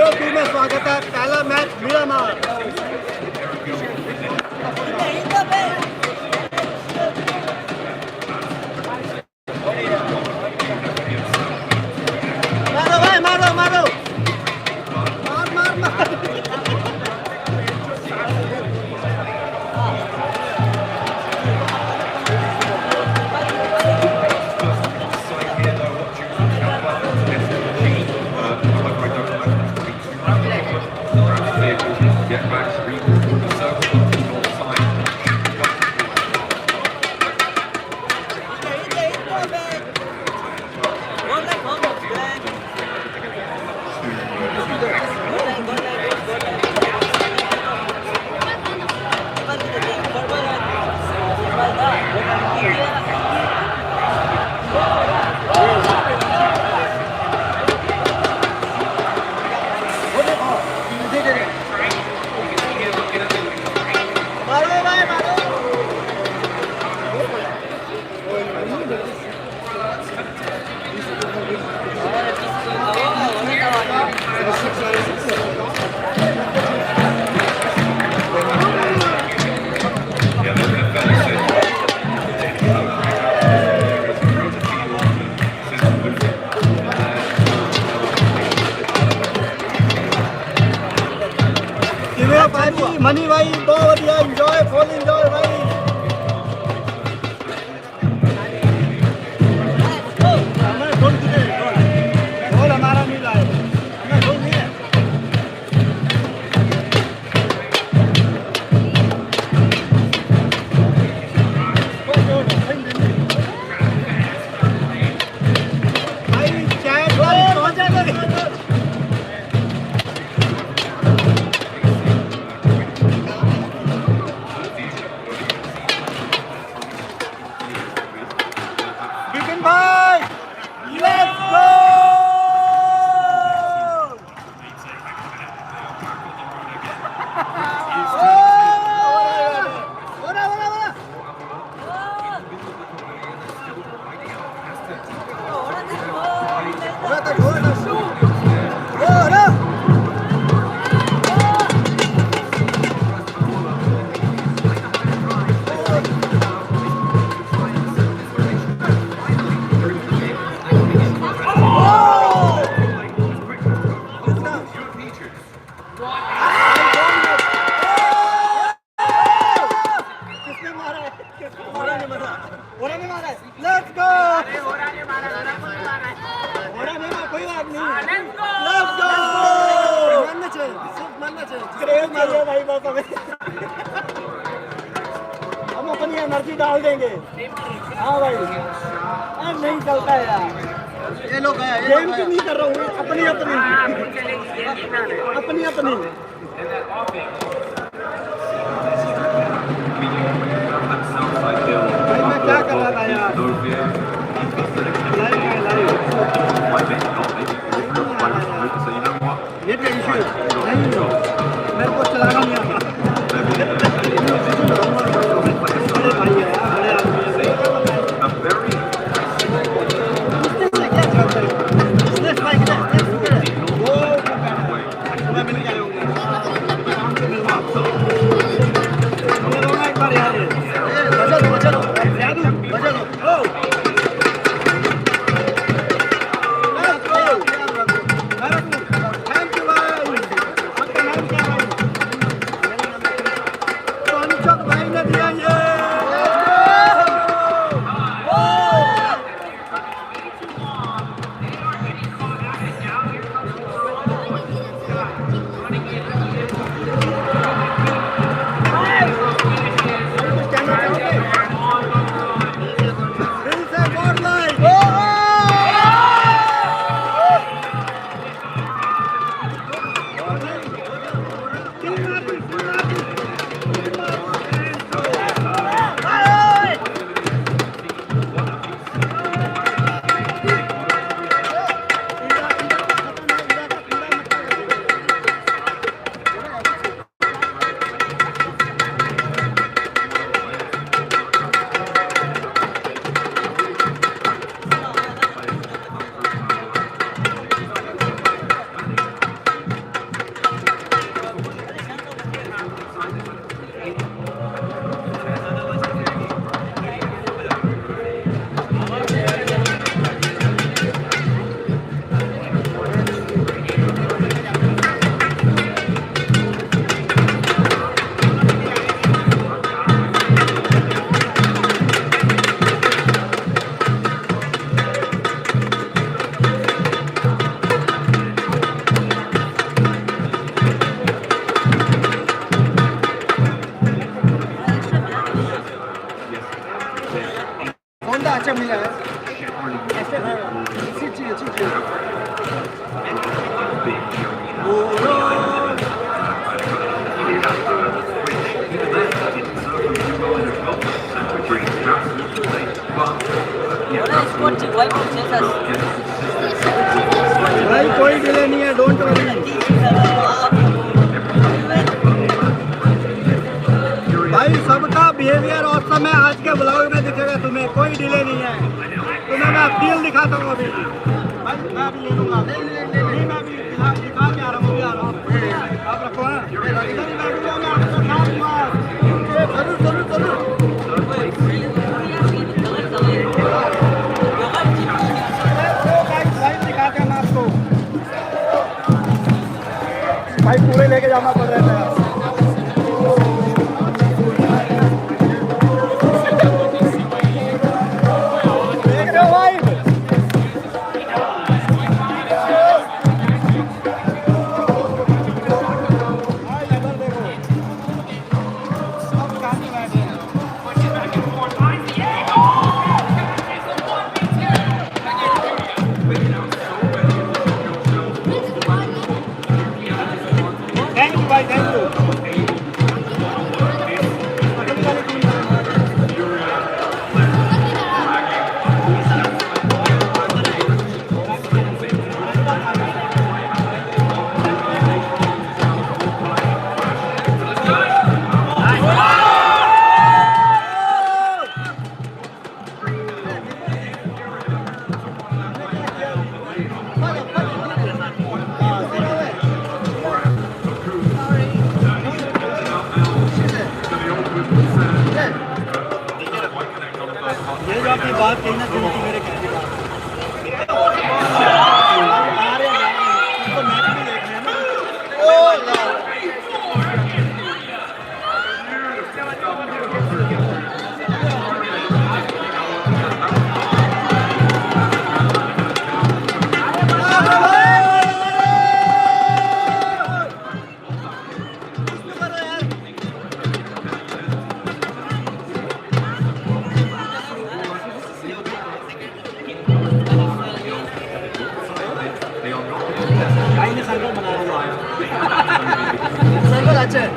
A2 में स्वागत है। पहला मैच मिरामार। मारो भाई, मारो मारो, मार मार मार। Get back, street, circle, north side. Money भाई बहुत बढ़िया, एंजॉय, फुल एंजॉय भाई। गोल हमारा मिला है, गोल नहीं है। भाई चैट मजा लगे। हम अपनी एनर्जी डाल देंगे। हाँ भाई, नहीं चलता है यार। ये लोग गेम की नहीं कर रहा हूँ, अपनी अपनी अपनी अपनी। भाई मैं क्या कर रहा था यार, ये टेंशन नहीं, मेरे को चलाना नहीं आता। बड़े भाई है यार, बड़े आदमी है। मैं मिल गया हूँ, शाम से मिलवा एक बार यार। बजा दो, बजा दो, बजा दो। भाई कोई डिले नहीं है, डोंट वरी। भाई सबका बिहेवियर औसम है, आज के ब्लॉग में दिखेगा तुम्हें, कोई डिले नहीं है। तुम्हें मैं अपील दिखाता हूँ अभी। भाई मैं अभी ले लूँगा, नहीं मैं अभी दिखा के आ रहा हूँ, आ रहा हूँ। आप रखो हाँ, इधर ही बैठूंगा मैं आपको साथ में। जरूर जरूर जरूर। भाई दिखाते हैं हम आपको, भाई पूरे लेके जाना पड़ रहा है। देख रहे हो भाई, थैंक यू भाई, थैंक यू। ये जो आपकी बात कही ना, जो मेरे कहने की बात सर्कल बना हुआ है, सर्कल अच्छा है,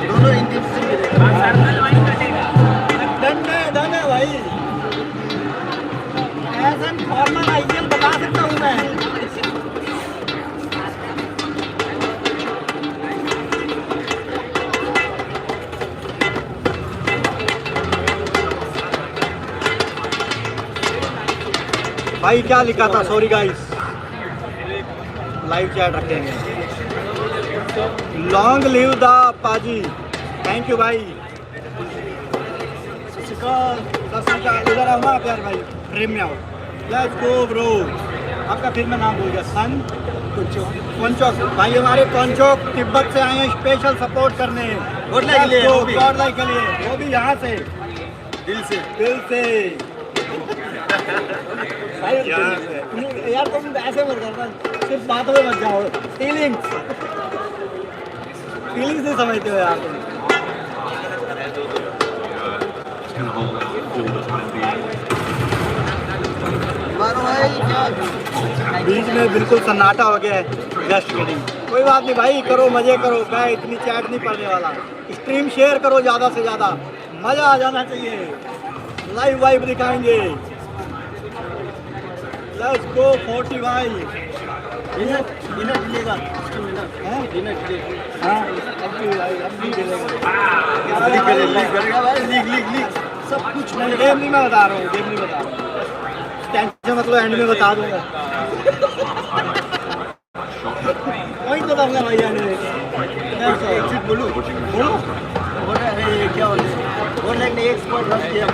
दोनों हिंदी डन है भाई। ऐसा फॉर्मल आईपीएल बता सकता हूँ मैं। भाई क्या लिखा था, सॉरी गाइस, लाइव चैट रखेंगे। लॉन्ग लिव द पाजी, थैंक यू भाई। इधर आओ ना प्यार भाई, फ्रेम में आओ। Let's go bro. आपका फिर मैं नाम भूल गया, सन पंचोक भाई। हमारे पंचोक तिब्बत से आए हैं स्पेशल सपोर्ट करने, गॉड लाइक के लिए, वो भी यहाँ से, दिल से यार। तुम ऐसे मत करना, सिर्फ बातों में मत जाओ, फीलिंग्स नहीं समझते हो यार तुम। बीच में बिल्कुल सन्नाटा हो गया है, जस्ट किडिंग। कोई बात नहीं भाई, करो मजे करो, मैं इतनी चैट नहीं पढ़ने वाला। स्ट्रीम शेयर करो ज़्यादा से ज़्यादा, मज़ा आ जाना चाहिए। लाइव वाइव दिखाएंगे। लेट्स गो 40 भाई। डिनर मिलेगा, सब कुछ नहीं, गेम नहीं मैं बता रहा हूँ, टेंशन मतलब एंड में बता दूंगा। वही तो बताऊंगा भाई एंड में। बोलो क्या बोले, एक स्क्वाड रन किया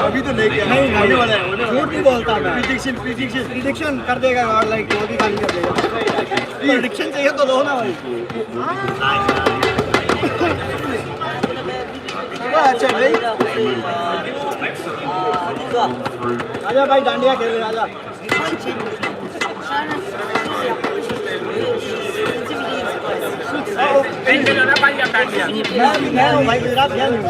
अभी तो नहीं किया, नहीं होने वाला है, झूठ नहीं बोलता मैं। प्रिडिक्शन कर देगा गॉड लाइक, वो भी खाली कर देगा। प्रिडिक्शन चाहिए तो दो ना भाई। अच्छा भाई, आजा भाई, डांडिया खेल रहे, आजा। मैं हूँ भाई गुजरात गया नहीं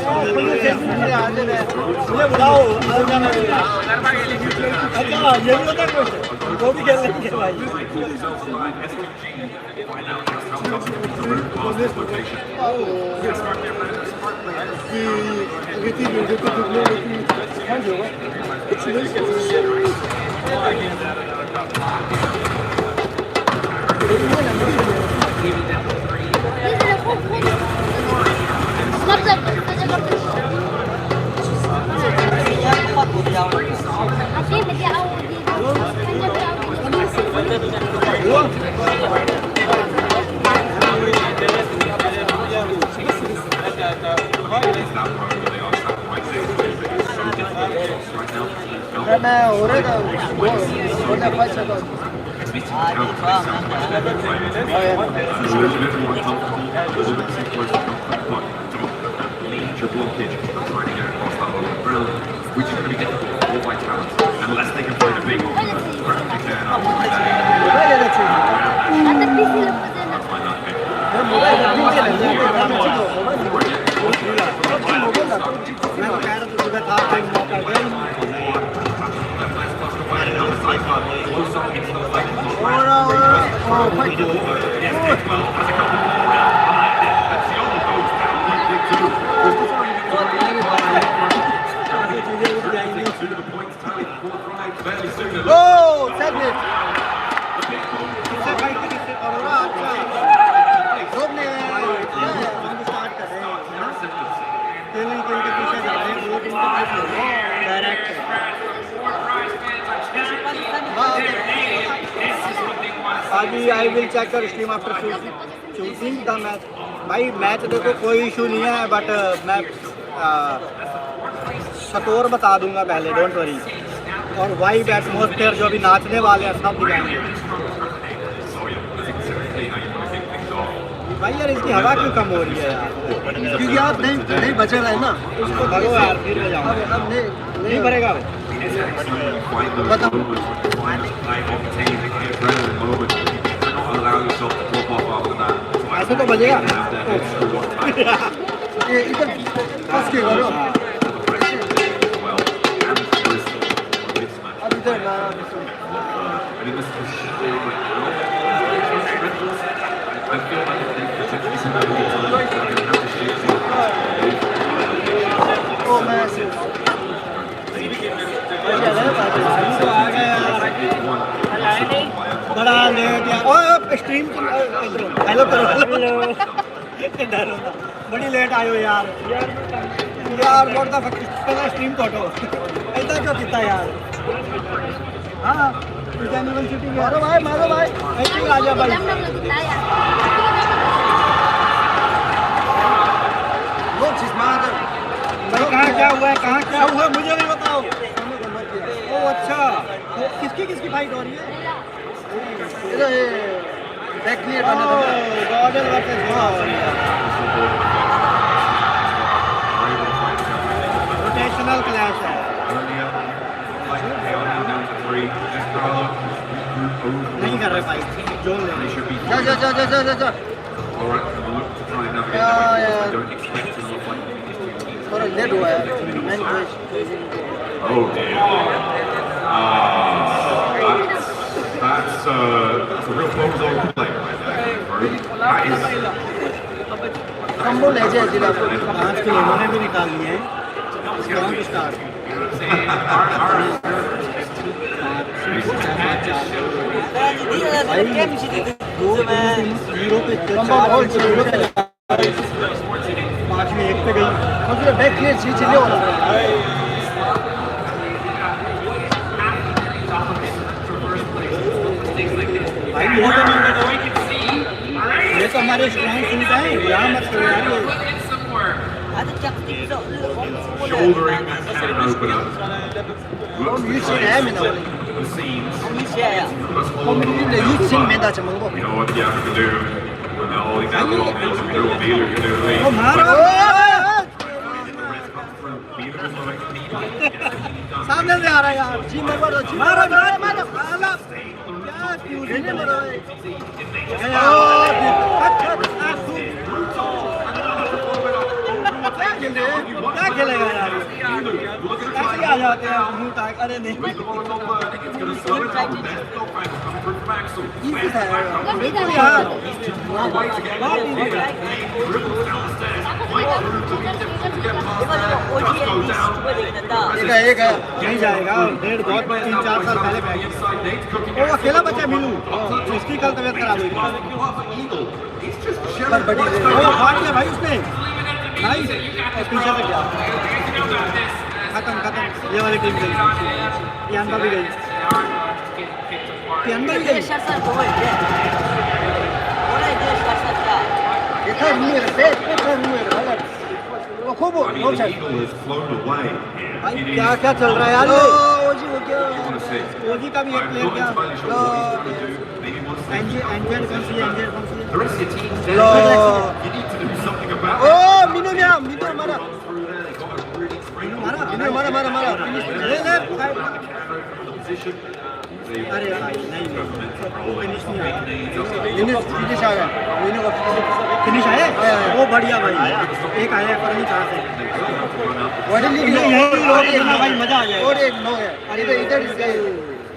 मुझे बुलाओ आओ जाना अच्छा ये भी होता है कुछ वो भी खेल लेंगे भाई मैं हो रहा था वो पैसा तो which is going to be difficult all by talent unless they can find a big one. Oh, that's it. इससे फाइट की किससे करोड़ा अच्छा रोकने हम स्टार्ट कर रहे हैं खेलने के पीछे जा रहे हैं वो टीम के पीछे डायरेक्ट अभी I will check your stream after shooting the match भाई मैच देखो कोई इशू नहीं है बट मैं स्कोर बता दूंगा पहले डोंट वरी और वाइब एटमॉस्फेयर जो भी नाचने वाले हैं सब दिखाएंगे भाई यार इसकी हवा क्यों कम हो रही है यार क्योंकि आप नहीं बचे रहे ना उसको भरो यार फिर में जाओ अब नहीं भरेगा ऐसे तो बजेगा ये इधर फंस के करो बड़ा लेट यार ओए स्ट्रीम हेलो करो बड़ी लेट आयो यार व्हाट द फक पहले स्ट्रीम फोटो ऐसा क्यों किया यार हाँ यूनिवर्सिटी मारो भाई ऐसे ही आ जा भाई कहाँ क्या हुआ है मुझे नहीं बताओ ओ अच्छा किसकी फाइट हो रही है गॉर्डन वर्सेस रोटेशनल क्लैश है नहीं कर रहे फाइट जोन ले जा थोड़ा लेट हुआ है Oh dear. That's a real close over play right there. That is. Combo ले जाए जिला को आज के इन्होंने भी निकाल लिए हैं स्टार्ट स्टार्ट पाँच में एक पे गई मतलब बैक क्लियर चीज ले वाला भाई ये तो हमारे स्ट्रॉन्ग सूट है यहाँ मत करो यार Shouldering that can open up. हम यूज है मैं ना The seams. हम यूज है You know what you have to do when the holding down the long nails and do what Beeler can do. ओ मारो सामने से आ रहा है यार जी मारो क्या क्यों नहीं मारो क्या खेलेगा यार ऐसे आ जाते हैं मुंह ताक अरे नहीं बिल्कुल यार एक है नहीं जाएगा डेढ़ बहुत 3-4 साल पहले वो अकेला बच्चा मिलू उसकी कल तबियत खराब हुई भाग लिया भाई उसने नाइस और पीछे तक गया खत्म ये वाली टीम गई पियानबा भी गई पियानबा भी गई क्या क्या चल रहा है यार ओजी का भी एक प्लेयर क्या एंजल कौन सी है ओ मीनू गया मीनू मारा ले अरे भाई नहीं फिनिश नहीं आया फिनिश आ गया मीनू का फिनिश आया वो बढ़िया भाई एक आया पर नहीं कहां से भाई मजा आ जाएगा और एक नो है अरे इधर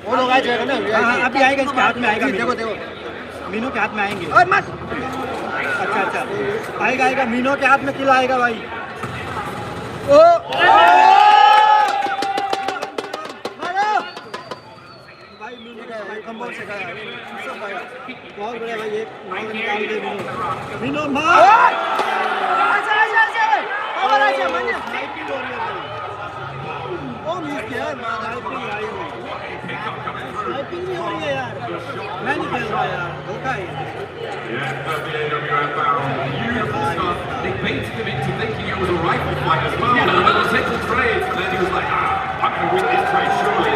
वो लोग आ जाएगा ना अभी आएगा इसके हाथ में आएगा देखो मीनू के हाथ में आएंगे और मत अच्छा आएगा मीनू के हाथ में किला आएगा भाई ओ भाई मीनू का भाई कंबल से गया बहुत बड़ा भाई एक नॉक निकाल दे मीनू मार और आजा मैंने हाइपिंग हो रही है ओ मिस किया मार हाइपिंग नहीं हो रही है यार मैं नहीं खेल रहा यार धोखा है They baited him into thinking it was a rifle fight as well. And then was taking trades, and then he was like, I'm going to win this trade surely.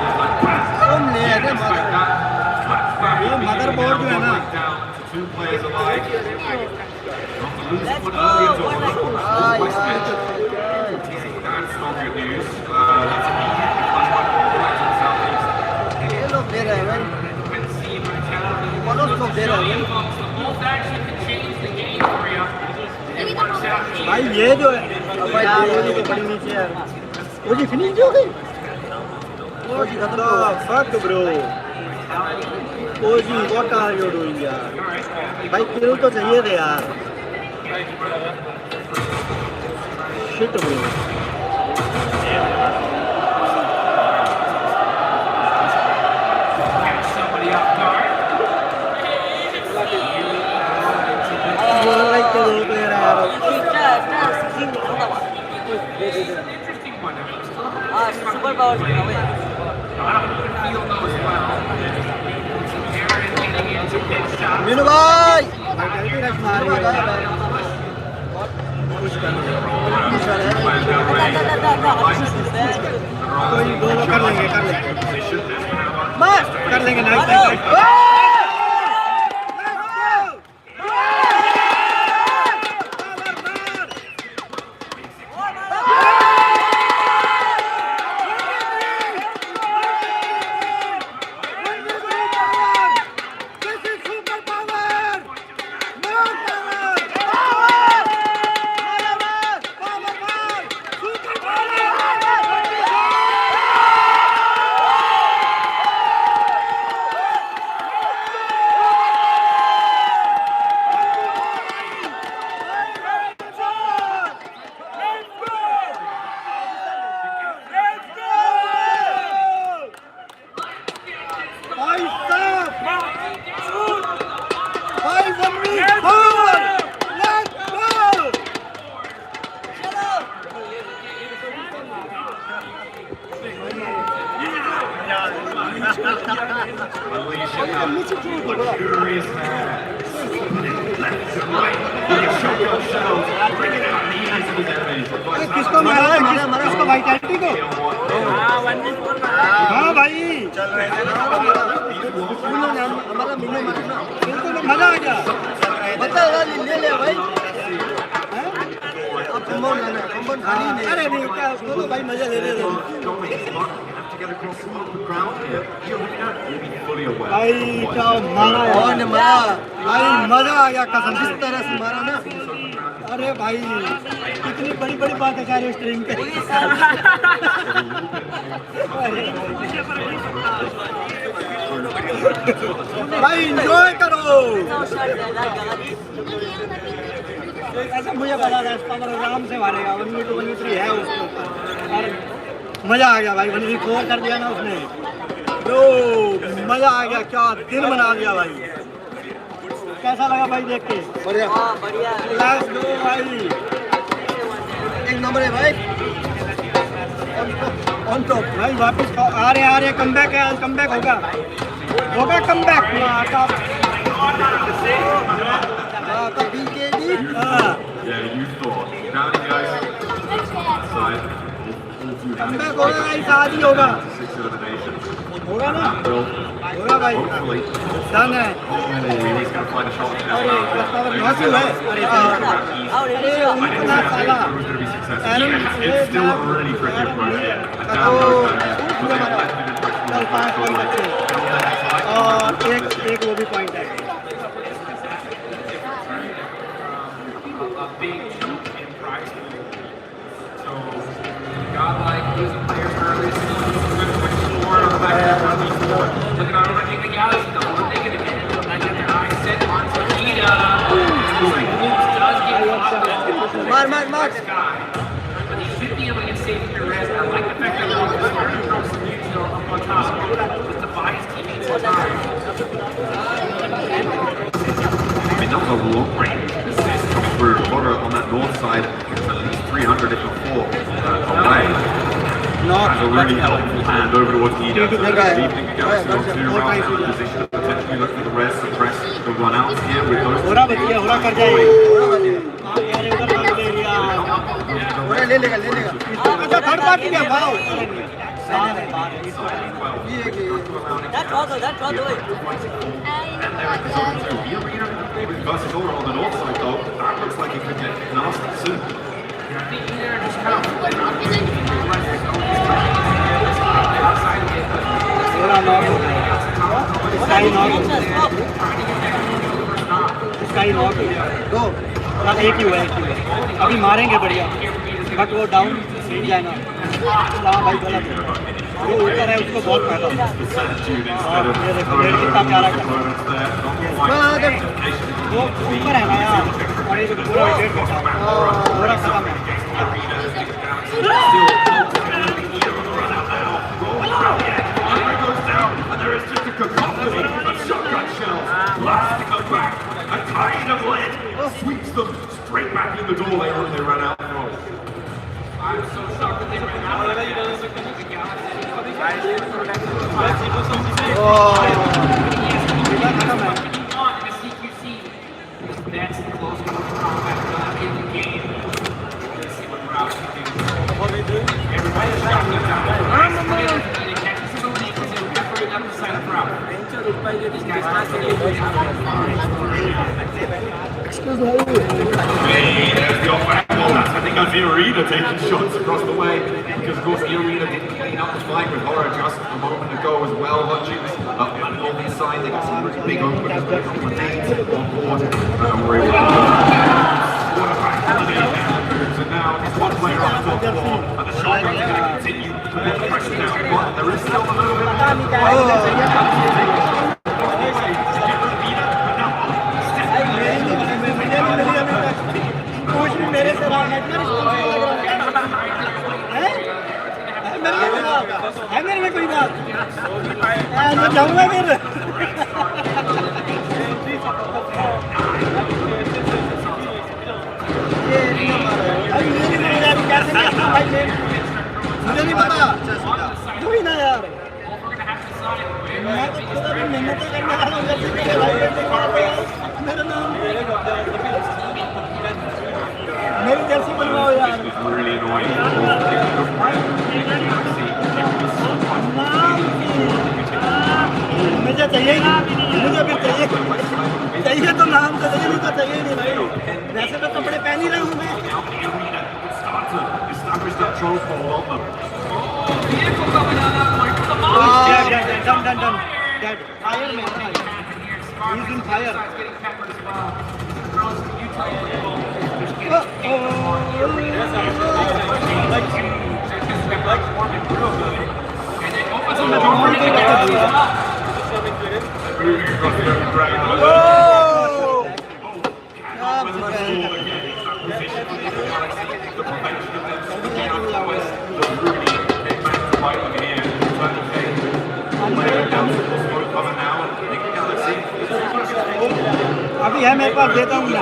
And it's like, ये motherboard जो है ना down to two players alike. Not to lose one early into one of West Bench. That's not good news. That's immediately flash back to Southeast. ये लोग दे रहे हैं भाई बहुत लोग दे रहे हैं भाई ये जो है भाई ये तो बड़ी नीचे है वो जी फिनिश हो गई वो जी खत्म fuck bro O G what are you doing यार भाई किल तो चाहिए थे यार shit bro super power menu भाई कोई गोल कर लेंगे बस कर लेंगे नाइस किसको मारा किसको वाइटैलिटी को हाँ भाई हमारा मीनू बिल्कुल मजा आ गया बता ले ले भाई अरे नहीं क्या उसको तो भाई मजा ले ले भाई क्या मारा भाई मजा आ गया कसम जिस तरह से मारा ना अरे भाई कितनी बड़ी बड़ी बात है सारी स्ट्रीम पे। भाई एंजॉय करो। ऐसा मुझे पता था इसका आराम से मारेगा 1v2 1v3 है उसके ऊपर और मजा आ गया भाई 1v4 कर दिया ना उसने तो मजा आ गया क्या दिन बना दिया भाई। कैसा लगा भाई देख के? बढ़िया बढ़िया लेट्स गो भाई एक नंबर है भाई ऑन टॉप भाई वापस आ रहे कमबैक है कमबैक होगा comeback Yeah, you thought. Down he goes. Side. Comeback होगा भाई आज ही होगा 6 eliminations. होगा ना Will होगा भाई hopefully. डन है। Oh, he's going to find a shot. अरे नॉसी है अरे इतना साला It's still a really tricky approach here. And down goes that. चल 5 पॉइंट अच्छे और एक वो भी पॉइंट है। A big jump in prize pool. So, godlike losing players early, good quick score on the back end of the score. Looking on overtaking the Galaxy, though. What are they going to get? I get their eyes set on Sakita. Looks like Luke does get caught with मार Sky. But he should be able to get safe in the rest. I like the fact that Luke is starting to throw some news up on top. Just to buy his teammates some time. I mean, that was a long range assist coming through. Potter on that north side, at least 300 if not 4 away. Has a really helpful hand over towards Ida. So deepening the Galaxy on 2 rounds in position to potentially look for the rest and press the run out here with those. होरा बचिए होरा कर जाएगी होरा ले लेगा अच्छा third party क्या wow That's all though. Versus Aura on the north side though, that looks like it could get nasty soon. Yeah, I think either just kind of sky not दो ना एक ही हुआ अभी मारेंगे बढ़िया बट वो down seat जाएगा हाँ भाई गलत है वो ऊपर है उसको बहुत फायदा कितना प्यारा वो ऊपर है ना यार और ये पूरा वेट करता है पूरा खत्म है And there is just a cacophony of shotgun shells blasting them back. A tide of lead sweeps them straight back in the door they ran out from. I'm so shocked that they ran out of That's the closest combat in the game. Let's see what Rouse can do. Everybody's shocked about it. They catch us in the league because they're different enough to sign up for These guys not getting Excuse me. Hey, there's the off-back ball. I think that's Irina taking shots across the way. Because of course Irina didn't clean up the fight with Horror just a moment ago as well. Hutchins up on the Northern side. They got some really big openers with a couple of nades on board. And we're able to quarterback moves. And now it's one player on the top floor. And the shotguns are going to continue to put the pressure down. But there is still a little bit of मेरे से है मेरे में कोई बात मैं जाऊंगा फिर मुझे नहीं पता कोई ना यार मैं तो थोड़ा भी मेहनत करने वाला हूँ मेरा नाम मेरी जर्सी बनवाओ यार really annoying. मुझे चाहिए ही मुझे भी चाहिए चाहिए तो नाम तो चाहिए नहीं तो चाहिए नहीं भाई वैसे तो कपड़े पहन ही रहा हूँ मैं Establish that chokehold on them. Done. Fire man. He's in fire. अभी है मेरे पास, देता हूँ मैं।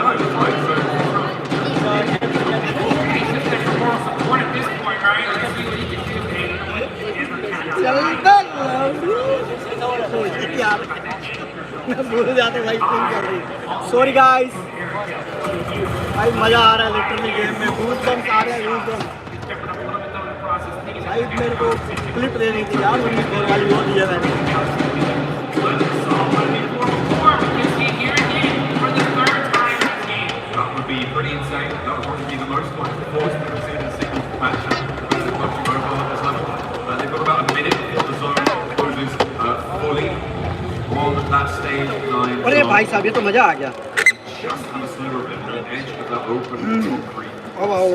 भूल जाते भाई, सॉरी गाइस भाई, मजा आ रहा है लिटरली गेम में, गूज़बम्स आ रहे हैं, गूज़बम्स भाई। मेरे को क्लिप लेनी थी यार, उनने घर वाली वो दिया मैंने। Be pretty insane. That would probably be the most points forced we've seen in a single match with PUBG Mobile at this level. They've got about a minute if the zone closes fully on that stage 9. अरे भाई साहब, ये तो मजा आ गया। Just on the sliver of it, on the edge of that open concrete. Oh wow,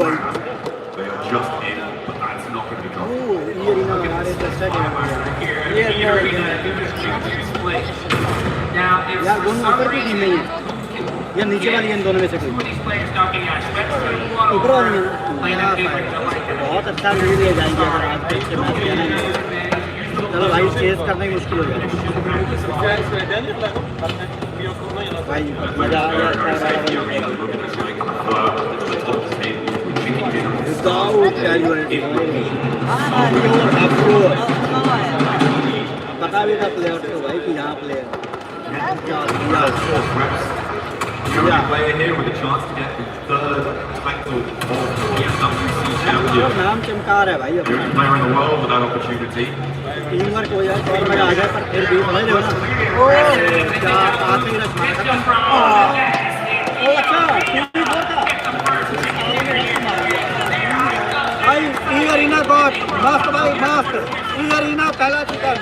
They are just in, but that's not going to be oh, gone. ये रीना हमारे interested है यार, दोनों ऊपर की टीम नहीं है या नीचे वाली, इन दोनों में से कोई ऊपर वाली है ना। बहुत अच्छा लीड ले जाएंगे अगर आज के इसके मैच में। चलो भाई, चेस करना ही मुश्किल हो जाएगा भाई। मजा आ गया, बता भी था प्लेयर को भाई कि यहाँ player The only player here with a chance to get the third title of Pmwc champion. नाम चमका रहा है भाई The अपना। only player in the world with that opportunity. Team work हो जाए और मजा आ जाए, पर फिर भी समझ रहे हो ना, क्या आते ही रख अच्छा भाई। ई अरीना गॉट मस्त भाई, मस्त ई अरीना पहला चिकन।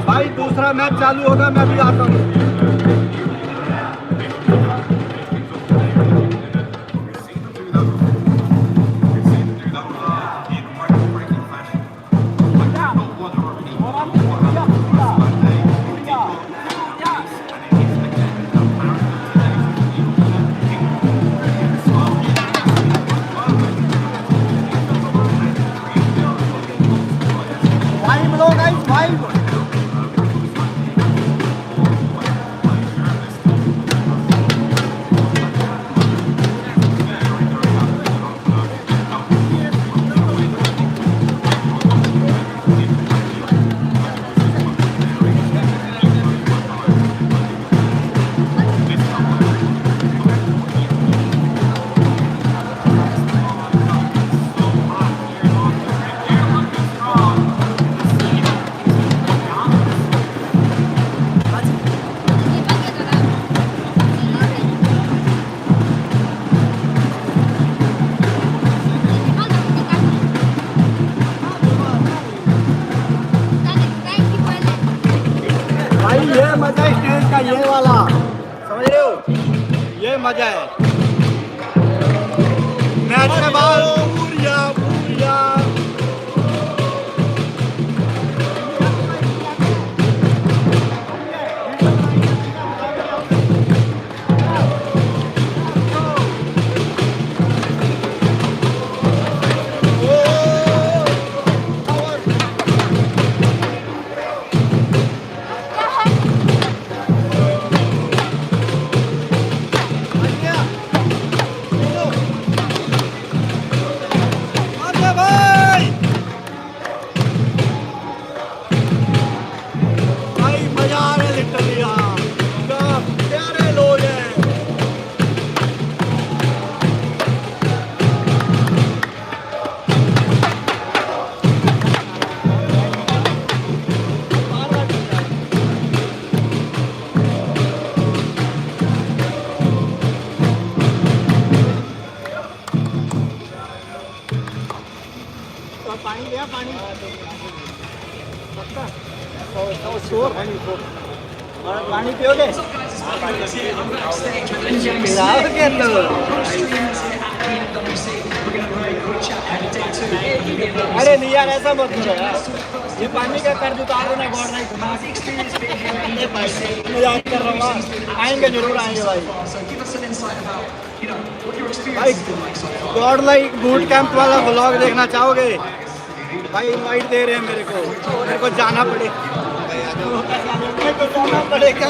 भाई दूसरा मैच चालू होगा, मैं भी आता हूँ। ये मजा स्टेज का, ये वाला समझ रहे हो, ये मजा है मैच के बाद। पूरिया पूरिया पानी पानी पियोगे पिलाओगे तो अरे नहीं यार ऐसा मत करो यार ये पानी का कर्ज उतार देना गॉड लाइक मजाक कर रहा हूँ आएंगे जरूर आएंगे भाई भाई गॉड लाइक बूट कैंप वाला व्लॉग देखना चाहोगे भाई इनवाइट दे रहे हैं मेरे को जाना पड़ेगा मेरे को जाना पड़ेगा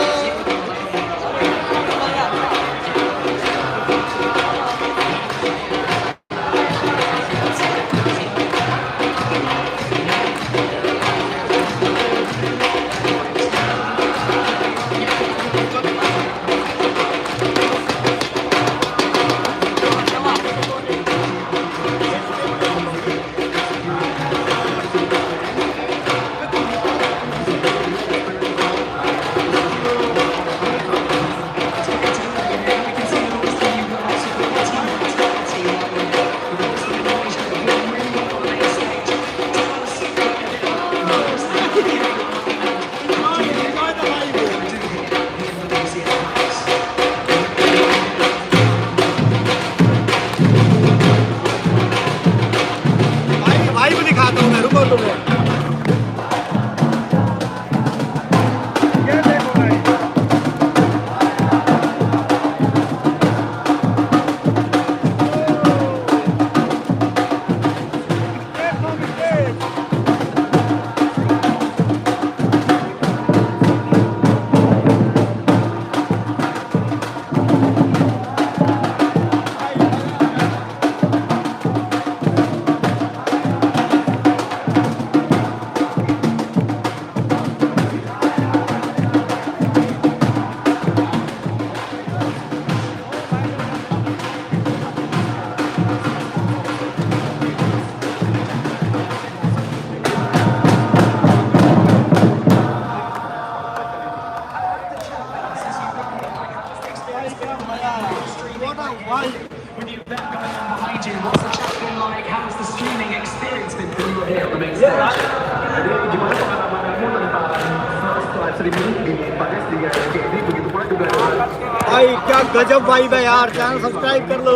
भाई क्या गजब वाइब है यार चैनल सब्सक्राइब कर लो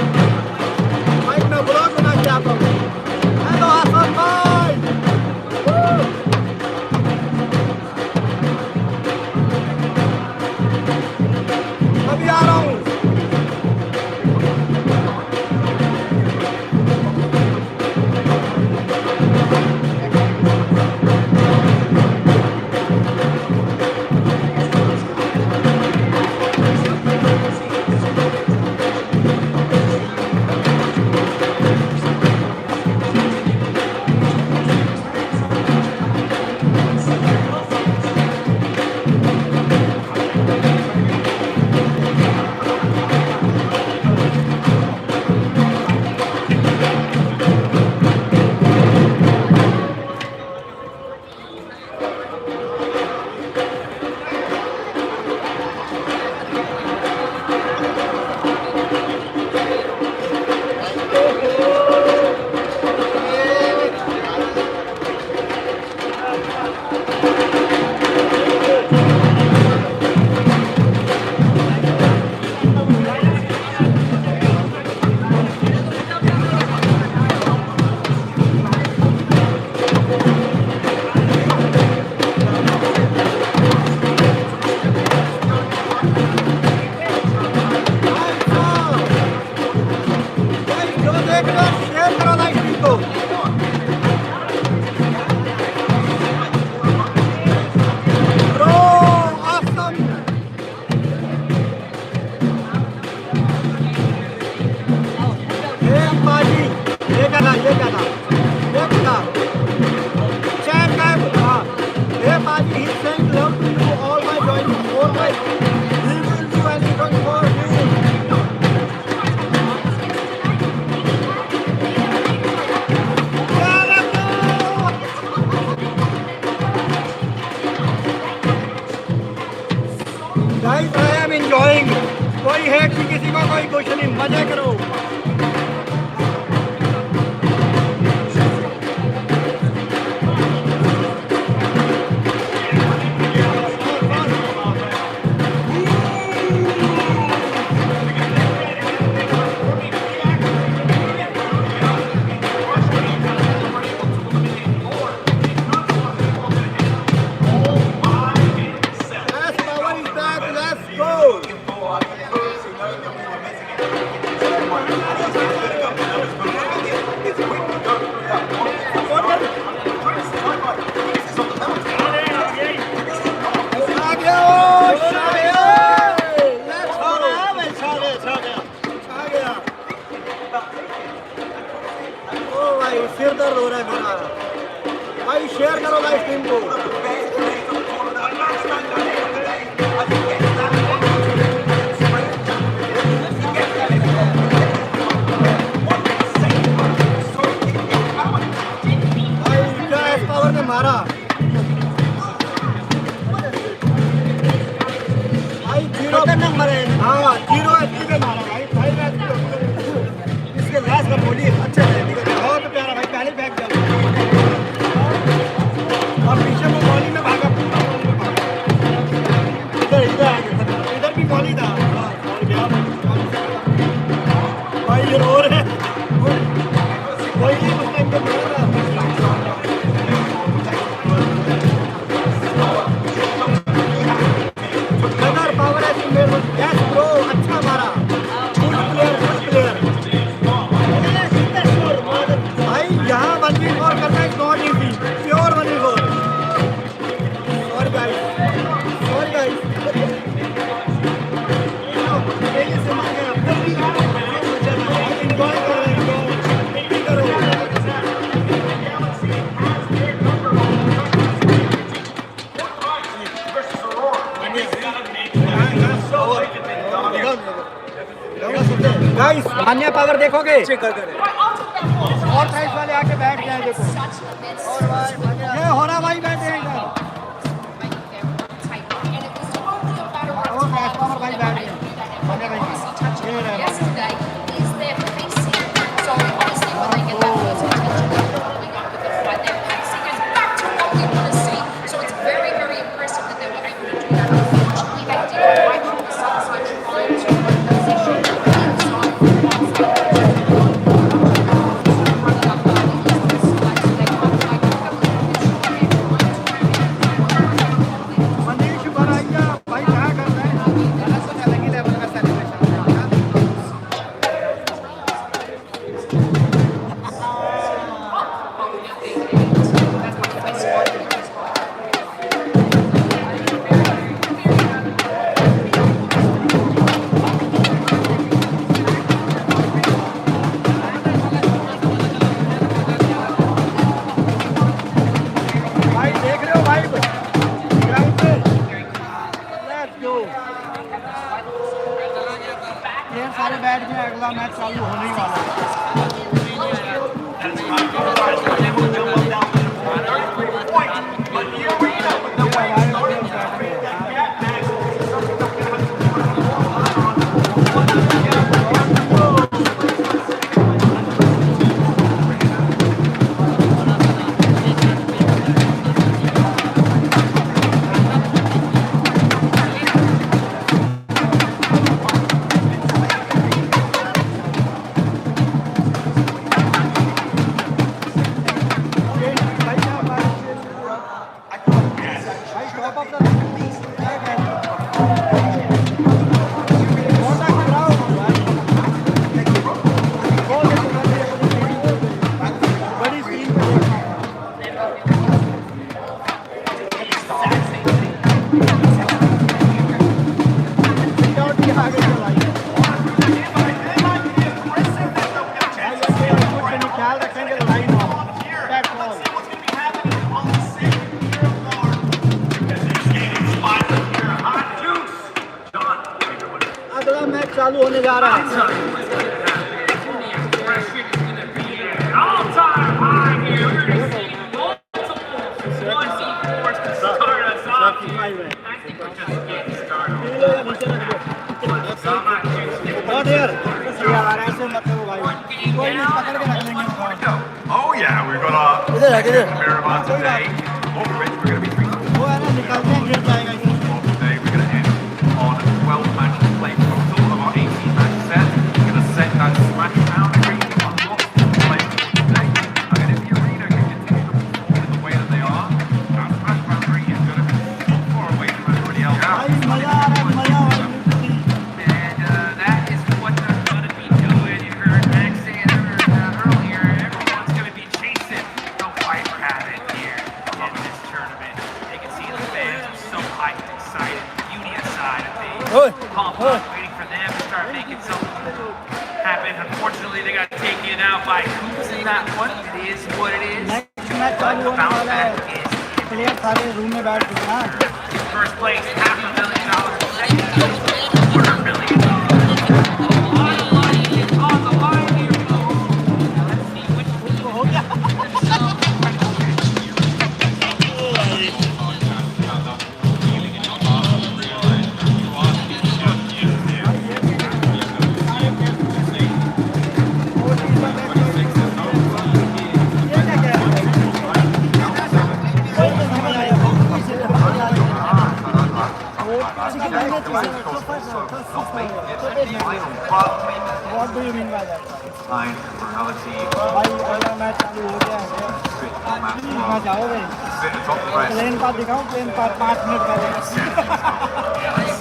भाई मैं ब्लॉग बना के आता हूँ हेलो आसान भाई अभी आ रहा हूँ किसी को कोई कुछ नहीं, मजे करो। Yes, power is back. Let's go. सिर दर्द हो रहा है मेरा भाई। शेयर करो लाइव स्ट्रीम को। भाई क्या एस पावर ने मारा भाई। 0 नंबर है। हाँ 0 एचपी पे मारा भाई। 5 एचपी इसके लास्ट का बोली अच्छे है, बहुत प्यारा भाई। पहले बैक चल और पीछे वो बॉली में भागा, इधर इधर आ गया, इधर भी बॉली था और क्या भाई। ये रो रहे हैं वही उस टाइम पे मार रहा। कलर पावर है मेरे। यस ब्रो, अच्छा मारा। गुड प्लेयर, गुड प्लेयर भाई। यहाँ 1v4 करना है not easy, pure 1v4। Sorry guys, sorry guys. ये से मार गया। एंजॉय कर रहे हैं, करो। गाइस अन्य पावर देखोगे और साइड वाले आके बैठ जाए। देखो ये हो रहा भाई, बैठे हैं इधर और बैठ पावर भाई बैठ गए। अन्य भाई ये रहे मनीष बराइया भाई। क्या कर रहे हैं? अलग लेवल का सेलिब्रेशन। भाई देख रहे हो भाई ग्राउंड पे। Let's go. प्लेयर सारे बैठ गए, अगला मैच चालू होने ही वाला है। चालू होने जा रहा है। Just getting started. second Miramar today. All the rest we're going to be drinking. वो है ना निकलते हैं गिर जाएगा इसमें Today we're going to end on 12 match play total of our 18 match set. We're going to set that smash boundary on lots of play today. And if the arena can continue to perform in the way that they are, that smash boundary is going to be so far away from everybody else. भाई मजा आ रहा है मजा आ रहा है And that is what they're going to be doing. You heard Max say it earlier. Everyone's going to be chasing the white rabbit here in this tournament. They can see the fans are so hyped, excited. Beauty aside of things. Pumped up, waiting for them to start making something happen. Unfortunately, they got taken out by Coops in that one. It is what it is. Next match चालू But the होने bounce वाला है back is player सारे room में बैठ चुके हैं first place, $500,000. Second place, $250,000. On the line here, folks. Let's see which team हो गया What do you mean by that? Time for another team. भाई अगला मैच चालू हो गया है कहाँ जाओगे Sit atop the rest. Plane pass दिखाओ प्लेन पास 5 मिनट पहले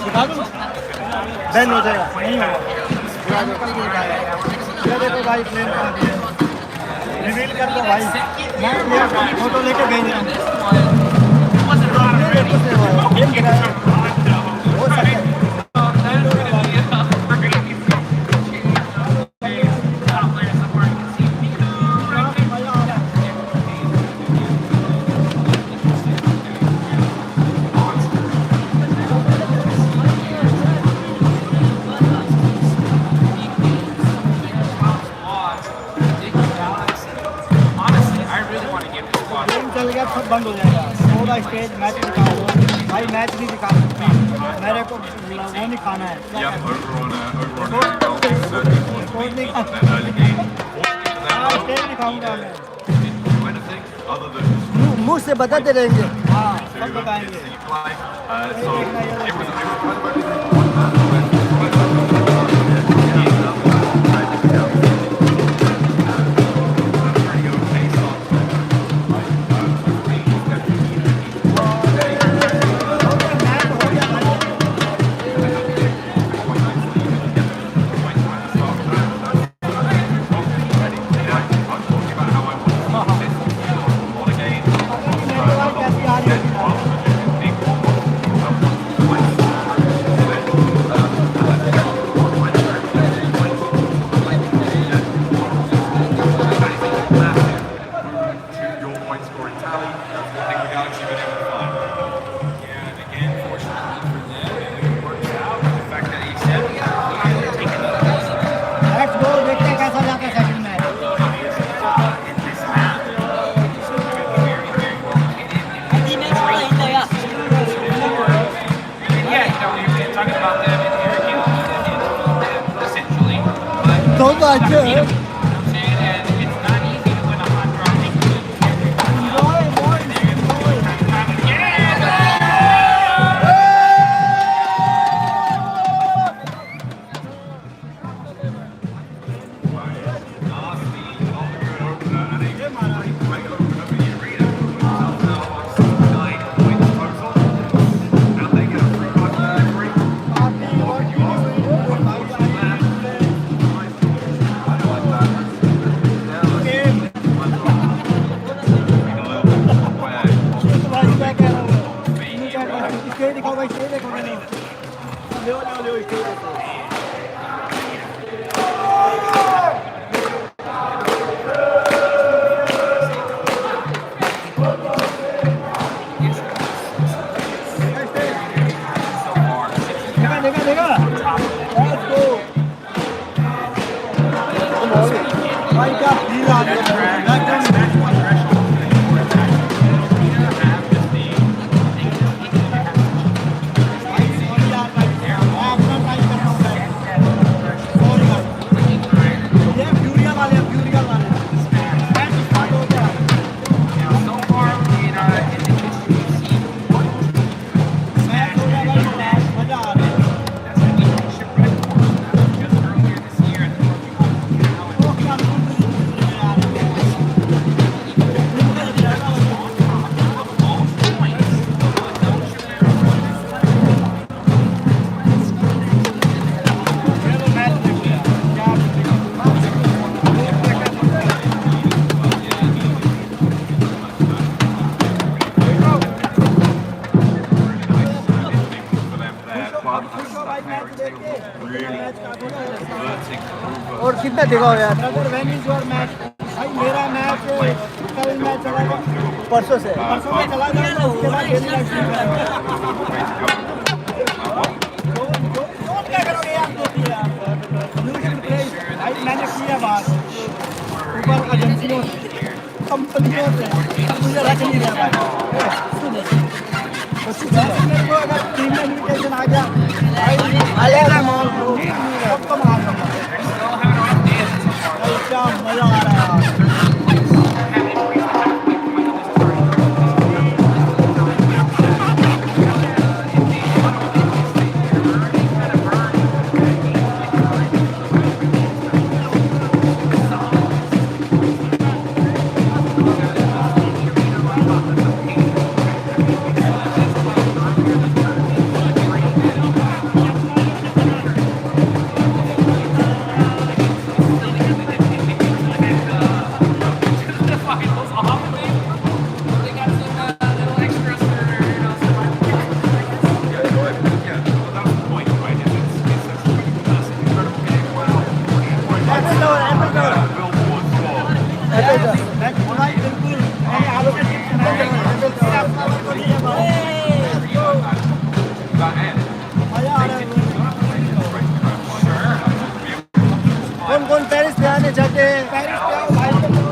दिखा दूँ बैन हो जाएगा नहीं होगा ये देखो भाई प्लेन पास रिवील कर दो भाई मैं प्लेयर की फोटो लेके भेज रहा हूँ गेम गिराया हो सकता है Honestly, I really want to give this squad game चल गया सब बंद हो जाएगा पूरा स्टेज मैच दिखाओ भाई मैच नहीं दिखा सकता मेरे को वो नहीं खाना है Yep, over on certainly was score नहीं that खाना early game. हाँ स्टेज दिखाऊंगा मैं Didn't do anything other than मुंह से बताते रहेंगे हाँ सब बताएंगे you play. So it was let's go देखते हैं कैसा जाता है second match talking about them in here essentially. But तो अच्छे you know what I'm saying? And it's not easy to win a hot draw. दिखाओ भाई स्टेज देखो मैंने ले स्टेज देखो देखा भाई क्या फील आ रहा है मैच का और कितना दिखाओ यार brother when is your match भाई मेरा मैच कल मैं चला गया परसों से परसों में चला जाऊंगा उसके बाद डेली लाइफ शुरू करूंगा क्या करोगे यार दोस्ती यार म्यूजिक प्लेस भाई मैंने किया बात ऊपर एजेंसियों कंपनियों से मुझे रख नहीं रहा भाई मेरे को अगर टीम में इन्विटेशन आ गया भाई आलेगा मॉल को सबको मार दूंगा क्या मजा आ रहा है कौन पेरिस पे आने जाते हैं पेरिस पे आओ भाई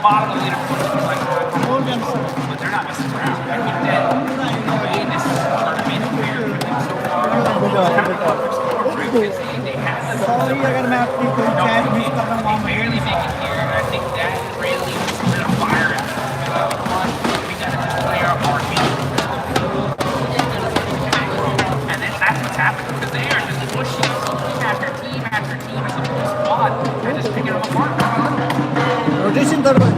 bottom of the leaderboard, like, but they're not messing around. They're dead. In this tournament where so far, they have sorry अगर मैं आपकी कोई चैट मिस कर रहा हूँ barely make it here, and I think that really is a bit of fire out of we got to just play our part here. And then that's what's happening, because they are just pushing team after team after team as a whole squad and just picking them apart. Rotation कर रहा है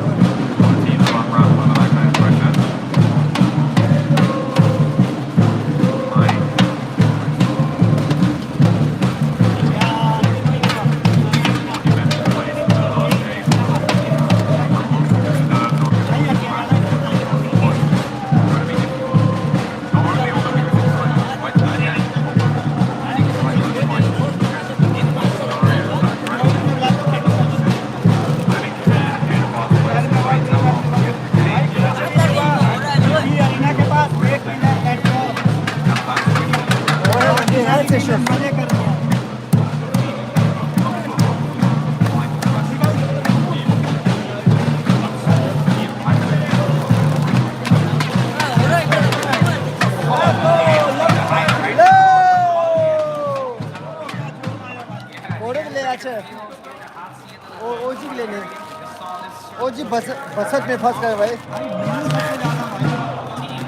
ओजी बसत में फंस गए भाई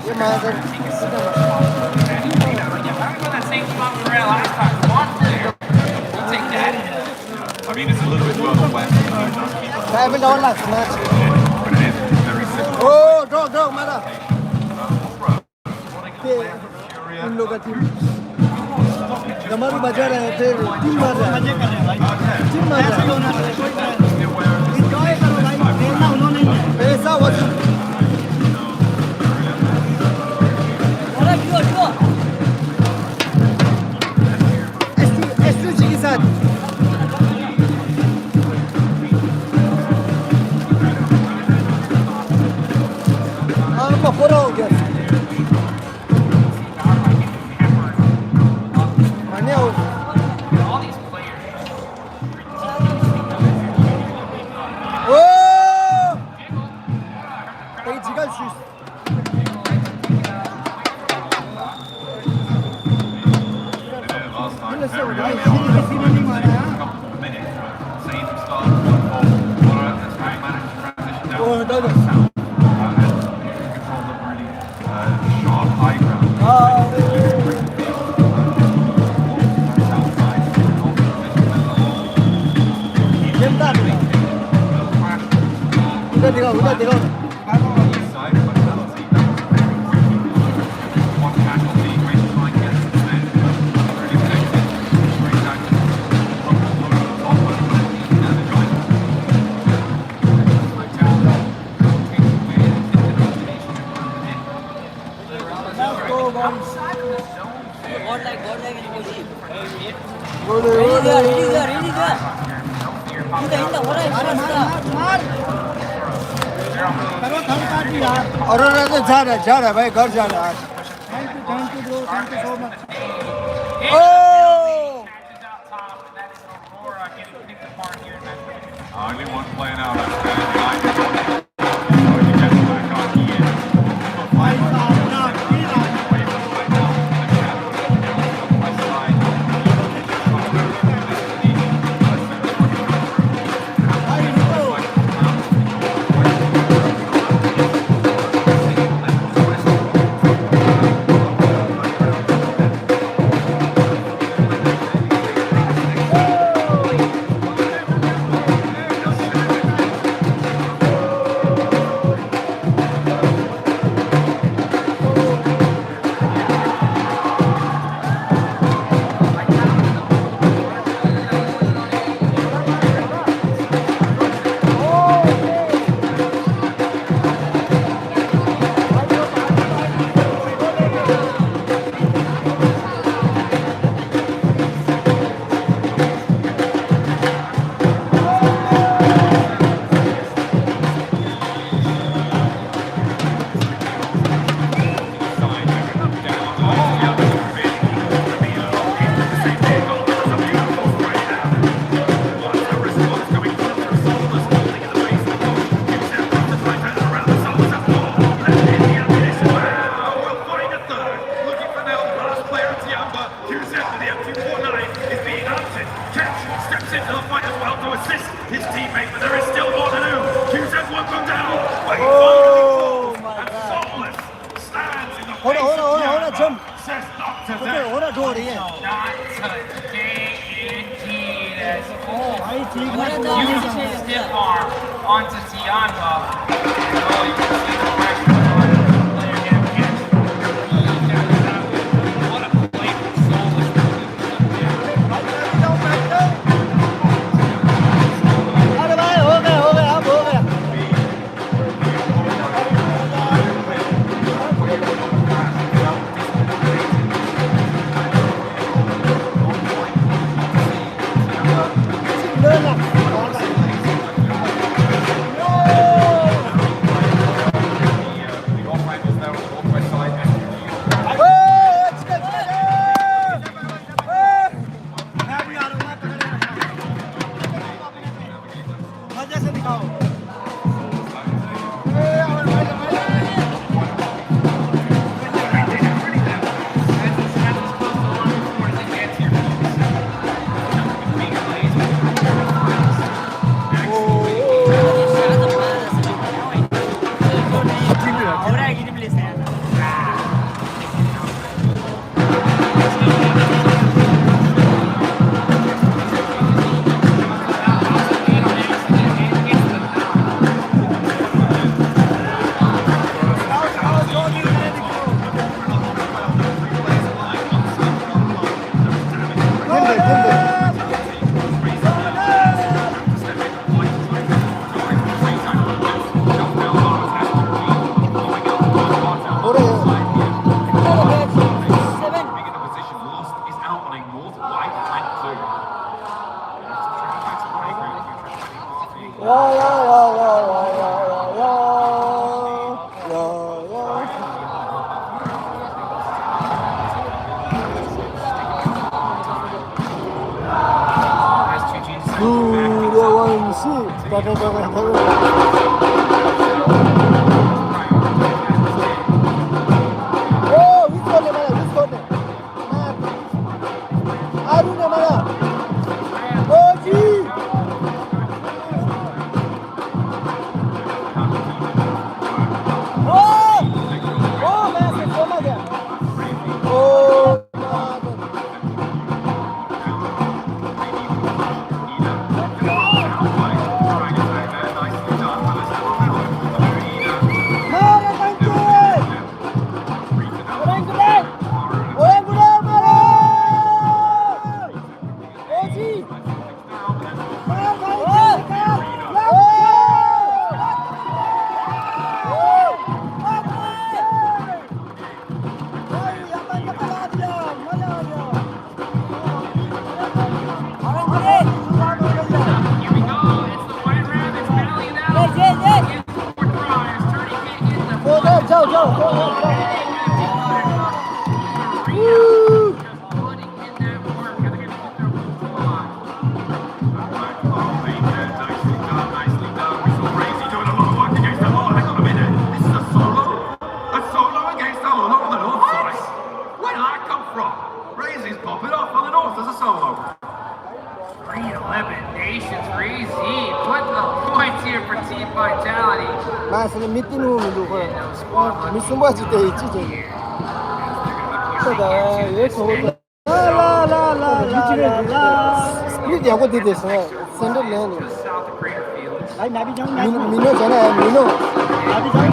ये मादर I mean, it's a little bit further west. मैं भी डाउन लग match But it is very simple. ओ ड्रॉ मारा इन लोग का टीम कमर बजा रहे हैं फिर टीम मार रहा है मजे कर रहे हैं भाई टीम मार रहा है एंजॉय करो भाई खेलना उन्होंने नहीं है पैसा वसूल एसटी के साथ आपका पूरा हो गया मान्य हो ओ तेरी जिगल शीश Last time, किसी ने नहीं मारा sharp high ground. उधर दिखाओ उधर दिखाओ God like emoji. Ready there, ready there, ready there. In the what करो थर्ड पार्टी यार और तो जा रहा है भाई घर जा रहा है thank you bro thank you so much Oh! Catches out top, and that is Aurora getting picked apart here in match. Only one playing out on stand. Going to get back on here. भाई साहब ना पीला भाई रुको his teammate, but there is still more to do. QZ's won't come down. But he Oh my and God. Soulless stands in the Hold on, face hold on, of hold on, Jim. Yamba. Says not to okay them. हो रहा ढो रही है Not today, indeed, as भाई ठीक What है is पूरा that? नहीं beautiful stiff arm onto Tianma. Oh, you can see the pressure on the player getting catch. What a play from Soulless. अरे भाई हो गया अब हो गया The off-ramblers there on the northwest side. मैं भी आ रहा हूँ मजे से दिखाओ Ahora aquí no le sea. Being in the position lost is out on a north white flank too. Back to high ground. As two teams back. Eliminations, Reezy, putting the points here for Team Vitality. 마스는 미팅 후미도 미슨 바지 때 있지 저기. 그다 예 저거. 라라라라라라. 스피드 야고 되대서 센터 레는. भाई मैं भी जाऊँ मिनो जाना है मिनो. मैं भी जाऊँ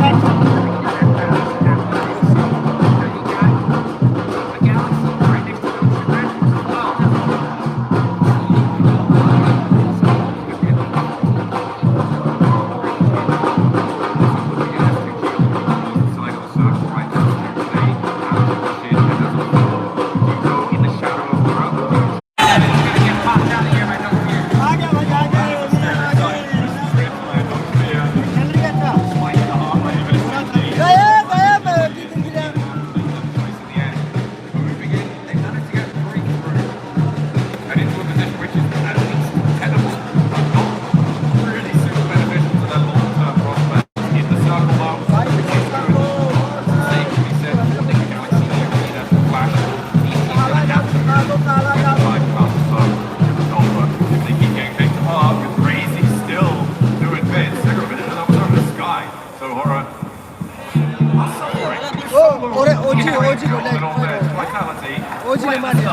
오지네 말이야.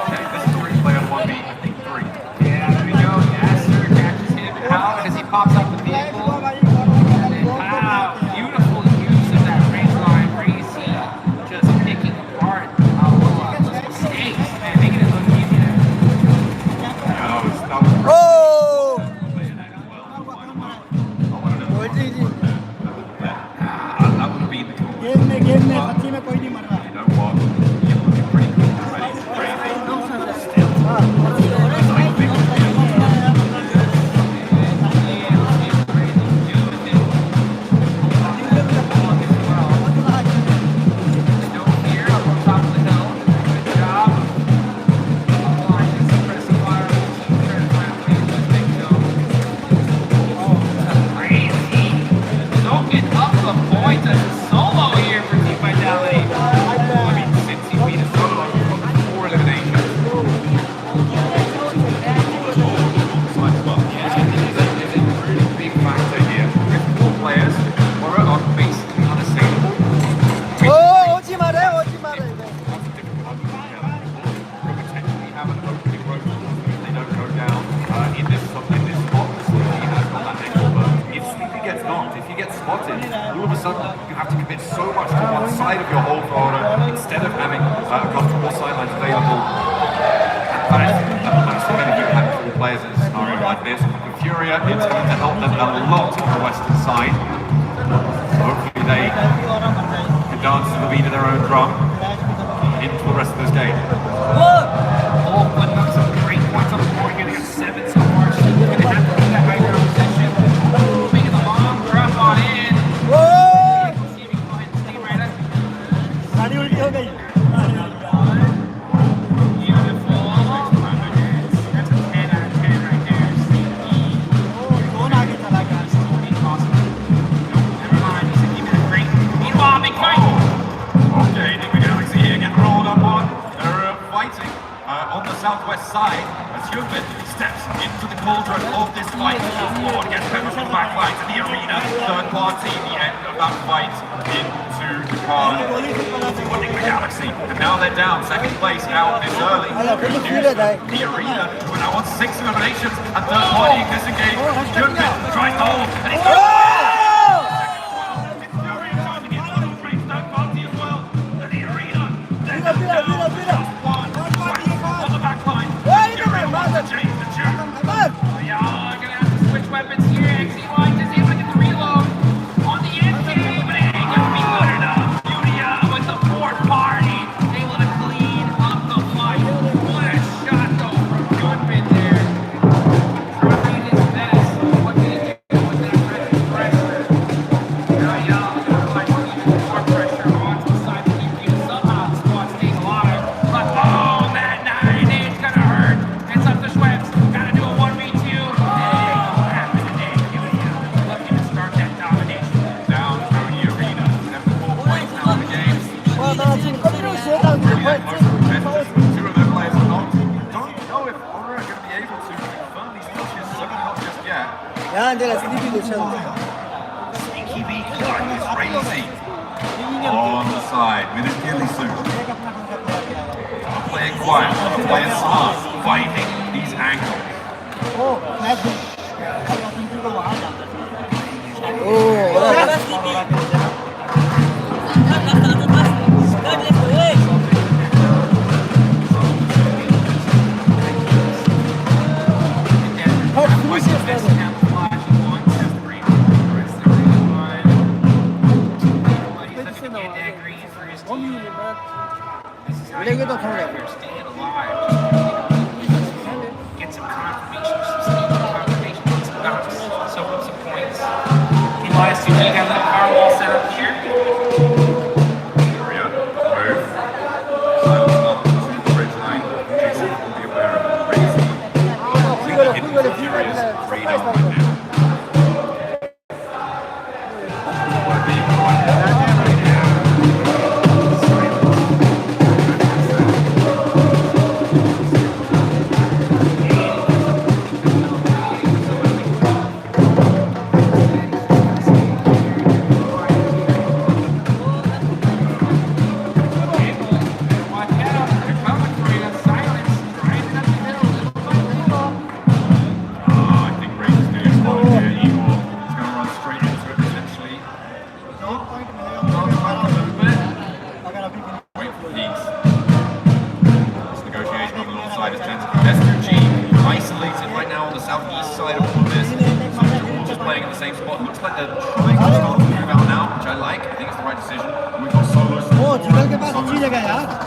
Okay, this is the replay on 1v, I think 3. Yeah, there we go. Nasser catches him out as he pops out the vehicle. Wow, beautiful use of that range line. Reezy just picking apart just mistakes and making it look easy. 오! 오지지. That would be the cool. Game में सच्ची में कोई नहीं मर रहा You know what? You're looking pretty cool already. All of a sudden, you have to commit so much to one side of your hold order instead of having comfortable sidelines available. That's the benefit of having 4 players in a scenario like this. With Furia, it's going to help them a lot on the western side. So hopefully they can dance to the beat of their own drum into the rest of this game. Oh, but that's some great points on the board, getting a 7 so far. She's going to have to do that high ground position. Moving the long drop on in. गाड़ी उल्टी हो गई Beautiful. That's a 10 out of 10 right there. कौन आगे चला गया Never mind, he's keeping it great. Meanwhile, big fight. Okay, Enigma Galaxy here getting rolled up on. They're fighting on the southwest side as Human steps into the cauldron of this fight. Lord gets pepper from the backline to the arena. Third party, the end of that fight into the car. Enigma Galaxy, and now they're down second place out this early. The arena, who are now on 6 eliminations, and third party in this engage. Goodman tries to hold, and he's got Weapons here, XE1 is able to get the reload on the MK, but it ain't gonna be good enough. Julia with the fourth party, able to clean up the fight. What a shot though from Goodman there. Trying his best. What can he do with that pressure? Young, like even more pressure. यहाँ जरा sleepy lotion Kiwi one is crazy. On the side with his ghillie suit. Playing quiet, playing smart, finding these angles. लेके तो थोड़ा Get some confirmation, some confirmation, some bounce, soak up some points. Pmwc got a little power wall set up here. Area, move. Silence up to the bridge line. Jason will be aware of it. Crazy. Radar right now.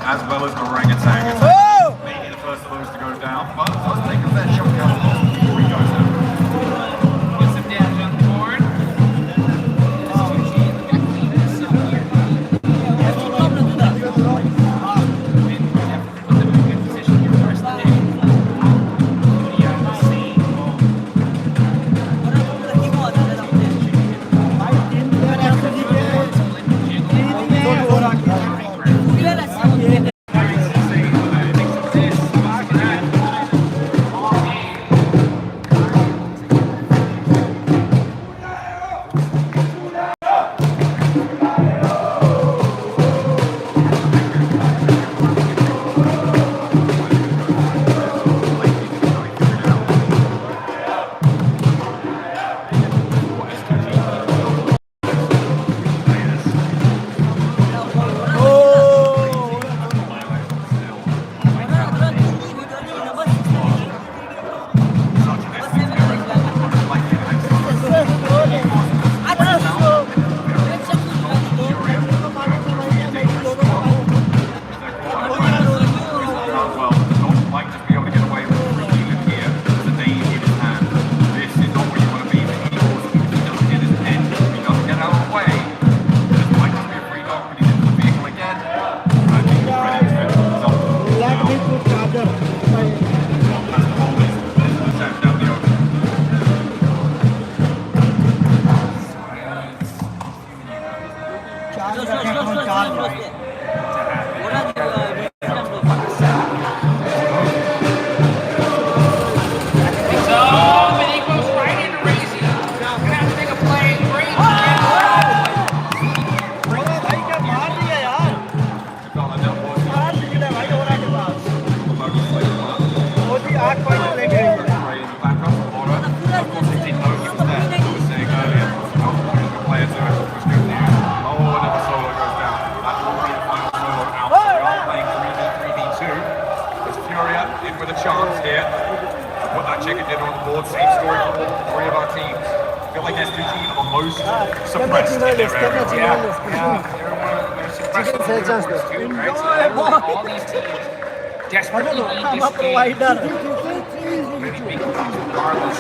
As well as orangutan. Maybe the first of those to go down, but let's take a fair shot down before he goes down. Get some damage on the board. All these teams desperately need this game. Many big teams regardless.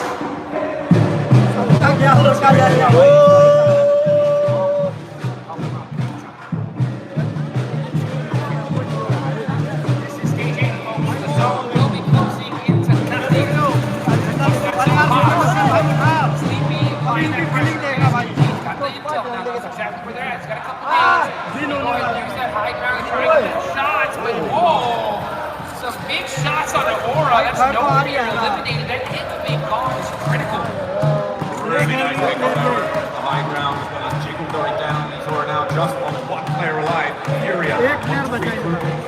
This is stage 8, folks. The zone will be closing into nothing. Sleepy, applying that pressure. He's got the intel now. Knows exactly where they're at. He's got a couple names. He's going to use that high ground and try to get shots, but whoa! Some big shots on the aura. That's nowhere eliminated. That hit to being gone is critical. really nice takeover the high ground, as well as Jiggle going down. These are now just on one player alive. Furia,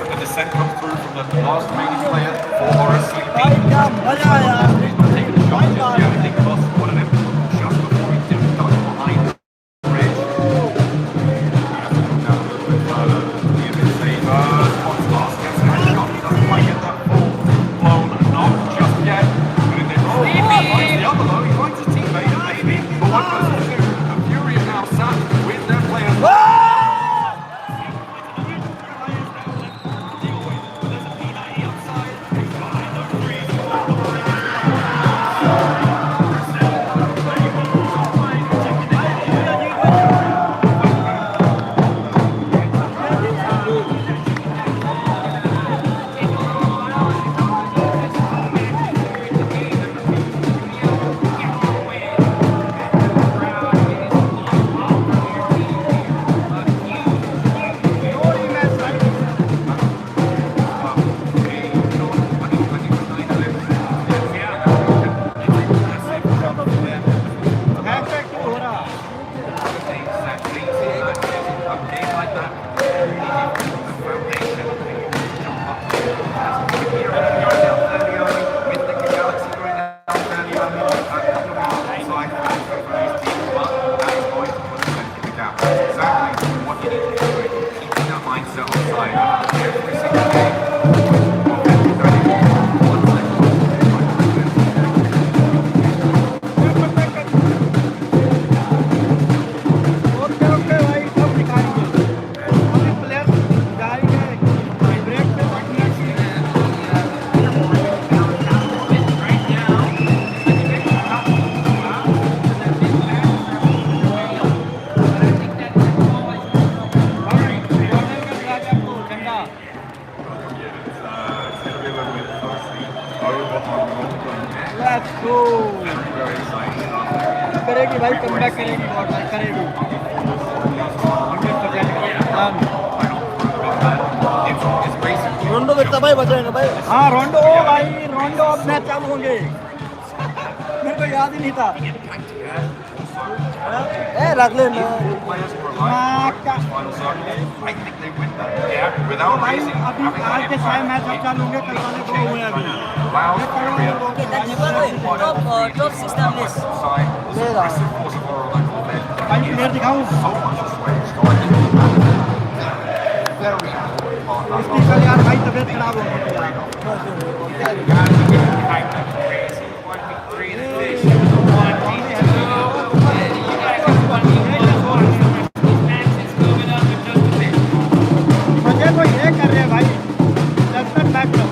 the descent comes through from the last remaining player for Horace Sleepy. भाई क्या मजा आया He's not taking a shot just yet. I think lost one of them just before he did duck behind the bridge. He has to come down a little bit further. Be a bit safer. Spots last gets that shot. He doesn't quite get that full blown knock just yet. But in there, oh, finds the other though. He finds his teammate, maybe. But 1 versus 2. The Fury are now sat with their players. करेगी भाई, comeback करेगी, करेगी। रोंडो कितना भाई बचेगा भाई? हाँ रोंडो भाई, रोंडो अब मैच चालू होंगे। मेरे को याद ही नहीं था। रख ले ना। अभी आज के सारे मैच अब चालू होंगे, कल वाले को हुए अभी। Top 16 list. भाई प्लेयर दिखाऊं? इसकी कल यार भाई तबीयत खराब हो गई। मुझे तो ये कर रहे हैं भाई, जस्ट बैक लो।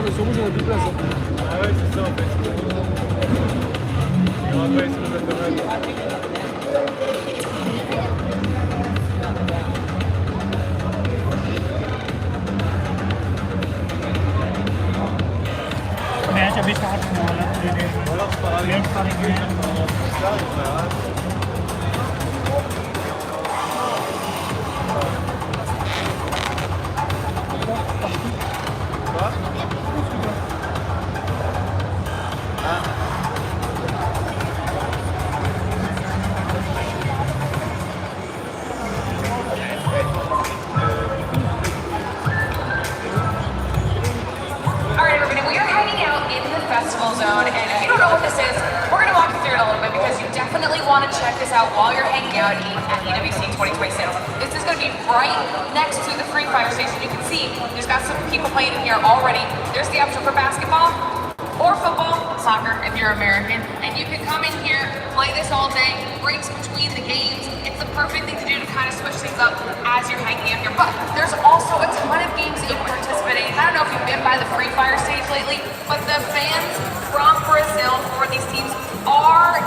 mais sur moi, j'aurais plus de place. Ah ouais, c'est ça en fait. Il y aura pas essayer de mettre de mal. Match अभी स्टार्ट होने वाला है थोड़ी देर में वेट करेंगे Alright everybody, we are hanging out in the festival zone, and if you don't know what this is, we're going to walk you through it a little bit because you definitely want to check this out while you're hanging out at Pmwc 2026. This is going to be right next to the Free Fire station. You can see there's got some people playing in here already. There's the option for basketball or football, soccer if you're American, and you can come in here, play this all day, breaks between the games. It's the perfect thing to do to kind of switch things up as you're hanging out here. But there's also a ton of games that you can participate in. I don't know if you've been by the Free Fire stage lately, but the fans from Brazil for these teams are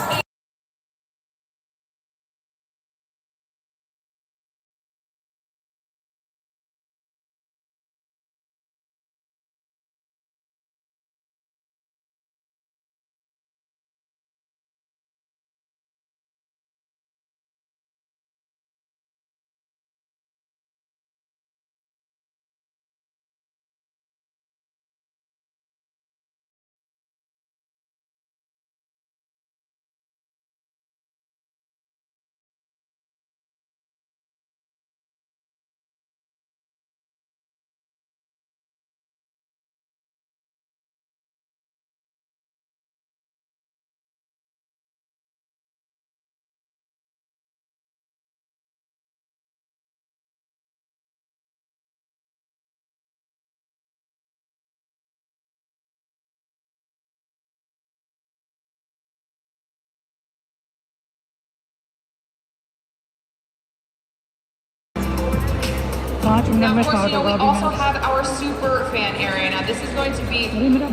Now, of course, we also have our super fan area. Now, this is going to be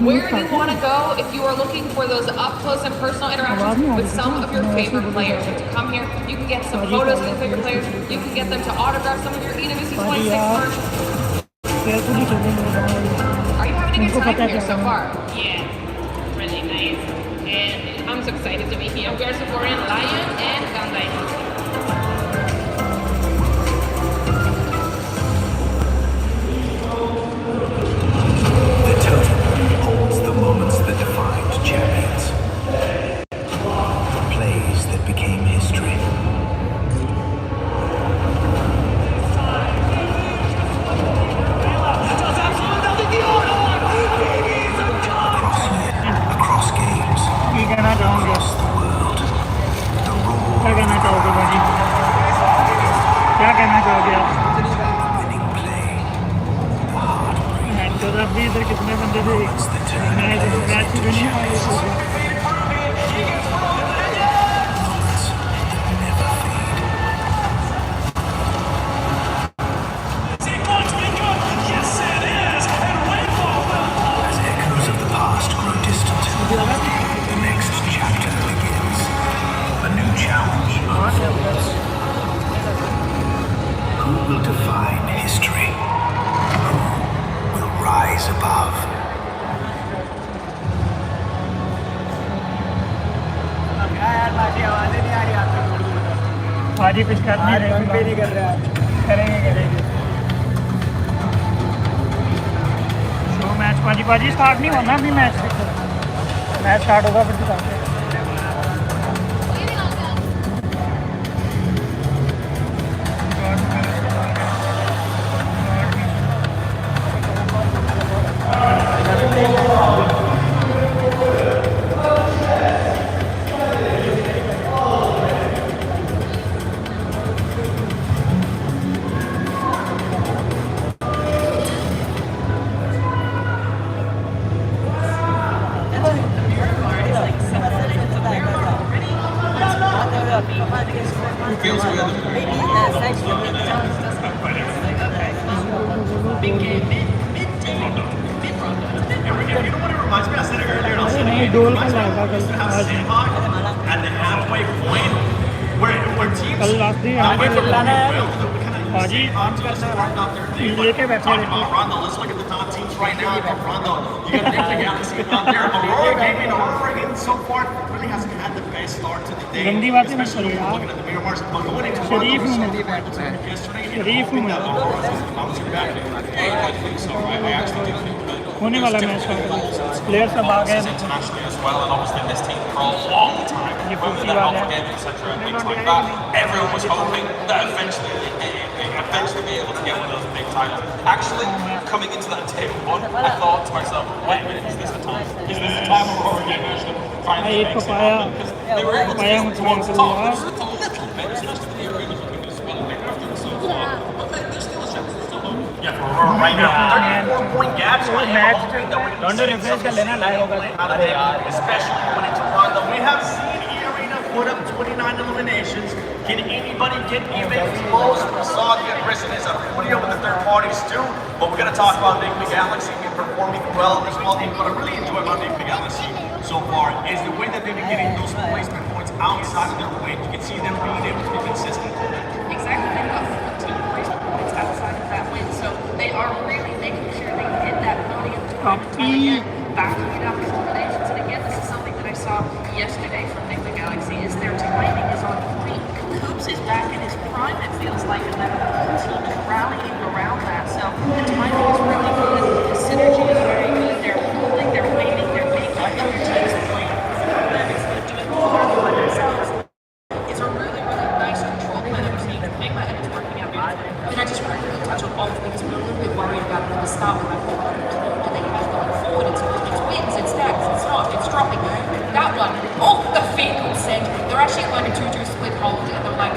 where you want to go if you are looking for those up-close and personal interactions with some of your favorite players. So to come here, you can get some photos of your favorite players. You can get them to autograph some of your Pmwc 26 merch. Are you having a good time here so far? Yeah, really nice. And I'm so excited to be here. We are supporting Lion and Gandai. The totem holds the moments that defined champions. Plays that became history. Across games, ये कहना चाहूँगा across the world. The क्या raw कहना चाहोगे भाजी क्या कहना चाहोगे आप winning play. The heartbreak. तो आप भी इधर कितने बंदे थे Once the tournament match ends, भी नहीं moments that never fade. As echoes of the past grow distant, the next chapter begins. A new challenge unfolds. Who will define history? Who will rise above? भाजी कुछ कर नहीं रहे नहीं कर रहे हैं करेंगे शो मैच भाजी स्टार्ट नहीं होना अभी मैच स्टार्ट होगा फिर दिखाते हैं You know what it reminds me? I said it earlier and I'll say it नहीं again. डोल It का reminds me लाएगा of when we कल used to have आज Sandhawk at the halfway point where teams कल रात ही halfway आगे from चिल्लाना है we kind of बाजी teams marked off their thing. लेके But बैठे talking देखो about Rondo, let's look at the top teams right now from Rondo. You got Nick the Galaxy out there. Aurora Gaming, Aurora again so far really hasn't had the best start to the day. गंदी बातें मत Especially करो when you're looking यार at the mirror marks. But going into शरीफ हूँ Rondo, मैं yesterday, शरीफ हूँ मैं I think so. I actually do think that होने वाला मैच का प्लेयर सब आ गए internationally as well, and obviously this team for a long time, ये with कुर्सी the वाला Alpha Game, etc., and things like that. Everyone was hoping that eventually be able to get one of those big titles. Actually, coming into that table one, I thought to myself, wait a minute, is this the time? Is this the time where we're going to finally make it happen? Because they were able to get towards the top. It's a little bit, especially the area looking to split a bit after the so far. But there's still a chance to still hope. Yeah, for Aurora right now, 34-point gap. So I am hoping that we're going to see something out of it, especially when it's Rondo. We have seen Arena put up 29 eliminations. Can anybody get even close? We saw the aggressiveness of Julio with the third parties too. But we're going to talk about Big Galaxy performing well as well. And what I really enjoy about Big Galaxy so far is the way that they've been getting those placement points outside of their weight. You can see them being able to be consistent. Exactly. They've got 14 placement points outside of that win. So they are really making sure they hit that podium time and time again, backing it up with eliminations. And again, this is something that I saw yesterday from Nick the Galaxy is their timing is on point. Coops is back in his prime, it feels like, and that whole team is rallying around that. So the timing is really good. The synergy is very good. They're holding, they're waiting, they're making other teams play for them instead of doing more by themselves. It's a really, really nice control plan that we're seeing. Pigma and it's working out beautifully. And I just wanted to touch on all things we were a little bit worried about it at the start with that whole do they have going forward? It's wins, it's stats, it's not, it's dropping. That one, oh, the vehicle said they're actually like a 2-2 split hold, and they're like,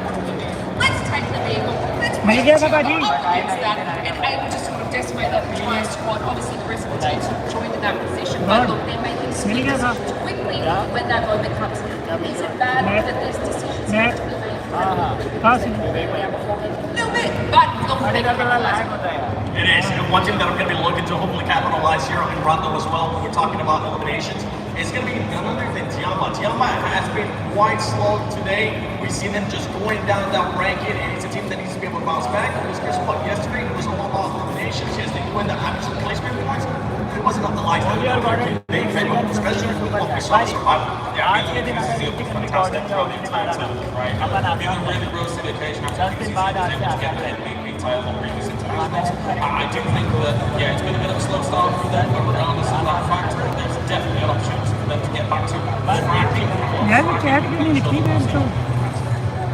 what do we do? Let's take the vehicle. Let's मिल गया था जी against that and able to sort of decimate that entire squad. Obviously, the rest of the teams have joined in that position, but look, they're making split decisions quickly when that moment comes in. Is it bad that these decisions have to be made? हाँ A little bit, but look, It is. And one thing that I'm going to be looking to hopefully capitalize here in Rondo as well when we're talking about eliminations is going to be none other than Tiamba. Tiamba has been quite slow today. We see them just going down that ranking, and it's a team that needs to be able to bounce back. Because guess what? Yesterday it was all about eliminations. Yes, they do end up having some placement points. It wasn't up the lights that they failed, especially with what we saw survival. Yeah, I mean, this is fantastic throughout the entire tournament, right? Really, really rose to the occasion after the preseason. Was able to get that big title on previous internationals. I do think that, yeah, it's been a bit of a slow start for them, but regardless of that factor, there's definitely an opportunity for them to get back to tracking. यार वो chat भी नहीं लिखी है तो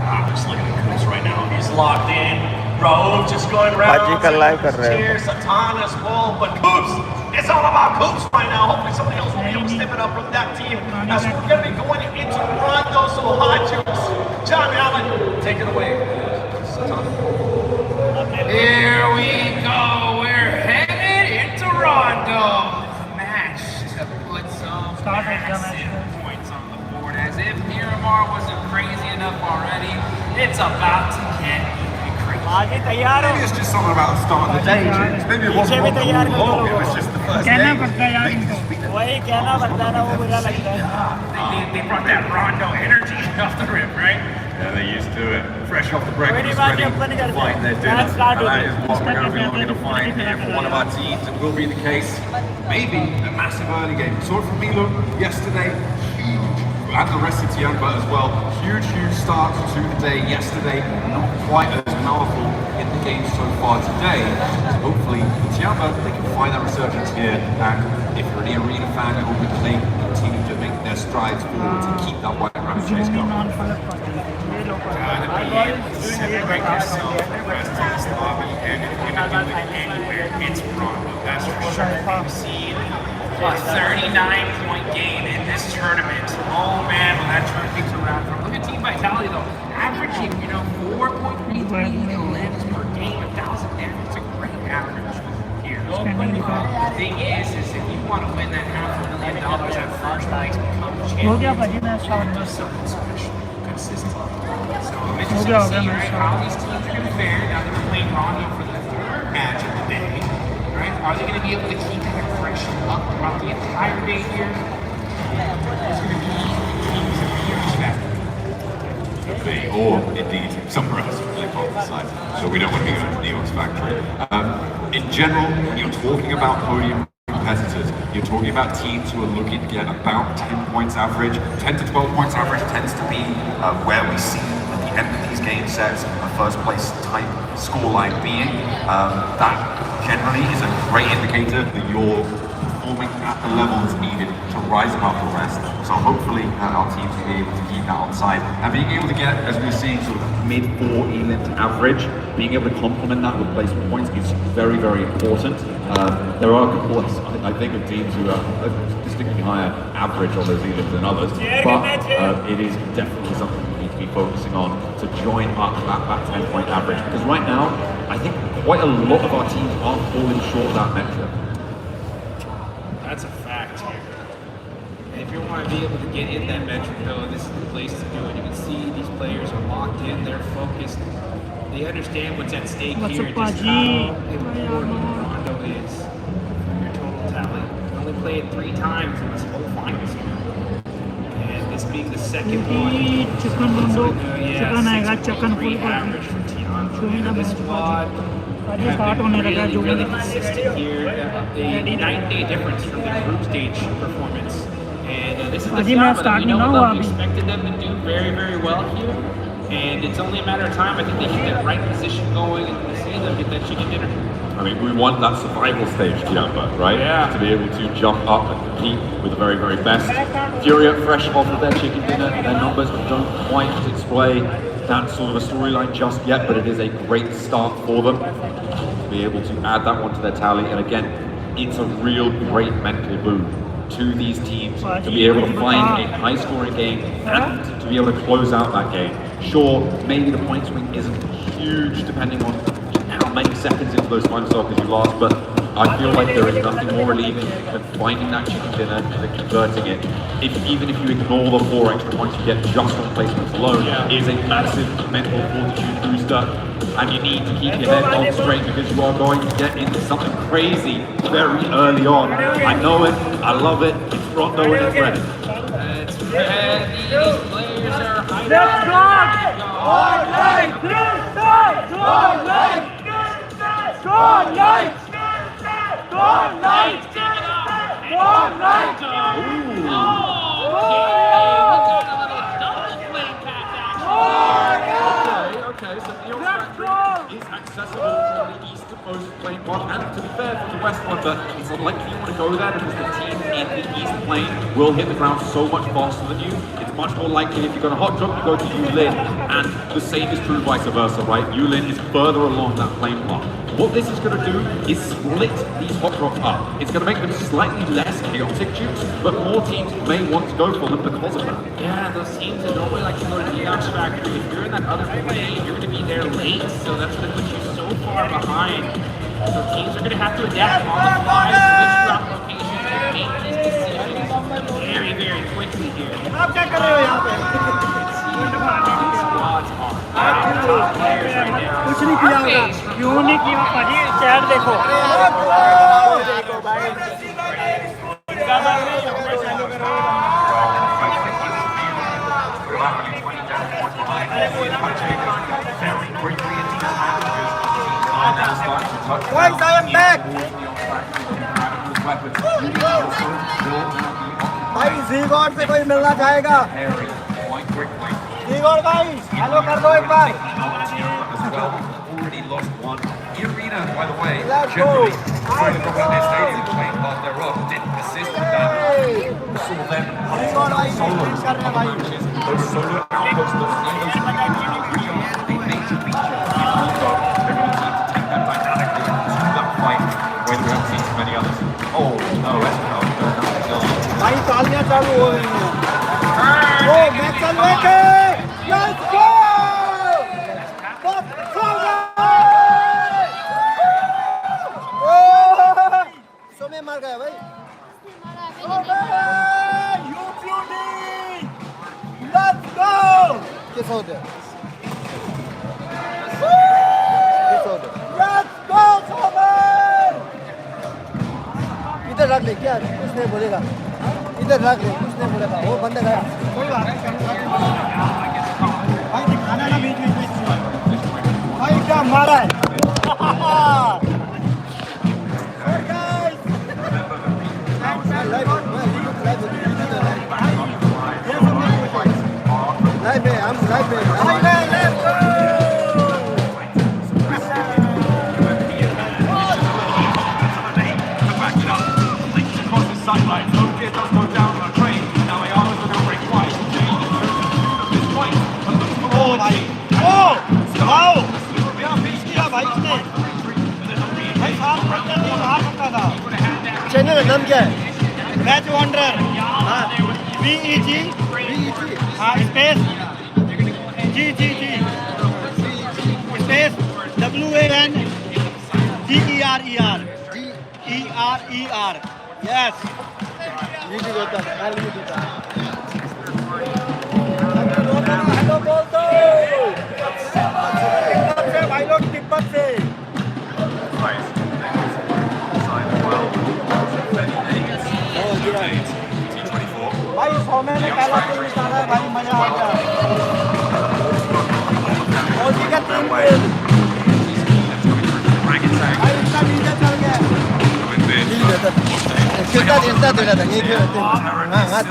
I'm just looking at Coops right now. He's locked in. Rove just going around. Cheers, Satanas, Bull, but Coops. It's all about Coops right now. Hopefully somebody else will be able to step it up from that team. As we're going to be going into Rondo, so hot juice. John Allen, take it away. Here we go. We're headed into Rondo. Match to put some massive points on the board. As if Miramar wasn't crazy enough already, it's about to get even crazy. Maybe it's just something about the start of the day. Maybe it wasn't what the whole it was just the first कहना day. पड़ता है यार इनको वही कहना पड़ता है ना वो बुरा लगता है They brought that Rondo energy off the rip, right? Yeah, they're used to it. Fresh off the breakfast, ready to find their dinner. And that is what we're going to be looking to find here for one of our teams. It will be the case. Maybe a massive early game. We saw it from Milo yesterday. Huge. And the rest of Tiamba as well. Huge start to the day yesterday. Not quite as powerful in the game so far today. So hopefully, Tiamba, they can find that resurgence here. And if you're an arena fan, I hope that they continue to make their strides forward to keep that white round chase going. Separate yourself from the rest of this lobby, and if you're gonna do it anywhere, it's Rondo. That's for sure. We've seen a 39-point game in this tournament. Oh man, will that turn things around. Look at Team Vitality though, averaging 4.33 kills per game, 1,000 damage. It's a great average here. The thing is if you want to win that $500,000 at first place, become champion, do something special, consistent. So I'm interested to see how these teams are going to fare now that we're playing Rondo for the third match of the day. right? Are they going to be able to keep that aggression up throughout the entire day here? It's going to be teams of the X factor. Or indeed somewhere else on the side. So we don't want to be going to New York's factory. In general, when you're talking about podium competitors, you're talking about teams who are looking to get about 10 points average. 10 to 12 points average tends to be where we see at the end of these game sets a first place type scoreline being. That generally is a great indicator that you're performing at the levels needed to rise above the rest. So hopefully our teams will be able to keep that on side. And being able to get, as we're seeing, sort of mid-4 ELIT average, being able to complement that with placement points is very, very important. There are a couple, I think, of teams who are distinctly higher average on those ELITs than others, but it is definitely something we need to be focusing on to join up that 10-point average. Because right now, I think quite a lot of our teams are falling short of that metric. That's a fact here. And if you want to be able to get in that metric, though, this is the place to do it. You can see these players are locked in, they're focused, they understand what's at stake here, just how important Rondo is for your total tally. Only played 3 times in this whole finals here. And this being the second one, so, great average for Tiana. This squad have been really consistent here. A 9-day difference from their group stage performance. And this is the start, but you know what? We expected them to do very, very well here. And it's only a matter of time. I think they get that right position going and we see them get that chicken dinner. I mean, we want that survival stage, Kiamba, right? Yeah. To be able to jump up and compete with the very, very best. Furia, fresh off of their chicken dinner, their numbers don't quite display that sort of a storyline just yet, but it is a great start for them to be able to add that one to their tally. And again, it's a real great mental boon to these teams to be able to find a high-scoring game and to be able to close out that game. Sure, maybe the point swing isn't huge depending on how many seconds into those final circles you last, but I feel like there is nothing more relieving than finding that chicken dinner and converting it. Even if you ignore the 4 extra points you get just on placements alone, is a massive mental fortitude booster, and you need to keep your head on straight because you are going to get into something crazy very early on. I know it, I love it, it's Rondo and it's ready. It's ready, these players are high. Let's go! Okay, so the factory is accessible from the east coast plane one, and to be fair, from the west one, but it's unlikely you want to go there because the team in the east plane will hit the ground so much faster than you. It's much more likely if you're going to hot drop, you go to Yulin, and the same is true vice versa, right? Yulin is further along that plane path. What this is going to do is split these hot drops up. It's going to make them slightly less chaotic jukes, but more teams may want to go for them because of that. Yeah, those teams that normally like to go to the Neon's factory, if you're in that other lane, you're going to be there late, so that's going to put you so far behind. So teams are going to have to adapt on the fly, switch drop locations, and make these decisions very, very quickly here. कुछ नहीं किया होगा क्यों नहीं किया भाजी chat देखो Guys, I am back. भाई ज़ीगॉड से कोई मिलना चाहेगा? ज़ीगॉड भाई, हेलो कर दो एक बार. Already lost one. The arena, by the way, generally trying to dominate their stadium playing past their rock, didn't assist with that. We saw them solos in other matches. Those solo outposts, those major features in Rondo. They're going to need to take that dynamically to that fight where we haven't seen so many others. Oh, no, that's no. भाई तालियां चालू हो रही हैं. ओ match चल रहा है. Let's go! सोमे मर गया भाई. Let's go! किस होते हैं? रख ले क्या कुछ नहीं बोलेगा इधर रख ले कुछ नहीं बोलेगा वो बंदा गया कोई बात नहीं भाई दिखाना ना बीच में भाई क्या मारा है लाइव है हम लाइव है Sidelines, no kid does go down on a train. Now I always look over twice. This fight, but looks for all भाई ओ वाओ क्या फिश किया भाई इसने भाई साफ पकड़ा नहीं बाहर पकड़ा था चैनल का नाम क्या है मैच वंडर हां VEG हां स्पेस जी स्पेस WANGERER यस ये भी होता है काल भी होता है हेलो बोल दो से भाई लोग तिब्बत से भाई 100 में काला तेल निकाला है भाई मजा आ गया मोदी का टीम भाई इसका वीडियो चल गया कितना देना था ये क्यों हां हां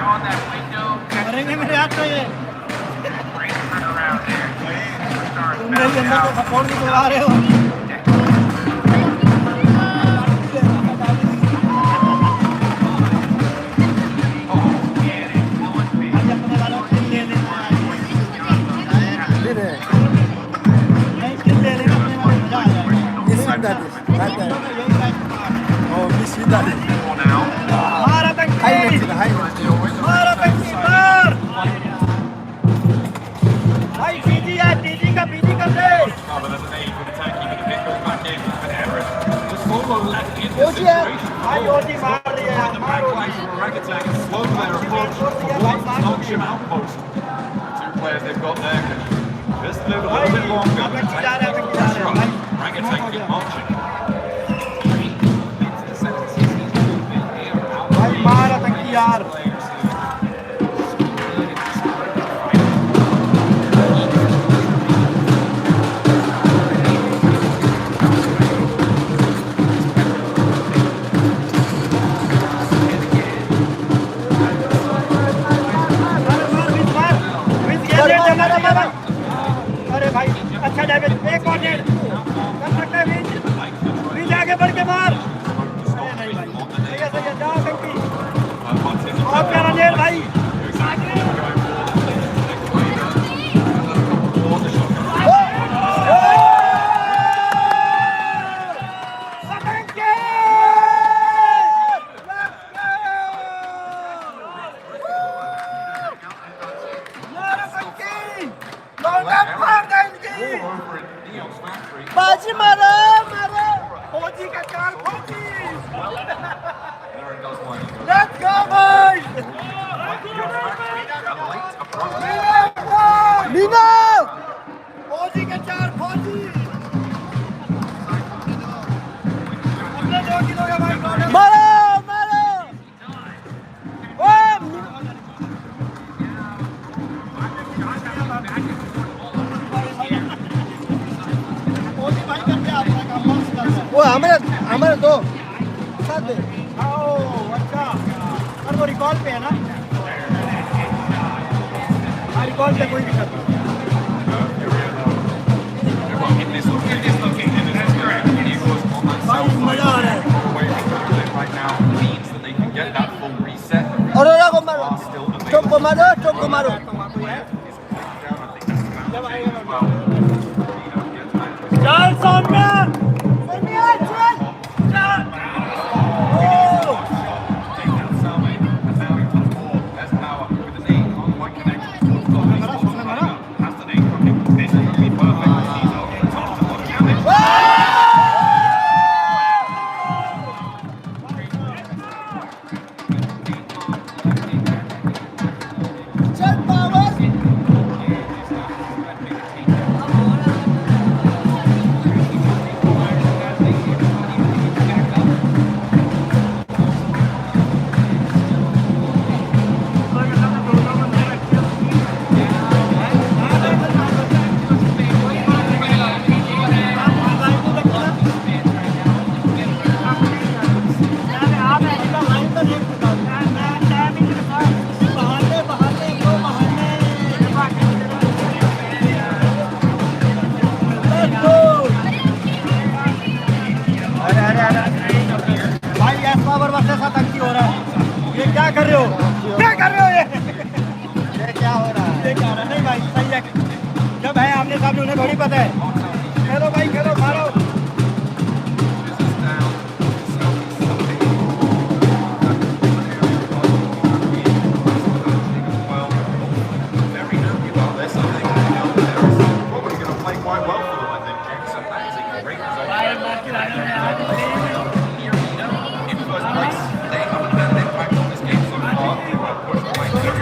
on that window. मरेंगे मेरे हाथ में ये Great turnaround there. तुम मेरे अंदर को सपोर्ट भी करवा रहे हो They've got there just a little bit longer. Orangutan keep marching. भाई मार आतंकी यार अरे भाई अच्छा डैमेज एक और डेढ़ कर सकते हैं बीच आगे बढ़ के मार अरे नहीं भाई सही है जाओ कंकी और प्यारा डेढ़ भाई बाजी मारो मारो फौजी का चाल फौजी लेट्स गो बॉयज मीना फौजी का चाल फौजी अपने दो किलो का भाई मारो मारो ओ वो हमारे दो साथ में आओ अच्छा और वो रिकॉल पे है ना रिकॉल पे कोई दिक्कत नहीं मजा आ रहा है और को मारो चौक को मारो चौक को मारो चल सामने कर रहे हो? क्या कर रहे हो ये? ये क्या हो रहा है? ये क्या हो रहा है? नहीं भाई सही है, जब है आमने सामने उन्हें थोड़ी पता है। खेलो भाई खेलो, मारो। Very happy about this. I think they're probably going to play quite well for them. I think James amazing, great in first place. They haven't had an impact on this game so far. They were pushed by ground.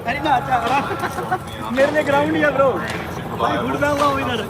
अरे ना अच्छा मेरे लिए ground ही है bro भाई घुट रहा हूँ इधर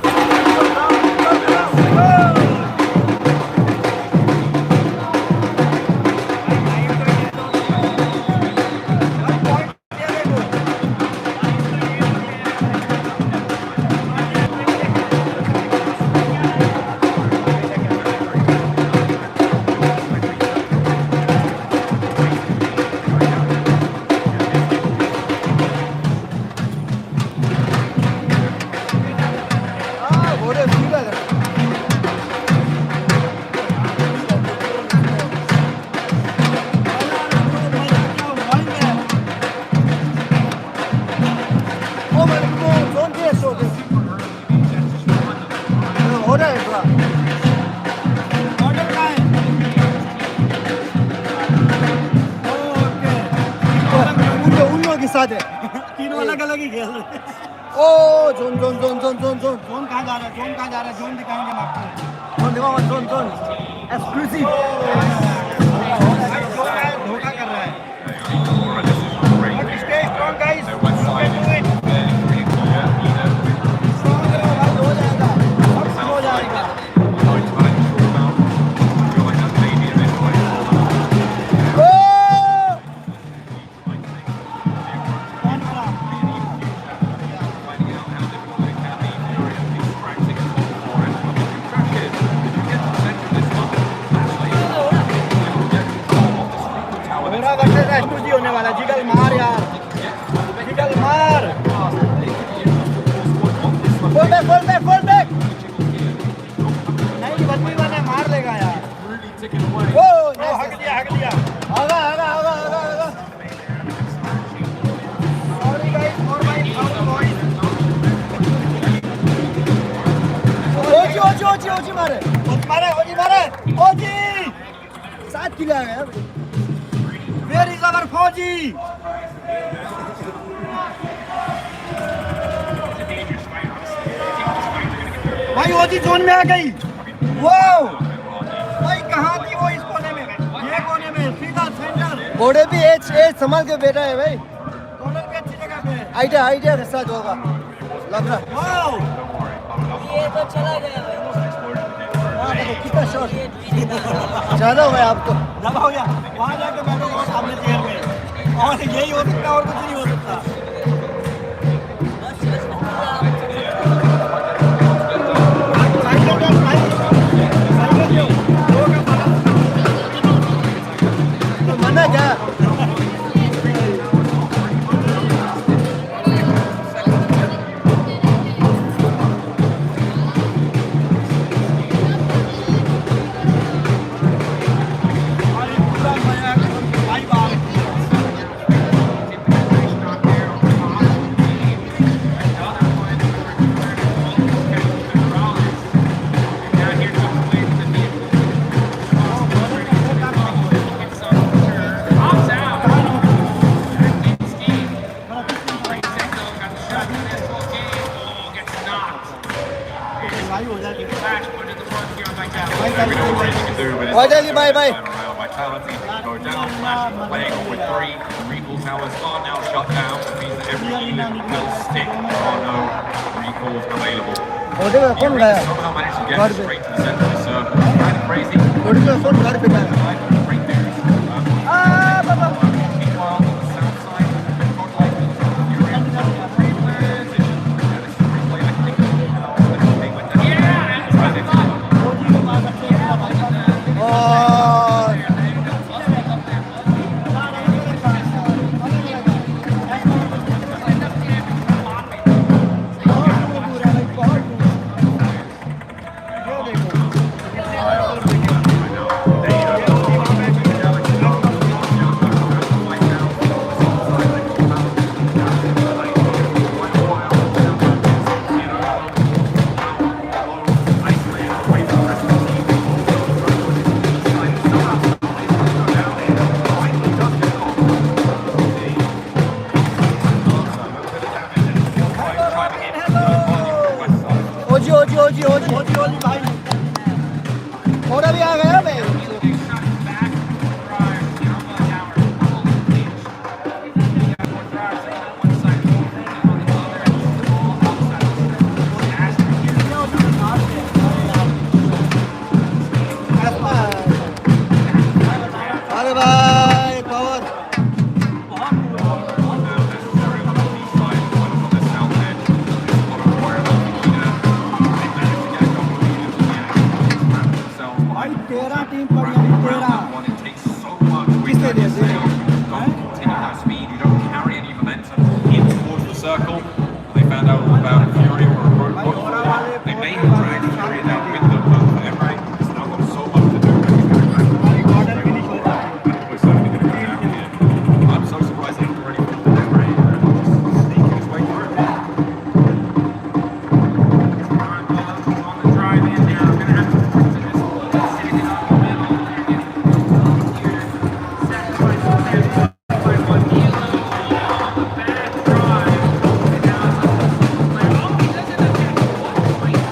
तीनों अलग अलग ही खेल रहे ओ जोन जोन जोन जोन जोन जोन जोन कहाँ जा रहा है जोन कहाँ जा रहा है जोन दिखाएंगे आपको जोन दिखाओ जोन जोन एक्सक्लूसिव धोखा कर रहा है stay strong guys you can do it strong रहो भाई हो जाएगा सब हो जाएगा होने वाला जिगल मार यार जिगल मार फुल बैक नहीं बदली वाले मार लेगा यार ओ हक दिया आगा सॉरी गाइस और भाई ओजी मारे ओजी 7 किलो आ गया Where is our Fauji? भाई ओजी जोन में आ गई वाओ भाई कहाँ थी वो इस कोने में ये कोने में सीधा सेंटर घोड़े भी एच संभाल के बैठा है भाई घोड़े भी अच्छी जगह पे आइडिया के साथ होगा लग रहा वाओ ये तो चला गया भाई देखो कितना शॉट ज्यादा हो गया आप तो ज्यादा हो गया वहाँ जाके बैठो सामने चेयर में और यही हो सकता और कुछ नहीं हो सकता तो मना क्या Bye. Vitality go down, Flash playing on with 3. The recall towers are now shut down, which means that every unit will stick. There are no recalls available. Somehow managed to get straight to the center of the circle. Kind of crazy. Breakthroughs. Meanwhile, on the south side, Godlike Fury position. This is a replay, I think. ओजी भाई थोड़ा भी आ गया भाई 13 team पड़ी अभी 13 It takes so much wind at your sail. You don't continue that speed, you don't carry any momentum in towards the circle. They found out all about it. Fury were a road block. They may have dragged Fury down with them, but for Emre, it's now got so much to do that he's going to drag them. We're certainly going to go down here. I'm so surprised they haven't already put Emre just sneaking his way through. On the drive in there, I'm gonna have to point to this one, sitting in the middle. They're getting here. Sacrifice of them by one knee alone. Bad drive. And now it's like, oh, he doesn't attack at 1 point.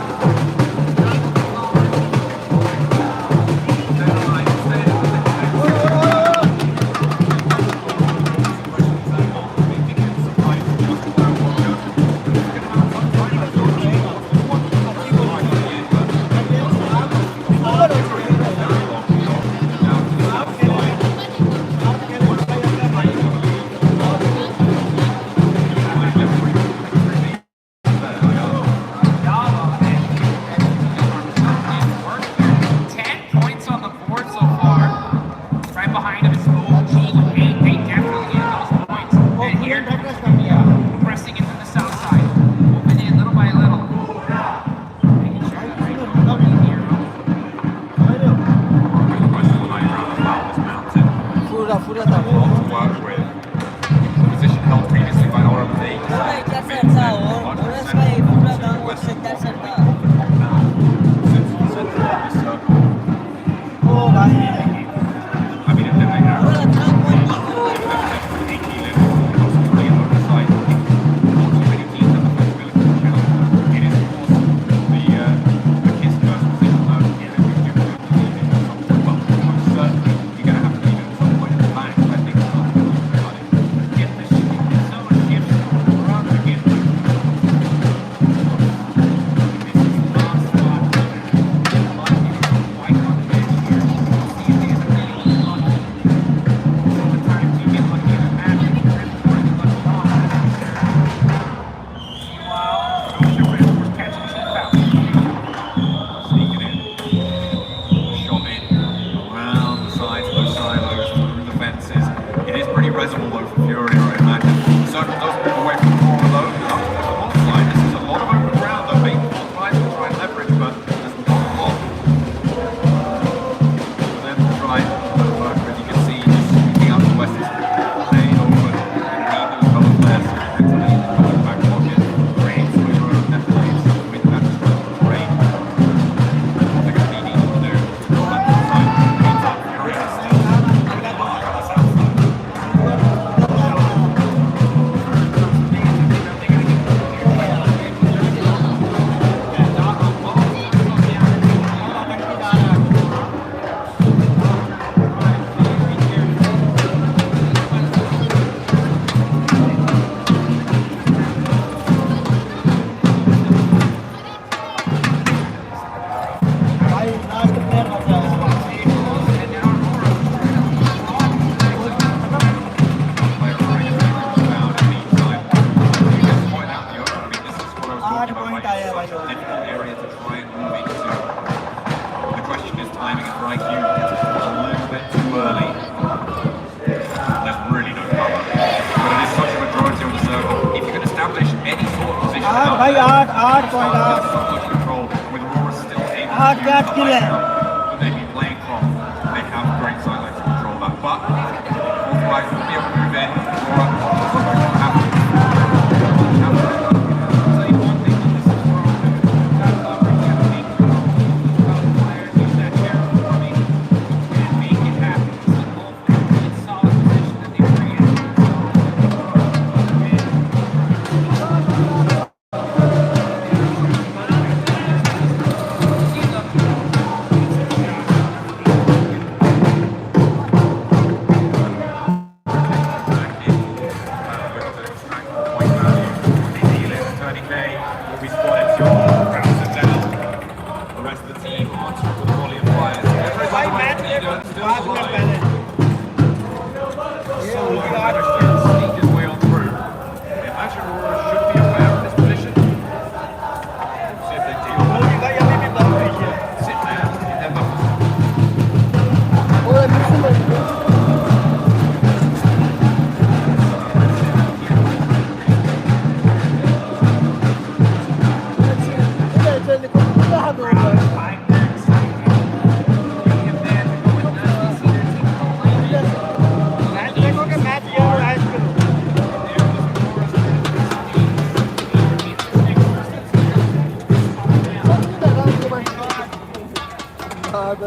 भाई 8 point 8 8 किल है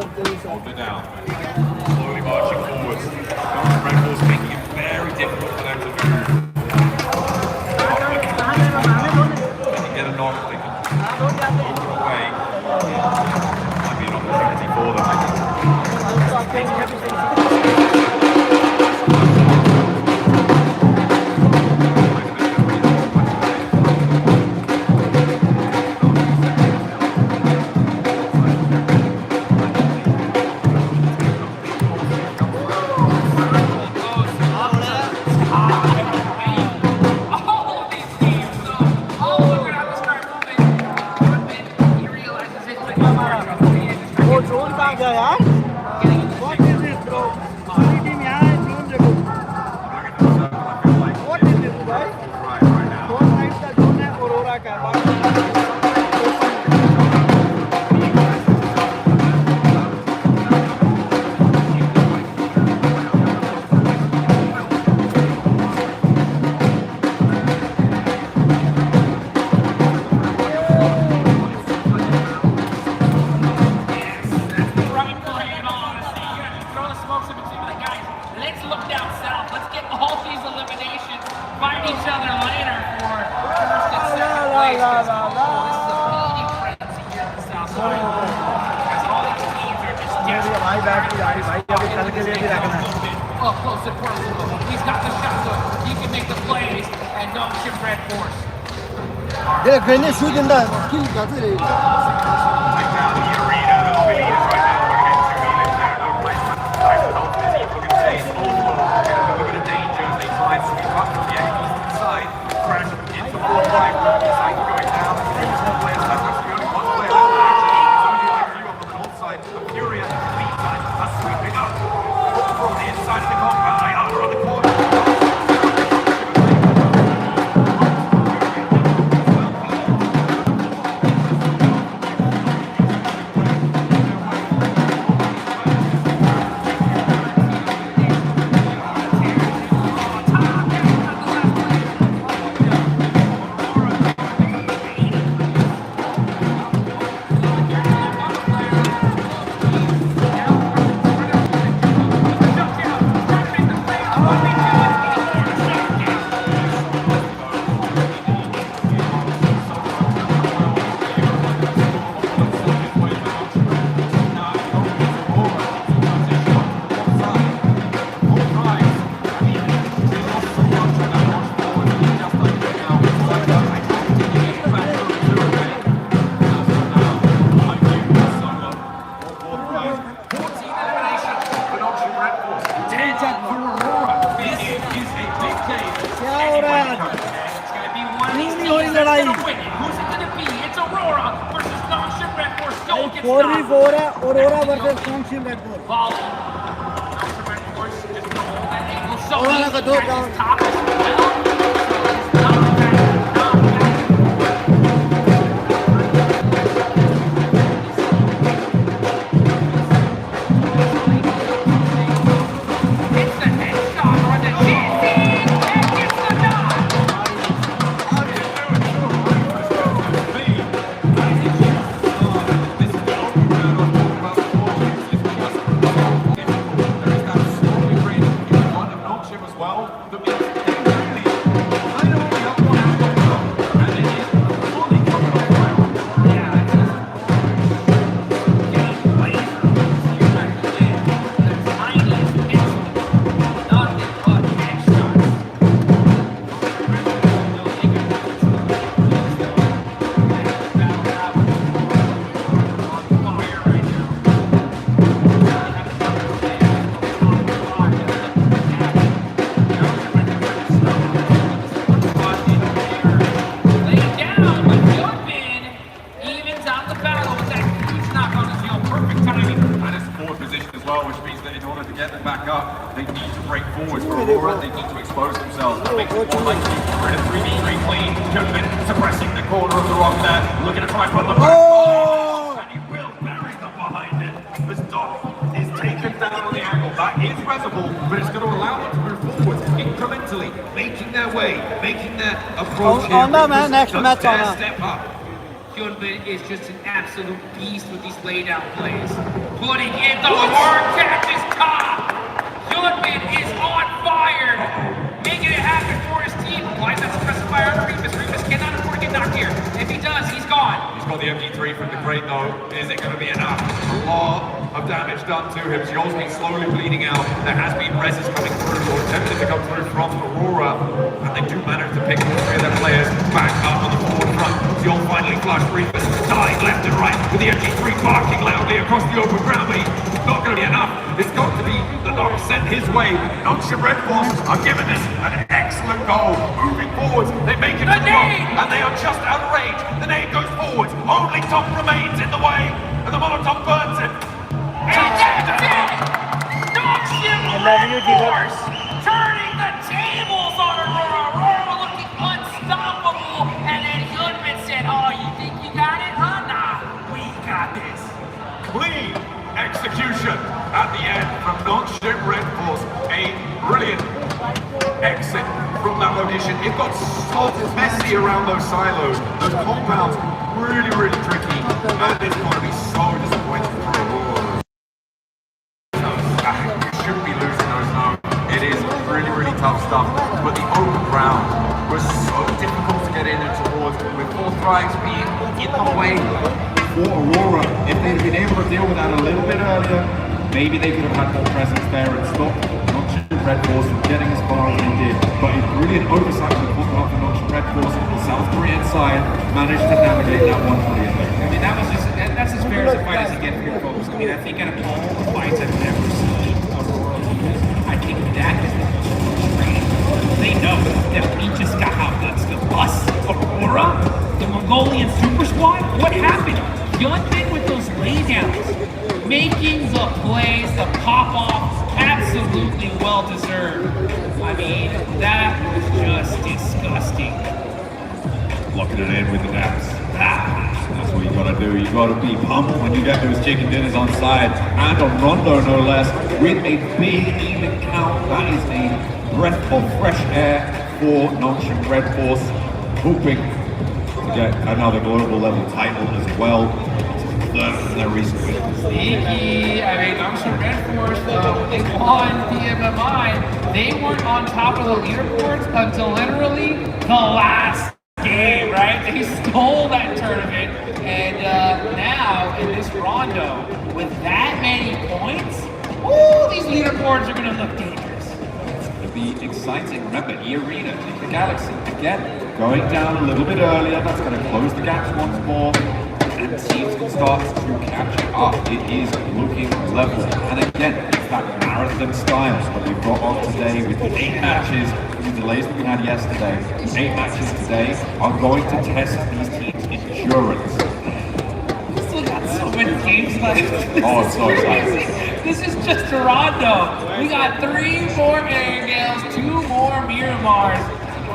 Hold it down. Slowly marching forwards. Red Bull's making it very difficult for them to move. They can get a knock, they can move away. Might be an opportunity for them, I think. Up close and personal. He's got the shot. He can make the plays and don't ship red force. Yeah, grenade shooting that. Kill got it. Right now, the arena, the leaders right now are against the leaders there. No placement. Nice and open. Look at Chase Oldwell. Getting a little bit of danger as they try and sweep up from the enemies inside. Crash into 4-5. Side going down. Three more players left. Actually, only one player left. There's only like a few up on the north side. The Furia lead time are sweeping up. From the inside of the compound, they are on the corner. On that man, next match on that. Hyunbin is just an absolute beast with these laydown plays. Putting in the work at this top. Hyunbin is on fire, making it happen for his team. Why is that suppressed fire on Remus? Remus cannot afford to get knocked here. If he does, he's gone. He's got the MG3 from the crate though. Is it going to be enough? A lot of damage done to him. Xiol's been slowly bleeding out. There has been reses coming through, or attempted to come through from Aurora. And they do manage to pick all three of their players back up on the forward front. Xiol finally flushed. Remus dying left and right with the MG3 barking loudly across the open ground. But it's not going to be enough. It's got to be the knock sent his way. Nonchalant Red Force are giving this an excellent goal. Moving forwards, they make it to the block, and they are just out of range. The nade goes forwards. Only Top remains in the way, and the Molotov burns it. Force turning the tables on Aurora. Aurora looking unstoppable, and then Hyunbin said, "Oh, you think you got it, huh? Nah, we got this." Clean execution at the end from Nonchalant Red Force. A brilliant exit from that location. It got so messy around those silos. Those compounds really, really tricky. And it's going to be so disappointing for Aurora. You shouldn't be losing those now. It is really, really tough stuff. But the open ground was so difficult to get in and towards, with 4 strikes being in the way for Aurora. If they'd been able to deal with that a little bit earlier, maybe they could have had more presence there and stopped Nonchalant Red Force from getting as far as they did. But a brilliant oversight from the Nonchalant Red Force. The South Korean side managed to navigate that one brilliantly. I mean, that's as fair as a fight as you get for your folks. I mean, I think out of all the fights I've ever seen Aurora lose, I think that is the most frustrating. They know that we just got how nuts to us, Aurora, the Mongolian Super Squad. What happened? Hyunbin with those laydowns, making the plays, the pop-off, absolutely well-deserved. I mean, that was just disgusting. Locking it in with the naps. That's what you gotta do. You gotta be pumped when you get those chicken dinners on side. And on Rondo, no less, with a big even count. That is a breath of fresh air for Nonchalant Red Force. Hoping to get another global level title as well. Learn from their recent wins. Sneaky. I mean, Nonchalant Red Force, when they won PMMI, they weren't on top of the leaderboards until literally the last game, right? They stole that tournament, and now in this rondo, with that many points, ooh, these leaderboards are going to look dangerous. It's going to be exciting. Remember, E-Arena in the Galaxy, again, going down a little bit earlier. That's going to close the gaps once more, and teams can start to catch up. It is looking level, and again, it's that marathon style that we've got on today with 8 matches. The delays that we had yesterday, 8 matches today are going to test these teams' endurance. We still got so many games left. Oh, I'm so excited. This is just Toronto. We got 3 more Airgales, 2 more Miramars.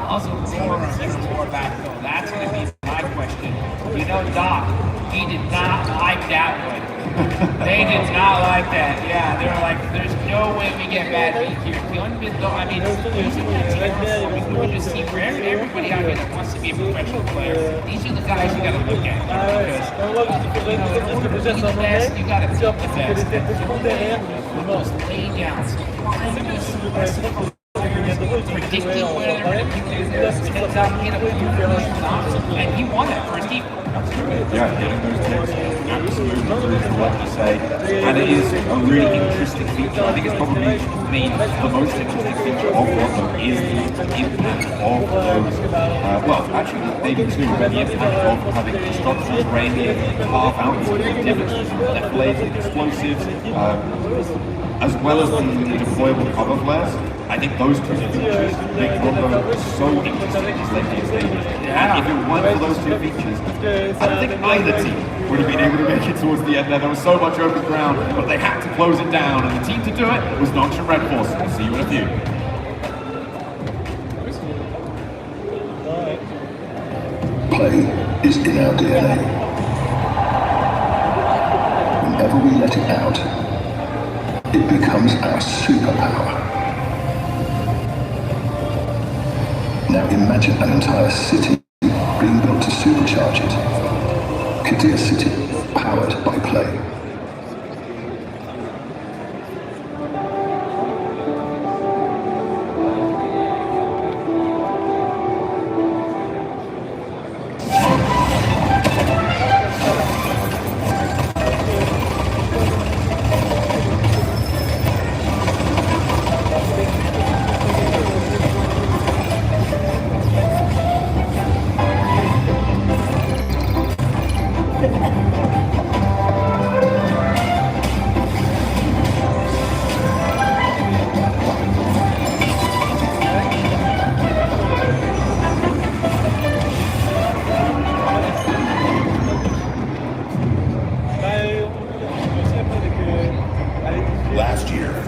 Also, Aurora, 6 more backfill. That's going to be my question. You know, Doc, he did not like that one. They did not like that. Yeah, they were like, there's no way we get bad beat here. Hyunbin, though, I mean, losing that team performance, we would just see for everybody out here that wants to be a professional player, these are the guys you got to look at. Because, you know, in order to be the best, you got to beat the best. And those laydowns, predicting whether they're going to do this, and he won that first game. Yeah, getting those tips absolutely crucial, like you say. And it is a really interesting feature. I think it's probably the most interesting feature of Rondo is the impact of those, well, actually, maybe 2, but the impact of having destruction, radiant, half ounce, differences, left blades, explosives, as well as the deployable cover flares. I think those 2 features make Rondo so interesting in these late game stages. And if it weren't for those 2 features, I don't think either team would have been able to make it towards the end there. There was so much open ground, but they had to close it down, and the team to do it was Nonchalant Red Force. We'll see you in a few. Play is in our DNA. Whenever we let it out, it becomes our superpower. Now imagine an entire city being built to supercharge it.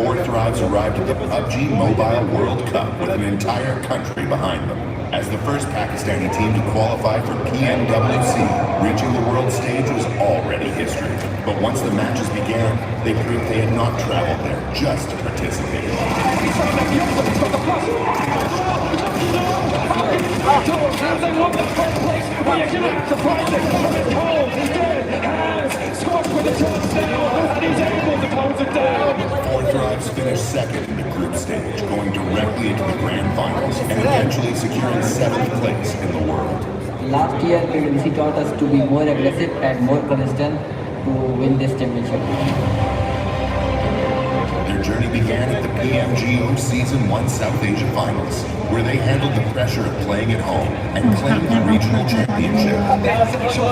Four Thrives arrived at the PUBG Mobile World Cup with an entire country behind them. As the first Pakistani team to qualify for Pmwc, reaching the world stage was already history. But once the matches began, they proved they had not traveled there just to participate. Four Thrives finished second in the group stage, going directly into the grand finals and eventually securing 7th place in the world. Last year, Pmwc taught us to be more aggressive and more consistent to win this championship. Their journey began at the PMGO Season 1 South Asia Finals, where they handled the pressure of playing at home and claimed the regional championship.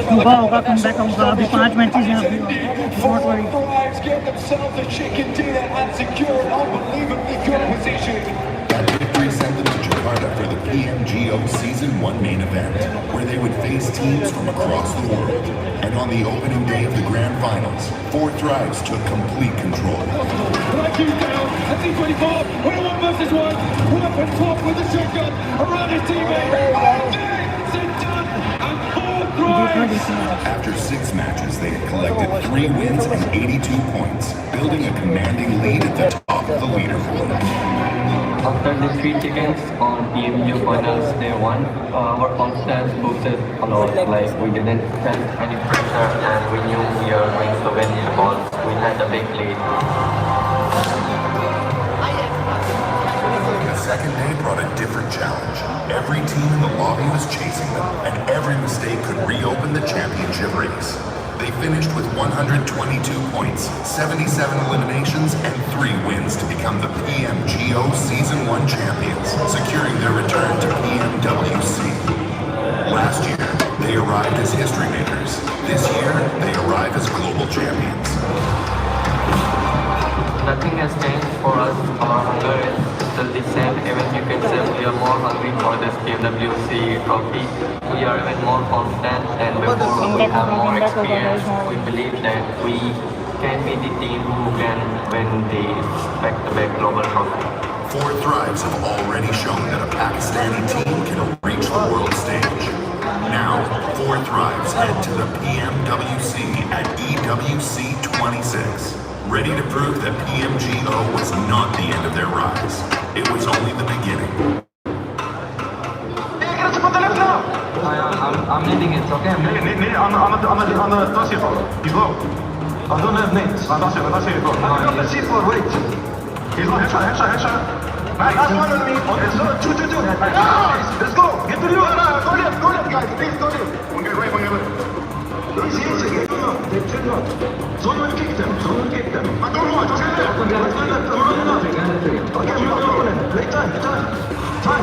होगा होगा comeback होगा अभी 5 matches हैं अभी बहुत बड़ी Give themselves a chicken dinner and secure an unbelievably good position. That victory sent them to Jakarta for the PMGO Season 1 main event, where they would face teams from across the world. And on the opening day of the grand finals, Four Thrives took complete control. Like you down, at T24, 1 versus 1, one up on top with a shotgun around his teammate. After 6 matches, they had collected 3 wins and 82 points, building a commanding lead at the top of the leaderboard. After the 3 chickens on PMU finals day 1, our confidence boosted a lot. Like, we didn't feel any pressure and we knew we are going to win because we had a big lead. The second day brought a different challenge. Every team in the lobby was chasing them, and every mistake could reopen the championship race. They finished with 122 points, 77 eliminations, and 3 wins to become the PMGO Season 1 champions, securing their return to PMWC. Last year, they arrived as history makers. This year, they arrive as global champions. Nothing has changed for us. Our hunger is still the same. Even you can say we are more hungry for this PMWC trophy. We are even more confident, and before we have more experience, we believe that we can be the team who can win the back-to-back global trophy. Four Thrives have already shown that a Pakistani team can reach the world stage. Now, Four Thrives head to the PMWC at EWC 26. Ready to prove that PMGO was not the end of their rise. It was only the beginning. I'm leading it, okay? On the dashboard. He's low. I don't have names. That's it. The C4, wait. He's low. Headshot. Last one on me. Okay, so 2. Nice. Let's go. Get to the left. Go left, guys. Please go left. Okay, wait. Easy. Zone will kick them. I don't know. Just get there. Let's go left. Okay, wait. Time.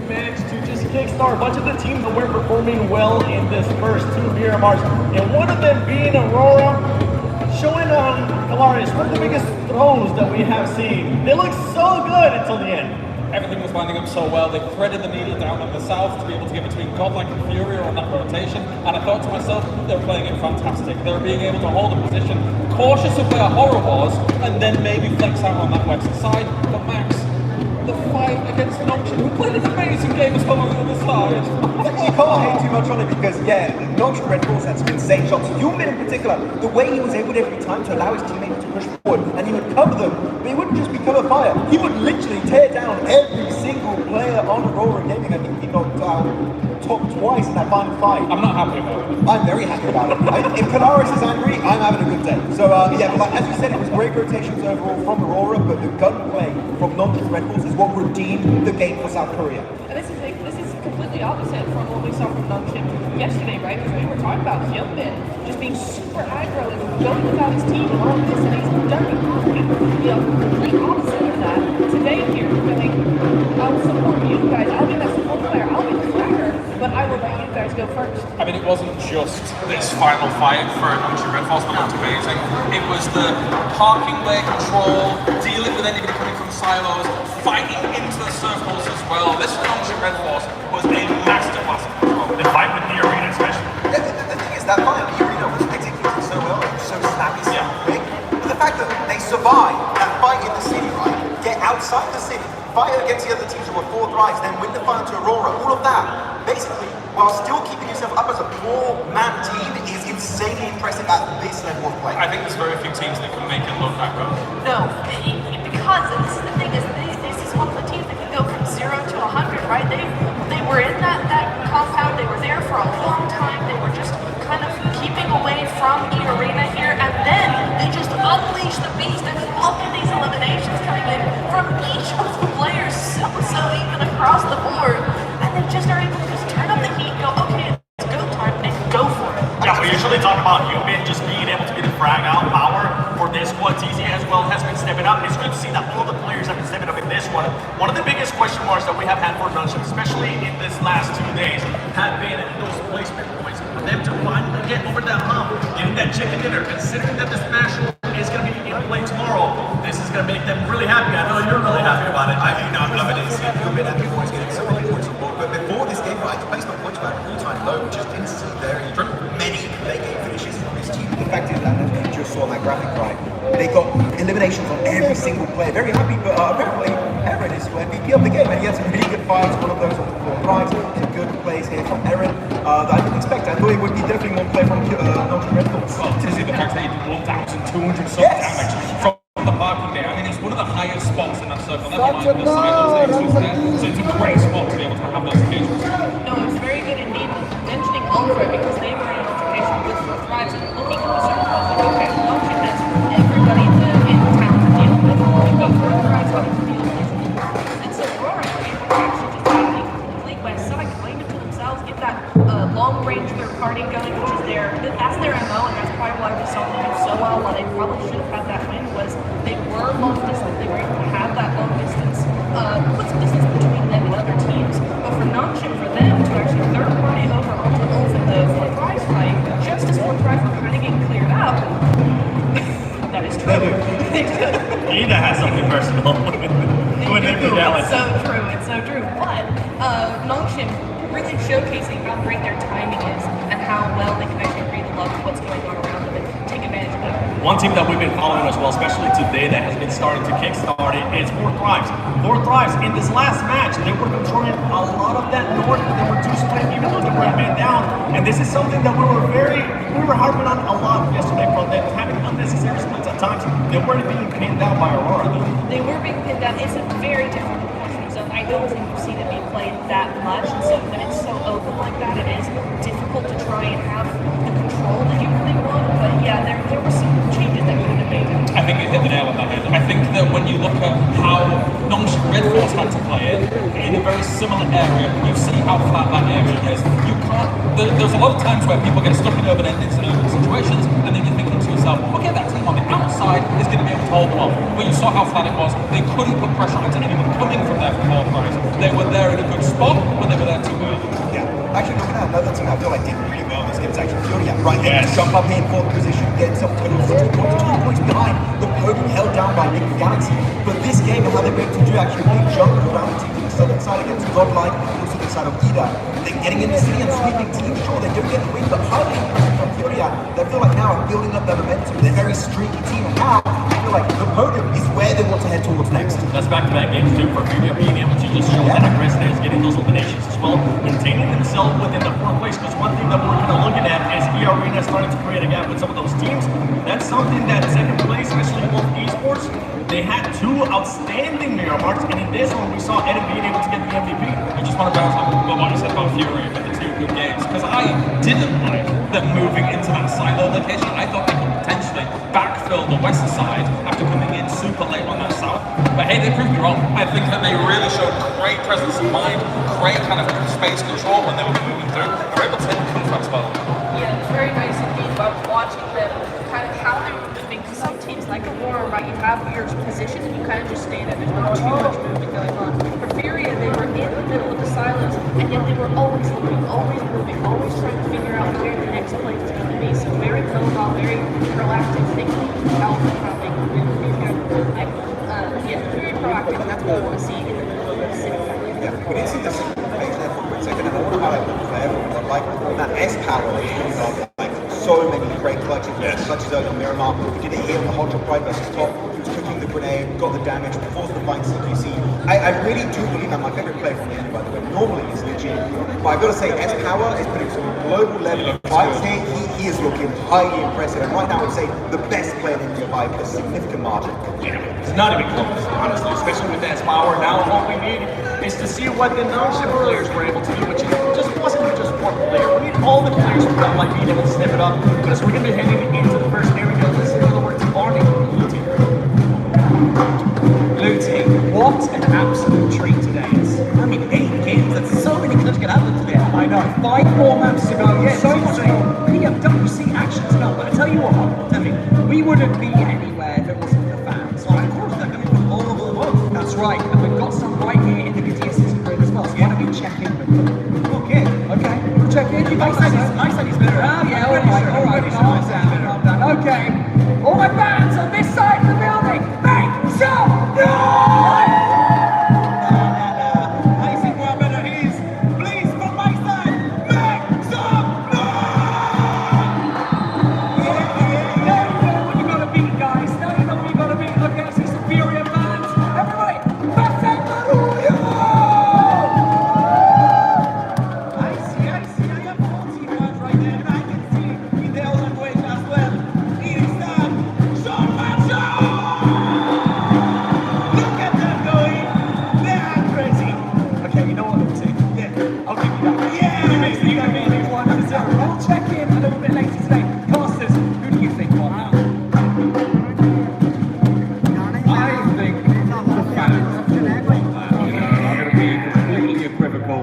Managed to just kickstart a bunch of the teams that weren't performing well in this first 2 VRMRs, and one of them being Aurora, showing on Hilarious one of the biggest throws that we have seen. They look so good until the end. Everything was winding up so well. They threaded the needle down on the south to be able to get between Godlike and Fury on that rotation, and I thought to myself, they're playing it fantastic. They're being able to hold a position, cautious of where Horror was, and then maybe flex out on that western side. But Max, the fight against Noxian, who played an amazing game as well on the other side. You can't hate too much on it because, Noxian Red Bulls had some insane shots. Yoongbin in particular, the way he was able every time to allow his teammates to push forward, and he would cover them, but he wouldn't just be cover fire. He would literally tear down every single player on Aurora Gaming. I think he knocked out top twice in that final fight. I'm not happy about it. I'm very happy about it. If Canaris is angry, I'm having a good day. So, but as you said, it was great rotations overall from Aurora, but the gunplay from Noxian Red Bulls is what redeemed the game for South Korea. And this is completely opposite from what we saw from Nongshim yesterday, right? Because we were talking about Hyunbin just being super aggro and going without his team and all of this, and he's done the complete opposite of that today here. Like, I'll support you guys. I'll be that support player. I'll be the fragger, but I will let you guys go first. I mean, it wasn't just this final fight for Nongshim Red Force that looked amazing. It was the parking way control, dealing with anybody coming from silos, fighting into the circles as well. This Nongshim Red Force was a masterclass of control. The fight with the arena, especially. The thing is, that fight in the arena was executed so well, it was so snappy, so quick. But the fact that they survived that fight in the city, right? Get outside the city, fight against the other teams who were 4 thrives, then win the fight to Aurora, all of that, basically, while still keeping yourself up as a 4-man team, is insanely impressive at this level of play. I think there's very few teams that can make it look that good. No, because this is the thing, is this is one of the teams that can go from 0 to 100, right? They were in that compound, they were there for a long time, they were just kind of keeping away from the arena here, and then they just unleashed the beast, and look at these eliminations coming in from each of the players so even across the board, and they just are able to just turn up the heat, go, okay, it's go time, and go for it. Yeah, we usually talk about Hyunbin just being able to be the frag out power for this squad. TZ as well has been stepping up. It's good to see that all the players have been stepping up in this one. One of the biggest question marks that we have had for Nongshim, especially in this last 2 days, have been those placement points. For them to finally get over that hump, getting that chicken dinner, considering that the Smash is going to be in play tomorrow, this is going to make them really happy. I know you're really happy about it. I'm loving it. See, Hyunbin and Hyunbin getting so many points on board. But before this game, right, the placement points were at an all-time low. We just didn't see very many late game finishes from this team. The fact is that, as you just saw on that graphic, right, they got eliminations on every single player. Very happy, but apparently Eren is MVP of the game, and he had some really good fights. One of those on the floor right. Some good plays here from Eren that I didn't expect. I thought it would be definitely one play from Nongshim Red Force. Well, to see the fact that he did 1,200 some damage from the parking there. I mean, it's one of the highest spots in that circle. Never mind the silos that he's used there. So it's a great spot to be able to have those occasions. No, it's very good indeed. Mentioning Ultra, because they were in an altercation with 4 thrives, and looking at the circle, I was like, okay, Nongshim has everybody in town to deal with. We've got 4 thrives having to deal with. And so Aurora were able to actually just have a complete west side, claim it to themselves, get that long-range third party going, which is that's their MO, and that's probably why we saw them do so well. While they probably should have had that win, was they were long distance, they were able to have that long distance, put some distance between them and other teams. But for Nongshim, for them to actually third party over onto Ulf in the 4 thrives fight, just as 4 thrives were kind of getting cleared out, that is true. Ida has something personal with everything else. It's so true. But Nongshim really showcasing how great their timing is and how well they can actually read the love of what's going on around them and take advantage of that. One team that we've been following as well, especially today, that has been starting to kickstart it, is 4 thrives. 4 thrives in this last match, they were controlling a lot of that north. They were 2 split, even though they were a man down. And this is something that we were harping on a lot yesterday from them, having unnecessary splits at times. They weren't being pinned down by Aurora, though. They were being pinned down. It's a very different proportion zone. I don't think you've seen it being played that much, and so when it's so open like that, it is difficult to try and have the control that you really want. But yeah, there were some changes that could have made. I think you hit the nail on the head. I think that when you look at how Nongshim Red Force had to play it in a very similar area, you see how flat that area is. You can't. There's a lot of times where people get stuck in urban endings and urban situations, and then you're thinking to yourself, okay, that team on the outside is going to be able to hold them off. But you saw how flat it was. They couldn't put pressure onto anyone coming from there from 4 thrives. They were there in a good spot, but they were there too early. Yeah, actually looking at another team I feel like did really well in this game is actually Furia. Right, they just jump up here in 4th position, get themselves total 2 points behind the podium held down by Nick Galaxy. But this game and how they were able to do actually a big jump around the team to the southern side against Godlike, also the side of Ida. They're getting in the city and sweeping teams. Sure, they don't get the win, but highly impressive from Furia. They feel like now building up their momentum. They're a very streaky team, and now I feel like the podium is where they want to head towards next. That's back-to-back games too for Furia, being able to just show that aggressiveness, getting those eliminations as well, maintaining themselves within the 4th place. Because one thing that we're kind of looking at is Arena starting to create a gap with some of those teams. That's something that 2nd place, especially both esports, they had 2 outstanding mirror marks, and in this one we saw Eden being able to get the MVP. I just want to bounce off what you said about Fury for the 2 good games, because I didn't like them moving into that silo location. I thought they could potentially backfill backfill the west side after coming in super late on that south. But hey, they proved me wrong. I think that they really showed great presence of mind, great kind of space control when they were moving through. They were able to hit the confronts well. Yeah, it's very nice indeed about watching them, kind of how they were moving. Because some teams like Aurora, right, you have your position and you kind of just stand there. There's not too much movement going on. For Furia, they were in the middle of the silos, and yet they were always looking, always moving, always trying to figure out where the next place is going to be. So very mobile, very proactive, thinking about how they can win. Yeah, very proactive, and that's what we want to see in the middle of the city. Yeah, we did see this page there for a quick second, and I want to highlight one for everyone. Like that S power is really got like so many great clutches. Clutches out on Miramar. We did it here on the Hot Shot Pride versus Top. He was cooking the grenade, got the damage, forced the fight CQC. I really do believe that my favorite player from the end, by the way, normally is Legit. But I've got to say, S power is putting some global level of fights here. He is looking highly impressive, and right now I would say the best player in India by a significant margin. Yeah, it's not even close, honestly, especially with S power. Now what we need is to see what the non-ship players were able to do, which just wasn't just one player. We need all the players who felt like being able to step it up, because we're going to be heading into the first area. This is, in other words, army looting. Looting. What an absolute treat today is. I mean, 8 games, that's so many clips can happen today. I know. 5 more maps to go. Yeah, so much PMWC actions now, but I tell you what, we wouldn't be anywhere if it wasn't for fans. So of course they're coming from all over the world. That's right, and we've got some right here in the Katia City grid as well. So why don't we check in with them? Okay. We'll check in. I said he's better. Oh yeah, all right. Calm down. Okay. All my fans on this side of the building, make some noise! I see what better is. Please, from my side, make some noise! Now you know what you gotta be, guys. Now you know what you gotta be. Okay, I see some Furia fans. Everybody, Pasa Maruyo! I see. I have 40 fans right there, and I can see in their language as well. It is time. Sean Macho! Look at them going. They are crazy. Okay, you know what I'm saying? Yeah, I'll give you that. Yeah, you got amazing 1-0. We'll check in a little bit later today. Costers, who do you think won? I think the fans are going to be completely equivocal.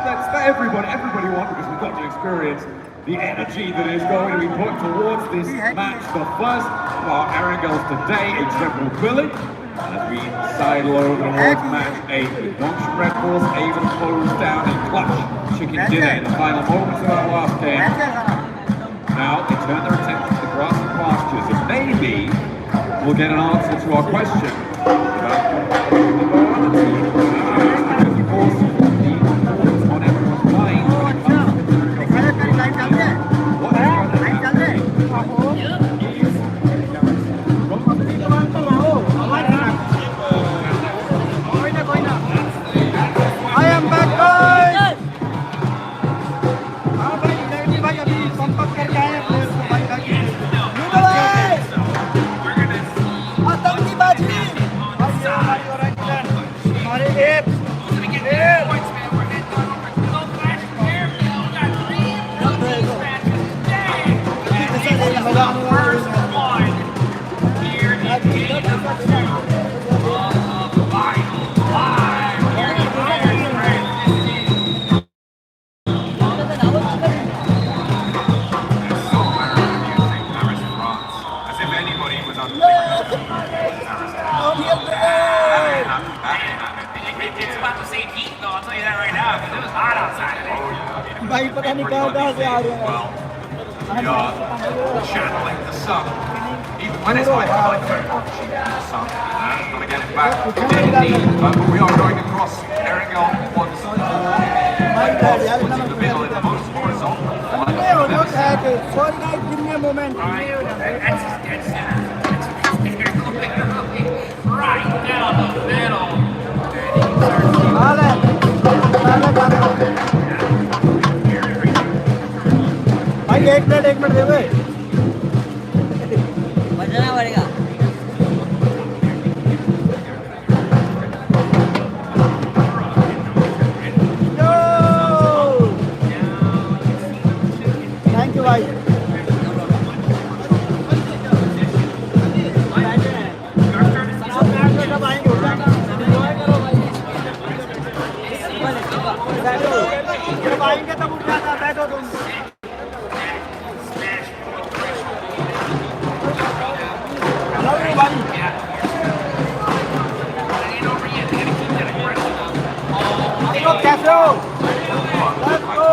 That's for everybody won, because we've got to experience the energy that is going to be put towards this match. The first of our Arangels today in Triple Billy. As we sidle over towards match 8 with Donch Red Bulls able to close down a clutch chicken dinner in the final moments of our last game. Now they turn their attention to the grassy pastures, and maybe we'll get an answer to our question about the other team. Because of course, the importance on everyone's mind when it comes to the I am back, guys. हाँ भाई नहीं भाई अभी संपर्क करके आए हैं player को भाई ताकि आतंकवादी हमारे एक भाई पता नहीं कहाँ से आ रहे हैं We are channeling the sun. Even when it's like the sun, gotta get it back. But we are going across Erangel once into the middle in the most horizontal. Sorry guys, give me a moment. Right down the middle. भाई एक minute दे भाई बजाना पड़ेगा thank you भाई जब आएंगे तब उठ जाता, बैठो तुम। लव यू भाई। देखो कैसे हो? Let's go.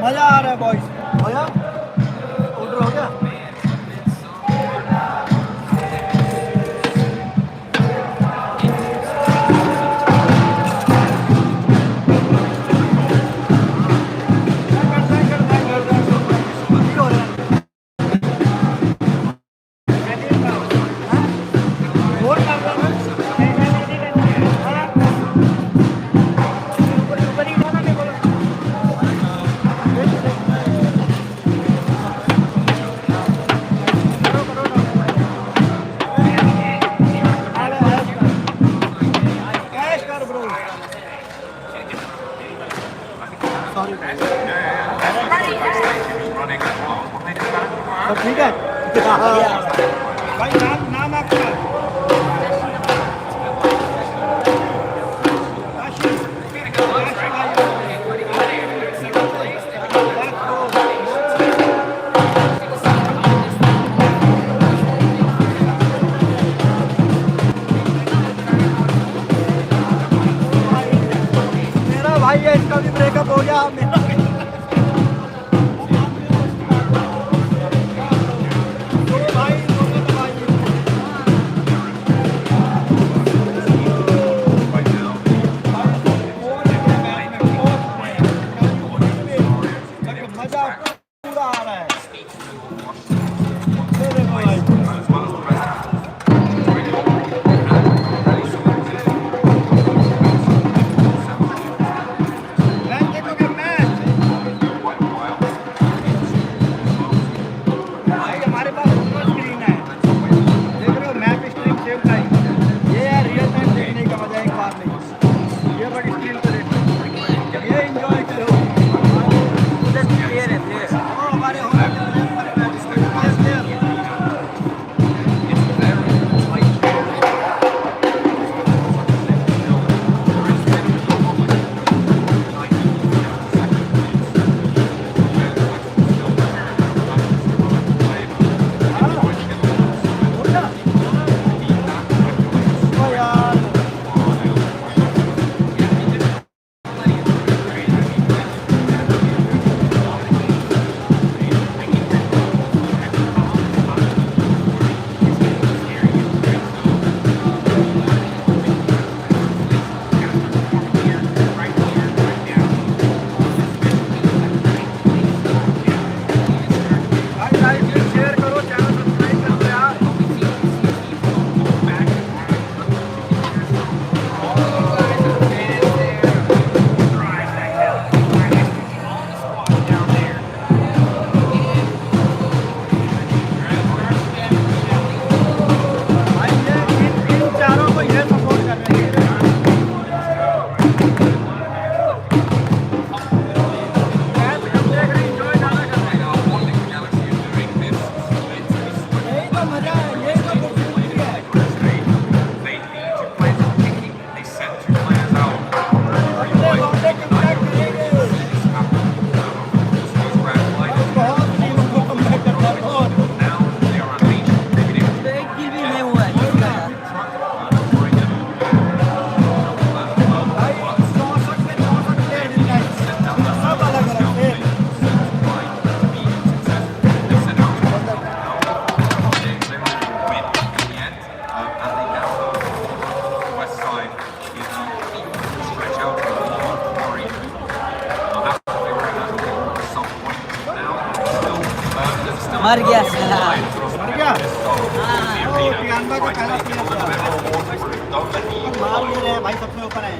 मजा आ रहा है बॉयज। भैया ऑर्डर हो गया? सब ठीक है भाई। नाम आपका? मेरा भाई है, इसका भी ब्रेकअप हो गया। मेरा मर गया साला। मर गया? ओ टियानबा का पहला प्लेयर था। मार ले रहे हैं भाई, सबसे ऊपर है।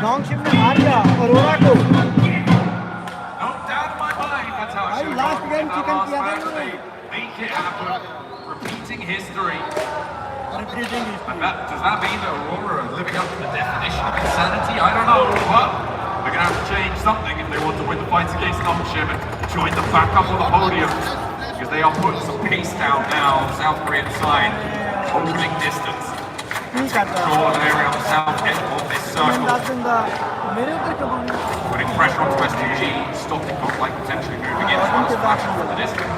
लॉन्ग शिप ने मार दिया अरोरा को। भाई लास्ट गेम चिकन किया था इन्होंने। Repeating history. And does that mean that Aurora are living up to the definition of insanity? I don't know, but they're going to have to change something if they want to win the fights against Nongshim and join the back up on the podium. Because they are putting some pace down now on the South Korean side, opening distance. Control of an area on the south end of this circle. Putting pressure onto SDG, stopping Godlike potentially moving in as well as flashing from the distance.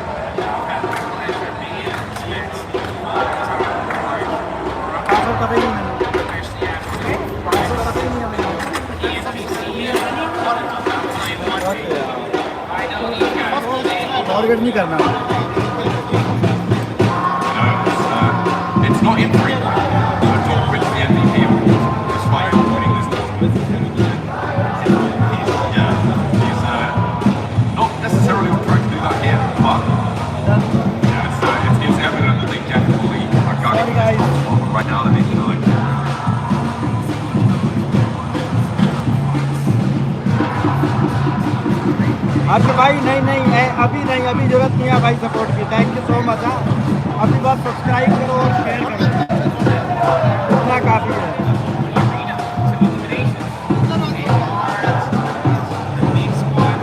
Target नहीं करना। It's not infrequent to talk with the MVP despite winning this tournament. Yeah, he's not necessarily on track to do that here, but yeah, it's evident that they definitely are going right now. They're making like. आपके भाई नहीं अभी जरूरत नहीं है भाई support की। Thank you so much. अभी बस सब्सक्राइब करो और शेयर करो, इतना काफ़ी है।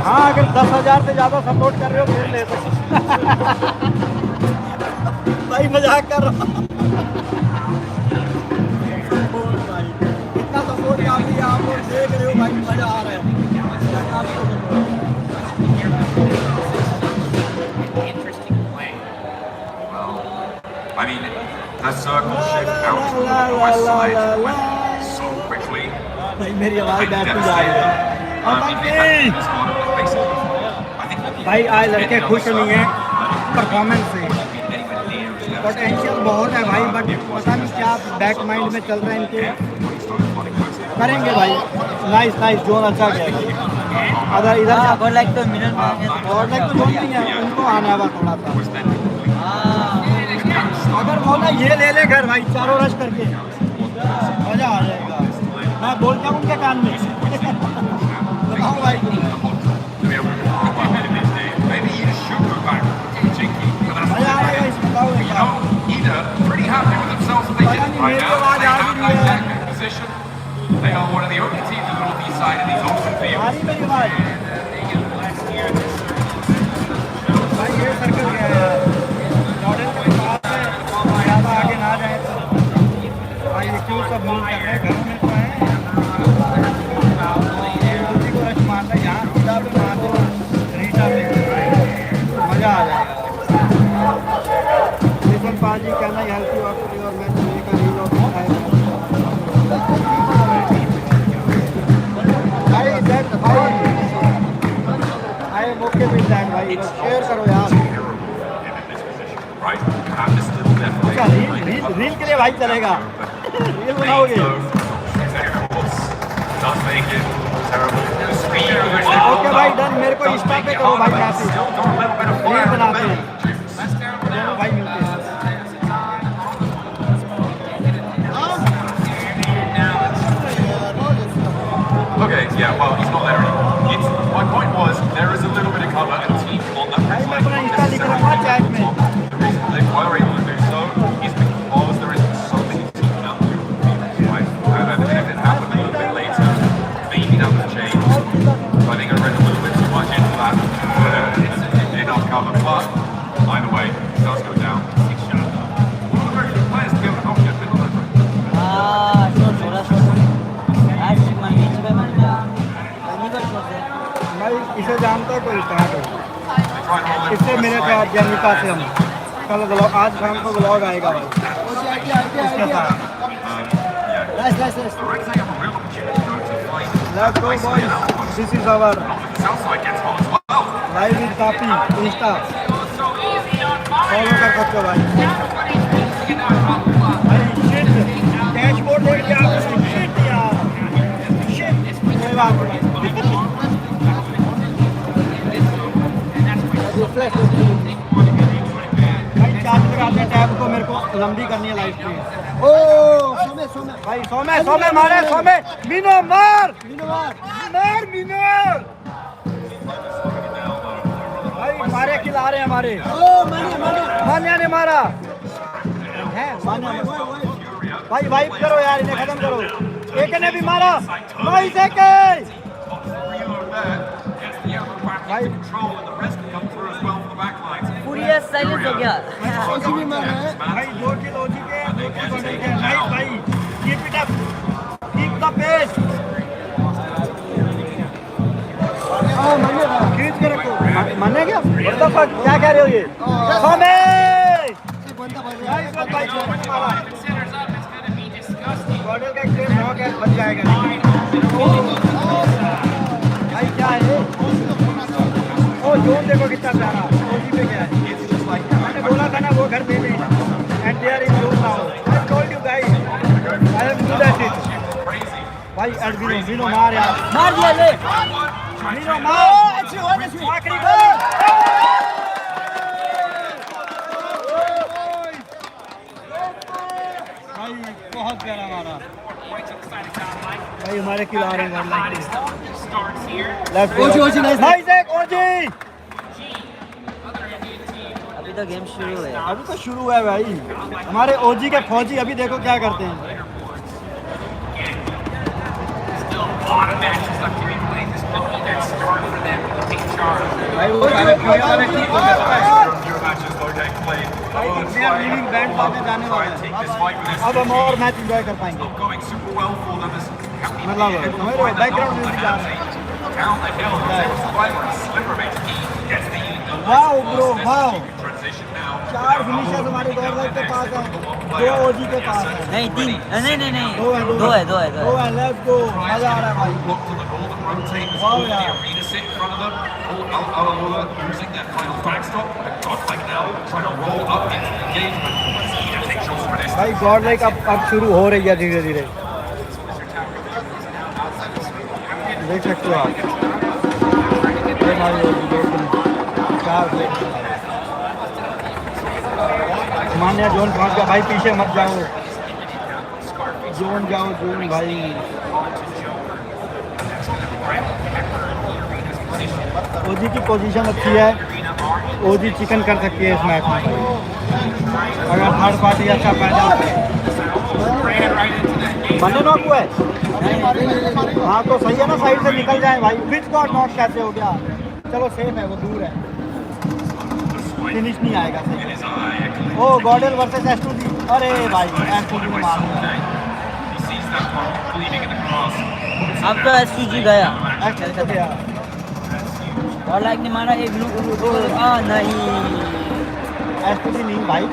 हाँ अगर 10,000 से ज़्यादा सपोर्ट कर रहे हो फिर ले सकते भाई, मजाक कर रहा हूँ। इतना सपोर्ट काफ़ी है, आप लोग देख रहे हो भाई, मज़ा आ रहा है। I mean, that circle shift out to the west side went so quickly. I भाई आज लड़के खुश नहीं हैं परफॉर्मेंस से, पोटेंशियल बहुत है भाई, बट पता नहीं क्या बैक माइंड में चल रहा है इनके। करेंगे भाई, नाइस जोन अच्छा गया भाई। अगर इधर गॉड लाइक तो मिनट में गॉड लाइक तो जोन नहीं है, उनको आना है थोड़ा सा। अगर वो ना ये ले ले घर भाई चारों रश करके, मजा आ जाएगा। मैं बोलता हूँ उनके कान में बताओ भाई। मजा आ जाएगा इसमें, pretty happy with themselves if they didn't right now. They have that second position. They are one of the only teams on the northeast side in these open fields. भाई ये सर्कल गया है, जॉर्डन के पास है, ज़्यादा आगे ना जाए तो भाई ये क्यों सब मूव कर रहे हैं, घरों में तो है किसी को रश मारना है, यहाँ सीधा पे मार दो रीटा पे, मज़ा आ जाएगा। लेकिन पाजी कहना ही हेल्थी वक्त और मैं तुम्हें का रील और भाई मौके पे दैट भाई शेयर करो यार। अच्छा रील के लिए भाई चलेगा, रील बनाओगे? ओके भाई डन, मेरे को इंस्टा पे करो भाई, मैसेज रील बनाते हैं दोनों भाई मिलते हैं। Okay, yeah, well, he's not there anymore. My point was, there is a little bit of cover and team on that side. The reason they were able to do so is because there is so many teams out there. Right? And if it happened a little bit later, maybe that would change. So I think I read a little bit too much into that. It's enough cover, but either way, it does go down. One of the very few players to be able to knock it. भाई इसे जानता है कोई कहाँ पे, इससे मेरे साथ जैनिका से हम कल ब्लॉग, आज शाम को ब्लॉग आएगा भाई इसके साथ। Let's go boys, this is our live with Kapi Insta, follow कर सकते हो भाई। डैशबोर्ड देख लिया आपने? शिट यार, शिट, कोई बात नहीं। भाई चार्ज लगा अपने टैब को मेरे को लंबी करनी है लाइफ में। ओ सोमे भाई सोमे मारे सोमे मीनो मार भाई मारे खिला रहे हैं हमारे। मान्या ने मारा है भाई वाइप करो यार, इन्हें खत्म करो। एक ने भी मारा भाई भाई पूरी साइलेंस हो गया। भाई 2 किल ओजी के 2 किल बंडल के। नाइस भाई, keep it up, keep the pace. खींच के रखो। माने क्या व्हाट द फक, क्या कह रहे हो ये? सोमे बॉर्डर का एक नॉक है, बच जाएगा भाई। क्या है ओ जोन देखो कितना प्यारा। ओजी पे क्या है, मैंने बोला था ना वो घर पे नहीं। And there is zone now. I told you guys, I am good at it. भाई एडविनो मार यार, मार दिया ले। मीनो मार। आखिरी गोल भाई, बहुत प्यारा मारा भाई। हमारे किल आ रहे हैं। ओजी नाइस ओजी। अभी तो गेम शुरू है। अभी तो शुरू है भाई। हमारे ओजी के फौजी अभी देखो क्या करते हैं। भाई वो बैंड बाजने जाने वाले हैं। अब हम और मैच एंजॉय कर पाएंगे। मतलब बैकग्राउंड म्यूजिक आ रहा है। वाओ ब्रो वाओ, 4 फिनिशर्स हमारे गॉड के पास हैं, 2 ओजी के पास हैं। नहीं 3 नहीं 2 है। लेट्स गो, मजा आ रहा है भाई। वाओ यार भाई, गॉड लाइक अब शुरू हो रही है धीरे धीरे, देख सकते हो आप। मान्या जोन पहुंच गया भाई, पीछे मत जाओ, जोन जाओ जोन भाई। ओजी की पोजीशन अच्छी है, ओजी चिकन कर सकती है इस मैच में अगर थर्ड पार्टी अच्छा पैदा। मन्ने नॉक हुआ है। हाँ तो सही है ना, साइड से निकल जाए भाई। विच गॉड नॉक कैसे हो गया? चलो सेफ है, वो दूर है, फिनिश नहीं आएगा सही। ओ गॉडल वर्सेस S2G। अरे भाई S2G ने मार दिया। अब तो S2G गया। और लाइक ने मारा एक नहीं S2G नहीं भाई,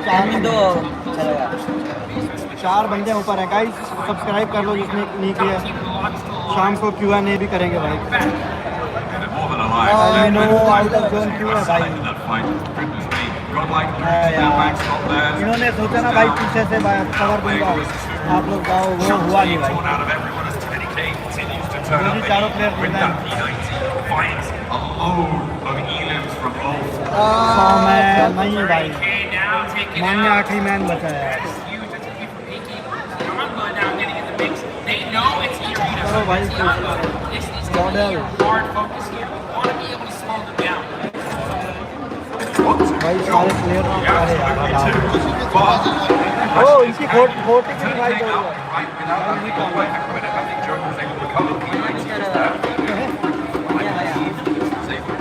4 बंदे ऊपर है गाइस। सब्सक्राइब कर लो जिसने नहीं किया। शाम को Q&A भी करेंगे भाई। इन्होंने सोचा ना भाई पीछे से कवर दूंगा, आप लोग जाओ, वो हुआ नहीं भाई। चारों प्लेयर नहीं भाई, मान्य आखिरी मैन बचा है। चलो भाई भाई सारे प्लेयर ओ इनकी फोर्टी की रिवाइव हो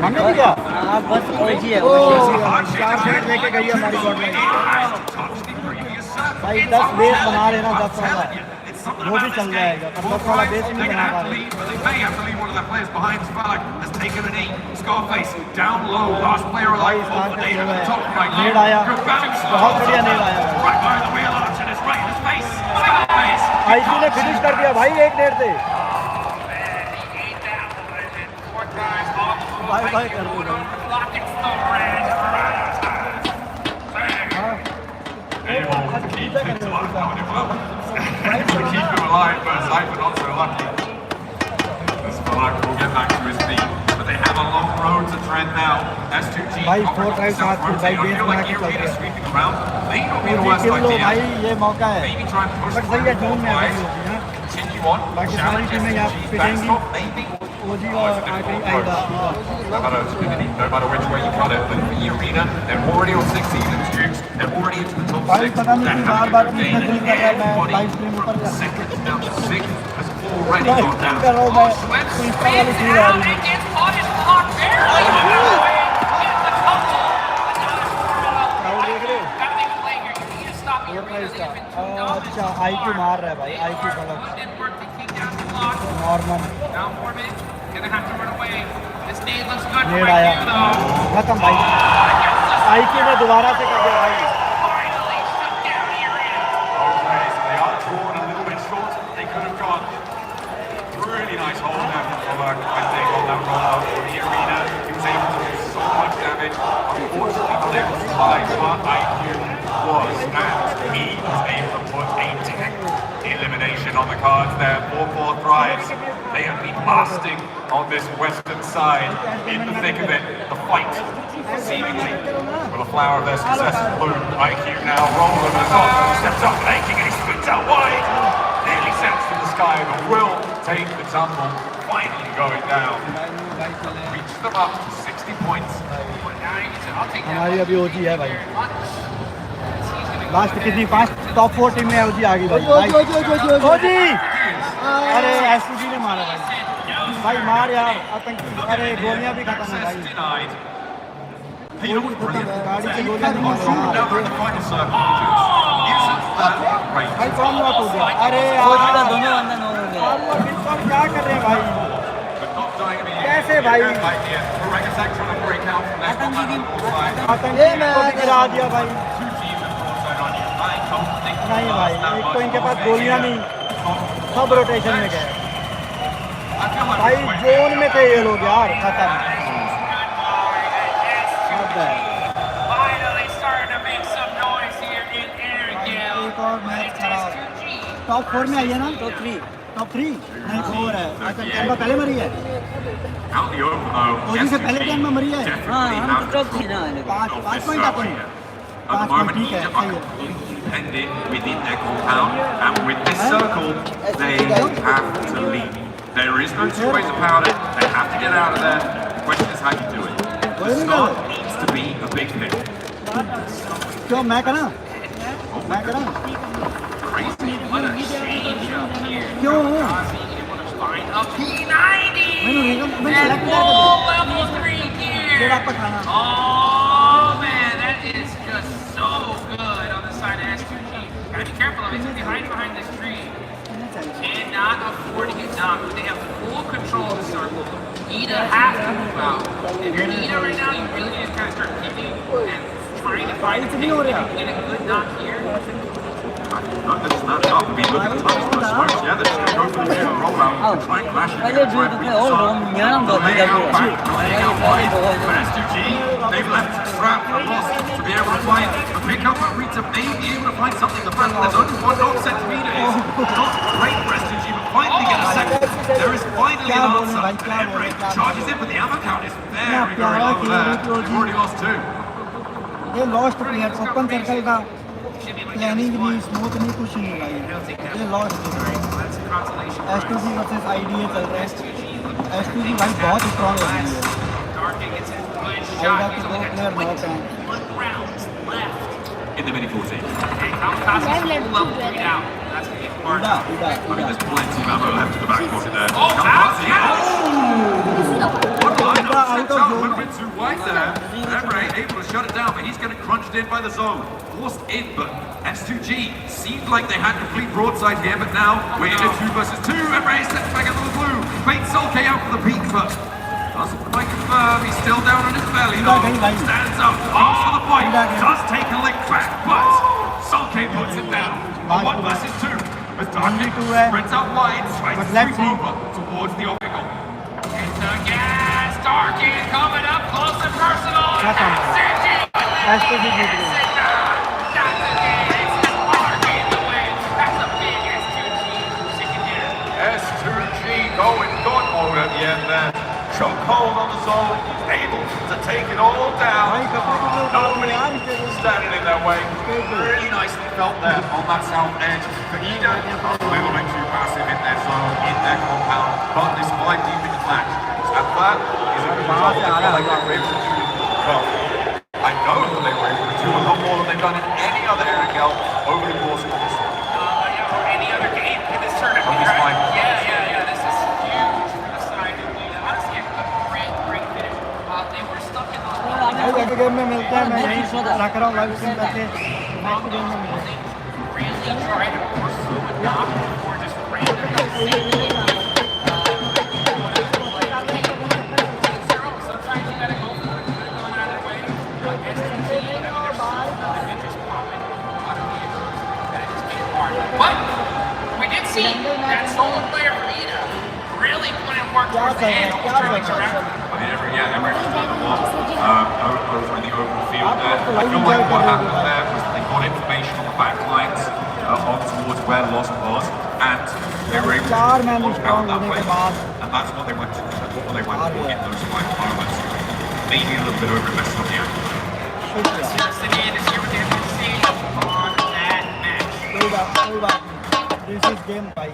हमने भी क्या बस ओजी है। 4 सेट लेके गई हमारी गॉड लाइन भाई। 10 बेस बना रहे ना, 10 वाला वो भी चल जाएगा, पर 10 वाला बेस नहीं बना पा रहे। नेड आया, बहुत बढ़िया नेड आया आईसी ने फिनिश कर दिया भाई एक नेड से। बाय बाय कर दो to keep him alive, but Cypher not so lucky. This Malak will get back to his feet, but they have have a long road to tread now. S2G, भाई 4 drive साथ फिर भाई base बना के चल रहे हैं sweeping around. May not be the मुझे worst किल लो idea. भाई ये मौका है Maybe try and push but सही है through जोन में top आ five. गई होगी ना Continue on. बाकी सारी Challenge टीमें यहाँ S2G. पिटेंगी Backstop, maybe. ओजी और आईडा No matter which way you cut it, but for the arena, they're already on 6 season streaks, they're already into the top भाई 6. पता नहीं They're कि having बार a good कितना game. दिल कर रहा है मैं Everybody लाइव स्ट्रीम ऊपर जा second down to 6 has already live gone stream down. कर रहा हूँ मैं कोई इंस्टा वाली फील आ रही है It gets caught his block barely. Gets a couple. Crowd देख रहे हो Gotta make a play here. You need to stop the arena. They've been too dominant. अच्छा आईक्यू मार रहा है भाई आईक्यू गलत Didn't work to keep down the block. Normal Now Foreman gonna have to run away. This nade looks good nade for आया IQ though. खत्म भाई IQ ने दोबारा से कर दिया भाई Finally shut down the arena. Okay, so they are drawn a little bit short. They could have gone. Really nice hold there from Robert, I think, on that rollout for the arena. He was able to do so much damage. Unfortunately, there was like what IQ was, and he was able to put a tech elimination on the cards there. 4-4 thrives. They have been blasting on this western side in the thick of it. The fight, seemingly, with a flower of their success in bloom. IQ now rolling the top, steps up, making, and he spins out wide. Nearly sends to the sky, but will take the tumble. Finally going down. Reaches them up to 60 points. I'll take that. हमारी अभी ओजी है भाई last कितनी 5 top 4 team में ओजी आ गई भाई ओजी अरे SP ने मारा भाई भाई मार यार आतंकी अरे गोलियां भी खत्म है भाई गाड़ी से गोलियां नहीं मार भाई कौन नॉक हो गया अरे यार दोनों बंदा नॉक हो गया क्या कर रहे हैं भाई कैसे भाई आतंकी को भी गिरा दिया भाई नहीं भाई एक तो इनके पास गोलियां नहीं सब रोटेशन में गए भाई जोन में थे ये लोग यार खत्म Finally starting to make some noise here in Arendelle. एक और मैच खराब टॉप 4 में आई है ना टॉप 3 नहीं 4 है अच्छा कैम्बा पहले मरी है Out the open though. ओजी से पहले कैम्बा मरी है Definitely हम have तो टॉप थी ना 5 पॉइंट आते हैं At the moment, Egypt are completely penned in within their compound, and with this circle, they have to leave. There is no two ways about it. They have to get out of there. The question is how you do it. The start needs to be a big hit. क्यों मैं करा Crazy. What a change up here. क्यों Able to find a P90. मैंने And select full level 3 gear. फिर आपका खाना Oh man, that is just so good on the side of S2G. Gotta be careful of it. He's behind this tree. Cannot afford to get knocked. They have full control of the circle. Ida has to move out. If you're Ida right now, you really just kind of start kicking and trying to find a pick. If you can get a good knock here. Not that it's not up. I mean, look at the touch of the smokes. Yeah, they're just going to go for the big rollout and try and clash it. पहले जो तो और बहुत न्यारा का दिया हुआ But S2G, they've left Strap for loss to be able to find a pickup, but Rita may be able to find something. The fact that there's only one knock centimeters is not great for S2G, but finally get a second. There is finally an answer. Emre charges in, but the ammo count is very, very low there. They've already lost 2. ये lost player open circle का planning नहीं smooth नहीं कुछ नहीं भाई ये lost S2G versus IDA चल रहा है S2G भाई बहुत स्ट्रांग लग रही है आईडा के 2 प्लेयर नॉक हैं In the mini 14. Kamikaze's full level 3 down. That's going to be hard. I mean, there's plenty of ammo left in the back pocket there. Oh, One line up, six out, went a bit too wide there. Emre able to shut it down, but he's getting crunched in by the zone. Forced in, but S2G seemed like they had complete broadside here, but now we're in a 2 versus 2. Emre steps back into the blue. Baits Sulke out for the peak, but doesn't quite confirm. He's still down on his belly though. Stands up, aims for the point. Does take a lick back, but Sulke puts it down. A 1 versus 2. As Darkin spreads out wide, tries to sweep over towards the Omegle. Into gas. Darkin coming up close and personal. S2G जीत गई S2G going God mode at the end there. chokehold on the zone, able to take it all down. Nobody standing in their way. Really nicely felt there on that south edge. For Eden, a little bit too passive in their zone, in their compound, but despite keeping the match. And that is a good result. They were able to do well. I know that they were able to do a lot more than they've done in any other Eric over the course of this or any other game in this tournament, right? Yeah. This is huge for the side of Eden. Honestly, a great finish. They were stuck in the अगले game में मिलते हैं। मैं रख रहा हूँ live stream करके next game में मिलते हैं। really try to pursue a knock or just randomly sometimes you gotta go for it. You gotta go another way. But we did see that solo player for Ida really put in work towards the end. every just done a lot over in the open field there. I feel like what happened there was they got information on the back lines on towards where Lost was, and they were able to watch out that way. And that's what they went to, what they went for in those 5 moments. Maybe a little bit over invested on the action. Let's see what they're going to see on that match. This is game 5.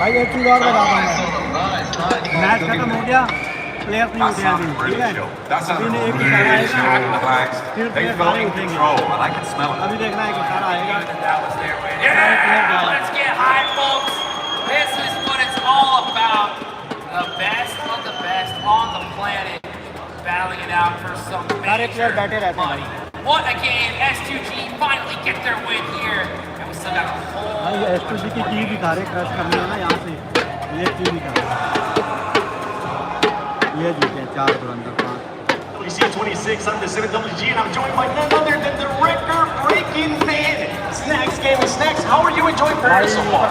भाई एक चीज और बता दूं मैं match खत्म हो गया प्लेयर नहीं उठे अभी ठीक है अभी ने एक इशारा आएगा फिर प्लेयर सारे उठेंगे अभी देखना है कि इशारा आएगा Let's get high, folks. This is what it's all about. The best of the best on the planet, battling it out for some major money. What a game! S2G finally get their win here, and we still got a whole. भाई S2G की team दिखा रहे crush करने वाला यहाँ से ये team दिखा ये जीते 4 अंदर 5. We see 26 on the 7WG, and I'm joined by none other than the record-breaking man, Snacks Game. Snacks, how are you enjoying Paris so far?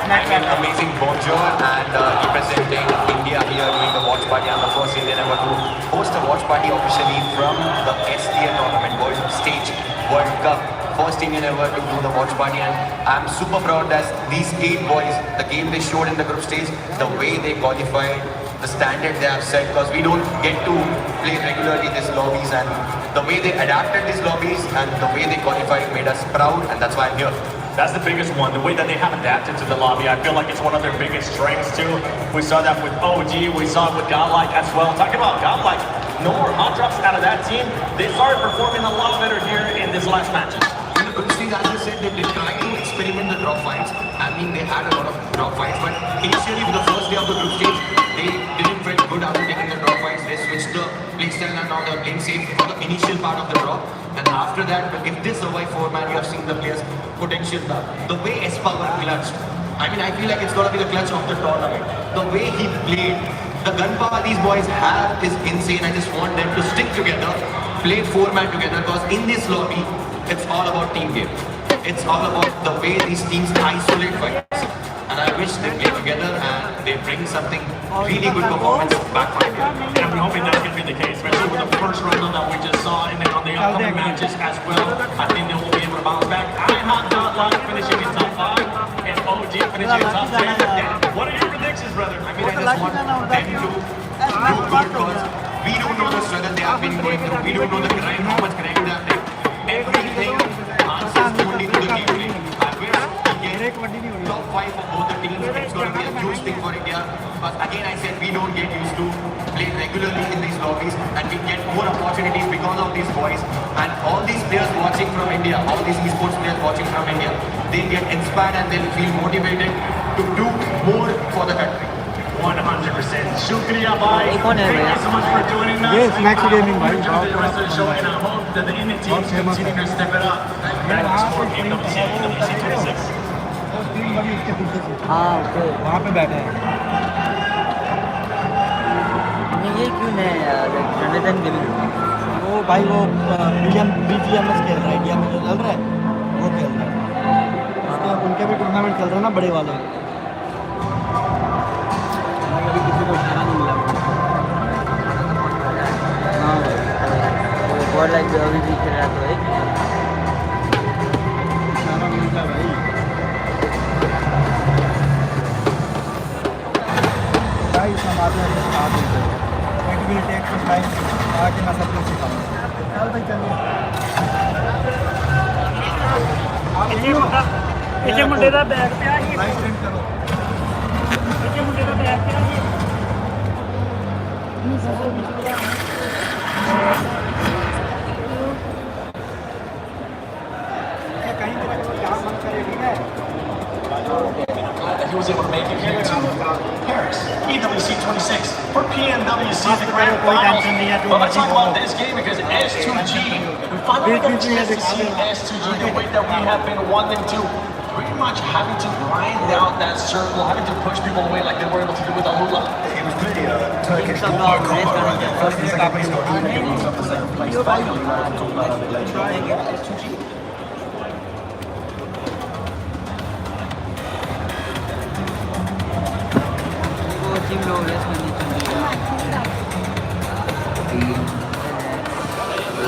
Amazing bonjour and representing India here doing the watch party. I'm the first Indian ever to host a watch party officially from the SDA tournament, World Stage World Cup. First Indian ever to do the watch party, and I'm super proud that these 8 boys, the game they showed in the group stage, the way they qualified, the standard they have set, because we don't get to play regularly these lobbies, and the way they adapted these lobbies and the way they qualified made us proud, and that's why I'm here. That's the biggest one, the way that they have adapted to the lobby. I feel like it's one of their biggest strengths too. We saw that with OG, we saw it with Godlike as well. Talking about Godlike, no more hot drops out of that team. They started performing a lot better here in this last match. In the group stage, as you said, they tried to experiment the drop fights. I mean, they had a lot of drop fights, but initially for the first day of the group stage, they didn't feel good after taking the drop fights. They switched the playstyle and now they're playing safe for the initial part of the drop. And after that, if they survive 4 man, you have seen the players' potential. The way S-Power clutched, I mean, I feel like it's gonna be the clutch of the tournament. The way he played, the gunpower these boys have is insane. I just want them to stick together, play 4 man together, because in this lobby, it's all about team game. It's all about the way these teams isolate fights. And I wish they play together and they bring something really good performance back for India. And I'm hoping that's going to be the case, especially with the first round that we just saw, and then on the upcoming matches as well. I think they will be able to bounce back. I have Godlike finishing in top 5 and OG finishing in top 10. What are your predictions, brother? I mean, I just want them to do good, because we don't know the struggle they have been going through. We don't know the grind, how much grind they have done. Everything answers only to the game. I wish we get top 5 for both the teams. It's going to be a huge thing for India. But again, I said we don't get used to playing regularly in these lobbies, and we get more opportunities because of these boys. And all these players watching from India, all these esports players watching from India, they get inspired and they feel motivated to do more for the country. 100%. Shukriya, bhai. Thank you so much for joining us. Yes, Max Gaming, bhai. To the rest of the show, and I hope that the Indian teams continue to step it up. Pmwc 26. हाँ okay वहाँ पे बैठे हैं ये क्यों नहीं यार generation gaming वो भाई वो BGMS खेल रहा है इंडिया में जो चल रहा है वो खेल रहा है उसके उनके भी टूर्नामेंट चल रहे हैं ना बड़े वाले अभी किसी को इशारा नहीं मिला आते हैं सिखा देते हैं। It will take some time ताकि मैं सब कुछ सिखाऊँ। चल भाई चलिए। इसे मुंडे का बैग पे आ जी। लाइव स्ट्रीम करो। इसे मुंडे का बैग पे आ जी। कहीं मेरा क्या मन करे ठीक है। He was able to make it here to Paris, Pmwc 26 for Pmwc, the grand finals. But let's talk about this game because S2G, we finally got a chance to see S2G the way that we have been wanting to. Pretty much having to grind out that circle, having to push people away like they were able to do with Alula. It was really a Turkish combo right there. First and second place got even games up the second place. Finally, we're talking about a legend. S2G.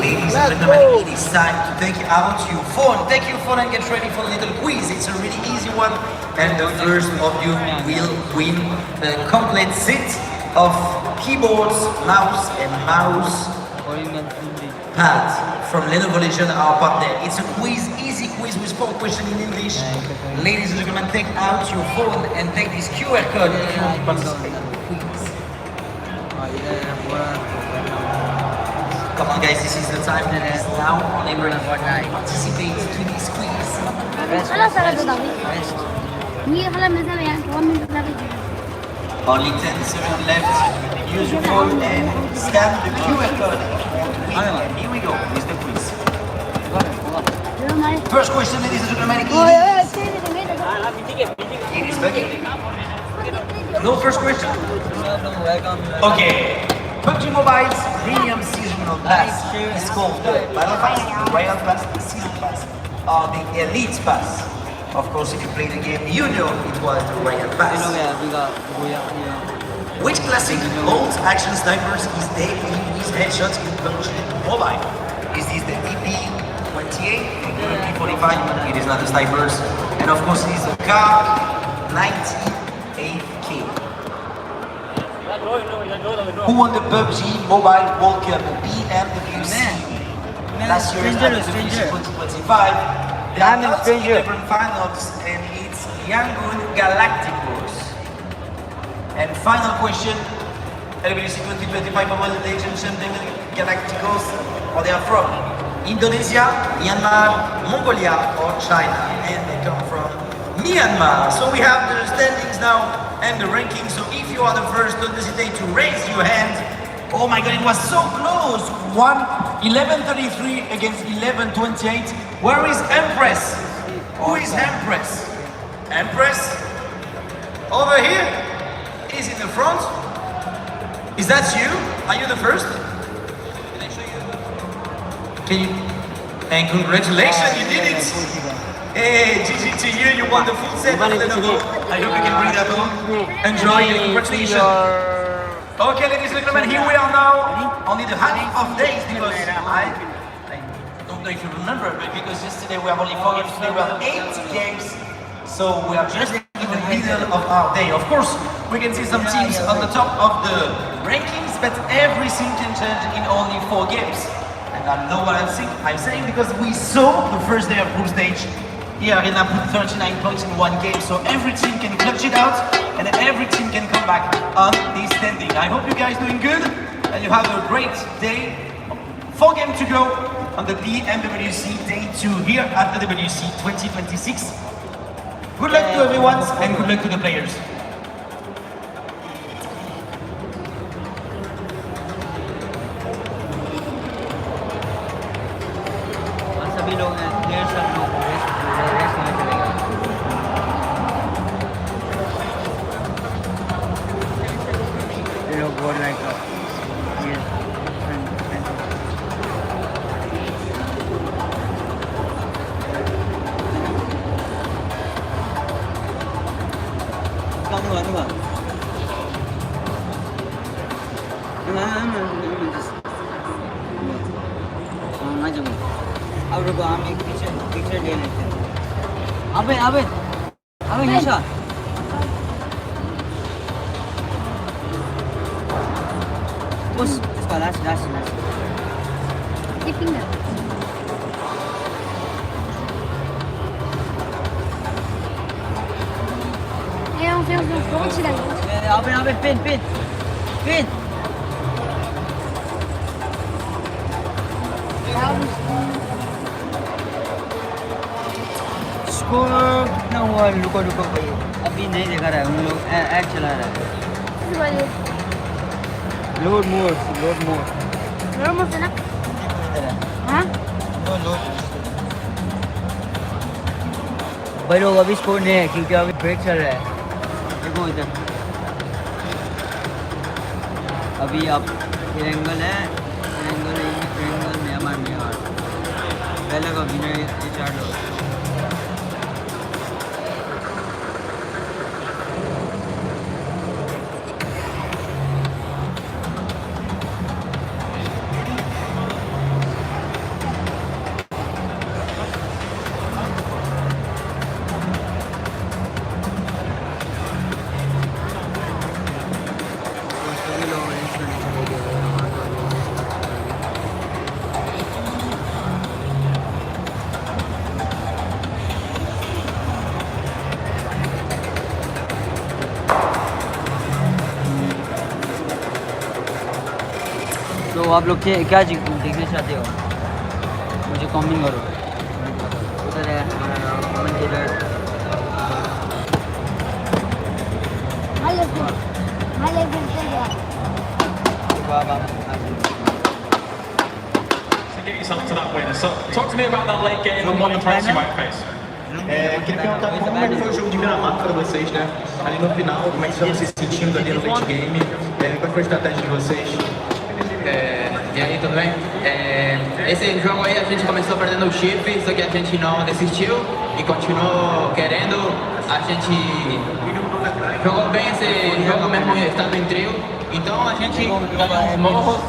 Ladies and gentlemen, it is time to take out your phone. Take your phone and get ready for a little quiz. It's a really easy one, and the first of you will win a complete set of keyboards, mouse, and mouse pads from Lenovo Legion, our partner. It's a quiz, easy quiz with 4 questions in English. Ladies and gentlemen, take out your phone and take this QR code if you want to participate in the quiz. Come on guys, this is the time that is now on everyone participate to this quiz. Only 10 seconds left. Use your phone and scan the QR code. And here we go with the quiz. First question, ladies and gentlemen, it is Becky. No first question? Okay. PUBG Mobile's premium seasonal pass is called the Battle Pass, the Royal Pass, the Season Pass, or the Elite Pass. Of course, if you play the game, you know it was the Royal Pass. Which classic bolt-action snipers is there in these headshots in PUBG Mobile? Is this the EP28 or the EP45? It is not the snipers. And of course, it is the Car-98K. Who won the PUBG Mobile World Cup, the Pmwc? Last year's PMWC 2025. They are out in different finals, and it's Yangon Galacticos. And final question, PMWC 2025 Mobile Legends Champion Galacticos, where they are from? Indonesia, Myanmar, Mongolia, or China? And they come from Myanmar. So we have the standings now and the rankings. So if you are the first, don't hesitate to raise your hand. Oh my god, it was so close. 11:33 against 11:28. Where is Empress? Who is Empress? Empress? Over here? Is in the front? Is that you? Are you the first? Can I show you? Can you? And congratulations, you did it! Hey, GG to you, you won the full set of Lenovo. I hope you can bring that home. Enjoy and congratulations. Okay, ladies and gentlemen, here we are now. Only the half of days because I don't know if you remember, but because yesterday we have only 4 games, today we have 8 games. So we are just in the middle of our day. Of course, we can see some teams on the top of the rankings, but everything can change in only 4 games. And I know what I'm saying because we saw the first day of group stage. Here Arena put 39 points in 1 game, so every team can clutch it out and every team can come back on the standing. I hope you guys doing good and you have a great day. 4 games to go on the Pmwc Day 2 here at the WC 2026. Good luck to everyone and good luck to the players. सभी लोग हैं, player सब लोग rest में चलेगा। ये लोग बोल रहे हैं ये कम हुआ नहीं हुआ अब रुको हम एक पिक्चर ले लेते हैं। अबे निशा push. Let's go, last. Keeping that. Don't see that. Open, pin. Score कितना हुआ? रुको भाई, अभी नहीं दिखा रहा है, हम लोग ऐड चला रहा है. लोड मोर से ना. हाँ? भाई लोग अभी स्कोर नहीं है क्योंकि अभी ब्रेक चल रहा है. देखो इधर अभी आप ट्रायंगल है म्यांमार पहले का विनर ये 4 लोग. तो आप लोग क्या देखना चाहते हो? मुझे कमेंट करो. उधर है हमारा commentator. To get yourself to that winner. So, talk to me about that late game and what threats you might face. Queria perguntar como é que foi o jogo de gramado para vocês, né? Ali no final, como é que vocês se sentindo ali no late game? Qual foi a estratégia de vocês? E aí, tudo bem? Esse jogo aí a gente começou perdendo o chip, só que a gente não desistiu e continuou querendo. A gente jogou bem esse jogo mesmo estando em trio. Então a gente ganhou os morros,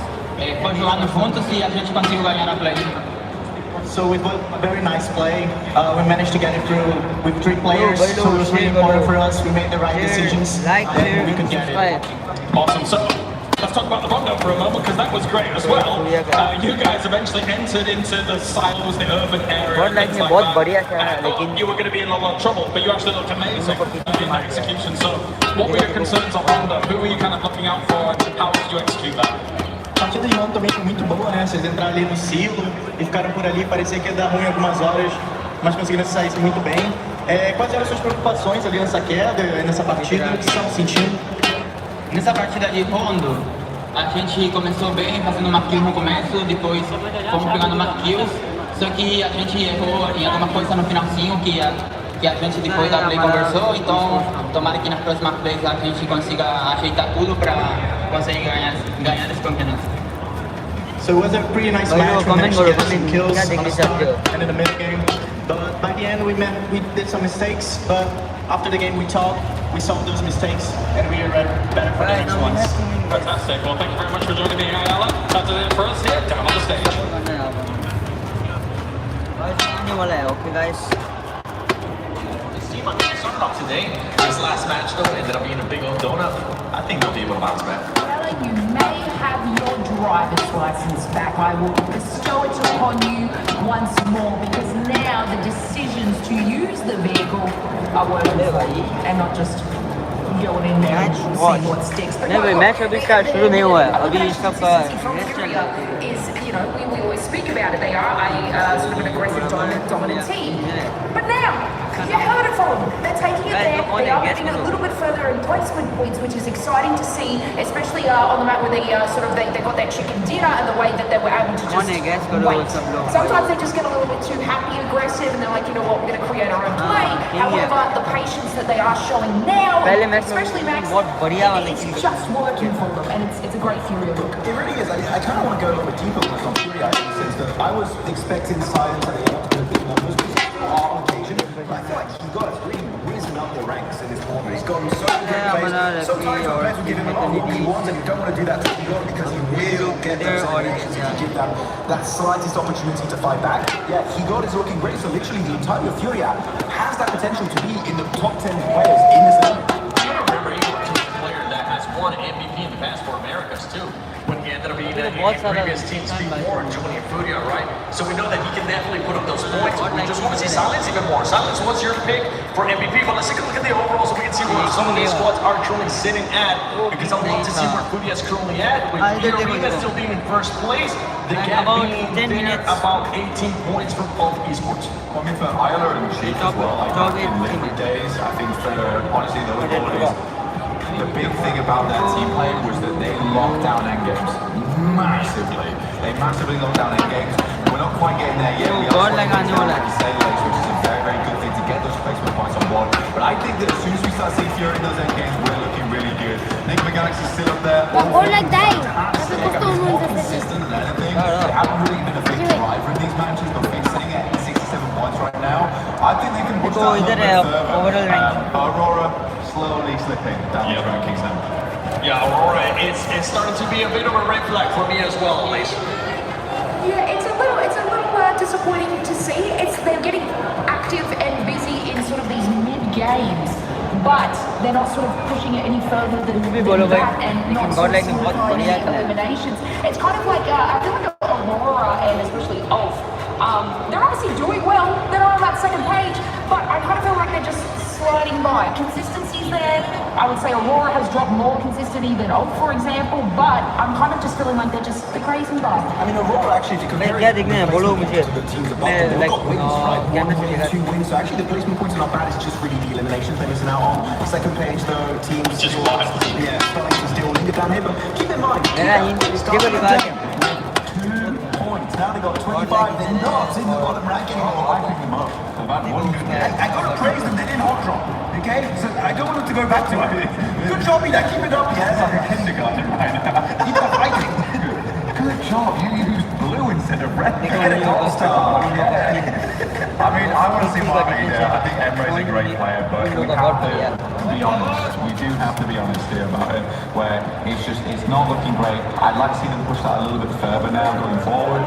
foi jogando juntos e a gente conseguiu ganhar a play. So with a very nice play, we managed to get it through with 3 players, so it was really important for us. We made the right decisions and we could get it. Awesome. So let's talk about the rundown for a moment because that was great as well. You guys eventually entered into the silos, the urban area, and things like that. And I thought you were going to be in a lot of trouble, but you actually looked amazing in that execution. So what were your concerns on Rondo? Who were you kind of looking out for and how did you execute that? A partida de ontem também foi muito boa, né? Vocês entraram ali no silo e ficaram por ali, parecia que ia dar ruim algumas horas, mas conseguiram sair muito bem. Quais eram as suas preocupações ali nessa queda, nessa partida? O que vocês estavam sentindo? Nessa partida de Rondo, a gente começou bem, fazendo uma kill no começo, depois fomos pegando uma kills, só que a gente errou em alguma coisa no finalzinho que a gente depois da play conversou, então tomara que nas próximas plays a gente consiga ajeitar tudo para conseguir ganhar esse campeonato. So it was a pretty nice match. We managed to get some kills on the start and in the mid game. But by the end, we did some mistakes. But after the game, we talked, we solved those mistakes, and we are better for the next ones. Fantastic. Well, thank you very much for joining me, Alan. That's it for us here down on the stage. Okay, guys. This team, I mean, they started off today. This last match, though, ended up being a big old donut. I think they'll be able to bounce back. You may have your driver's license back. I will bestow it upon you once more because now the decisions to use the vehicle are working for you and not just going in there and seeing what sticks. But नहीं भाई match अभी start शुरू नहीं हुआ है अभी सब का is, you know, we always speak about it. They are a sort of an aggressive, dominant team. But now, you heard it from them. They're taking it there. They are getting a little bit further in placement points, which is exciting to see, especially on the map where they they got their chicken dinner and the way that they were able to just wait. Sometimes they just get a little bit too happy, aggressive, and they're like, you know what, we're going to create our own play. However, the patience that they are showing now, especially Max, it's just working for them, and it's a great Fury look. It really is. I kind of want to go a little bit deeper with this on Fury, in the sense that I was expecting silence at the end to be big numbers, which on occasion, but I feel like he got us really whizzing up the ranks in this tournament. He's gotten so good plays. Sometimes the players will give him a lot of what he wants, and you don't want to do that to him because he will get those animations if you give them that slightest opportunity to fight back. Yeah, he got is looking great, so literally the entire Fury has that potential to be in the top 10 players in this league. I remember he was a player that has won MVP in the past for Americas too. When he ended अभी तो and बहुत सारा previous teams speak more on Julian Fudia, right? So we know that he can definitely put up those points. We just want to see Silence even more. Silence was your pick for MVP, but let's take a look at the overall so we can see where some of these squads are currently sitting at. Because I'd love to see where Fudia is currently at. With Fiorina still being in first place, the gap being there about 18 points from both esports. I mean, for Isla and Chief as well, like back in liquid days, I think for, honestly, the big thing about their team play was that they locked down endgames massively. They massively locked down endgames. We're not quite getting there yet. We are Sailors, which is a very, very good thing to get those placement points on board. But I think that as soon as we start seeing Fury in those endgames, we're looking really good. Nick Mechanics is still up there. Or like that. Consistent and anything. They haven't really been a big driver in these matches, but we're sitting at 67 points right now. I think they can push that a little bit further. Aurora slowly slipping down the rankings now. Yeah, Aurora, it's starting to be a bit of a red flag for me as well, at least. Yeah, it's a little disappointing to see. They're getting active and busy in sort of these mid games, but they're not sort of pushing it any further than that, and not sort of solidifying any eliminations. It's kind of like I feel like Aurora and especially Ulf. They're obviously doing well. They're on that second page, but I kind of feel like they're just sliding by. Consistency's there. I would say Aurora has dropped more consistency than Ulf, for example, but I'm kind of just feeling like they're crazy by. I mean, Aurora actually, if you compare it to the teams above them, they've got wins, right? 1 win, 2 wins. So actually, the placement points are not bad. It's just really the eliminations they're missing out on. The second page, though, teams just starting to still linger down here. But keep in mind, now they got 25. They're not in the bottom rank anymore. I picked them up. I got to praise them. They didn't hot drop. Okay, so I don't want them to go back to it. Good job, Ida. Keep it up. Yeah, it's like a kindergarten right now. Ida fighting. Good job. You used blue instead of red. Get a gold star. I mean, I want to see more of Ida. I think Emre's a great player, but we have to be honest. We do have to be honest here about it, where it's not looking great. I'd like to see them push that a little bit further now going forward.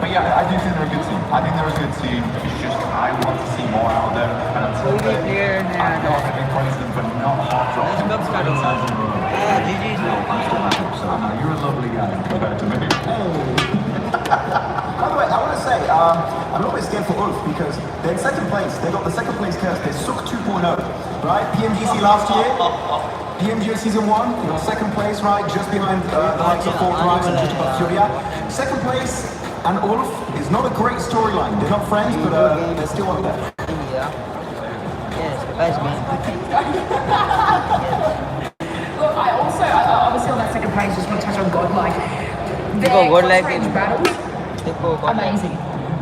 But yeah, I do think they're a good team. I think they're a good team. It's just I want to see more out of them. And until then, I'm not going to praise them for not hard dropping. You're a lovely guy compared to me. By the way, I want to say, I'm a little bit scared for Ulf because they're in second place. They got the second place curse. They Sook 2.0, right? Pmwc last year. PMG season 1, you know, second place, right? Just behind the likes of Fourth Rise and just above Furia. Second place, and Ulf is not a great storyline. They're not friends, but they're still up there. Look, I also, obviously on that second page, just want to touch on Godlike. Their close-range battles, amazing.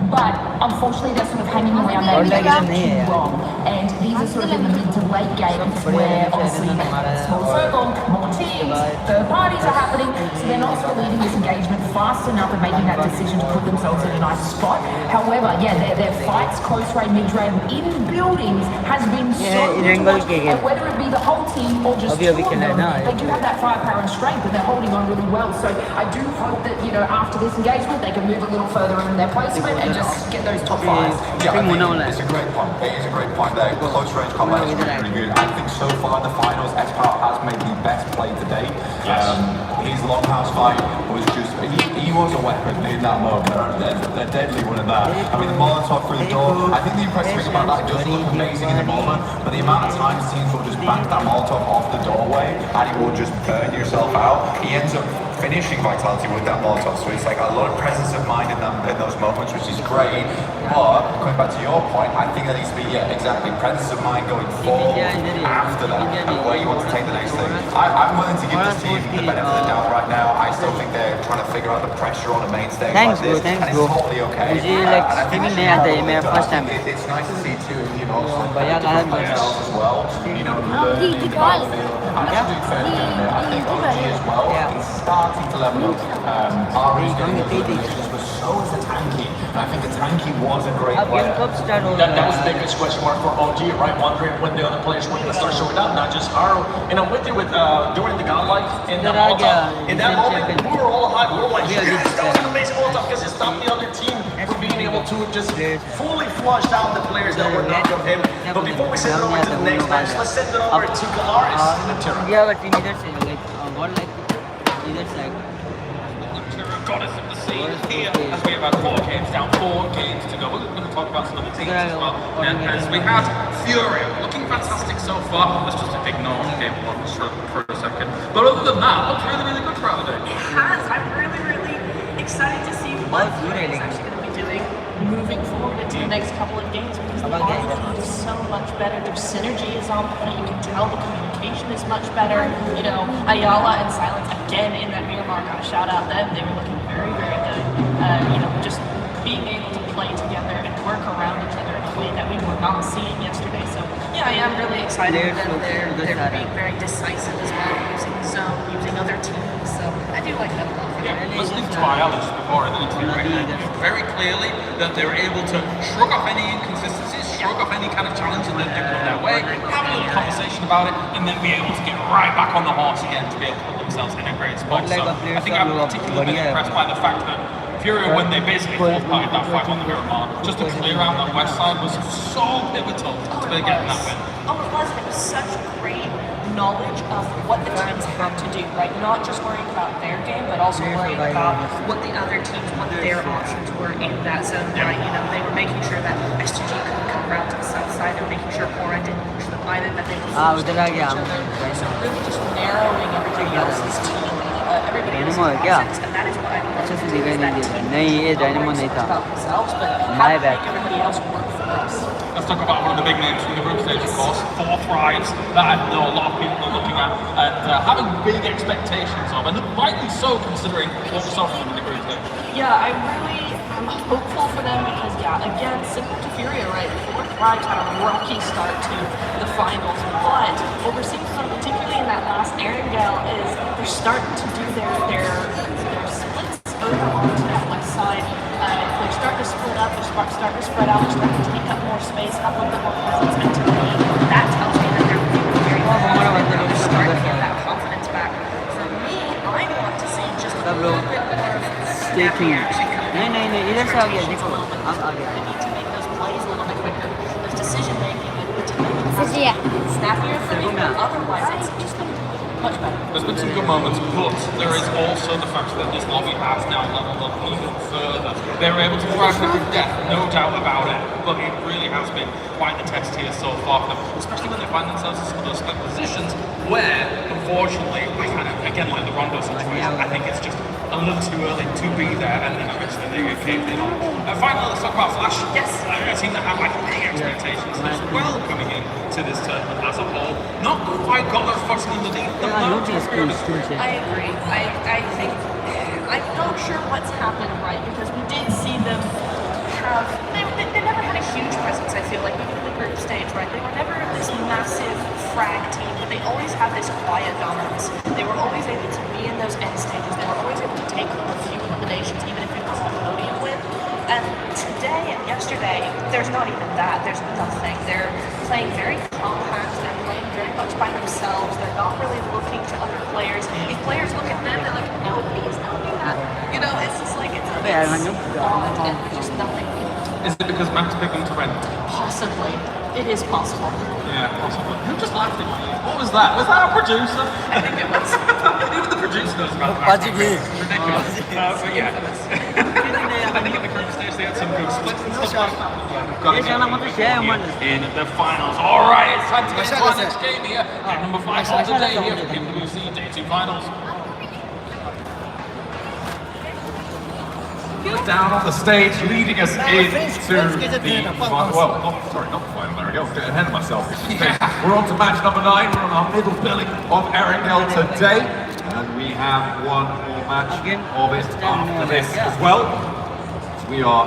But unfortunately, they're sort of hanging around that too long. And these are sort of in the mid to late games where obviously small circle, more teams, third parties are happening. So they're not sort of leading this engagement fast enough and making that decision to put themselves in a nice spot. However, yeah, their fights, close range, mid range, in buildings has been so good to watch. And whether it be the whole team or just two of them, they do have that firepower and strength, and they're holding on really well. So I do hope that, you know, after this engagement, they can move a little further in their placement and just get those top 5. Yeah, I think it's a great point. It is a great point there. Close range combat is really good. I think so far the finals, Espal has made the best play to date. His longhouse fight was just, he was a weapon in that moment. They're deadly one of that. I mean, the Molotov through the door, I think the impressive thing about that, it does look amazing in the moment, but the amount of times teams will just back that Molotov off the doorway and it will just burn yourself out. He ends up finishing Vitality with that Molotov, so it's like a lot of presence of mind in those moments, which is great. But coming back to your point, I think there needs to be exactly presence of mind going forward after that, and where you want to take the next thing. I'm willing to give this team the benefit of the doubt right now. I still think they're trying to figure out the pressure on a main stage like this, and it's totally okay. And I think it's nice to see too, you know, themselves as well. You know, learning the battlefield. And that's doing fair to them. I think OG as well is starting to level up. RE's getting those eliminations, but so is the Tanky. And I think the Tanky was a great player. That was the biggest question mark for OG, right? Wondering when the other players were going to start showing up, not just Aro. And I'm with you with during the Godlike in that Molotov. In that moment, we were all hot. We were like, yes, that was an amazing Molotov because it stopped the other team from being able to just fully flush out the players that were not from him. But before we send it over to the next match, let's send it over to Galaris and the Terra. Yeah, but teenagers like God like इधर side Goddess of the sea here as we have had 4 games down, 4 games to go. We're going to talk about some of the teams as well. And as we had Fury looking fantastic so far. Let's just ignore game 1 for a second. But other than that, looks really, really good throughout the day. It has. I'm really, really excited to see what Fury is actually going to be doing moving forward into the next couple of games because the R is so much better. Their synergy is on point. You can tell the communication is much better. You know, Ayala and Silence again in that Miramar got shout out them. They were looking very, very good. You know, just being able to play together and work around each other in a way that we were not seeing yesterday. So yeah, I am really excited that they're being very decisive as well, using zone, using other teams. So I do like that a lot. Listening to Ayala just before and very clearly that they were able to shrug off any inconsistencies, shrug off any kind of challenge that didn't come their way, have a little conversation about it, and then be able to get right back on the horse again to be able to put themselves in a great spot. So I think I'm particularly impressed by the fact that Fury, when they basically fortified that fight on the Miramar, just to clear out that west side was so pivotal to getting that win. Oh, it was. It was such great knowledge of what the teams had to do, right? Not just worrying about their game, but also worrying about what the other teams, what their options were in that zone, right? You know, they were making sure that SGG couldn't come around to the south side. They were making sure Cora didn't push them either, that they were forced to each other. So really just narrowing everybody else's team, everybody else's options, and that is what I love. अच्छे से दिखाई नहीं दे रहा नहीं ये dynamo नहीं था My bad. Everybody else work for us. Let's talk about one of the big names from the group stage, of course, 4 Thrives, that I know a lot of people are looking at and having big expectations of, and rightly so considering what we saw from them in the group stage. Yeah, I really am hopeful for them because, yeah, again, similar to Furia, right? 4 Thrives had a rocky start to the finals, but what we're seeing from particularly in that last Erangel is they're starting to do their splits over onto that west side. They're starting to split up, they're starting to spread out, they're starting to take up more space, have a little bit more presence, and to me, that tells me that they're very good. They're starting to get that confidence back. For me, I want to see just a little bit more of snappy action coming in. इधर से आ गया देखो अब आ गया They need to make those plays a little bit quicker. Those decision making and snappier for me, but otherwise it's just going to be much better. There's been some good moments, but there is also the fact that this lobby has now leveled up even further. They were able to drive them to death, no doubt about it, but it really has been quite the test here so far for them, especially when they find themselves in some of those split positions where, unfortunately, again like the Rondo situation, I think it's just a little too early to be there, and then eventually they get caved in on. Finally, let's talk about Flash. Yes. A team that had big expectations as well coming in to this tournament as a whole. Not quite got their footing underneath them. I agree. I think I'm not sure what's happened, right? Because we did see them have they never had a huge presence. I feel like even in the group stage, right? They were never this massive frag team, but they always had this quiet dominance. They were always able to be in those end stages. They were always able to take a few eliminations, even if it was a podium win. And today and yesterday, there's not even that. There's nothing. They're playing very compact. They're playing very much by themselves. They're not really looking to other players. If players look at them, they're like, no, please don't do that. You know, it's just like it's odd and just nothing. Is it because Max picked them to win? Possibly. It is possible. Yeah, possibly. Who just laughed at you? What was that? Was that our producer? I think it was. Even the producer knows about that. Ridiculous. But yeah. I think in the group stage they had some good splits and stuff like that. We've got in the finals. All right, it's time to get into our next game here. Number 5 of the day here for Pmwc Day 2 Finals. Down on the stage, leading us into the final. Well, not the final. There we go. Getting ahead of myself. We're on to match number 9. We're on our middle billing of Erangel today, and we have one more match of it after this as well. So we are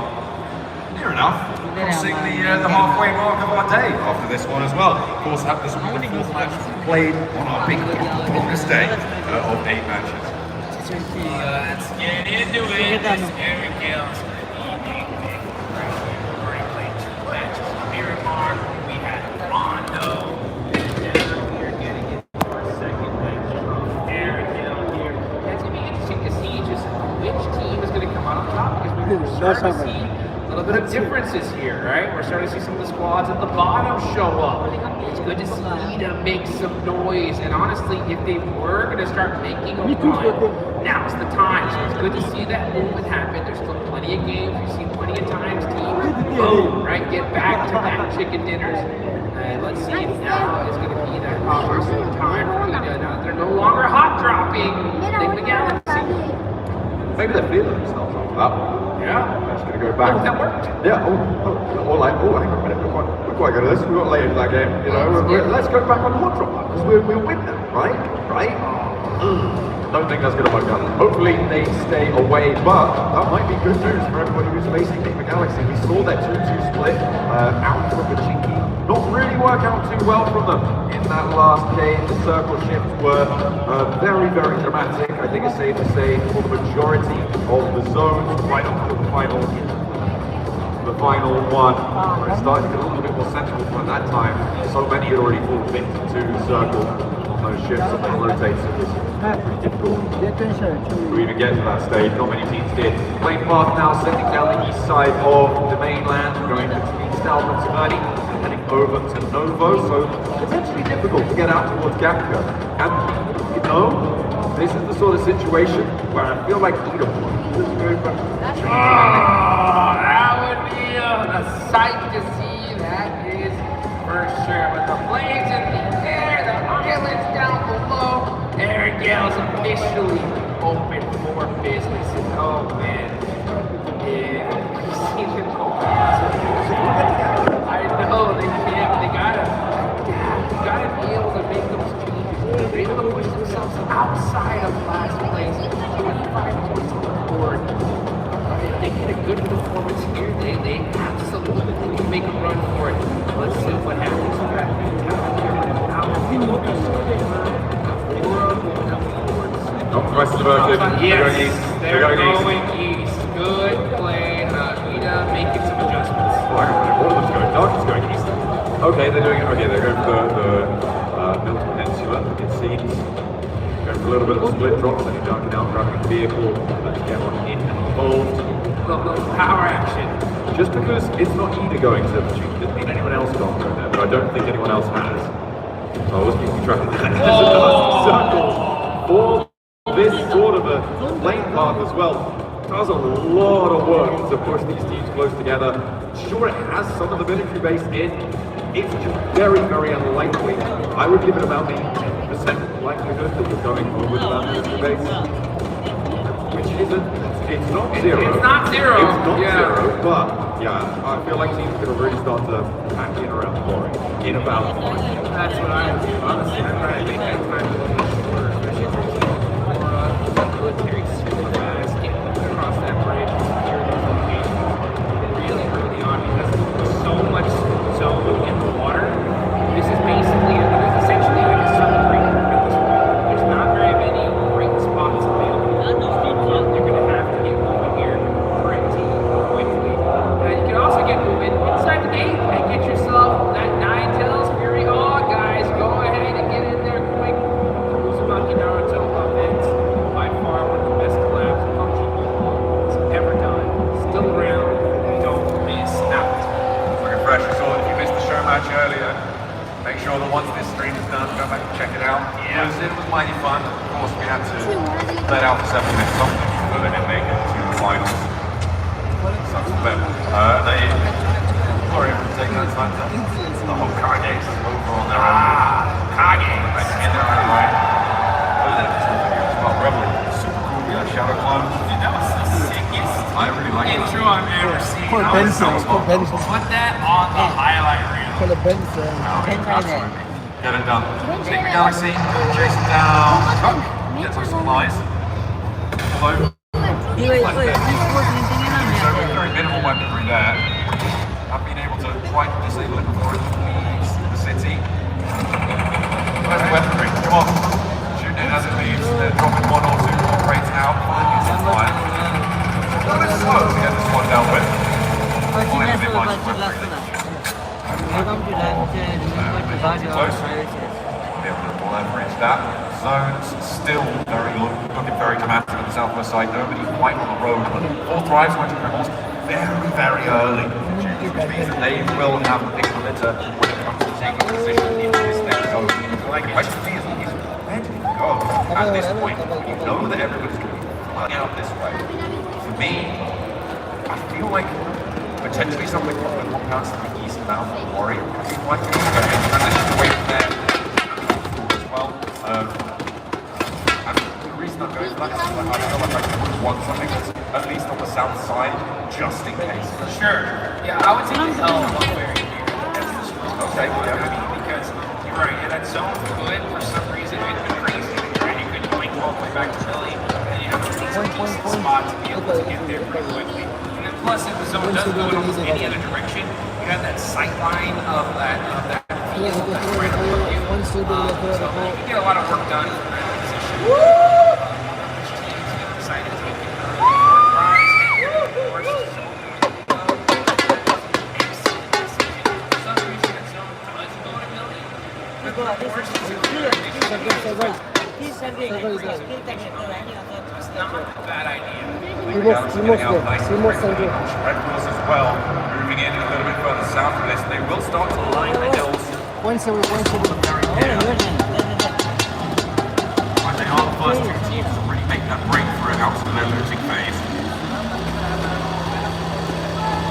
near enough crossing the halfway mark of our day after this one as well. Of course, this will be the 4th match played on our big bonus day of 8 matches. Let's get into it. This Erangel evening. We're going to play 2 matches. Miramar, we had Rondo. Down here getting it for a second match. Erangel here. That's going to be interesting to see just which team is going to come out on top because we were starting to see little bit of differences here, right? We're starting to see some of the squads at the bottom show up. It's good to see Ida make some noise, and honestly, if they were going to start making a run, now's the time. So it's good to see that movement happen. There's still plenty of games. We've seen plenty of times teams, boom, right? Get back to back chicken dinners. And let's see if now is going to be that opportune time for Ida. Now they're no longer hot dropping Nick Galaxy. Maybe they're feeling themselves after that. Yeah. They're just going to go back. That worked. Yeah. Or like, hang on a minute. We're quite good at this. We got later in that game. You know, let's go back on the hot drop because we'll win now, right? Right? Don't think that's going to work out. Hopefully they stay away, but that might be good news for everybody who's facing Nick Galaxy. We saw that 2-2 split out from the Chinky. Not really work out too well from them in that last game. The circle shifts were very, very dramatic. I think it's safe to say for the majority of the zones right up to the final one. It started to get a little bit more sensible at that time. So many had already fallen victim to circle on those shifts and then rotates. It was pretty difficult to even get to that stage. Not many teams did. Plane path now sending down the east side of the mainland, going between Stalp and Saverdi, heading over to Novo, so potentially difficult to get out towards Gapka. And, you know, this is the sort of situation where I feel like either one is going for that would be a sight to see, that is for sure. But the planes in the air, the islands down below, Air Gales officially open for business. And oh man, yeah, you see them go I know they can't, but they gotta be able to make those changes. They're able to push themselves outside of last place, 25 points on the board. If they get a good performance here, they absolutely can make a run for it. Let's see what happens. We've got talent here, but now not the rest of the version. Yes, they're going east. Good play. Ida making some adjustments. All of them's going. Dark is going east. Okay, they're doing it. Okay, they're going for the Milton Peninsula, it seems. Going for a little bit of split drops, and darking out, grabbing the vehicle. Let's get on in and involved. Little power action. Just because it's not Ida going to the doesn't mean anyone else can't go there, but I don't think anyone else has. So I was keeping track of that. There's a nasty circle for this sort of a lane path as well. Does a lot of work to push these teams close together. Sure, it has some of the military base in. It's just very, very unlikely. I would give it about 80% likelihood that you're going over that military base. Which isn't, it's not zero. It's not zero. It's not zero, but yeah, I feel like teams are going to really start to pack in around Glory in about 5 minutes. That's what I would do. Honestly, I'd probably make that time a little bit shorter, especially if there's more military super guys getting across that bridge and secure those locations really early on because there's so much zone in the water. This is basically, it's essentially like a submarine at this point. There's not very many great spots available. They're going to have to get moving here pretty quickly. You can also get moving inside the gate and get yourself that Nine Tails Fury Hog, guys. Go ahead and get in there quick. The Uzumaki Naruto event, by far one of the best collabs PUBG has ever done. Still around. Don't miss out. Looking fresh. You saw if you missed the show match earlier, make sure that once this stream is done, go back and check it out. Yeah. It was mighty fun. Of course, we had to let out for 7 minutes something, so they didn't make it to the finals. Sucks for them. They were able to take that time. The whole Kage is over on their own. Kage. They can get their own way. Well, Rebel, super cool. We had Shadow Clone. That was the sickest I really like it. intro I've ever seen. Put Benson. Put that on the highlight reel. Put a Benson. Absolutely. Get it done. Take the Galaxy, chase them down. Get some supplies. Although, so with very minimal weaponry there, I've been able to quite disable it before it leaves the city. Where's the weaponry? Come on. Shooting it as it leaves. They're dropping 1 or 2 crates out. Finding some fire. A little bit slow to get this one dealt with. Find a bit much weaponry. Close. Be able to leverage that. Zones still looking very dramatic on the southwest side. Nobody quite on the road, but 4 thrives, 100 horse. very, very early, which means that they will have the pick of the litter when it comes to taking position in this next zone. So the question for me is where do you go at this point? You know that everybody's going to be flying out this way. For me, I feel like potentially something with one pass to the eastbound Warrior could be quite good. Transition away from there as well. And the reason I'm going for that is I feel like I would want something that's at least on the south side, just in case. Sure. Yeah, I would take the L one way or here. Okay, because you're right, yeah, that zone could, for some reason, it's been crazy. Right? You could point all the way back to Philly, and you have a decent spot to be able to get there pretty quickly. And then plus, if the zone doesn't go in almost any other direction, you have that sight line of that field that's right above you. So you can get a lot of work done from that position. Which teams get excited to get Red Bulls as well, moving in a little bit further south of this, they will start to line the hills. I think they are the first two teams to really make that breakthrough out of their losing phase.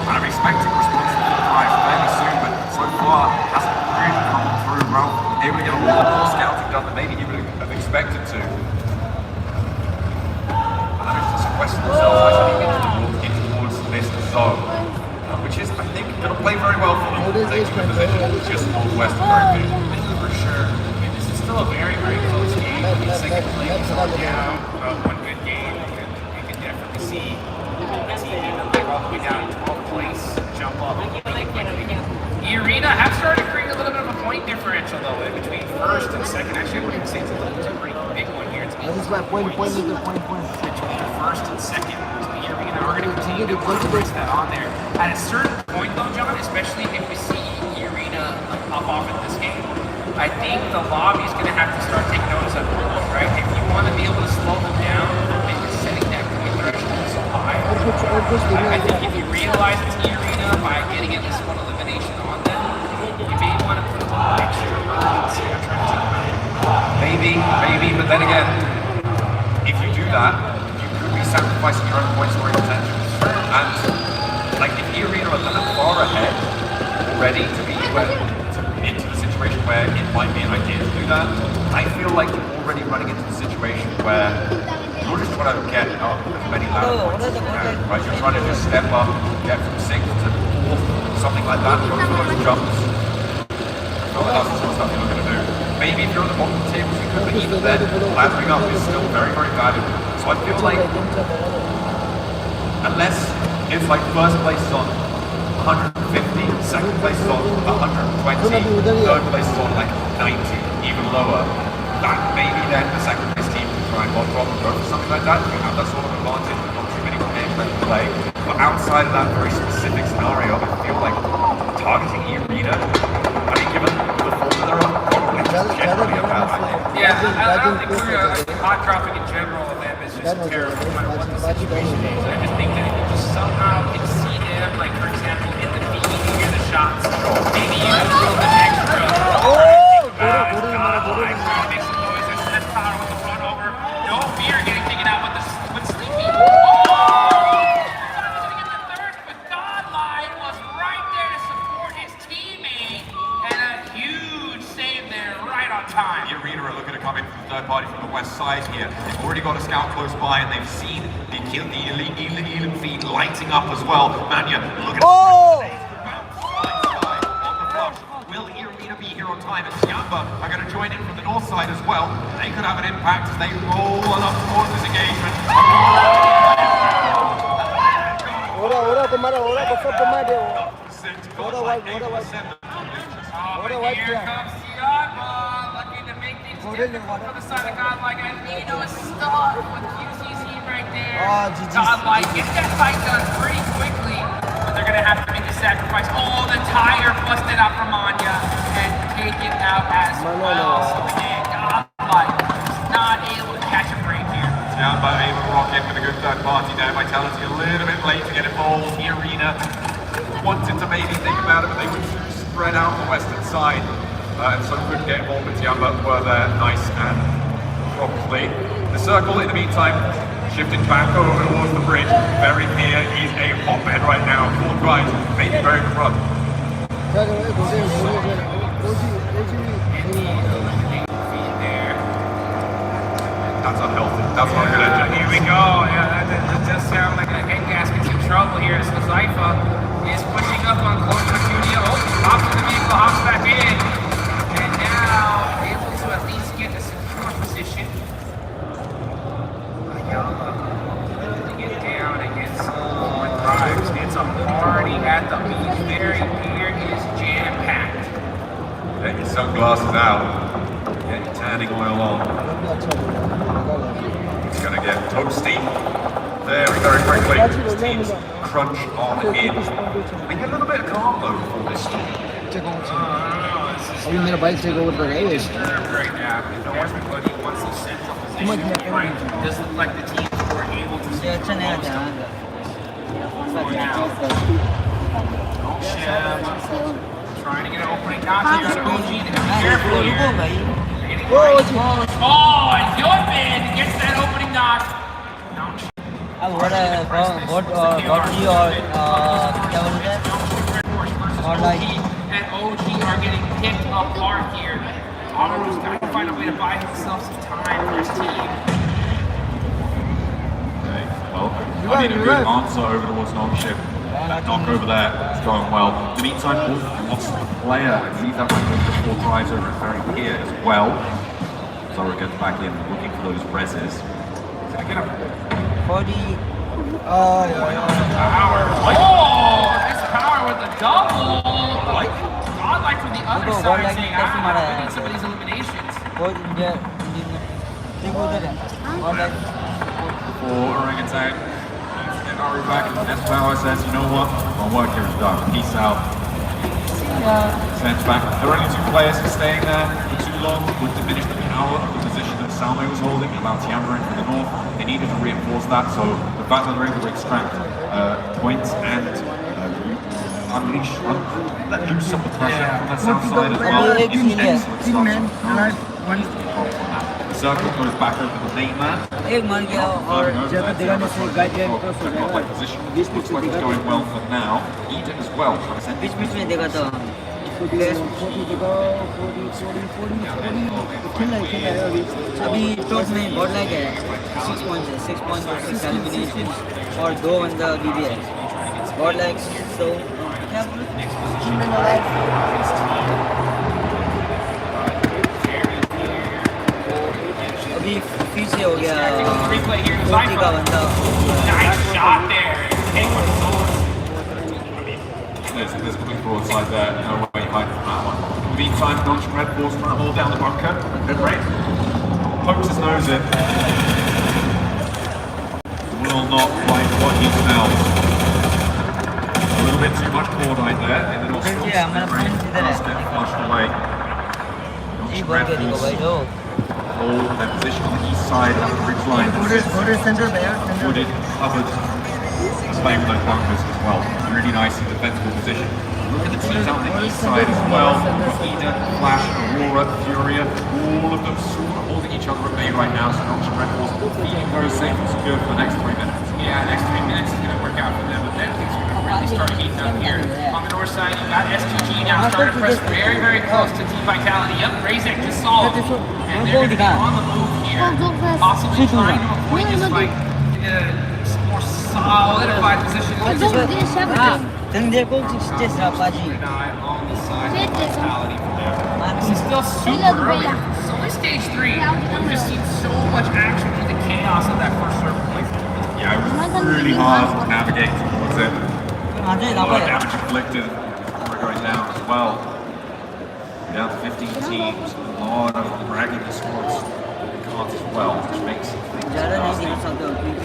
And I'm expecting response to the drive fairly soon, but so far hasn't really come through. Ralph able to get a lot more scouting done than maybe he would have expected to. And then it's just a question themselves actually get towards this zone, which is, I think, going to play very well for them. Taking the position just northwest of Berkeley. For sure. I mean, this is still a very, very close game. I mean, second place down, one good game. You can definitely see the team like all the way down to 12th place, jump up really quickly. The arena have started to create a little bit of a point differential though between first and second. Actually, I wouldn't say it's a pretty big one here. It's between first and second. So the arena are going to continue to push that on there. At a certain point though, John, especially if we see the arena up off in this game, I think the lobby is going to have to start taking notice of it, right? If you want to be able to slow them down, maybe setting that point threshold so high. I think if you realize it's the arena by getting at least one elimination on them, you may want to put a little extra urgency on trying to take them out. Maybe, but then again, if you do that, you could be sacrificing your own point scoring potential. And like if the arena are that far ahead already to be into the situation where it might be an idea to do that, I feel like you're already running into the situation where you're just trying to get up as many ladder points as you can, right? You're trying to just step up, get from 6th to 4th, something like that, go for those jumps. I feel like that's the sort of stuff you're looking to do. Maybe if you're on the bottom of the table, you could, but even then, laddering up is still very, very valuable. So I feel like, unless it's like first place is on 150, second place is on 120, third place is on like 90, even lower, that maybe then the second place team can try and go for something like that. You have that sort of advantage with not too many players to play. But outside of that very specific scenario, I feel like targeting E-Arena, I mean, given the form that they're on, probably generally a bad idea. Yeah, I don't think hot dropping in general of them is just terrible, no matter what the situation is. I just think that if you just somehow can see them, like for example, in the feed, you hear the shots, maybe you just build an extra. Make some noise, there's this power with the front over. No fear getting taken out with Sleepy. Time. The arena are looking to come in from the third party from the west side here. They've already got a scout close by and they've seen the Elam feed lighting up as well. Manya, look at on the flush. Will E-Arena be here on time? And Siamba are going to join in from the north side as well. They could have an impact as they roll on up towards this engagement. Here comes Siamba, looking to make things difficult for the side of Godlike. And Nino is stuck with QCC right there. Godlike gets that fight done pretty quickly, but they're going to have to make a sacrifice. Oh, the tire busted out from Anya and take it out as well. So again, Godlike is not able to catch a break here. Yeah, but able to rock in with a good third party there. Vitality a little bit late to get involved. The Arena wanted to maybe think about it, but they were too spread out on the western side. And so couldn't get involved with Tiamba, were there nice and promptly. The circle, in the meantime, shifting back over towards the bridge. Very clear, he's a hotbed right now. Full drive, maybe very good run. That's unhealthy. That's not a good engine. Here we go. Yeah, that does sound like a head gasket's in trouble here. So Zypha is pushing up on close to studio. Oh, hops in the vehicle, hops back in. And now able to at least get a secure position. Ayala to get down and get some more drives. It's a party at the beach. Very pier is jam-packed. Get your sunglasses out. Get your tanning oil on. It's going to get toasty very quickly. His team's crunch on in. We get a little bit of calm though before this storm. अभी मेरा bike take over कर रहा है ये Right now, everybody wants a central position. Right? Does look like the teams were able to ये अच्छा नहीं आता trying to get an opening knock here on OG. They have to be careful here. And Yorman gets that opening knock. अब what Gordy और क्या बोलते हैं और like And OG are getting picked apart here. Amaru's got to find a way to buy himself some time for his team. Okay, well, I need a good answer over towards Knockship. That knock over there is going well. In the meantime, Wolf lost a player. I believe that might be the 4 drives over at Ferry here as well. Zora gets back in looking for those reses. Can I get him? 40. Power. Oh, that's power with the double. Godlike from the other side saying, I need some of these eliminations. For Orangutan. And Aru back, and that's Power says, you know what? My work here is done. Peace out. Sends back. There are only 2 players staying there for too long would diminish the power of the position that Salme was holding, allow Tiamba in from the north. They needed to reinforce that, so the fact that they're able to extract points and unleash, let loose some of the pressure from that south side as well is excellent stuff. The circle goes back over the main man. एक मर गया और जब दिखाने से guide position. This looks like it's going well for now. Eden as well. बीच में देखा था अभी टॉप में बहुत लाइक है 6 points है 6 points और 6 eliminations और 2 बंदा बीबी है बहुत लाइक so क्या अभी फिर से हो गया 40 का बंदा Nice shot there. There's coming broadside there, no way hiding from that one. In the meantime, Notch Red Force trying to hold down the bunker. Good rate. Pokes his nose in. Will not like what he smells. A little bit too much cordite there in the nostrils. Does get flushed away. Notch Red Force hold their position on the east side of the ridge line. Wooded, covered. Playing with those bunkers as well. Really nice in defensible position. Look at the teams out on the east side as well. Eden, Flash, Aurora, Furia, all of them sort of holding each other at bay right now. So Notch Red Force feeling very safe and secure for the next 3 minutes. Yeah, next 3 minutes is going to work out for them, but then things are going to really start heating up here. On the north side, you got STG now starting to press very close to Team Vitality. Yep, Razek just saw him. And they're going to be on the move here. Possibly trying to avoid this fight in a more solidified position. then they're going to stitch up On the side of Vitality from there. This is still super early. It's only stage 3. We've just seen so much action with the chaos of that first server place. Yeah, it was really hard to navigate towards it. A lot of damage inflicted before going down as well. Down to 15 teams, a lot of dragging the squads cards as well, which makes things nasty.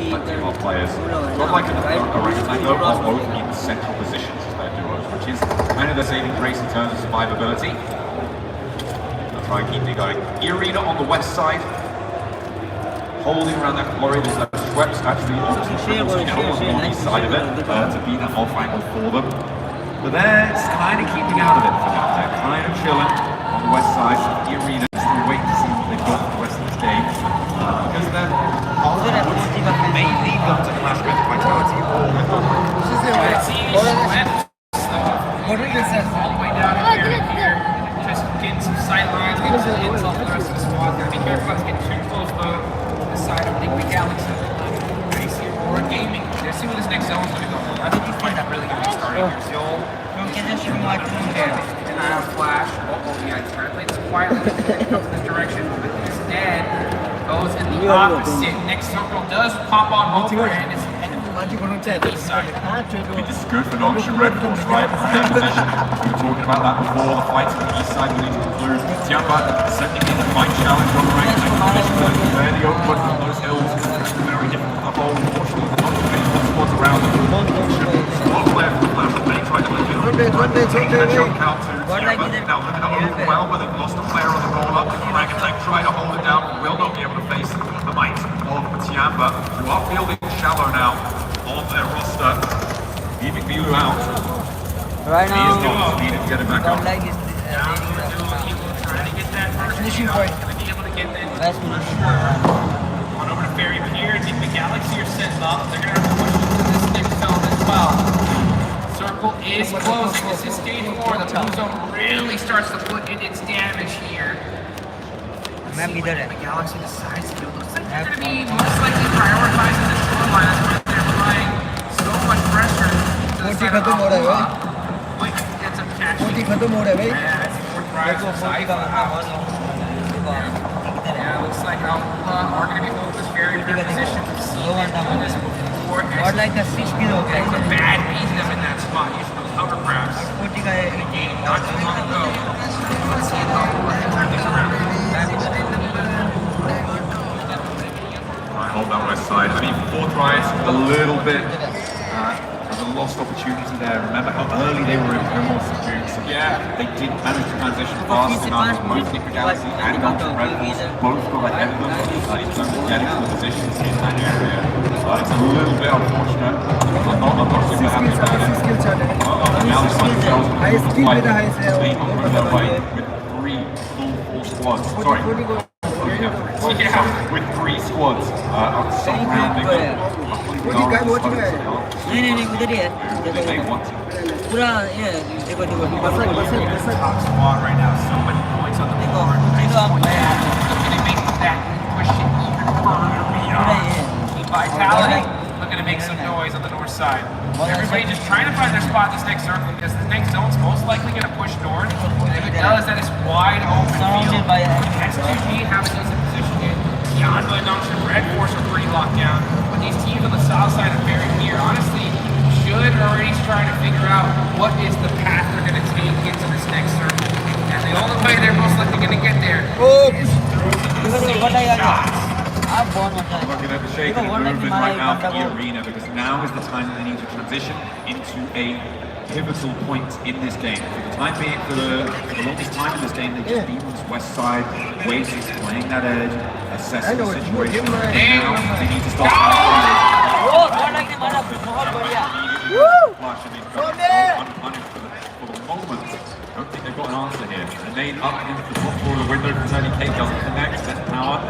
Plenty of our players. Not like an orangutan though, are both in central positions as their duos, which is kind of their saving grace in terms of survivability. They'll try and keep it going. Irina on the west side, holding around that quarry. There's that swept actually onto the triple skill on the east side of it to be that off angle for them. But they're just kind of keeping out of it for now. They're kind of chilling on the west side of the arena, still waiting to see what they've got for the rest of this game. Because they're may lead them to clash with Vitality or with All the way down here, just getting some sight lines, getting some intel for the rest of the squad. Gotta be careful not to get too close though to the side of Liquid Galaxy. Now you see Aurora Gaming. Let's see where this next zone is gonna go. I think he's playing that really good starting here. Zone. Flash. Yeah, he's trying to play this quietly. Comes in this direction, but instead goes in the opposite. Next circle does pop on over and it's east side. I mean, this is good for non-issue Red Force, right? Their position. We were talking about that before. The fights on the east side will need to conclude. Tiamba sending in the fight challenge on the right next position. There the open on those hills. Very difficult to hold. Unfortunately, not the faithful squads around them. One player from the left, they tried to lift it. Taking a jump out to Tiamba. Now looking at overwhelm, but they've lost a player on the roll-up. Dragon's try to hold it down. Will not be able to face the might of Tiamba, who are fielding shallow now on their roster, leaving Milu out. Right now, he is not needed to get him back up. Trying to get that first shot. Going to be able to get that. On over to Fairy Pier. The Galaxy are setting up. They're going to have to push into this next zone as well. Circle is closing. This is stage 4. The blue zone really starts to put in its damage here. The Galaxy decides to. It looks like they're going to be most likely prioritizing the shoreline. That's why they're applying so much pressure to the side of Alpha. Wait, that's a catch. Yeah, that's the fourth prize of Saifa out. Yeah, looks like Alpha are going to be holding this very good position. We've seen them do this before. There's a bad beating them in that spot using those hovercrafts. Not too long ago. Let's see how they turn these around. Hold that west side. I mean, 4 tries, a little bit of a lost opportunity there. Remember how early they were in Pmwc. So yeah, they did manage to transition fast enough. Both Liquid Galaxy and Red Force both got ahead of them in terms of getting to the positions in that area. It's a little bit unfortunate. I'm not super happy about it. Now they find themselves on their way with 3 full squads. Sorry. With 3 squads surrounding them. They want to. Top squad right now, so many points on the board. Nice point there. Looking to make that push it even further beyond. Vitality looking to make some noise on the north side. Everybody just trying to find their spot in this next circle because the next zone's most likely going to push north. And if it does, that is wide open field. S2G have a decent position in. Yondu and Nongshim Red Force are pretty locked down. But these teams on the south side are very near. Honestly, should already try to figure out what is the path they're going to take into this next circle. And the only way they're most likely going to get there is through the same shots. Looking at the shape and movement right now for the arena because now is the time that they need to transition into a pivotal point in this game. For the time being, for the longest time in this game, they've just been on this west side, waiting, playing that edge, assessing the situation. Now they need to start for the moment. I don't think they've got an answer here. And they up into the top floor of the window from Tony K doesn't connect, then power.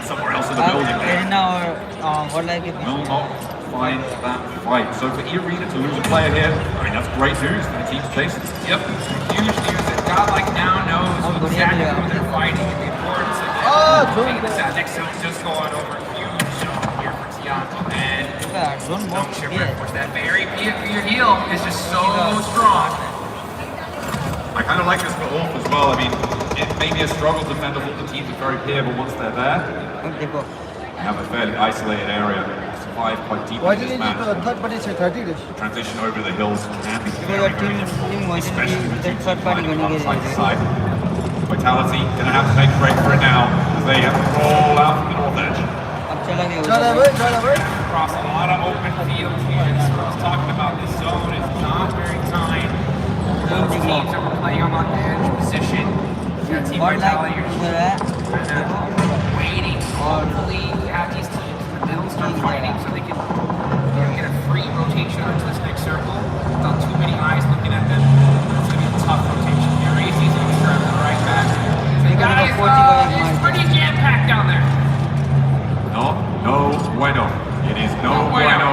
Somewhere else in the building there. Will not find that fight. So for E-Arena to lose a player here, I mean, that's great news for the team's chasing. Yep, huge news that Godlike now knows exactly who they're fighting and the importance of it. This next zone just going over. Huge zone here for Tianto. And Nongshim Red Force. That very peer heel is just so strong. I kind of like this for Orf as well. I mean, it may be a struggle to fend off all the teams are very clear, but once they're there, they have a fairly isolated area. Survive quite deep in this match. Transition over the hills can be very difficult, especially with teams flying from side to side. Vitality gonna have to make a break for it now, as they have to roll out from the north edge. Across a lot of open fields here. This is what I was talking about. This zone is not very timed. Those teams that were playing on the edge position. Team Vitality are waiting. Hopefully, we have these teams in the middle start start fighting so they can get a free rotation onto this next circle without too many eyes looking at them. It's going to be a tough rotation. Racy's going to start with the right back. So guys, it's pretty jam-packed down there. No bueno. It is no bueno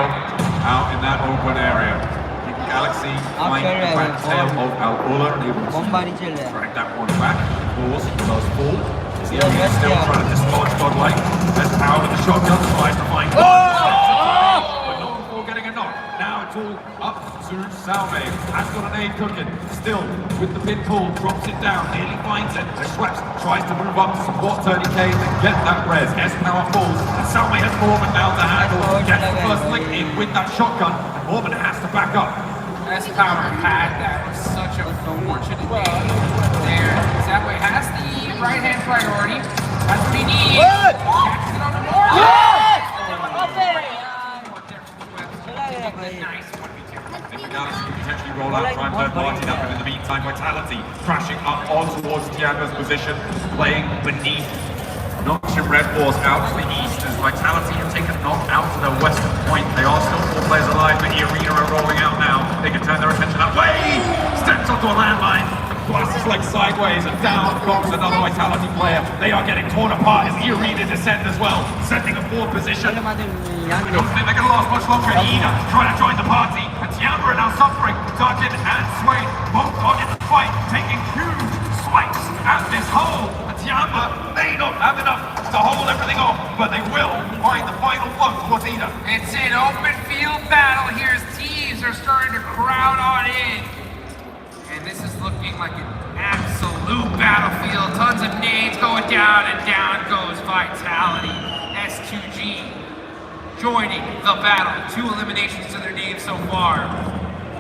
out in that open area. Galaxy flying the back tail of Al-Ula and able to drag that one back. Balls does fall. He's still trying to dislodge Godlike. There's power with the shotgun, tries to find but not before getting a knock. Now it's all up to Salve. Has got an aid cooking. Still with the pin pull, drops it down, nearly finds it. The Schweppes tries to move up to support 30k and get that res. S-Power falls, and Salve has Mormon now to handle. Gets the first lick in with that shotgun, and Mormon has to back up. S-Power had that was such a fortunate day there. Zabwe has the right-hand priority. That's what he needs. Catches it on the board. Nice 1v2. Galaxy can potentially roll out, try and third party that, but in the meantime, Vitality crashing up on towards Tianda's position, playing beneath Noxian Red Force out to the east as Vitality have taken knock out to their western point. They are still 4 players alive, but the arena are rolling out now. They can turn their attention that way. Steps onto a landmine. Blasts his leg sideways and down comes another Vitality player. They are getting torn apart as the arena descend as well, sending a forward position. I don't think they're going to last much longer. Ida trying to join the party, and Tiamba are now suffering. Darkin and Swain both are in the fight, taking huge swipes at this hole. And Tiamba may not have enough to hold everything off, but they will find the final flow towards Ida. It's an open field battle here as teams are starting to crowd on in. And this is looking like an absolute battlefield. Tons of nades going down, and down goes Vitality. S2G joining the battle. 2 eliminations to their name so far.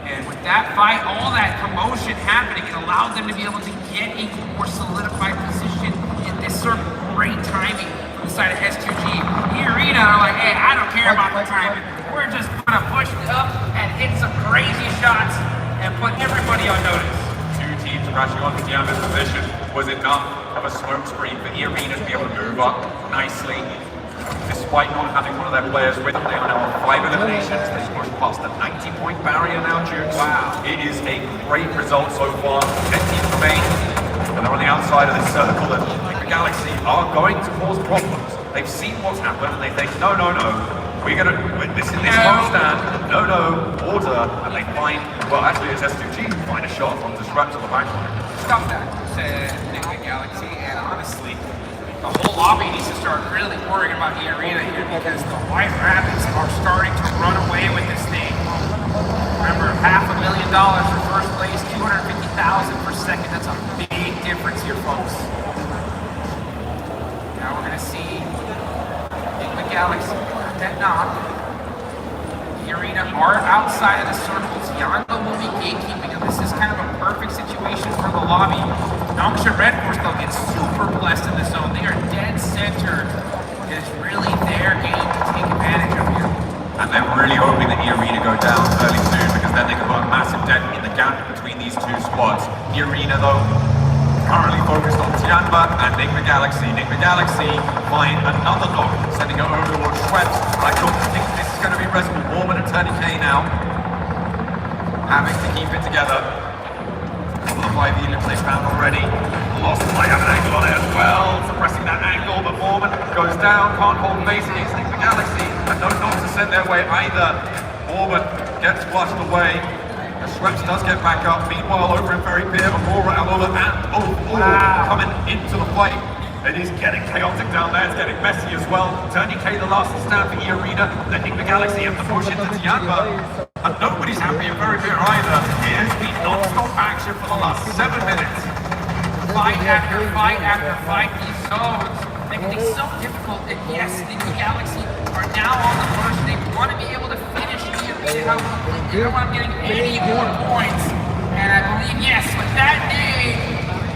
And with that fight, all that commotion happening, it allowed them to be able to get a more solidified position in this circle. Great timing from the side of S2G. The arena are like, hey, I don't care about the timing. We're just gonna push it up and hit some crazy shots and put everybody on notice. 2 teams crashing onto Tianda's position was enough of a smoke screen for the arena to be able to move up nicely. Despite not having one of their players with them, they are now on 5 eliminations. They pushed past the 90-point barrier now, Jukes. Wow. It is a great result so far. 10 teams remain, and they're on the outside of this circle, and the Galaxy are going to cause problems. They've seen what's happened, and they think, no, we're going to, this won't stand, order, and they find, well, actually it's S2G who find a shot from Disrupt to the backline. Stop that, said Nick the Galaxy, and honestly, the whole lobby needs to start really worrying about the arena here because the White Rabbits are starting to run away with this thing. Remember, $500,000 for first place, $250,000 for second. That's a big difference here, folks. Now we're going to see the Galaxy that knock. The arena are outside of the circles. Yongo will be gatekeeping, and this is kind of a perfect situation for the lobby. Nongsha Red Force, though, gets super blessed in the zone. They are dead center. It is really their game to take advantage of here. And they're really hoping that the arena go down early soon, because then they can put a massive dent in the gap between these 2 squads. The arena, though, currently focused on Tianba and Nigma Galaxy. Nigma Galaxy find another knock, sending it over towards Schweppes. I don't think this is going to be restful. Mormon and 30k now, having to keep it together. A couple of 5 units they found already. Lost might have an angle on it as well, suppressing that angle, but Mormon goes down, can't hold base against Nigma Galaxy, and no knocks are sent their way either. Mormon gets flushed away. The Schweppes does get back up. Meanwhile, over in Ferry Pier, Aurora, Alola, and coming into the fight. It is getting chaotic down there. It's getting messy as well. Turning K the last stand for the arena. Letting the Galaxy have to push into Tianba. And nobody's happy in Ferry Pier either. It has been non-stop action for the last 7 minutes. Fight after fight after fight. These zones, they can be so difficult. And yes, the Galaxy are now on the push. They want to be able to finish the arena. They don't want them getting any more points. And I believe, yes, with that nade,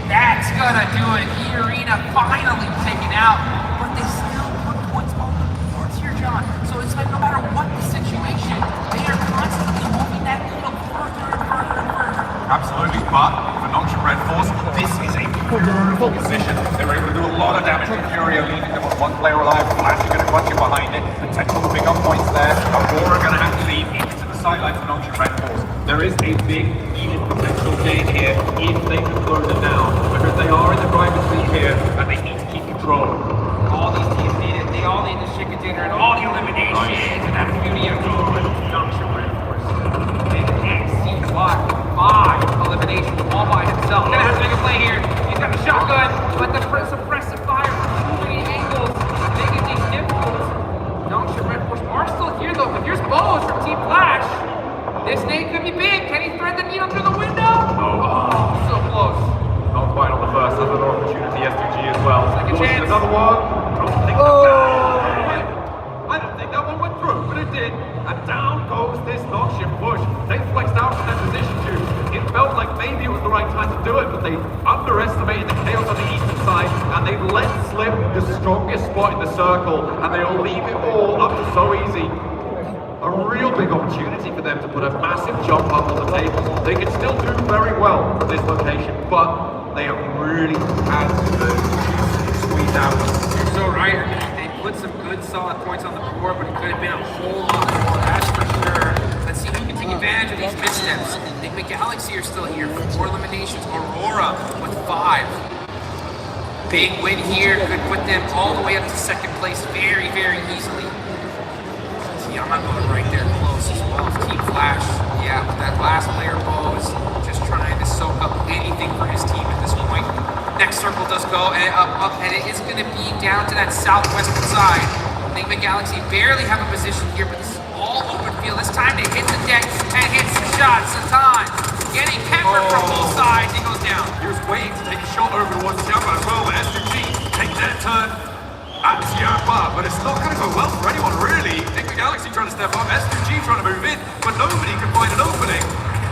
that's gonna do it. The arena finally taken out, but they still put points on the boards here, John. So it's like no matter what the situation, they are constantly moving that needle further and further and further. Absolutely, but for Noxian Red Force, this is a beautiful position. They were able to do a lot of damage with Furio, leaving them with 1 player alive. Flash, you're going to clutch it behind it. Potential to pick up points there. Aurora are going to have to leave into the sidelines for Nongshim Red Force. There is a big even potential gain here if they can close it down, because they are in the driver's seat here and they need to keep control. All these teams need it. They all need the chicken dinner and all the eliminations and that beauty of Nongshim Red Force. And see what? 5 eliminations all by himself. Gonna have to make a play here. He's got the shotgun, but the suppressive fire from too many angles making things difficult. Nongshim Red Force are still here though, but here's Bose from Team Flash. This nade could be big. Can he thread the needle through the window? Oh, so close. Not quite on the first, another opportunity, S2G as well. Second chance. Another one. I don't think that one went through, but it did. And down goes this Nongshim push. They flexed out from their position too. It felt like maybe it was the right time to do it, but they underestimated the chaos on the eastern side, and they let slip the strongest spot in the circle, and they'll leave it all up to So Easy. A real big opportunity for them to put a massive jump up on the table. They can still do very well from this location, but they have really had to squeeze out. You're so right. They put some good solid points on the board, but it could have been a whole lot more, that's for sure. Let's see who can take advantage of these missteps. I think the Galaxy are still here. 4 eliminations. Aurora with 5. Big win here could put them all the way up to second place very, very easily. I'm not going right there close as well. Team Flash, yeah, with that last player Bose, just trying to soak up anything for his team at this point. Next circle does go and up, and it is going to be down to that southwestern side. I think the Galaxy barely have a position here, but this is all open field. It's time to hit the deck and hit some shots sometimes. Getting peppered from both sides, he goes down. He was waiting to take a shot over towards Tiamba as well, but S2G takes that turn at Tiamba, but it's not going to go well for anyone really. Galaxy trying to step up, S2G trying to move in, but nobody can find an opening.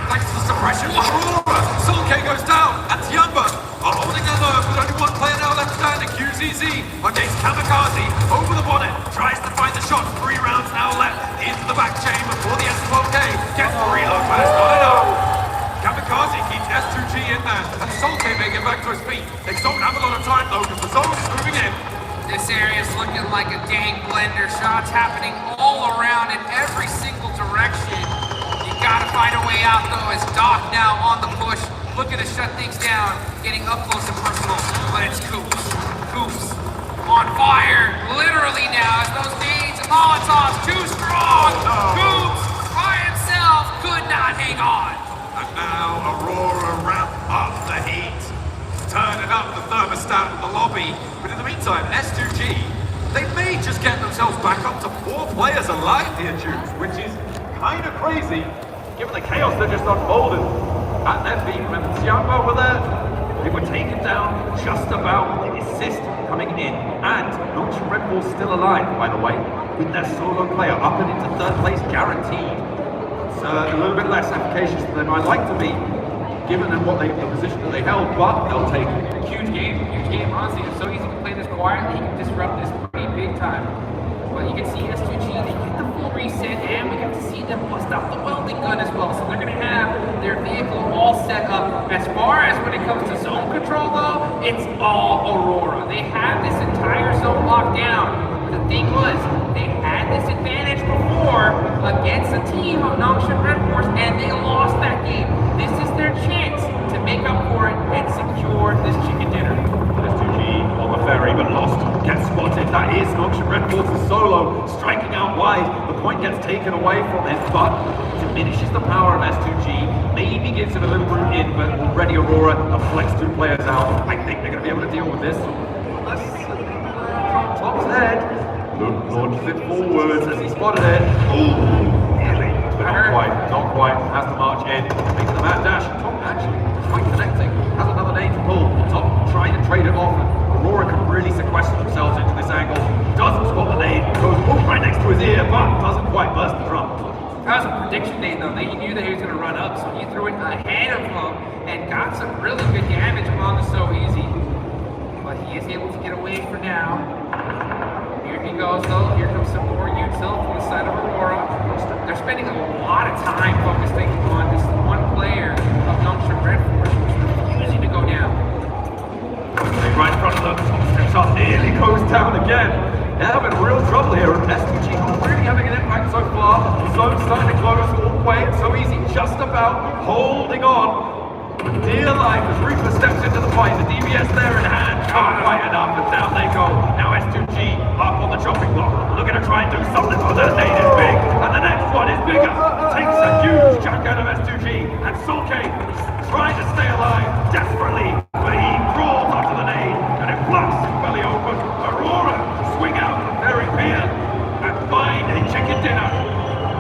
Thanks to the suppression of Aurora. Solke goes down, and Tiamba are holding their nerve with only one player now left standing. QZZ against Kamikaze, over the bonnet, tries to find the shot. 3 rounds now left, into the back chamber for the S12K. Gets the reload, but it's not enough. Kamikaze keeps S2G in there, and Solke may get back to his feet. They don't have a lot of time though, because the zone is moving in. This area is looking like a dang blender. Shots happening all around in every single direction. You gotta find a way out though, as Doc now on the push, looking to shut things down, getting up close and personal. But it's Coops. Coops on fire, literally now, as those nades and Molotovs too strong. Coops by himself could not hang on. And now Aurora ramp up the heat, turning up the thermostat in the lobby. But in the meantime, S2G, they may just get themselves back up to 4 players alive here, Juice, which is kind of crazy, given the chaos that just unfolded at their feet. When Tiamba were there, they were taken down just about, the assist coming in. And Nongshim Red Bull still alive, by the way, with their solo player up and into 3rd place guaranteed. It's a little bit less efficacious than I'd like to be, given them the position that they held, but they'll take it. Huge game, honestly. It's so easy to play this quietly. You can disrupt this pretty big time. But you can see S2G, they get the full reset, and we get to see them bust out the welding gun as well. So they're going to have their vehicle all set up. As far as when it comes to zone control, though, it's all Aurora. They have this entire zone locked down. The thing was, they had this advantage before against a team of Nongshim Red Force, and they lost that game. This is their chance to make up for it and secure this chicken dinner. S2G on the ferry, but lost. Gets spotted. That is Nongshim Red Force's solo, striking out wide. The point gets taken away from him, but diminishes the power of S2G. Maybe gives him a little room in, but already Aurora have flexed 2 players out. I think they're going to be able to deal with this. Top's head. Launches it forwards as he spotted it. Ooh, nearly. But not quite. Has to march in. Making the mad dash. Top actually quite connecting. Has another name to pull. Top trying to trade it off. Aurora can really sequester themselves into this angle. Doesn't spot the nade. Goes right next to his ear, but doesn't quite burst the drum. That was a prediction nade though. He knew that he was going to run up, so he threw it ahead of him and got some really good damage on the So Easy. But he is able to get away for now. Here he goes though. Here comes some more Util from the side of Aurora. They're spending a lot of time focusing on this one player of Nongshim Red Force, which is refusing to go down. Right in front of them, Top steps up, nearly goes down again. They're having real trouble here, and S2G not really having so far. The zone's starting to close all the way. It's so easy, just about holding on. Dear life as Reaper steps into the fight. The DBS there in hand. Can't quite enough, and down they go. Now S2G up on the chopping block. Looking to try and do something for their nade is big. And the next one is bigger. Takes a huge chunk out of S2G. And Sulke is trying to stay alive desperately. But he crawls onto the nade. And it blasts his belly open. Aurora swing out the very pier. And find a chicken dinner.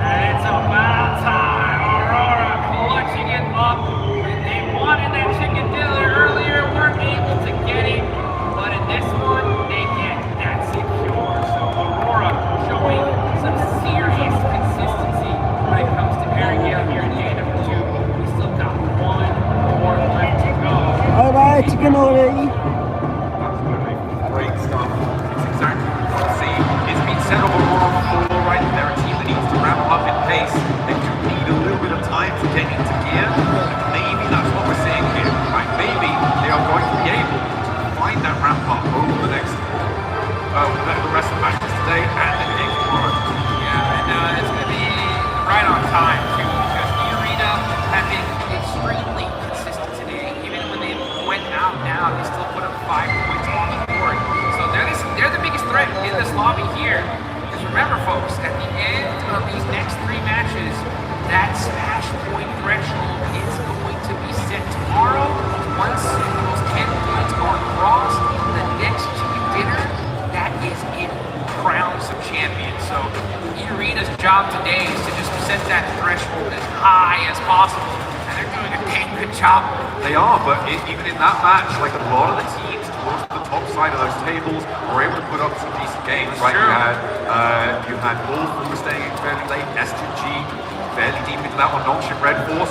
And it's about time. Aurora clutching it up. They wanted that chicken dinner earlier, weren't able to get it. But in this one, they get that secure. So Aurora showing some serious consistency when it comes to Abigail here in game number 2. We still got one more left to go. Bye bye, chicken already. Absolutely great stuff. It's exactly what you see. It's been set up Aurora before, right? They're a team that needs to ramp up in pace. They do need a little bit of time to get into gear. Maybe that's what we're seeing here, right? Maybe they are going to be able to find that ramp up over the next, the rest of the matches today and the game tomorrow. Yeah, and it's going to be right on time too, because the arena have been extremely consistent today. Even when they went out now, they still put up 5 points on the board. So they're the biggest threat in this lobby here. Because remember, folks, at the end of these next 3 matches, that smash point threshold is going to be set tomorrow. Once those 10 points are crossed, the next chicken dinner, that is it, crowns some champions. So E-Arena's job today is to just set that threshold as high as possible. And they're doing a dang good job. They are, but even in that match, like a lot of the teams towards the top side of those tables were able to put up some decent games, right? Sure. You had Wolf who was staying in fairly late, S2G fairly deep into that one, Nongship Red Force.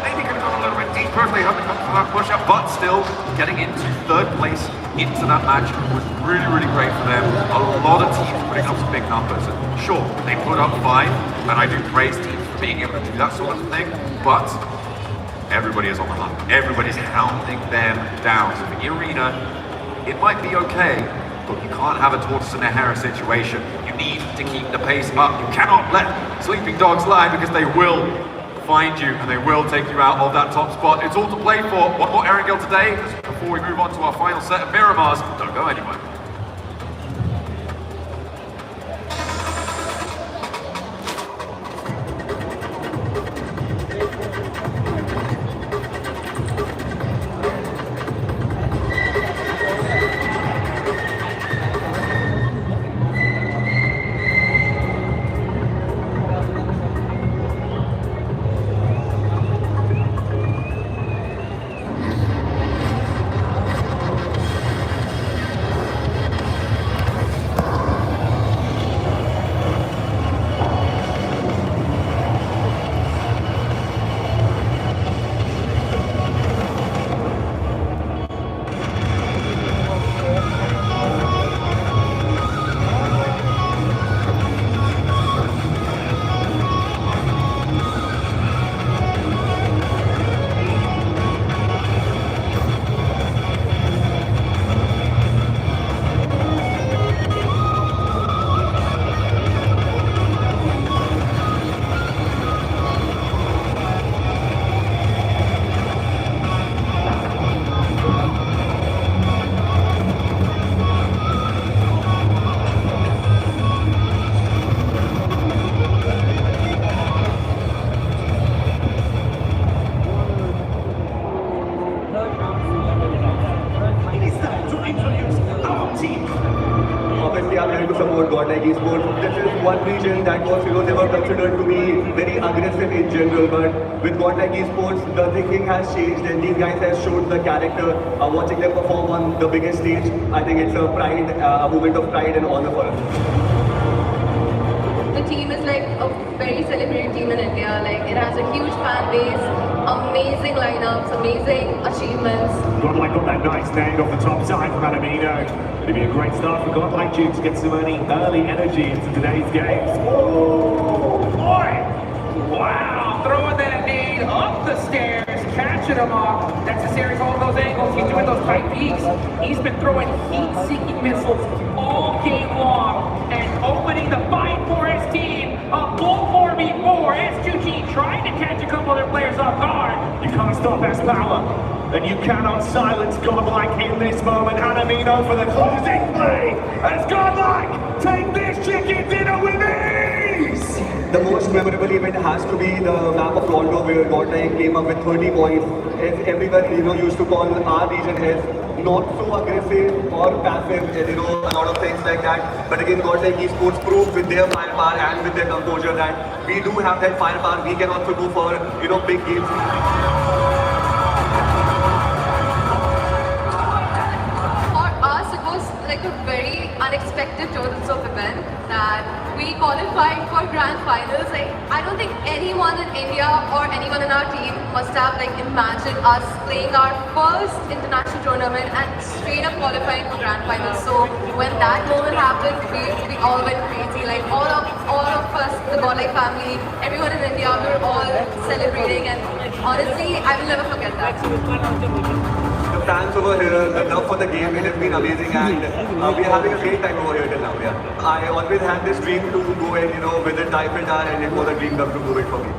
Maybe could have gone a little bit deeper if they hadn't come for that push up, but still getting into 3rd place into that match was really, really great for them. A lot of teams putting up some big numbers. And sure, they put up 5, and I do praise teams for being able to do that sort of thing, but everybody is on the hunt. Everybody's hounding them down. So for E-Arena, it might be okay, but you can't have a Tortoise and a Hare situation. You need to keep the pace up. You cannot let sleeping dogs lie, because they will find you and they will take you out of that top spot. It's all to play for. One more Erangel today before we move on to our final set of Miramars. Don't go anywhere. one region that was, never considered to be very aggressive in general, but with Godlike Esports, the thinking has changed and these guys have showed the character. Watching them perform on the biggest stage, I think it's a pride, a moment of pride and honor for us. The team is like a very celebrated team in India. Like, it has a huge fan base, amazing lineups, amazing achievements. Godlike got that nice stand off the top side from Adamino. It'll be a great start for Godlike Dukes to get some early energy into today's games. Oh boy! Wow, throwing that nade up the stairs, catching him off. That's a series of all those angles. He's doing those tight peaks. He's been throwing heat-seeking missiles all game long and opening the fight for his team. power. And you cannot silence Godlike in this moment. Anamino for the closing play. As Godlike take this chicken dinner with ease! The most memorable event has to be the map of Toronto where Godlike came up with 30 points. As everyone used to call our region as not so aggressive or passive, a lot of things like that. But again, Godlike Esports proved with their firepower and with their composure that we do have that firepower. We can also go for big games. Like a very unexpected turns of event that we qualified for grand finals. Like, I don't think anyone in India or anyone in our team must have imagined us playing our first international tournament and straight up qualifying for grand finals. So when that moment happened, we all went crazy. Like all of us, the Godlike family, everyone in India, we were all celebrating, and honestly, I will never forget that. The fans over here, the love for the game, it has been amazing, and we are having a great time over here till now. Yeah, I always had this dream to go and visit Typhon, and it was a dream come to do it for me.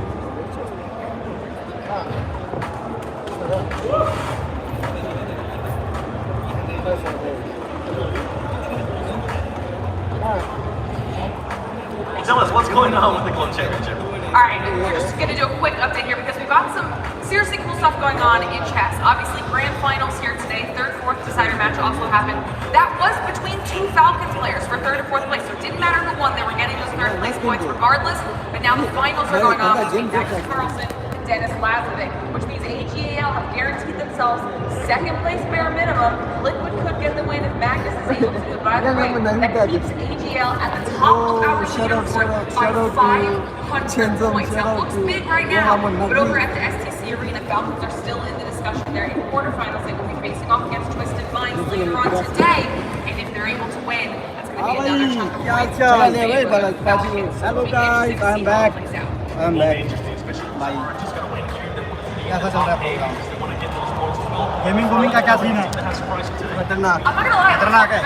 Tell us what's going on with the Globe Championship. Alright, we're just going to do a quick update here because we've got some seriously cool stuff going on in chess. Obviously, grand finals here today, third, fourth decider match also happened. That was between two Falcons players for third and fourth place, so it didn't matter who won, they were getting those third place points regardless. But now the finals are going on between Magnus Carlsen and Dennis Lazovic, which means AGAL have guaranteed themselves second place bare minimum. Liquid could get the win if Magnus is able to do it. By the way, that keeps AGL at the top of our leaderboard by 500 points. Now, it looks big right now, but over at the STC Arena, Falcons are still in the discussion there. In quarterfinals, they will be facing off against Twisted Minds later on today, and if they're able to win, that's going to be another chunk of points. Hello guys, I'm back. कैसा चल रहा है programme? Gaming का क्या scene है? खतरनाक खतरनाक है।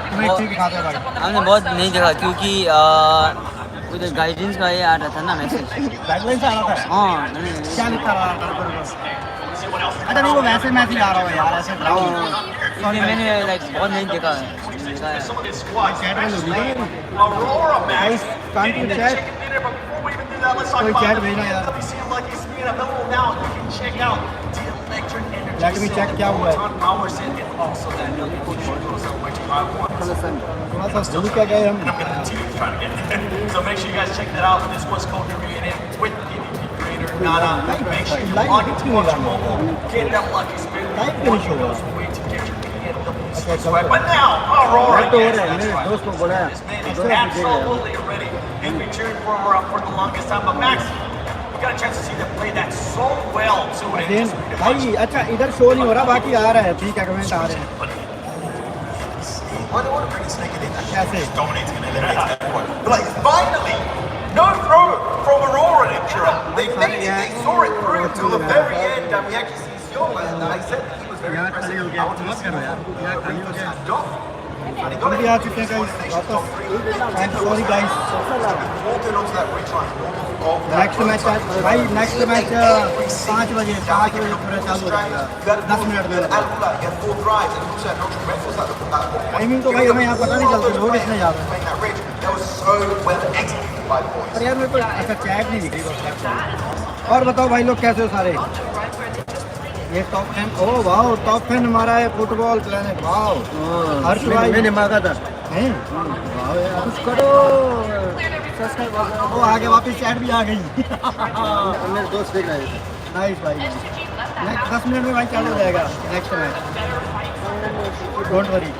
तुम्हें ठीक दिखाते हैं भाई। हमने बहुत नहीं देखा क्योंकि उधर गाइडेंस का ये आ रहा था ना मैसेज। गाइडलाइंस आ रहा था? हाँ। क्या लिखा रहा था? अच्छा नहीं, वो वैसे मैसेज आ रहा है यार, ऐसे इसलिए मैंने बहुत नहीं देखा है। कोई चैट भेजना यार। Let me check क्या हुआ है। थोड़ा सा जल्दी क्या गए हम। So make sure you guys check that out. This was co-created with PvP creator Nana. Make sure you log into Watch Mobile, get that lucky spin. But now, Aurora gets this man is absolutely ready. He's been cheering for the longest time. But Max, we got a chance to see them play that so well too. भाई अच्छा इधर show नहीं हो रहा, बाकी आ रहा है, ठीक है, कमेंट आ रहे हैं। कैसे? But like finally, no throw from Aurora Lecturer. They made it. They saw it through till the very end, and we actually see Silva. And I said that he was very impressive. I want to see what he was done. हम भी आ चुके हैं guys वापस। And sorry guys, next match भाई, next match 5 बजे पूरा चालू हो जाएगा, 10 मिनट में। टाइमिंग तो भाई हमें यहाँ पता नहीं चलती, लोग इसमें जा रहे हैं। और यार मेरे को अच्छा चैट नहीं दिख रही। और बताओ भाई लोग कैसे हो सारे? ये टॉप 10, ओह वाह, टॉप 10 हमारा है फुटबॉल प्लेनेट। वाह हर्ष भाई, मैंने मांगा था हैं। वाह यार, कुछ करो, वो आगे वापस चैट भी आ गई। मेरे दोस्त देख रहे थे। नाइस भाई, नेक्स्ट 10 मिनट में भाई चालू हो जाएगा नेक्स्ट मैच, डोंट वरी।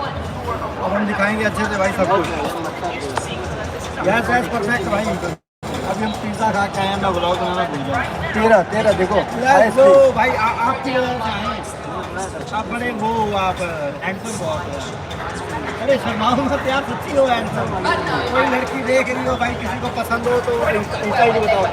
अब हम दिखाएंगे अच्छे से भाई सब कुछ। यस यस परफेक्ट भाई। अभी हम पिज़्ज़ा खा के आए हैं, मैं ब्लॉग बनाना भूल गया। तेरा देखो भाई, आपकी वजह से आए आप बड़े वो, आप हैंडसम बहुत। अरे शर्माओ मत यार, सच्ची हो हैंडसम। कोई लड़की देख रही हो भाई, किसी को पसंद हो तो इंस्टा ही बताओ।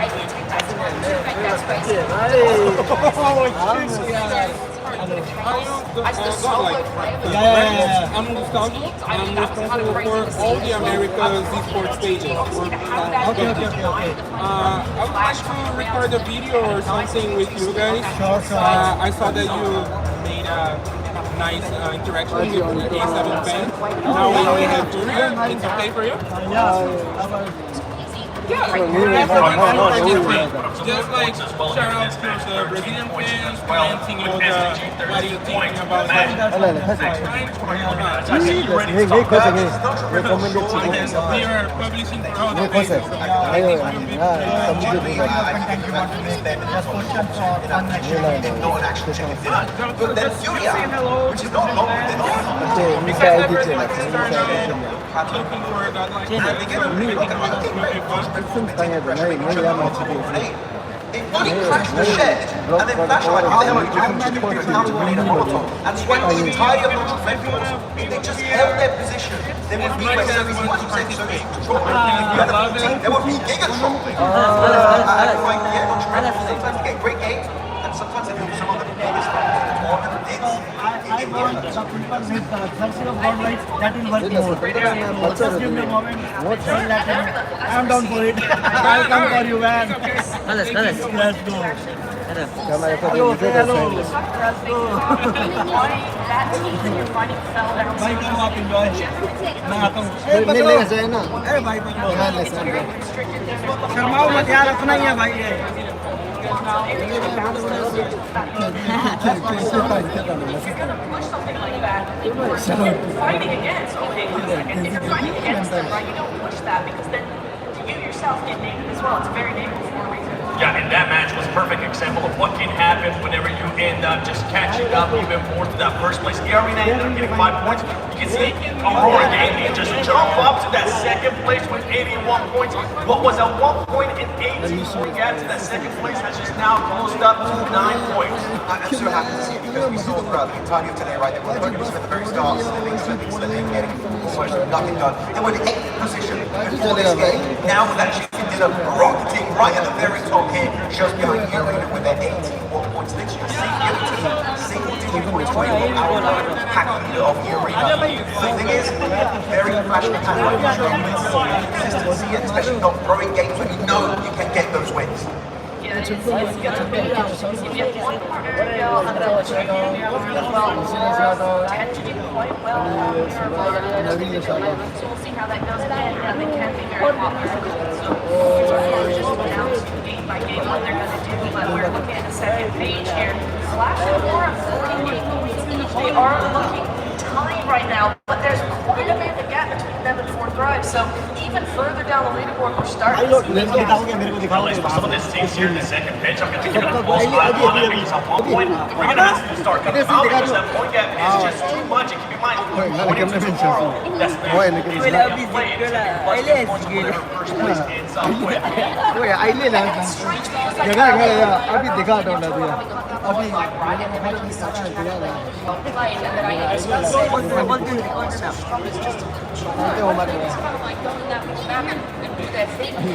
Godlike. Yeah. I'm responsible. I'm responsible for all the America's esports stages. Okay. I would like to record a video or something with you guys. Sure. I saw that you made a nice interaction with the A7 fans. Now we only have Furia. It's okay for you? Just like shout out to the Brazilian fans, commenting all the what are you thinking about that? We are publishing for all the pages. I think we'll be But then Furia, which is not long, they're not. because everyone starts looking for a godlike. It fully crashed the shed, and then flashed like, how the hell are you doing? How do I need a Molotov? And swept the entire bunch of flamethrowers. If they just held their position, they would be where 71% Soviet control. There would be Gigatron. Sometimes they get great games, and sometimes they do some of the biggest tournaments. I want the people with Circle of Godlights, that will work more. Just give me a moment. I'm down for it. I'll come for you, man. Let's go. Hello. भाई करो आप enjoy. मैं आता हूँ. अरे भाई शर्माओ मत यार, अपना ही है भाई ये. Fighting against, okay, one second. If you're fighting against them, right, you don't push that because then you yourself get named as well. It's very dangerous for a reason. Yeah, and that match was a perfect example of what can happen whenever you end up just catching up even more to that first place. The arena ended up getting 5 points. You can see Aurora Gaming just jump up to that second place with 81 points. What was a 1 point and 18 point gap to that second place has just now closed up to 9 points. I'm so happy to see it because we saw throughout the entirety of today, right? They were focused at the very start, so they were getting almost nothing done. They were in 8th position before this game. Now with that chicken dinner rocketing right at the very top here, just behind Urina with their 81 points. Next you see Urina, single digit points, 21 hour pack leader of Urina. The thing is, very passionate and strong consistency, especially not throwing games when you know you can get those wins. Yeah, it's going to be, if you have one partner, they'll have that much tend to do quite well so we'll see how that goes again. Yeah, they can be very popular. So we're just announced game by game what they're going to do, but we're looking at the second page here. Slash and Aurora, 41 points. They are looking tied right now, but there's quite a bit of gap between them and Fourth Drive. So even further down the leaderboard, we're starting to see Some of these teams here in the second pitch, I'm going to give it a close eye on it because at one point we're going to have to start coming out because that point gap is just too much. And keep in mind, winning tomorrow, that's very played. Plus 2 points for whatever first place ends up with.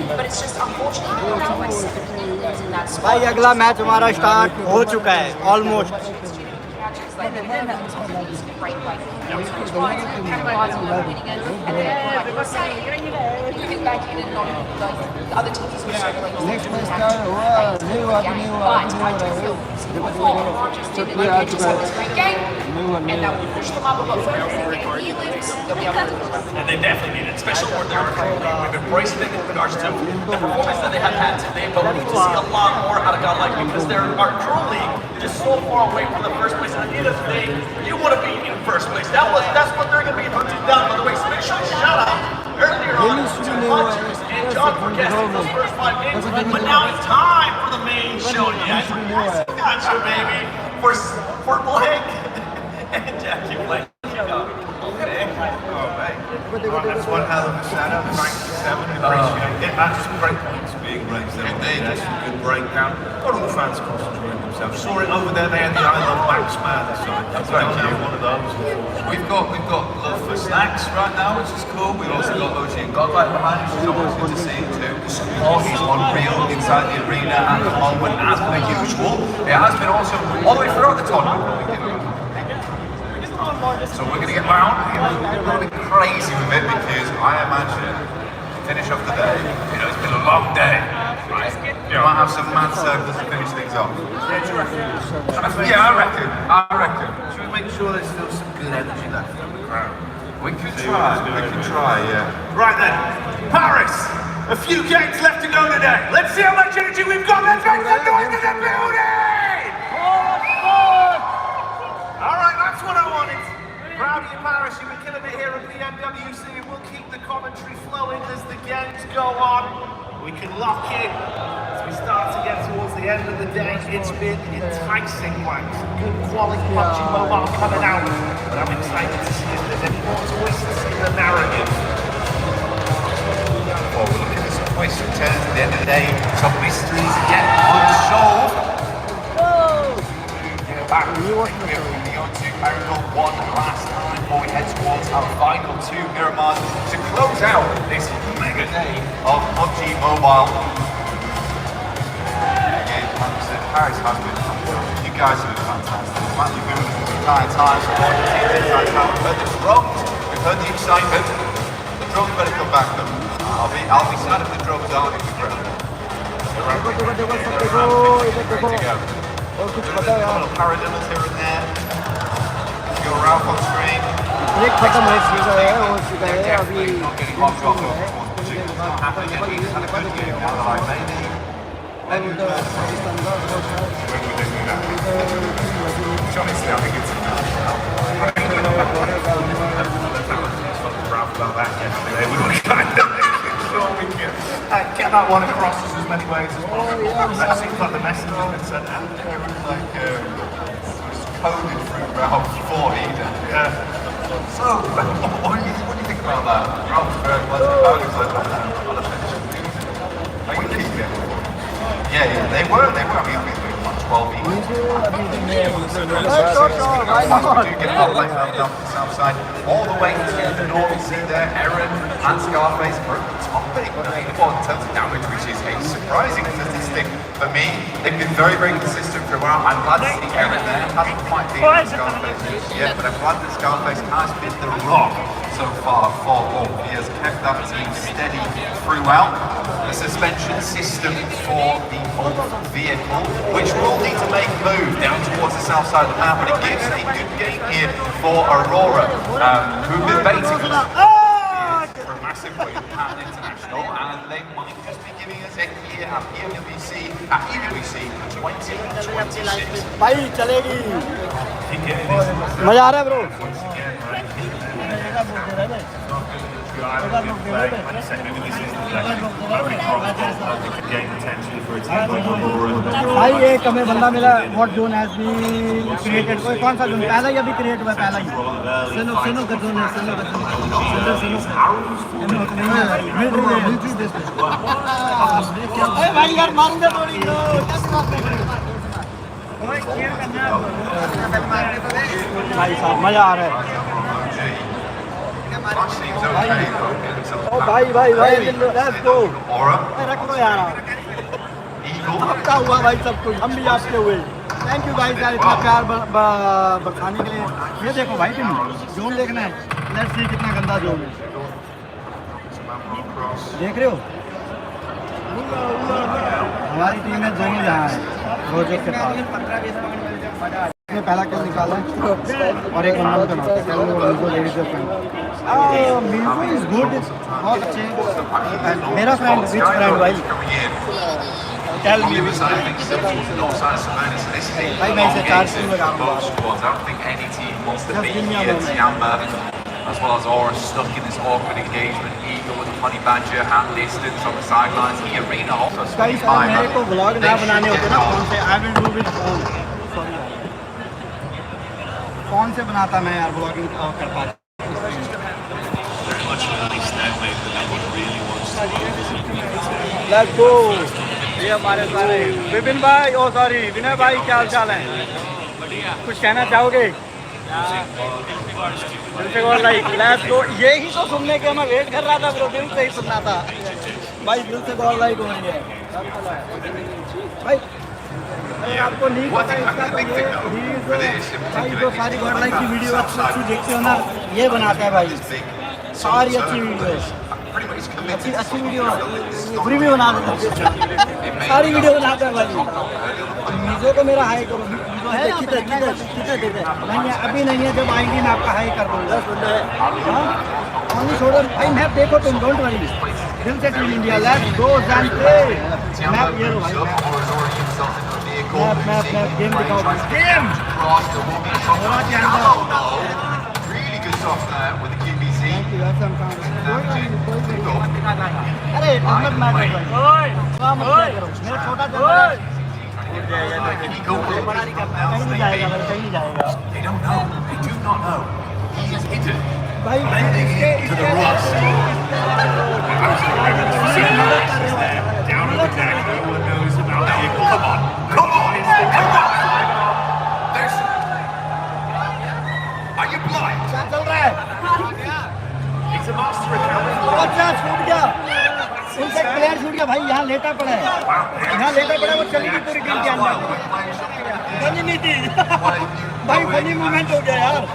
But it's just unfortunate we don't have like 17 guys in that spot. भाई अगला match हमारा start हो चुका है almost. Next place And they definitely need it, especially where they're we've embraced it in regards to the performance that they have had today, but we need to see a lot more out of Godlike because they are truly just so far away from the first place. And at the end of the day, you want to be in first place. That's what they're going to be hunting down. By the way, special shout out earlier on to Hunchers and John for guessing those first 5 games. But now it's time for the main show. Yes, gotcha, baby. For Blake and Jackie Blake. That's one hell of a setup. Rank 7, appreciate it. That's some great points being raised there. That's a good breakdown. Got all the fans concentrating themselves. Saw it over there. They had the I Love Max Man side. That's right. One of those. We've got love for snacks right now, which is cool. We've also got OG and Godlike behind us, which is always good to see too. Oh, he's unreal in inside the arena at the moment, as per usual. It has been also all the way throughout the tournament. So we're going to get round, a little bit crazy with it, because I imagine, finish off the day, you know, it's been a long day, right? You might have some mad circles to finish things off. Yeah, I reckon. Should we make sure there's still some good energy left in the crowd? We can try, yeah. Right then, Paris, a few games left to go today. Let's see how much energy we've got. Let's make some noise in the building! All right, that's what I wanted. Proud of you, Paris. You've been killing it here at Pmwc. We'll keep the commentary flowing as the games go on. We can lock in as we start to get towards the end of the day. It's been enticing, like some good quality PUBG Mobile coming out. But I'm excited to see if there's any more twists in the narrative. Well, we're looking at some twists and turns at the end of the day. Some mysteries yet unsolved. Back to Miracle one last time before we head towards our final two Miramars to close out this mega day of PUBG Mobile. Again, like I said, Paris has been fantastic. You guys have been fantastic. Matt, you've been with us the entire time, supporting the team the entire time. We've heard the drums, we've heard the excitement. The drums better come back though. I'll be sad if the drums aren't in the ground. Ready to go. There's little paradiddles here and there. You're Ralph on screen. Definitely not getting locked off towards pushing. It's not happening yet. He's had a good game now that I maybe honestly, I think it's Ralph about that yesterday. We were kind of sure we can get that one across as many ways as possible. That seems like the message has been sent out. It was like coded through Ralph before he did. Yeah. So, what do you think about that? Ralph's very pleasant about it. Like, on a finish. Are you keeping it? Yeah, they were. I mean, we won 12 each. We do get all the way down to the south side, all the way to the north. You see there, Aaron and Scarface are at the top of it. In terms of damage, which is a surprising statistic for me. They've been very, very consistent throughout. I'm glad to see Aaron there. Hasn't quite been Scarface yet, but I'm glad that Scarface has been the rock so far for all. He has kept that team steady throughout. The suspension system for the vehicle, which will need to make a move down towards the south side of the map, but it gives a good game here for Aurora, who've been baiting us for a massive win at International, and they might just be giving us a here at Pmwc 2026. भाई चलेगी मजा आ रहा है bro भाई एक हमें बंदा मिला what zone has been created कोई कौन सा जोन पहला ही अभी क्रिएट हुआ पहला ही सुनो का जोन है सुनो मिलिट्री बेस भाई यार मारूंगा थोड़ी भाई साहब मजा आ रहा है भाई लेट्स गो रख लो यार आपका हुआ भाई सब कुछ हम भी आपके हुए थैंक यू गाइस यार इतना प्यार बरसाने के लिए ये देखो भाई तुम जोन देखना है लेट्स सी कितना गंदा जोन है देख रहे हो हमारी टीम में जोन जहाँ है प्रोजेक्ट के पास ने पहला किल निकाला और एक नंबर का नॉक मिल्को इज गुड बहुत अच्छे मेरा फ्रेंड विच फ्रेंड भाई टेल मी भाई मैं इसे चार्ज नहीं लगा as well as Aura stuck in this awkward engagement. Eagle with Honey Badger at distance on the sidelines. The arena also guys मेरे को व्लॉग ना बनाने होते ना फोन से I will do with phone phone से बनाता मैं यार व्लॉगिंग कर पाता लेट्स गो ये हमारे सारे विपिन भाई ओ सॉरी विनय भाई क्या हाल चाल है कुछ कहना चाहोगे दिल से और लाइक लेट्स गो यही तो सुनने के मैं वेट कर रहा था ब्रो दिल से ही सुनना था भाई दिल से गॉड लाइक हो रही है भाई। अगर आपको नहीं पता इसका तो ये भाई जो सारी गॉड लाइक की वीडियो अच्छी देखते हो ना, ये बनाता है भाई सारी अच्छी वीडियो, अच्छी वीडियो पूरी भी बना देता है, सारी वीडियो बनाता है भाई। मीजो को मेरा हाई करो, मीजो है कितने नहीं है, अभी नहीं है, जब आएंगी मैं आपका हाई कर दूँगा। छोड़ो भाई, मैप देखो तुम, डोंट वरी, दिल से team India, let's go and play. Map ये लो भाई, मैप गेम दिखाओ भाई, गेम थोड़ा ध्यान। अरे अहमद मैच है भाई, मेरा छोटा कहीं नहीं जाएगा भाई, कहीं नहीं जाएगा भाई। क्या चल रहा है? छूट गया, उनसे प्लेयर छूट गया भाई, यहाँ लेटा पड़ा है, यहाँ लेटा पड़ा है, वो चलेगी पूरी टीम के अंदर, बनी नहीं थी भाई, फनी मूवमेंट हो गया यार,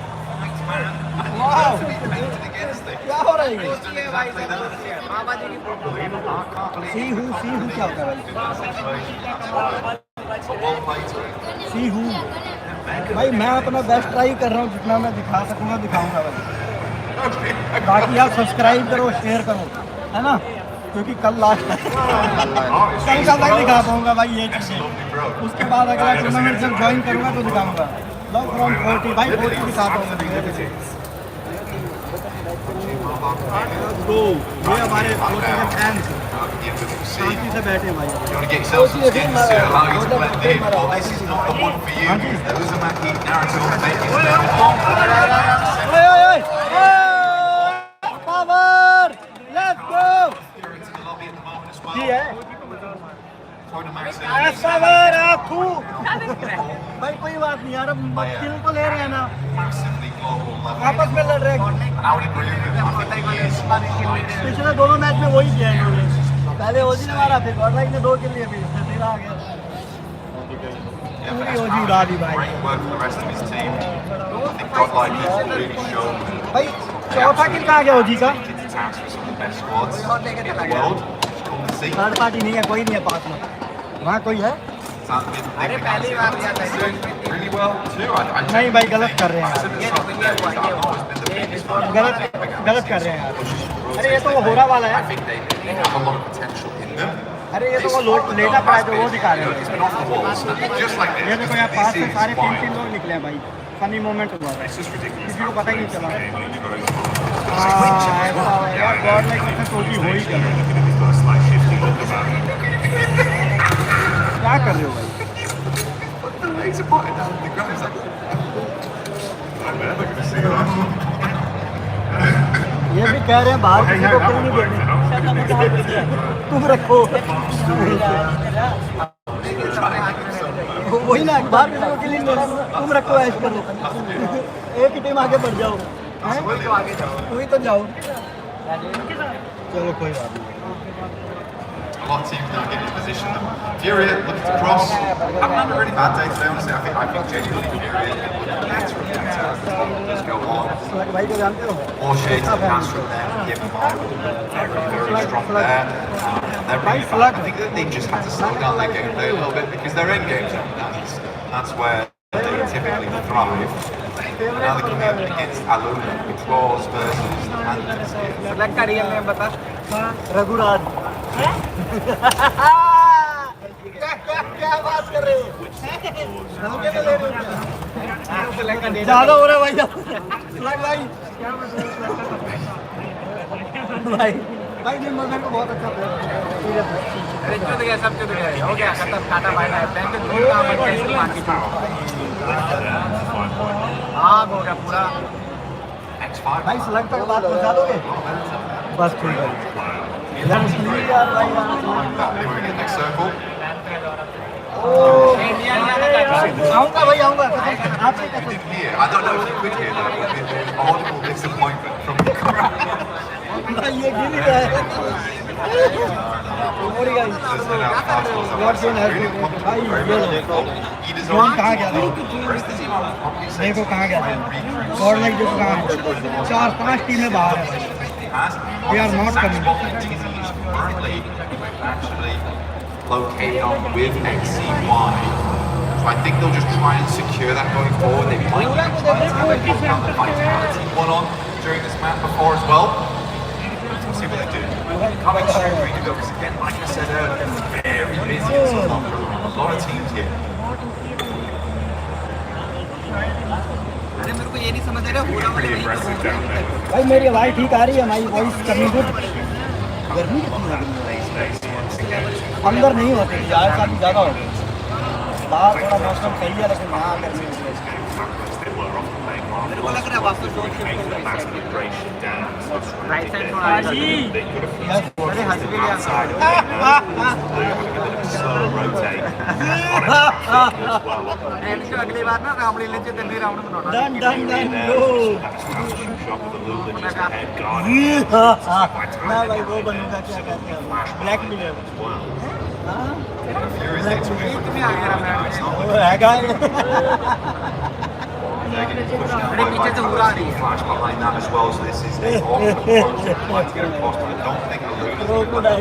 वाह क्या हो रहा है? सी हूँ क्या होता है भाई? सी हूँ भाई, मैं अपना बेस्ट ट्राई कर रहा हूँ, जितना मैं दिखा सकूँगा दिखाऊंगा भाई। बाकी आप सब्सक्राइब करो, शेयर करो, है ना, क्योंकि कल लास्ट है, कल का तक दिखा पाऊंगा भाई ये चीज़ें, उसके बाद अगला टूर्नामेंट जब ज्वाइन करूँगा तो दिखाऊंगा। लव फ्रॉम 40 भाई, 40 दिखाता हूँ मैं। तो ये हमारे फैंस शांति से बैठे भाई, पावर, लेट्स गो जी है भाई, कोई बात नहीं यार, किल तो ले रहे हैं ना, आपस में लड़ रहे हैं। पिछले दोनों मैच में वही किया इन्होंने, पहले ओजी ने मारा, फिर गॉड लाइक ने 2 किल लिए, फिर आ गया, पूरी ओजी उड़ा दी भाई। भाई चौथा किल कहाँ गया ओजी का? थर्ड पार्टी नहीं है, कोई नहीं है पास में, वहाँ कोई है? अरे पहली बार लिया था नहीं भाई, गलत कर रहे हैं, गलत कर रहे हैं यार। अरे ये तो वो होरा वाला है, अरे ये तो वो लेटा पड़ा है, तो वो दिखा रहे हैं। ये देखो यहाँ पास से सारे 3 लोग निकले हैं भाई, फनी मोमेंट हुआ, किसी को पता ही नहीं चला। हाँ यार, गॉड लाइक से टोटी हो ही क्या कर रहे हो भाई? ये भी कह रहे हैं बाहर किसी को किल नहीं देनी, तुम रखो वही ना, बाहर किसी को किल नहीं देना, तुम रखो, ऐश करो, एक ही टीम आगे बढ़ जाओ, वही तो जाओ, चलो कोई बात नहीं। A lot of teams now get in position. Fury looking to cross. Haven't had a really bad day today, honestly. I think genuinely Fury looking better. Let's go on. More shades of pass from them. Give them all. They're really strong there. They're really bad. I think that they just had to slow down their gameplay a little bit because their end game's up. That's where they typically thrive. Now they're coming up against Aluna, which was versus the Panthers. लग का real name बता, रघुराज। क्या बात कर रहे हो? ज़्यादा हो रहा है भाई, लग भाई, भाई नहीं, मगर को बहुत अच्छा अरे चुद गया, सब चुद गया, हो गया खत्म, काटा बाय बाय, बैंक में दूर काम करके इसको मार के आग हो गया पूरा। भाई स्लग तक बात पहुंचा दोगे? बस ठीक है यार भाई, आऊँगा भाई, आऊँगा, आप I don't know if you could hear that, but the audible disappointment from the crowd. भाई ये गिर ही रहा है। जोन कहाँ गया था? देखो कहाँ गया था? गॉड लाइक देखो कहाँ है? 4-5 टीमें बाहर है भाई। We are not coming. Actually located on with XCY. So I think they'll just try and secure that going forward. They might even try and have a counter vitality one on during this map before as well. We'll see what they do. Coming straight for you because again, like I said earlier, very busy in South Africa. A lot of teams here. Pretty aggressive down there. भाई मेरी आवाज़ ठीक आ रही है? My voice कमी good? गर्मी कितनी लग रही है? अंदर नहीं होती, यार काफ़ी ज़्यादा होती है। बाहर थोड़ा मौसम सही है लेकिन यहाँ गर्मी होती है। मेरे को लग रहा है वापस जोर शिफ्ट हो गई राइट साइड थोड़ा अरे हंस भी लिया अगली बार ना रावड़ी ले चलते नहीं रावण बनाना डन डन डन लो मैं भाई वो बनूंगा क्या कहते हैं ब्लैक मिलर ब्लैक मिलर तुम्हें आ गया मैं वो है गाय पीछे से उड़ा रही है flash behind that as well, so this is a awkward approach to try to get across, but I don't think Luna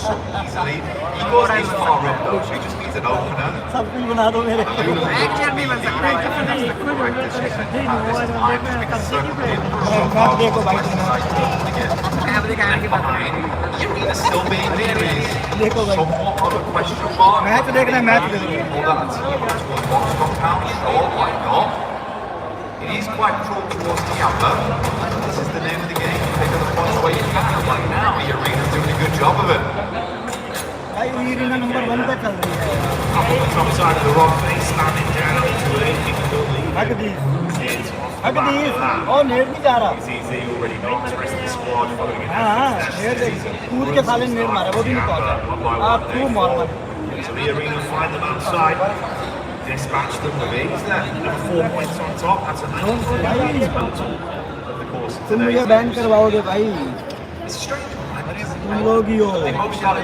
so easily. Igor is far up though, so he just needs an opener. सब कुछ बना दो मेरे Actually, नहीं बन सकता है. That's the correct decision. This is time just because certainly देखो भाई behind. Irina still being here is somewhat of a question mark. Match देखना मैच देखना Why not? It is quite cruel towards Kiamba. This is the name of the game. Pick up the points where you can. Like now, Irina's doing a good job of it. भाई Irina number 1 पे चल रही है Up on the top side of the rock, they slamming down into it. You can believe हक दीस और net नहीं जा रहा it's easy already knocked. The rest of the squad following it. हाँ नेट कूद के साले नेट मारा वो भी नहीं पहुंचा आप तू मार मत So the Arena find them outside. Dispatch them with ease then. Another 4 points on top. That's a nice तुम मुझे बैन करवाओगे भाई तुम लोग ही हो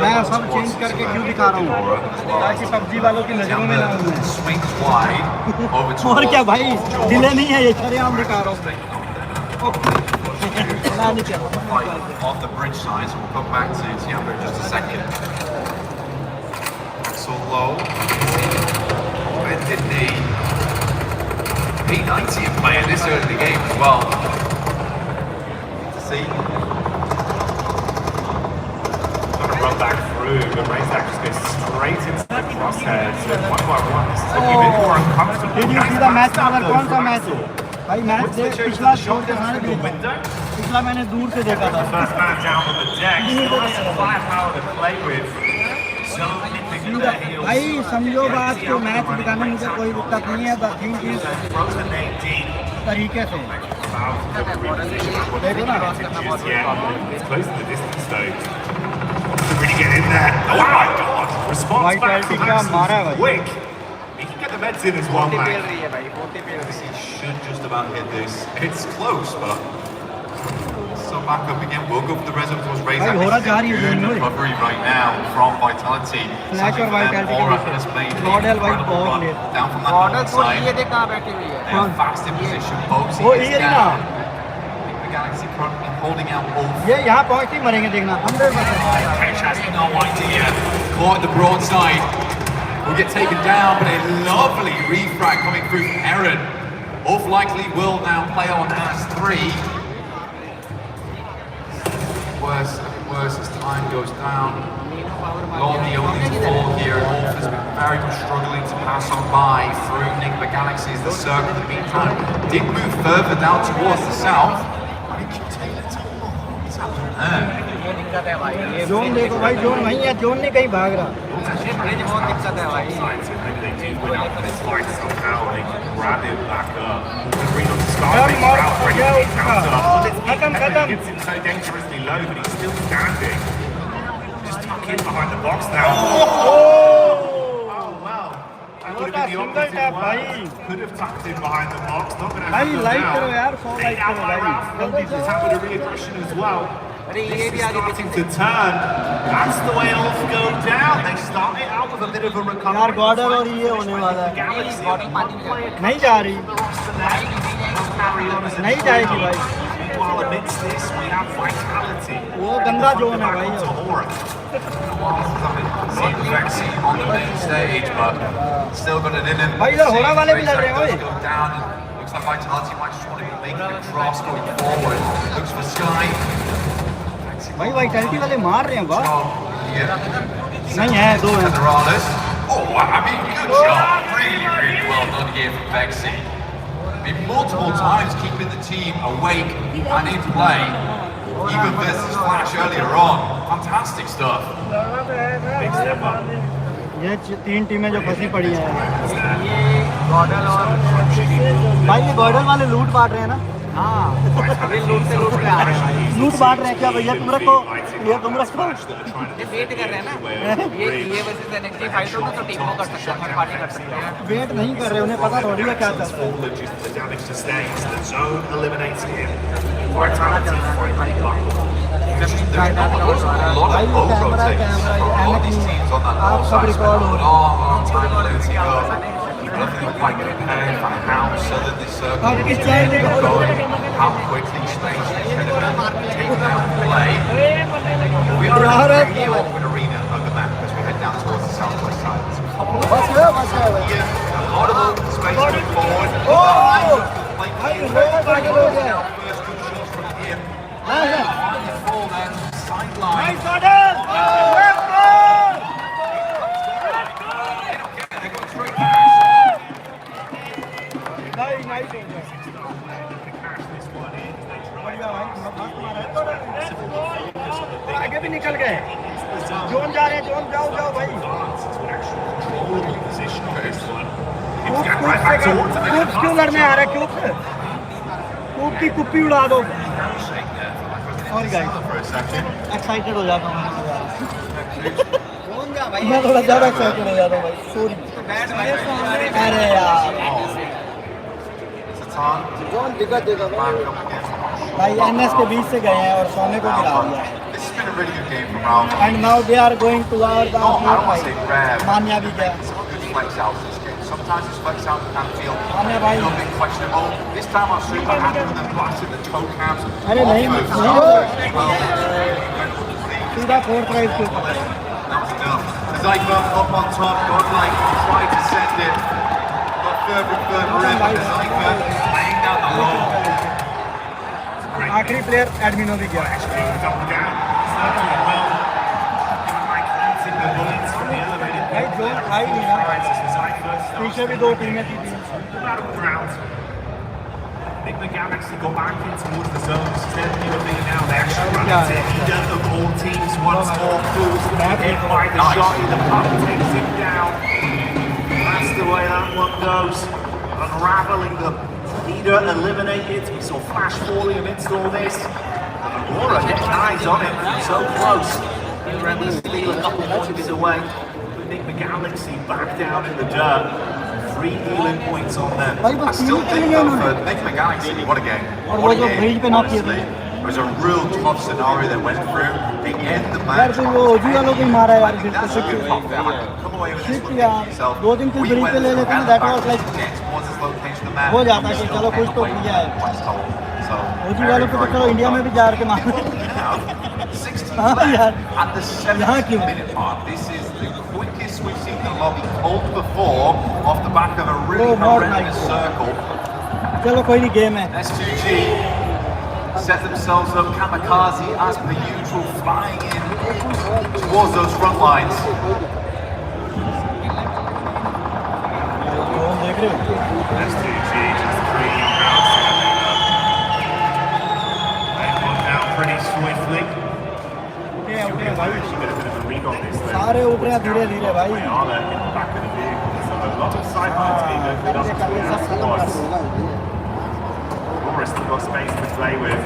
मैं सब चेंज करके क्यों दिखा रहा हूँ ताकि पबजी वालों की नजरों में ना आऊँ और क्या भाई डिले नहीं है ये सरेआम दिखा रहा हूँ Off the bridge side, so we'll come back to Tiamba in just a second. So low. Bended knee. P90 playing this early in the game as well. See? Gonna run back through, but Razak just goes straight into the crosshairs. So quite right. This is looking a bit more uncomfortable. Did you see the match colour कौन सा match है भाई match देख पिछला shot के सामने देखा पिछला मैंने दूर से देखा था First man down on the deck. Still has some firepower to play with. So भाई समझो बात को मैच दिखाने में मुझे कोई दिक्कत नहीं है बस थिंक इज तरीके से देखो ना it's close to the distance though. To really get in there. Oh my god! Response back from Max quick. He can get the meds in as well, man. He should just about hit this. It's close, but so back up again. We'll go for the reservoirs. Razak is good recovery right now from Vitality. Flash और Vitality Aura has played model भाई बहुत ले down from that north side. ये देख कहाँ बैठी हुई है Fast in position. Boxy वो is ये ना down. The Galaxy currently holding out all. ये यहाँ पहुँच ही मरेंगे देखना 100%. Kesh has no idea. Caught at the broadside. Will get taken down, but a lovely refrag coming through from Aaron. Off likely will now play on as 3. Worse as time goes down. Not the only to fall here. Wolf has been very much struggling to pass on by through Nick the Galaxy as the circle in the meantime did move further down towards the south. Zone देखो भाई zone वहीं है zone नहीं कहीं भाग रहा बहुत दिक्कत है भाई. Maybe they do win out this fight somehow. They can grab it back up. The Reno starting out bringing the counter. Gets him so dangerously low, but he's still standing. Just tuck in behind the box now. Oh wow! That would have been the opposite one. Could have tucked in behind the box. Not going to happen now. Like करो यार 100 like करो भाई He's having a reaggression as well. This is starting to turn. That's the way it'll go down. They started out with a bit of a recovery. यार border और ये होने वाला है नहीं जा रही नहीं जाएगी भाई While amidst this, we have vitality. वो गंदा जोन है भाई See Pmwc on the main stage, but still got it in him. भाई इधर होना वाले भी लड़ रहे हैं भाई Go down. Looks like Vitality might just want to be making a cross going forward. Looks for Sky. भाई वाइटैलिटी वाले मार रहे हैं वाह नहीं है दो हैं Oh, I mean, good job. Really, really well done here from Pmwc. Multiple times keeping the team awake and in play. Even versus Flash earlier on. Fantastic stuff. Big step up. ये तीन टीमें जो फंसी पड़ी हैं भाई ये Gordon वाले लूट बांट रहे हैं ना हाँ ये लूट से लूट पे आ रहे हैं लूट बांट रहे हैं क्या भैया तुम रखो ये तुम रखो ये वेट कर रहे हैं ना ये वर्सेस एनएक्सटी फाइट होगा तो टीम को कर सकते हैं थर्ड पार्टी कर सकते हैं वेट नहीं कर रहे उन्हें पता थोड़ी है क्या चल रहा है आप सब रिकॉर्ड हो रहे Quite prepared for how southern this circle अब is किस चाहे going, how quickly Spain is going to take down play. We are in a pretty awkward arena of the map as we head down towards the southwest side. There's a couple of here, a lot of open space going forward. Now first good shots from here. Finally fall then, sideline. आगे भी निकल गए zone जा रहे हैं zone जाओ जाओ भाई क्यूब क्यों लड़ने आ रहे क्यूब से क्यूब की कुप्पी उड़ा दो सॉरी गाइस एक्साइटेड हो जाता हूँ मैं थोड़ा ज़्यादा एक्साइटेड हो जाता हूँ भाई सॉरी अरे यार भाई एनएस के बीच से गए हैं और सोने को गिरा दिया and now they are going to our Manya भी गया Sometimes this flex out can feel a भाई bit questionable. This time I've seen what happened with the blasted the toe caps. अरे नहीं सीधा फोर्थ राइट के ऊपर Zypher up on top, Godlike tried to send it, but further and further in, but Zypher laying down the law. आखिरी player एडमिनो भी गया भाई zone I नहीं ना पीछे भी दो टीमें थी The Galaxy go back in towards the zone. Instead of doing it now, they actually run into either of all teams once more. Fools hit by the shot, the puck takes him down. That's the way that one goes. Unraveling them. Leader eliminated. We saw Flash falling amidst all this. Aurora getting eyes on it. So close. Remember Steele a couple points away. But Nick the Galaxy back down in the dirt. 3 healing points on them. I still think though for Nick the Galaxy, what a game. What a game, honestly. It was a real tough scenario they went through. They end the match. वो ओजी वालों को ही मारा यार फिर तो That's a good pop there. Come away with this one यार yourself. दो दिन किल ब्रेक पे ले लेते हैं that was like Towards his location of the map. हो जाता है कि चलो कुछ तो किया है So ओजी वालों को तो चलो इंडिया में भी जा के मार हाँ यार at the 7th-minute mark, this is the quickest we've seen the lobby hold before off the back of a really horrendous circle. चलो कोई नहीं गेम है S2G set themselves up kamikaze as per usual, flying in towards those front lines. S2G just 3 rounds setting up. They got down pretty swiftly. सारे उठ रहे हैं धीरे धीरे भाई Still got space to play with.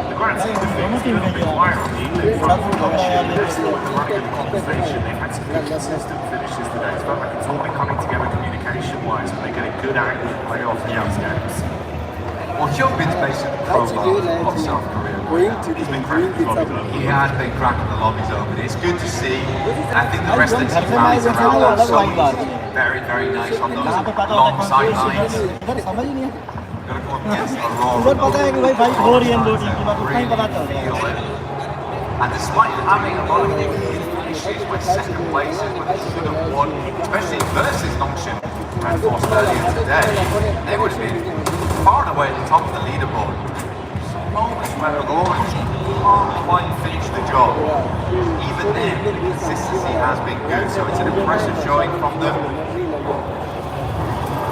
The grand scheme of things, a little bit quiet on the England front for last year. They're still at the back of the conversation. They've had some good consistent finishes today. It's felt like it's all been coming together communication-wise, but they get a good angle play off the outskirts. Well, Hyunbin's basically the profile of South Korea. He's been cracking the lobbies open. He has been cracking the lobbies open. It's good to see. I think the rest of the team rallies around that. So he's very, very nice on those long sidelines. Gotta come up against Aurora. And despite having a lot of finishes with second places, when they should have won, especially versus Nongshim Red Force earlier today, they would have been far and away at the top of the leaderboard. Some moments where Aurora can't quite finish the job. Even then, the consistency has been good, so it's an impressive showing from them.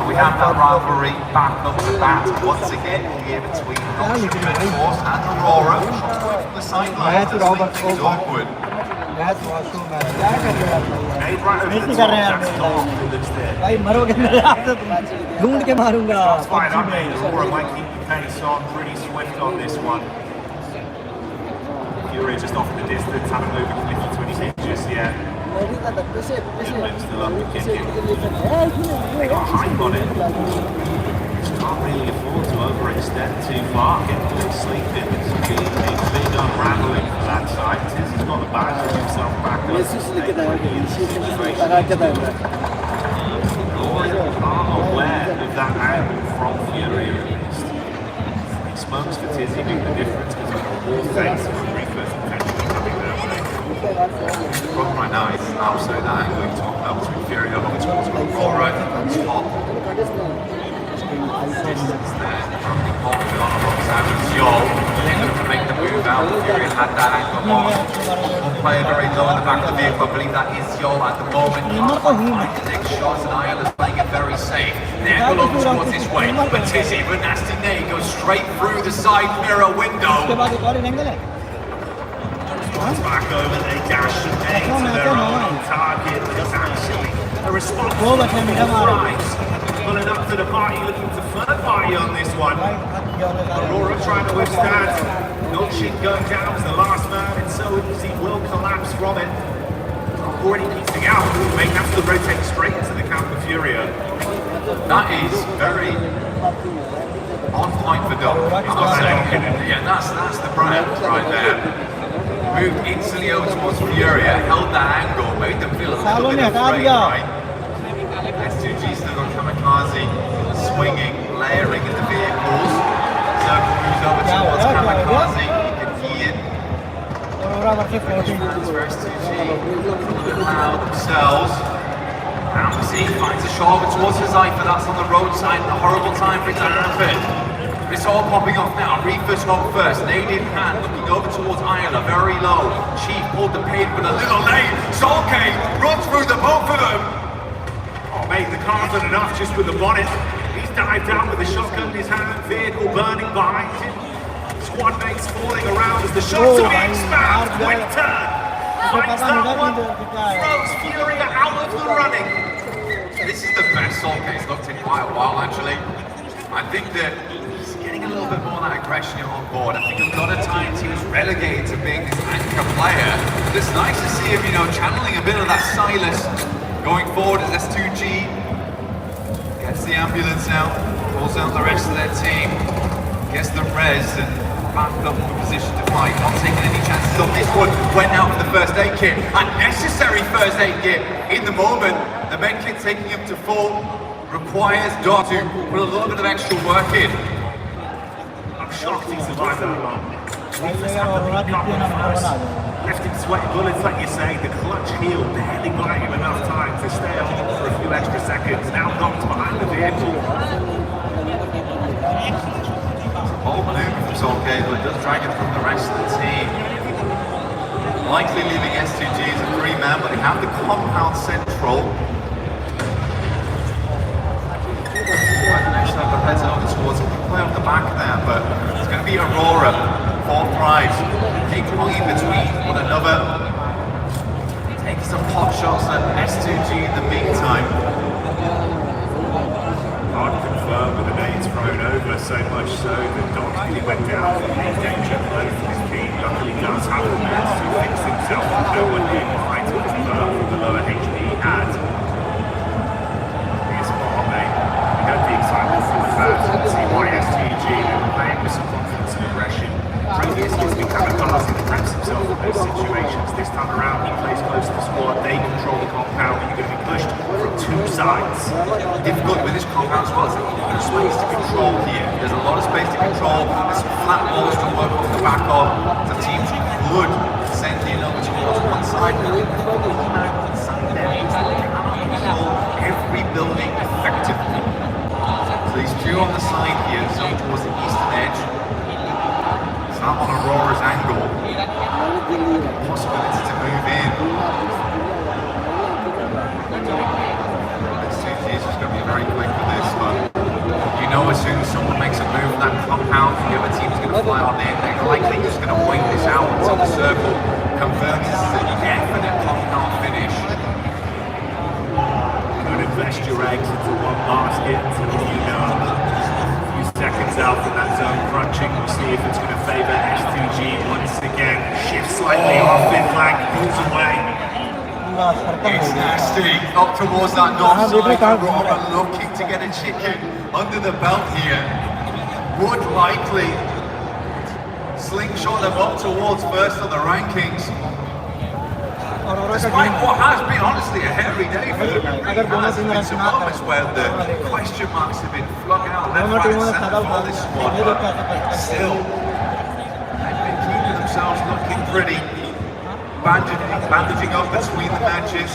We have that rivalry back up to bat once again here between Nongshim Red Force and Aurora. From the sidelines, that's making things awkward. ढूंढ के मारूंगा Aurora might keep the pace on, pretty swift on this one. Fury just off in the distance, haven't moved a cliff to anything just yet. Gilman's still up to kick him. They got a hype on it. Just can't really afford to overextend too far, get a little sleeping. It's a big unraveling for that side. Tiz has got the badge of himself back up. Are aware of that angle from Fury at least. Smokes for Tizzy make the difference because he's got more face and reflex potentially coming their way. The problem right now is outside that angle we talked about between Fury over towards Aurora on top. Distance there, probably Paul on alongside with Yol. They look to make the move out. Fury had that angle on. One player very low in the back of the vehicle. I believe that is Yol at the moment. Can't find the next shots, and Ayala's playing it very safe. The angle over towards this way, but Tizzy, but Nasty Nate goes straight through the side mirror window. Back over, they dash and A to their own target. It's actually a response to the prize. Pulling up to the party, looking to third party on this one. Aurora trying to withstand. Nongshim going down as the last man, and so he will collapse from it. Already piecing out. Make that to rotate straight into the camp of Furia. That is very on point for Dom. Yeah, that's the brand right there. Moved instantly over towards Furia, held that angle, made them feel a little bit afraid, right? S2G still got Kamikaze swinging, layering in the vehicles. Circle moves over towards Kamikaze, you can see it. For S2G, allow themselves. Pmwc finds a shot over towards his Cypher, that's on the roadside, a horrible time for it to happen. It's all popping off now. Reefers home first. Nade in hand, looking over towards Ayala, very low. Chief pulled the pin, but a little late. Solke runs through the both of them. Oh, mate, the car's done enough just with the bonnet. He's dived down with the shotgun in his hand, vehicle burning behind him. Squad mates falling around as the shots are being spammed. Quick turn. Finds that one. Throws Furia out of the running. This is the best Solke's looked in quite a while, actually. I think that he's getting a little bit more of that aggression on board. I think a lot of times he was relegated to being this anchor player. But it's nice to see him, channeling a bit of that Silas going forward as S2G gets the ambulance out, pulls out the rest of their team, gets the res and back up in position to fight. Not taking any chances on this one. Went out for the first aid kit. Unnecessary first aid kit in the moment. The med kit taking him to full. Requires Dot to put a little bit of extra work in. I'm shocked he survived that long. Left him sweating bullets, like you say. The clutch heel barely buying him enough time to stay on for a few extra seconds. Now knocked behind the vehicle. Bold maneuver from Solke, but it does drag him from the rest of the team. Likely leaving S2G as a 3-man, but they have the compound central. Next up, the heads over towards it. Play off the back there, but it's going to be Aurora, 4th prize. Ping-pong in between one another. Taking some pot shots at S2G in the meantime. Hard to confirm with the nades thrown over, so much so that Doc really went down for the danger blow from his team. Luckily does have the means to fix himself with no one near behind to convert from the lower HP he had. Here's Bob, mate. We had the excitement from the first and see why S2G sides. Difficult with this compound as well. There's space to control here. There's a lot of space to control. There's some flat walls to work off the back of. The teams could send in over towards one side. Control every building effectively. So these two on the side here, so towards the eastern edge. It's not on Aurora's angle. Possibility to move in. It's just going to be very quick for this, but you know as soon as someone makes a move from that compound, the other team's going to fly on in. They're likely just going to wait this out until the circle converts to a definite compound finish. Don't invest your eggs into one basket until you know a few seconds out from that zone crunching. We'll see if it's going to favor S2G once again. Shift slightly off, in flank pulls away. It's nasty, up towards that north side. Aurora looking to get a chicken under the belt here. Would likely slingshot them up towards first on the rankings. Despite what has been honestly a hairy day for them, there has been some moments where the question marks have been flung out left, right and centre for this squad, but still, they've been keeping themselves looking pretty. Bandaging up between the matches.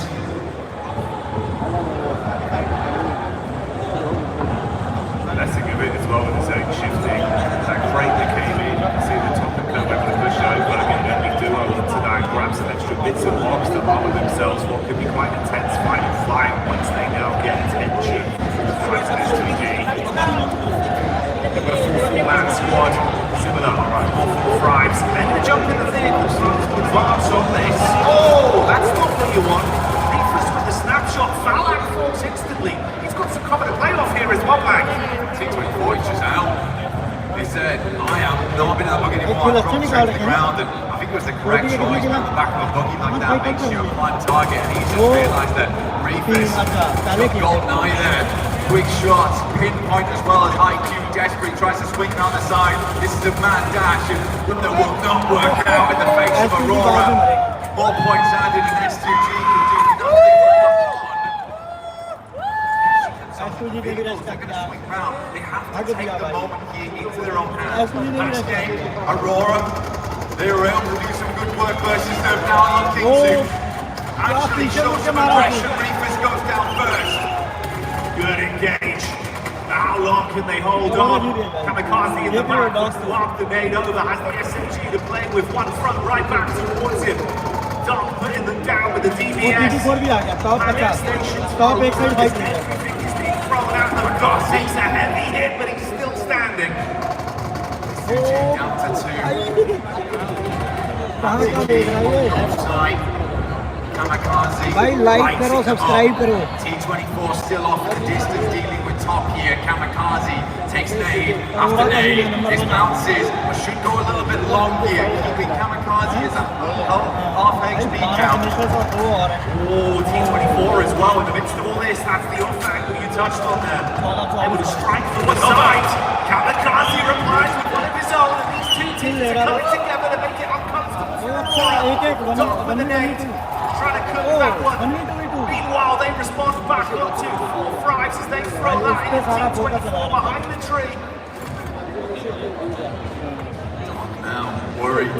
The blessing of it as well with the zone shifting. That crate that came in, you can see the top and come back to push over, and then we do into that and grab some extra bits and bobs to armor themselves what could be quite intense fight and flight once they now get attention from the fight to S2G. They've got a full four-man squad. Similar, alright, all four Thrives. And the jump in the vehicle starts to advance on this. Oh, that's not what you want. Reefus with the snapshot. Falak falls instantly. He's got some cover to play off here as well, Mac. T24 is just out. He said, I am not been able to get anymore. Dropped straight to the ground, and I think it was the correct choice. Put the back of a buggy like that makes you a prime target, and he just realised that Reefus got golden eye there. Quick shots, pinpoint as well as IQ. Desperate tries to swing down the side. This is a mad dash, and that will not work out in the face of Aurora. 4 points added, and S2G can do nothing but swing round. They have to take the moment here into their own hands. Last game, Aurora, they were able to do some good work versus them now on King 2. Actually shows some aggression. Reefus goes down first. Good engage. How long can they hold on? Kamikaze in the back wants to arc the nade over. Has the SMG to play with one front right back towards him. Dark putting them down with the DBS. Everything is being thrown out. Kamikaze takes a heavy hit, but he's still standing. Down to 2. Offside. Kamikaze. Like karo, subscribe karo. T24 still off at the distance, dealing with top here. Kamikaze takes nade after nade. This bounces, but should go a little bit long here. Keeping Kamikaze as a half HP count. Oh, T24 as well in the midst of all this. That's the off angle you touched on there. Able to strike from the side. Kamikaze replies with one of his own, and these two teams are coming together to make it uncomfortable for Aurora. Top with the nade. Trying to cut back one. Meanwhile, they respond back up to 4 Thrives as they throw that in. T24 behind the tree. Now, worried.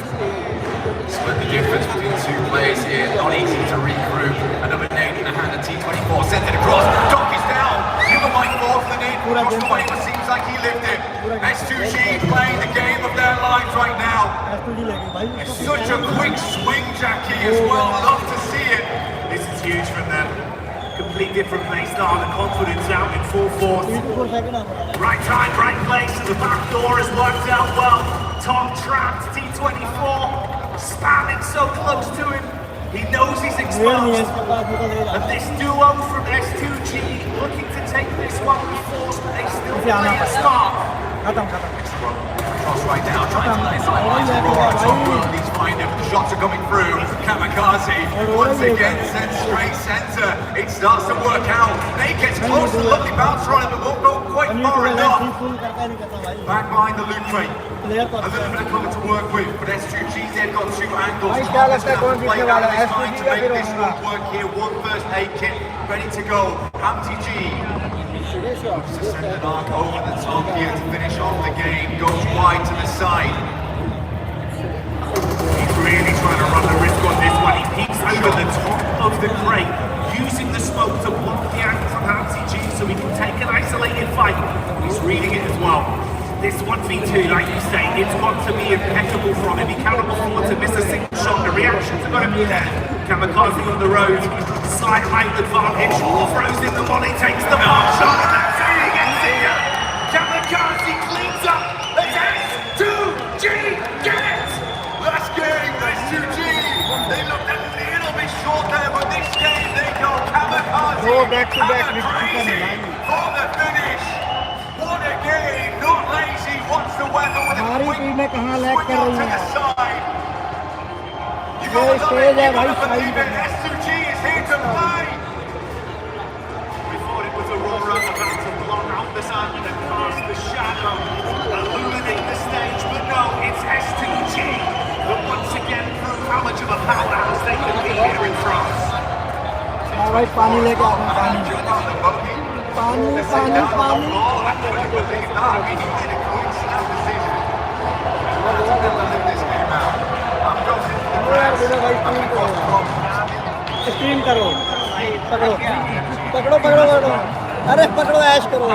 Split the difference between two players here. Not easy to regroup. Another nade in the hand of T24. Sends it across. Donkey's down. The other might fall for the nade. Across the way, but seems like he lived it. S2G playing the game of their lives right now. It's such a quick swing, Jackie, as well. Love to see it. This is huge from them. Complete different play style. The confidence out in full force. Right time, right place, and the back door has worked out well. Tom trapped, T24 spamming so close to him. He knows he's exposed. And this duo from S2G looking to take this one with force, but they still play it smart. Cross right now, trying to lay sidelines Aurora. Top world, these find him. The shots are coming through. Kamikaze once again sent straight center. It starts to work out. Nate gets close to the lovely bouncer on it, but won't go quite far enough. Back behind the loot crate. A little bit of cover to work with, but S2G, they've got two angles. Harvey's going to have to play that in his mind to make this run work here. One first aid kit ready to go. Hamzy G. To send an arc over the top here to finish off the game. Goes wide to the side. He's really trying to run the risk on this one. He peeks over the top of the crate, using the smoke to block the angle from Hamzy G so he can take an isolated fight. He's reading it as well. This 1v2, like you say, it's got to be impeccable from him. He cannot afford to miss a single shot. The reactions are going to be there. Kamikaze on the road, slight height advantage, throws in the molly, takes the mark shot, and that's it, he gets it. Kamikaze cleans up the S2G get! Last game, S2G. They looked a little bit short there, but this game they go Kamikaze. Go back to back with crazy for the finish. What a game, not lazy whatsoever with a quick swing out to the side. You gotta believe it, S2G is here to play. We thought it was Aurora about to block out the sun and cast the shadow, illuminate the stage, but no, it's S2G that once again prove how much of a powerhouse they can be here in France. भाई पानी लेके आओ पानी पानी पानी stream करो पकड़ो पकड़ो पकड़ो पकड़ो अरे पकड़ो ऐश करो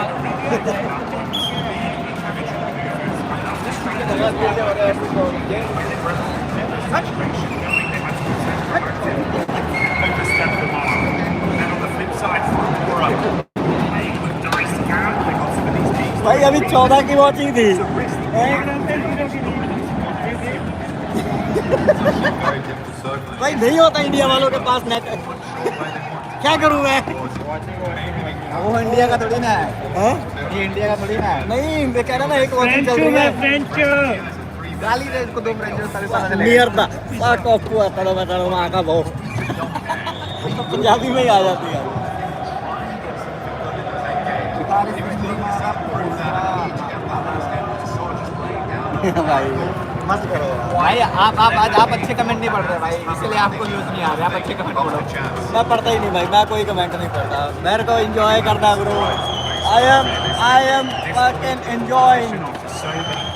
भाई अभी 14 की वॉचिंग थी भाई नहीं होता इंडिया वालों के पास नेट क्या करूँ मैं वो इंडिया का थोड़ी ना है ये इंडिया का थोड़ी ना है नहीं मैं कह रहा ना एक वॉचिंग चल रही है गाली दे इसको 2 फ्रेंच नियरदा पार्ट ऑफ को तड़ो वहाँ का बहुत पंजाबी में ही आ जाती है भाई मत करो भाई आप अच्छे कमेंट नहीं पढ़ रहे भाई इसलिए आपको न्यूज़ नहीं आ रहे आप अच्छे कमेंट पढ़ो मैं पढ़ता ही नहीं भाई मैं कोई कमेंट नहीं पढ़ता मेरे को एंजॉय करना bro I am fucking enjoying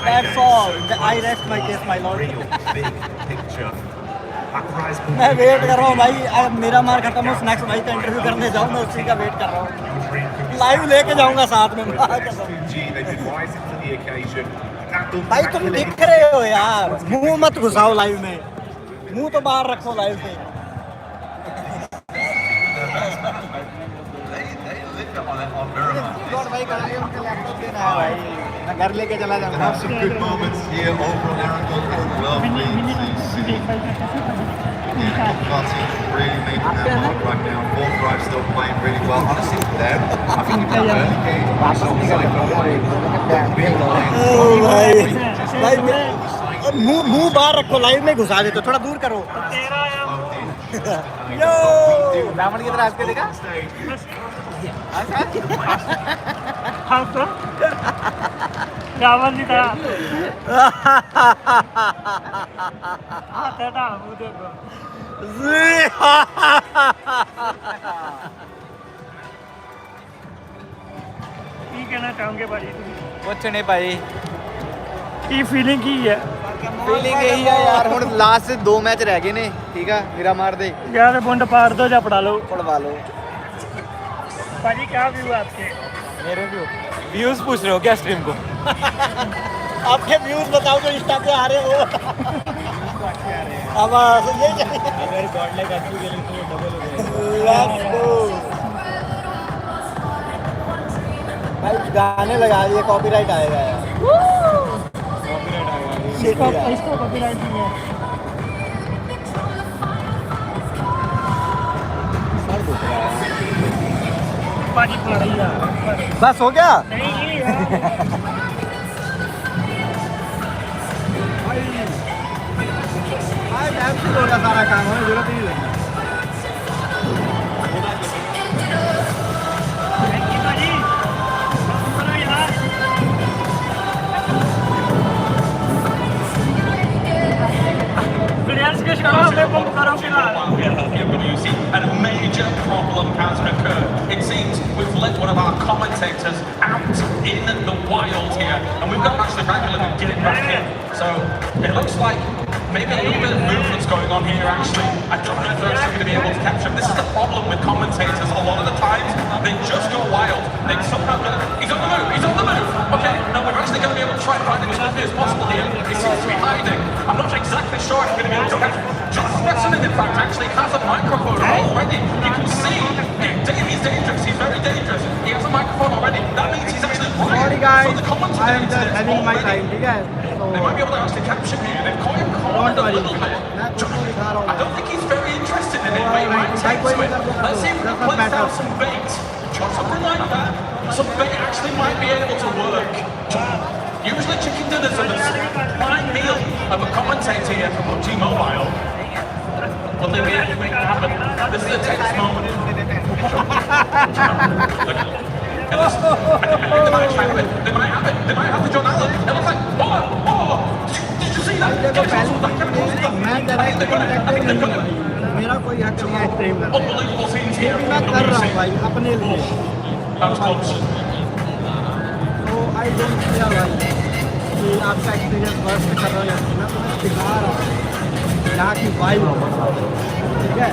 that's all I rest my case my lord मैं वेट कर रहा हूँ भाई मेरा मार खत्म हो स्नैक्स भाई का इंटरव्यू करने जाऊँ मैं उसी का वेट कर रहा हूँ लाइव लेके जाऊँगा साथ में भाई तुम दिख रहे हो यार मुंह मत घुसाओ लाइव में मुंह तो बाहर रखो लाइव से मैं घर लेके चला जाऊंगा Some good moments here over on Aragon. Lovely to see. Party really making their mark right now. Fourth drive still playing really well. Honestly, for them, I think in that early game, we saw Cypher playing big lines. मुंह बाहर रखो live में घुसा दे तो थोड़ा दूर करो यो रावण की तरह आपके देखा हाँ तो रावण की तरह ਕੀ ਕਹਿਣਾ ਚਾਹੋਗੇ ਭਾਜੀ ਤੁਸੀਂ ਕੁਛ ਨਹੀਂ ਭਾਈ ਕੀ ਫੀਲਿੰਗ ਕੀ ਹੈ ਫੀਲਿੰਗ ਇਹੀ ਆ ਯਾਰ ਹੁਣ ਲਾਸਟ 2 ਮੈਚ ਰਹਿ ਗਏ ਨੇ ਠੀਕ ਆ ਮੇਰਾ ਮਾਰ ਦੇ ਯਾਰ ਬੁੰਡ ਪਾੜ ਦੋ ਜਾਂ ਪੜਾ ਲਓ पढ़वा लो भाजी क्या व्यू है आपके मेरे व्यूज पूछ रहे हो क्या स्ट्रीम को आपके व्यूज बताओ जो इंस्टा पे आ रहे हो अब ये अगर गॉडले का के लिए तो डबल हो गया लेट्स गो भाई गाने लगा दिए कॉपीराइट आएगा यार कॉपीराइट आएगा इसको कॉपीराइट नहीं है पानी पड़ रही है बस हो गया नहीं हो गया सारा काम हमें जरूरत ही नहीं commentators out in the wild here, and we've got Ashley Regular getting back in. So it looks like maybe a little bit of movement's going on here, actually. I don't know if they're actually going to be able to capture him. This is the problem with commentators. A lot of the times, they just go wild. They somehow go, he's on the move, he's on the move. Okay, now we're actually going to be able to try and find him as quickly as possible here. He seems to be hiding. I'm not exactly sure if we're going to be able to catch him. John Smithson, in fact, actually has a microphone already. You can see he's dangerous, he's very dangerous. He has a microphone already. That means he's actually Sorry guys, I am just having my time, okay? So, they might be able to actually capture him here. They've caught him cornered a little bit. I don't think he's very interested in it, but he might take to it. Let's see if we can place down some bait. Something like that. Some bait actually might be able to work. Usually chicken dinners are the prime meal of a commentator here from PUBG Mobile. Will they be able to make it happen? This is a tense moment. They might have it. They might have the John Allen. It looks like, did you see that? मेरा कोई हक नहीं है stream करने Unbelievable scenes here. मैं कर रहा हूँ भाई अपने लिए तो आई डोंट केयर भाई कि आपका एक्सपीरियंस वर्क कर रहा है ना तो मैं दिखा रहा हूँ यहाँ की वाइब ठीक है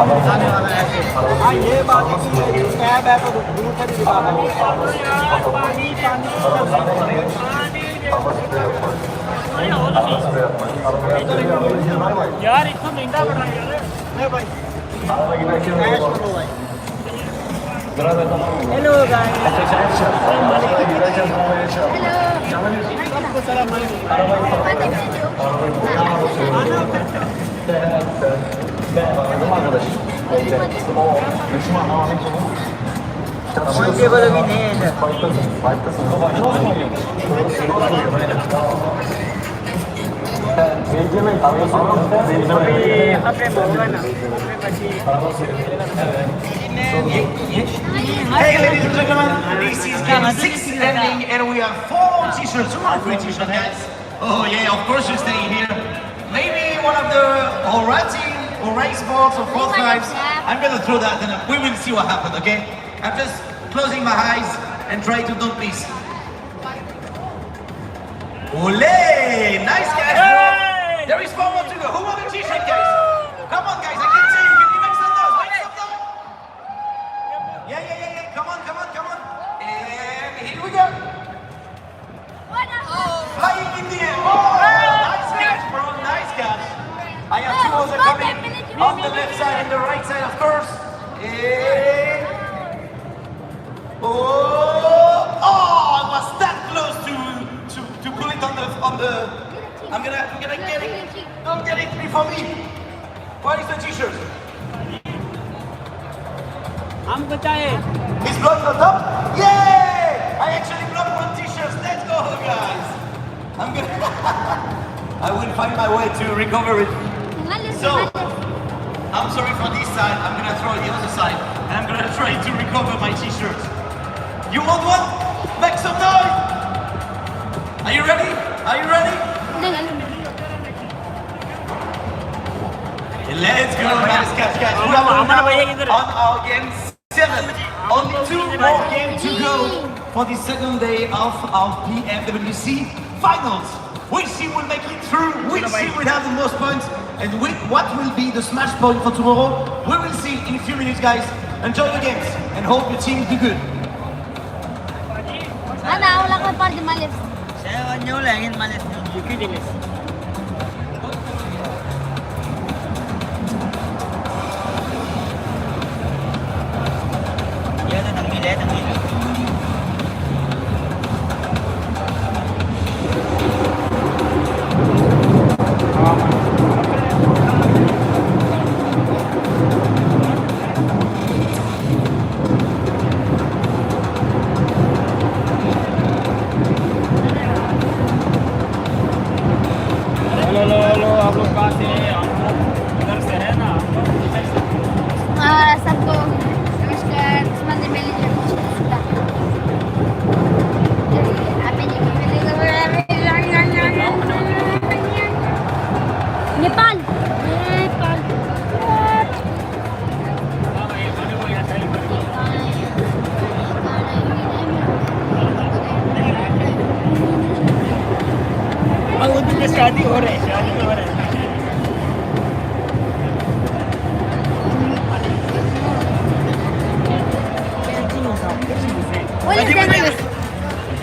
आने वाला है हाँ ये बात है कि कैब है तो दूर से भी दिखा रहा हूँ यार इतना महंगा पड़ रहा है यार भाई हेलो गाइस टेबल अभी नहीं है Hey ladies and gentlemen, this is game 6 ending and we have 4 t-shirts. Who are 3 t-shirts guys? Oh yeah, of course you're staying here. Maybe one of the or race balls or fourth drives. I'm gonna throw that and we will see what happens, okay? I'm just closing my eyes and try to don't miss. Ole! Nice guys, bro! There is 4 more to go. Who won the t-shirt, guys? Come on, guys, I can see you. Can you make some noise? Make some noise! Yeah. Come on. And here we go. Flying in the air. Oh, nice catch, bro. Nice catch. I have 2 others coming on the left side and the right side, of course. And... I was that close to pull it on the. I'm gonna get it. Don't get it before me. What is the t-shirt? हम बताए He's blocked the top. Yay! I actually blocked 1 t-shirt. Let's go, guys. I'm gonna. I will find my way to recover it. So, I'm sorry for this side. I'm gonna throw the other side, and I'm gonna try to recover my t-shirt. You want one? Make some noise. Are you ready? Let's go, guys. We are on our game 7. Only 2 more games to go for the second day of our Pmwc finals. Which team will make it through? Which team will have the most points? And what will be the smash point for tomorrow? We will see in a few minutes, guys. Enjoy the games and hope your team do good. Ana, wala ko par di malis. Saya nyo lang in malis nyo. Yuki dilis. Yan ang milet. शादी हो रही है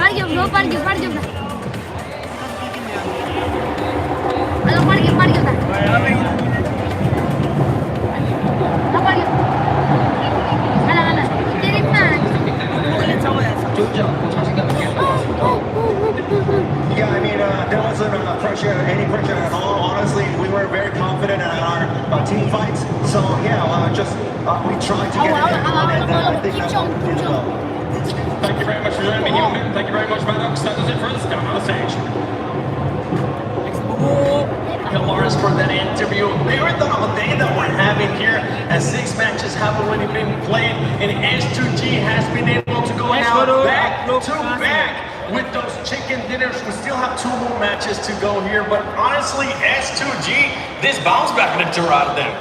Pergi bro, pergi bro. Ayo pergi bro. Alah. Kirim nak. Yeah, I mean, there wasn't any pressure at all. Honestly, we were very confident in our team fights. So yeah, we tried to get it in, and I think that's what we did well. Thank you very much for joining me, human. Thank you very much, Maddox. That was it for us down on the stage. Lawrence, for that interview. The rhythm of the day that we're having here, as 6 matches have already been played, and S2G has been able to go now back to back with those chicken dinners. We still have 2 more matches to go here, but honestly, S2G, this bounce back nectar out of them.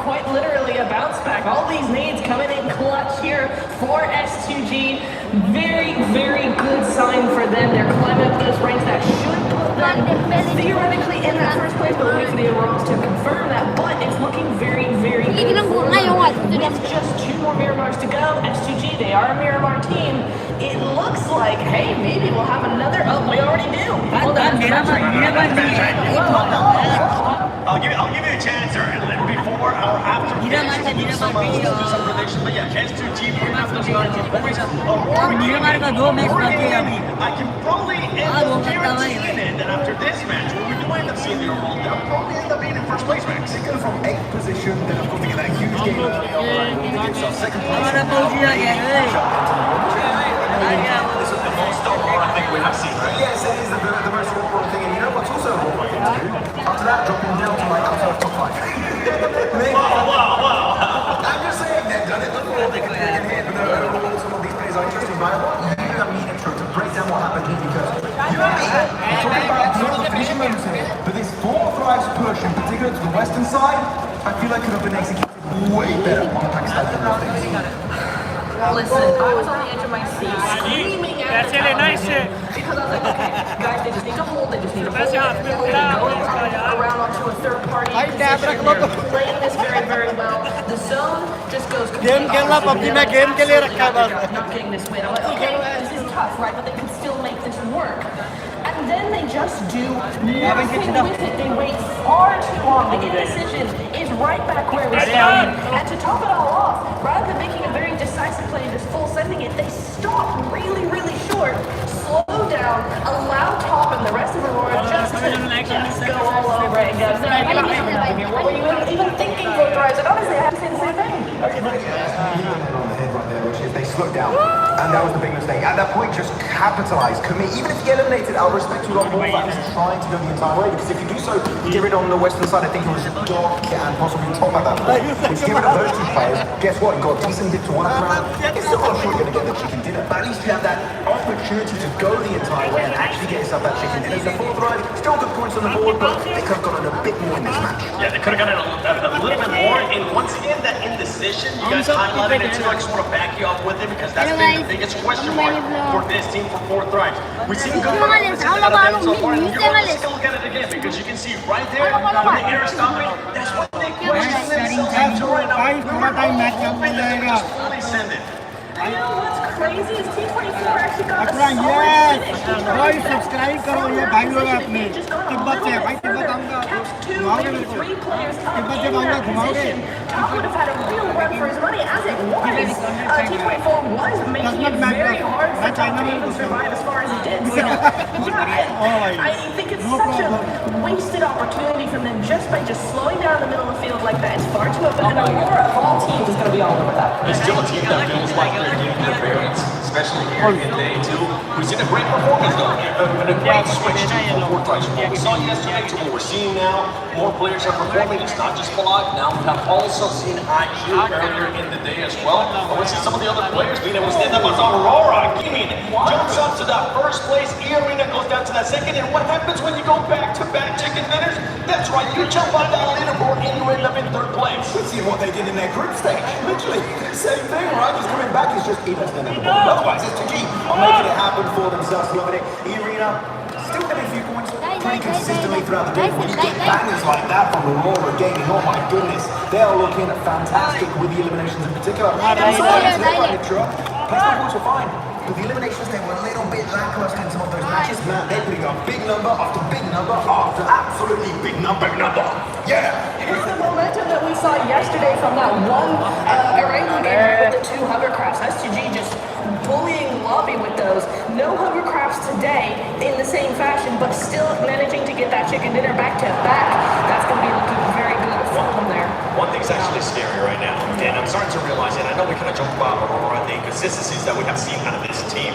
Quite literally a bounce back. All these nades coming in clutch here for S2G. Very, very good sign for them. They're climbing up those ranks that should put them theoretically in that first place, but we'll wait for the Aurons to confirm that. But it's looking very, very good for them. With just 2 more Miramars to go, S2G, they are a Miramar team. It looks like, hey, maybe we'll have another. Oh, we already do. Hold on. I'll give you a chance, or before or after. Do some predictions, but yeah, S2G bring up those 19 points. I can probably end up guaranteeing it that after this match, when we do end up seeing the Aurons, they'll probably end up being in first place, Max. They go from 8th position, then of course they get that huge game early on, right? They get themselves 2nd place. This is the most overall thing we have seen, right? Yes, it is the most overall thing, and you know what's also overall thing to do? After that, dropping down to like top 5. Wow. I'm just saying they've done it before, they can do it in here, but overall some of these players are interesting. But I want you and me intro to break down what happened here, because you and me are talking about beautiful finishing moves here, but this 4 Thrives push, in particular to the western side, I feel like could have been executed way better on Pakistan than Listen, I was on the edge of my seat screaming at the top because I was like, okay, guys, they just need to hold, they just need to hold it. They're going around onto a third party position. They're playing this very, very well. The zone just goes completely not getting this win. I'm like, okay, this is tough, right? But they can still make this work. And then they just do nothing with it. They wait far too long. The indecision is right back where we started. And to top it all off, rather than making a very decisive play and just full sending it, they stop really, really short, slow down, allow Top and the rest of Aurora just to go all over it and go, no, you're not coming over here. What were you even thinking, Both Rise? And honestly, I had to say the same thing. On the head right there, which is they slowed down, and that was the big mistake. At that point, just capitalize, commit. Even if you get eliminated, I'll respect you a lot more for trying to go the entire way, because if you do so, you get rid on the western side. I think it was Doc and possibly Tom at that point. If you get rid of those 2 players, guess what? You got a decent dip to 1 round. It's still not sure you're going to get the chicken dinner, but at least you have that opportunity to go the entire way and actually get yourself that chicken dinner. The 4th Thrive, still good points on the board, but they could have gotten a bit more in this match. Yeah, they could have gotten a little bit more, and once again, that indecision, you guys highlighted it too. I just want to back you up with it, because that's been the biggest question mark for this team for 4th Thrives. We've seen good performances out of them so far, and you're going to take a look at it again, because you can see right there, when the air is stopping, that's what they question themselves into right now. Just fully send it. I know what's crazy is T24 actually got a solid finish. भाई subscribe करो ये भाई लोग अपने तिब्बत से भाई तिब्बत आऊंगा three players up in that position. Top would have had a real run for his money as it was. T24 was making it very hard for Top to even survive as far as he did. So, yeah, I think it's such a wasted opportunity from them just by just slowing down the middle of the field like that. It's far too open, and Aurora of all teams is going to be all over that. It's still a team that feels like they're giving their variance, especially here in day 2. We've seen a great performance though, and a great switch to 4th Thrives. From what we saw yesterday to what we're seeing now, more players are performing. It's not just Balak. Now we have also seen IQ earlier in the day as well. And we see some of the other players being able to stand up as Aurora. Gimme jumps up to that first place. E-Arena goes down to that second. And what happens when you go back-to-back chicken dinners? That's right, you jump on that leaderboard and you end up in 3rd place. Let's see what they did in their group stage. Literally, same thing, right? Just coming back is just even to the number 1. Otherwise, S2G are making it happen for themselves. Loving it. E-Arena still getting a few points. pretty consistently throughout the day. When you get bangers like that from Aurora Gaming, oh my goodness, they are looking fantastic with the eliminations in particular. Placement points were fine, but the eliminations, they were a little bit lackluster in some of those matches. Man, they're putting up big number after big number after absolutely big number. Yeah! It's the momentum that we saw yesterday from that one Erangel game with the 2 hovercrafts. STG just bullying Lobby with those. No hovercrafts today in the same fashion, but still managing to get that chicken dinner back to back. That's going to be looking very good for them there. One thing's actually scary right now, and I'm starting to realize it. I know we kind of joke about Aurora and the inconsistencies that we have seen out of this team,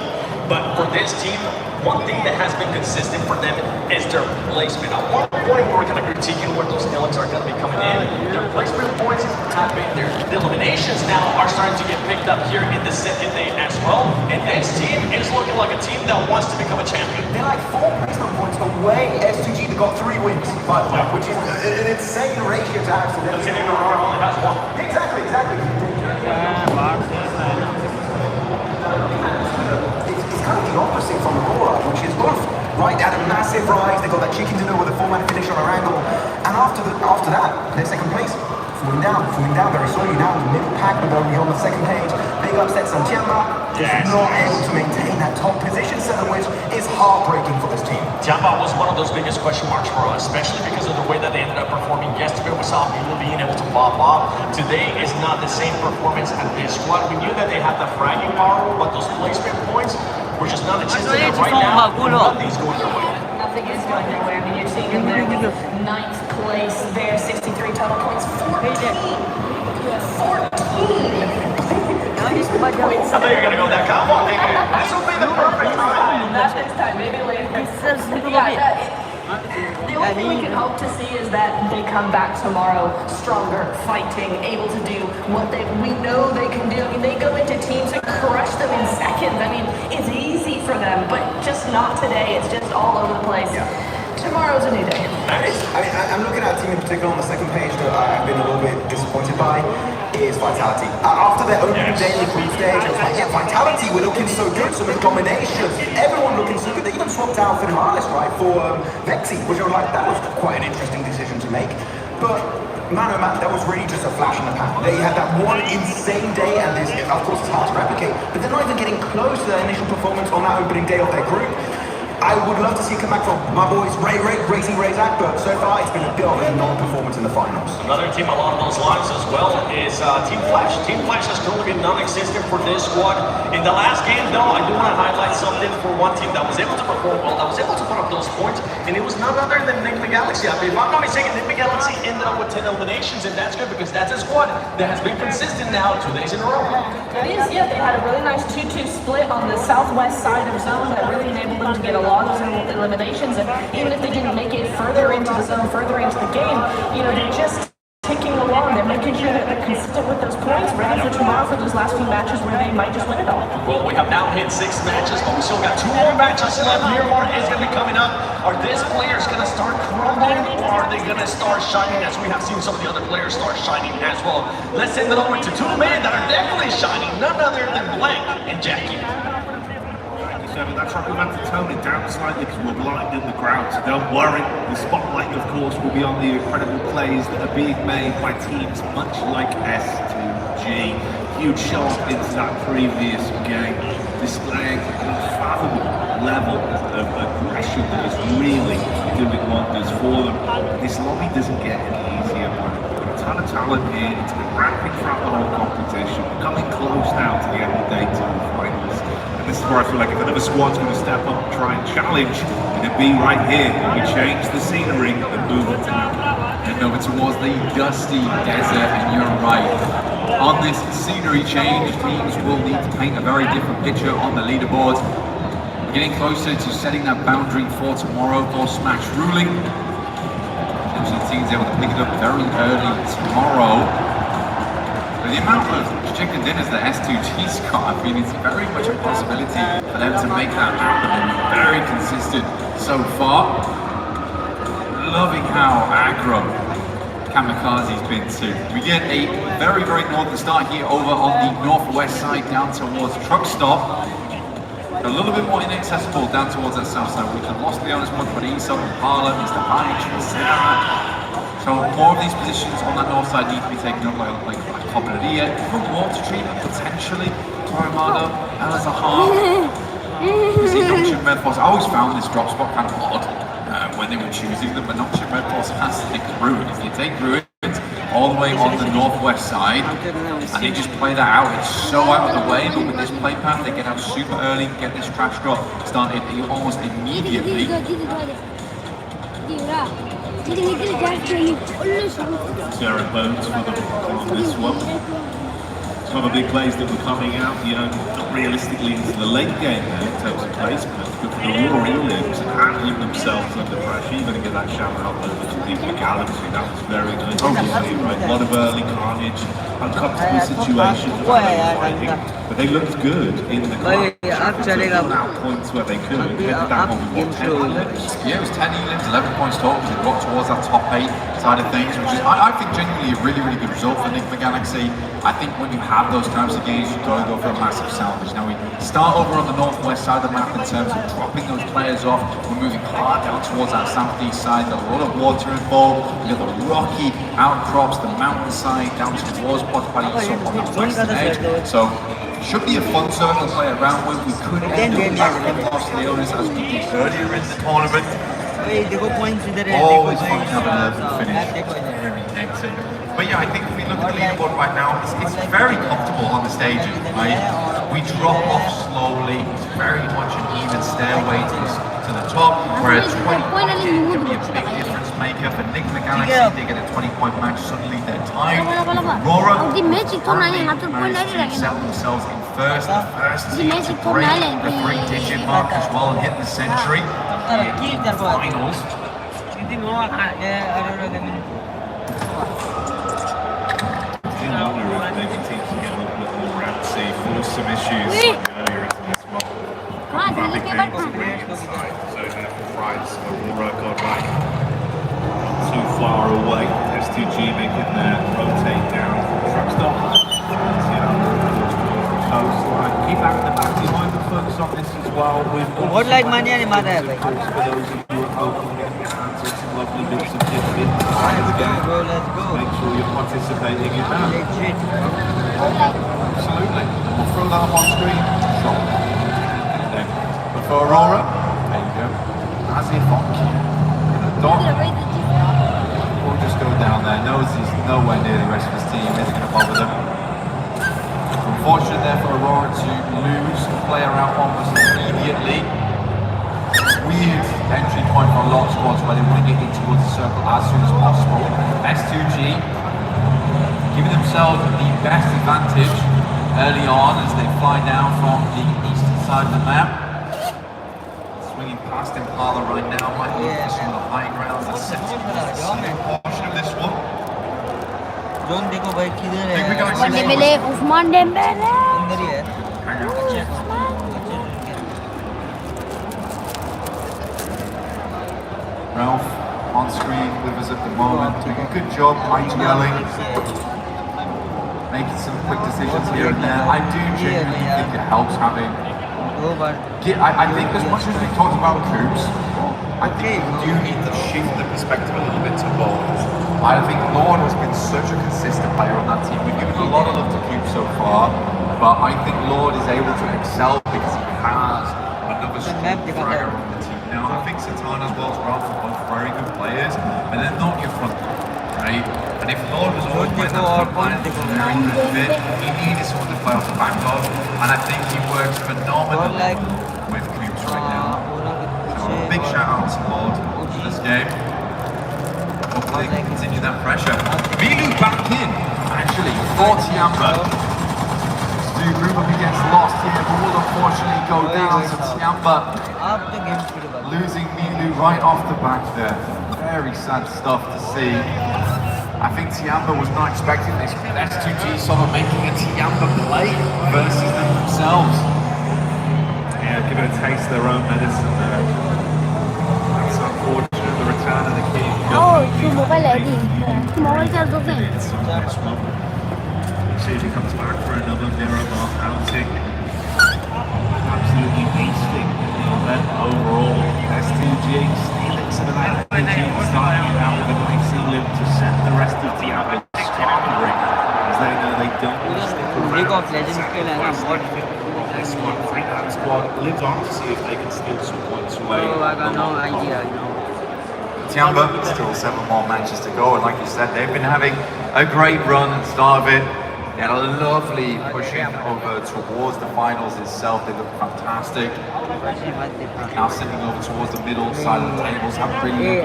but for this team, one thing that has been consistent for them is their placement. At one point, we were kind of critiquing where those Alex are going to be coming in. Their placement points have been there. The eliminations now are starting to get picked up here in the second day as well, and this team is looking like a team that wants to become a champion. They're like 4 placement points away. STG, they got 3 wins, by the way, which is an insane ratio to have. So even Aurora only has 1. Exactly. It's kind of the opposite from Aurora, which is both. Right, they had a massive rise, they got that chicken dinner with a 4-man finish on Erangel, and after that, they're second place. Falling down very slowly now in the middle pack, but only on the second page. Big upsets on Tiamba, just not able to maintain that top position, which is heartbreaking for this team. Tiamba was one of those biggest question marks for us, especially because of the way that they ended up performing yesterday. We saw people being able to pop off. Today is not the same performance as this squad. We knew that they had the fragging power, but those placement points were just not existing. And right now, nothing's going their way. Nothing is going their way. I mean, you're seeing them there with 9th place there, 63 total points, 14. I thought you were going to go that combo. This will be the perfect time. Not this time, maybe later. The only thing we can hope to see is that they come back tomorrow stronger, fighting, able to do what we know they can do. I mean, they go into teams and crush them in seconds. I mean, it's easy for them, but just not today. It's just all over the place. Tomorrow's a new day. I'm looking at a team in particular on the second page that I've been a little bit disappointed by is Vitality. After their opening day in the group stage, I was like, yeah, Vitality, we're looking so good, so many combinations, everyone looking so good. They even swapped out Finmalis, right, for Vexy, which I was like, that was quite an interesting decision to make. But man, oh man, that was really just a flash in the pan. They had that one insane day, and this, of course, it's hard to replicate, but they're not even getting close to their initial performance on that opening day of their group. I would love to see a comeback from my boys, Racing Razak, but so far it's been a bit of a non-performance in the finals. Another team along those lines as well is Team Flash. Team Flash has currently been non-existent for this squad. In the last game, though, I do want to highlight something for one team that was able to perform well, that was able to put up those points, and it was none other than Enigma Galaxy. I mean, if I'm not mistaken, Enigma Galaxy ended up with 10 eliminations, and that's good because that's a squad that has been consistent now 2 days in a row. It is, yeah. They had a really nice 2-2 split on the southwest side of zone that really enabled them to get a lot of eliminations, and even if they didn't make it further into the zone, further into the game, you know, they're just ticking along. They're making sure that they're consistent with those points, ready for tomorrow for those last few matches where they might just win it all. Well, we have now hit 6 matches, but we still got 2 more matches left. Miramar is going to be coming up. Are these players going to start crumbling, or are they going to start shining as we have seen some of the other players start shining as well? Let's send it over to 2 men that are definitely shining, none other than Blank and Jackie. That's right, we've had to tone it down slightly because we're blinding the crowd, so don't worry. The spotlight, of course, will be on the incredible plays that are being made by teams much like S2G. Huge show off into that previous game, displaying an unfathomable level of aggression that is really doing wonders for them. This lobby doesn't get any easier, but a ton of talent here. It's been ramping throughout the whole competition. We're coming close now to the end of day 2 of finals. This is where I feel like if another squad's going to step up and try and challenge, it'd be right here. We change the scenery and move it over towards the dusty desert, and you're right. On this scenery change, teams will need to paint a very different picture on the leaderboard. We're getting closer to setting that boundary for tomorrow for Smash Ruling. Potentially teams able to pick it up very early tomorrow. But the amount of chicken dinners that S2G's got, I mean, it's very much a possibility for them to make that happen, and very consistent so far. Loving how aggro Kamikaze's been too. We get a very, very northern start here over on the northwest side down towards Truck Stop. a little bit more inaccessible down towards that south side. We have lost Leonis much, but Isak and Parla, Mr. Panic, Sarah. So more of these positions on that north side need to be taken up like Cobbleria, even water treatment potentially, Torremada, Elazahar. Red Force, I always found this drop spot kind of odd when they were choosing them, but Nottingham Red Force has to take Ruin. If you take Ruin all the way on the northwest side and they just play that out, it's so out of the way, but with this play path they get out super early, get this trash drop started almost immediately. Sarah Bones for them on this one. Some of the big plays that were coming out, you know, not realistically into the late game there in terms of placement, but for the Raw Elims handling themselves under pressure, you're going to get that shout out over to the Galaxy. That was very nice to see, right? A lot of early carnage, uncomfortable situations, but they looked good in the clutch. Out points where they could, headed that one with 10 elims. Yeah, it was 10 elims, 11 points total, because it got towards that top 8 side of things, which is, I think, genuinely a really, really good result for Nick the Galaxy. I think when you have those types of games, you've got to go for a massive salvage. Now we start over on the northwest side of the map in terms of dropping those players off. We're moving hard down towards that southeast side. There's a lot of water involved. We've got the rocky outcrops, the mountainside down towards Potpaliso on that western edge. So it should be a fun circle to play around with. We could end up back across the owners as we did earlier in the tournament. Always fun to have an urban finish. Very hectic. But yeah, I think if we look at the leaderboard right now, it's very comfortable on the stages, right? We drop off slowly. It's very much an even stairway to the top, where a 20-point gain can be a big difference maker. For Nick the Galaxy, they get a 20-point match, suddenly they're tied. Aurora managed to set themselves in first. The first team to break the 3-digit mark as well and hit the century. In the finals. Maybe teams can get a little bit more bouncy, force some issues earlier into this one. Traffic games are really inside, so therefore Friars Aurora got back too far away. S2G making their rotate down. Truck stop. Coastline. Keep having the back behind the focus on this as well. What like money and mother? For those of you who are hoping to get your hands on some lovely bits of tips in the side of the game. Make sure you're participating in that. Absolutely. We'll throw that up on screen. Sure. But for Aurora, there you go. As if on cue. Don will just go down there. Knows he's nowhere near the rest of his team. Isn't going to bother them. Unfortunate there for Aurora to lose the player out almost immediately. Weird entry point for a lot of squads where they want to get in towards the circle as soon as possible. S2G giving themselves the best advantage early on as they fly down from the eastern side of the map. Swinging past Impala right now, might look for some of the high grounds that set up the southern portion of this one. Dembele, Ousmane Dembele. Ralph on screen with us at the moment, doing a good job, dwelling, making some quick decisions here and there. I do genuinely think it helps having. I think as much as we talked about Coops, I think we do need to shift the perspective a little bit to Lord. I think Lord has been such a consistent player on that team. We've given a lot of love to Coops so far, but I think Lord is able to excel because he has another strong player on the team. Now, I think Santana as well as Ralph are both very good players, and they're not your front line, right? And if Lord was always playing that front line, it's a very good fit. He needed someone to play off the back of, and I think he works phenomenally with Coops right now. So a big shout out to Lord for this game. Hopefully they can continue that pressure. Milu back in, actually, for Tiamba. Stu Ruben gets lost here, but will unfortunately go down. So Tiamba losing Milu right off the back there. Very sad stuff to see. I think Tiamba was not expecting this. S2G sort of making a Tiamba play versus them themselves. Yeah, give it a taste of their own medicine there. That's unfortunate. The return of the king. Oh, tu mobile ready. Tu mobile charge do thing. See if he comes back for another Miramar outing. Absolutely beast don't want to stick League of around. Legends के लिए ना बहुत This one, Freetown squad lives on to see if they can steal some points away. Oh, I got no idea, you know. Tiamba, still 7 more matches to go, and like you said, they've been having a great run at the start of it. They had a lovely pushing over towards the finals itself. They look fantastic. Now sitting over towards the middle side of the tables, haven't really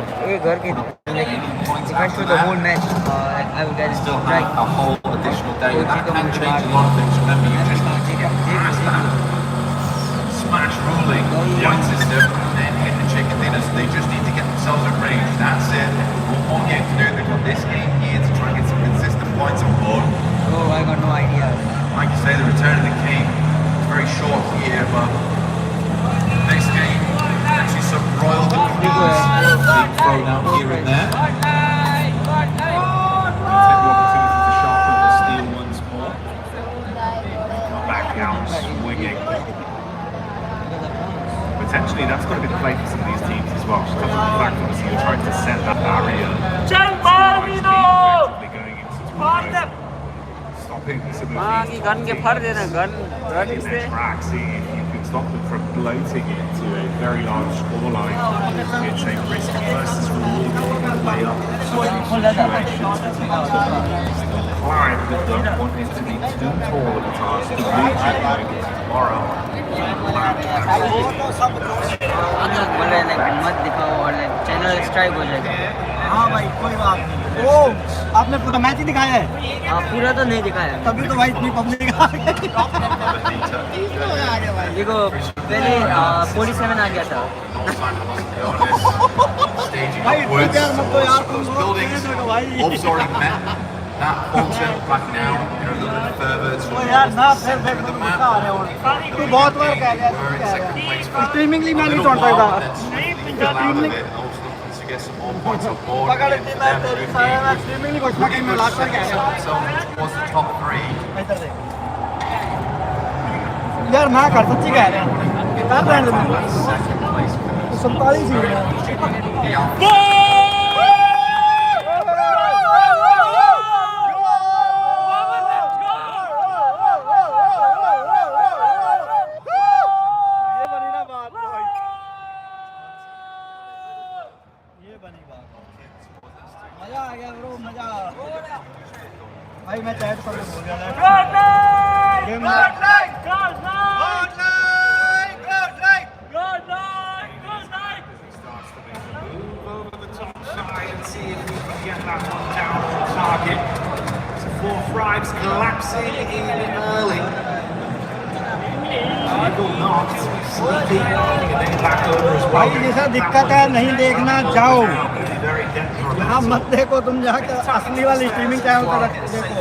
points after the whole that. match, I will get it Still right. have a whole additional day, and that can change a lot of things. Remember, you just need to get past that smash ruling point system and then hit the chicken dinner. So they just need to get themselves in range. That's it. One more game to do. They've got this game here to try and get some consistent points on board. Oh, I got no idea. Like you say, the return of the king is very short here, but next game, actually some royal decrees being thrown out here and there. Take the opportunity to sharpen the steel once more. Back out, swinging. Potentially, that's got to be the play for some of these teams as well. Just because of the fact, obviously, you're trying to set that barrier. Effectively going into tomorrow. Stopping some of these top teams in their tracks. See if you can stop them from bloating into a very large scoreline. It's a risk versus reward play up situations. Climb that don't want it to be too tall of a task to reach it tomorrow. बोल रहे हैं मत दिखाओ और channel strike हो जाएगा। हाँ भाई कोई बात नहीं। ओ आपने पूरा मैच ही दिखाया है? हाँ पूरा तो नहीं दिखाया। तभी तो भाई इतनी पब्लिक आ गई। देखो पहले 47 आ गया था। भाई यार मत तो यार तुम भाई। That Bolton back now, you know, a little bit further towards यार ना the फिर centre of the map. आ रहे हो। तू बहुत बार कह गया We're in second place for स्ट्रीमिंगली मैं a नहीं little छोड़ सकता। while, and then fell out of it, and also looking to get some more points on board. पकड़ Again, ली for मैं them, तेरी good सारा game. मैं स्ट्रीमिंगली कुछ ना मैं लास्ट में कह रहा So towards the top 3. इधर देख। यार मैं कर सच्ची कह रहा हूँ। कर रहे हैं Second place for 47 ही है। मजा आ गया ब्रो मजा। भाई मैं चैट पर बोल रहा And see if we can get that one down on target. So 4 Thrives collapsing in early. Michael knocked, sleepy, and then back over as well. भाई जैसा दिक्कत है नहीं देखना जाओ। यहाँ मत देखो तुम जाकर असली वाली स्ट्रीमिंग चैनल पर देखो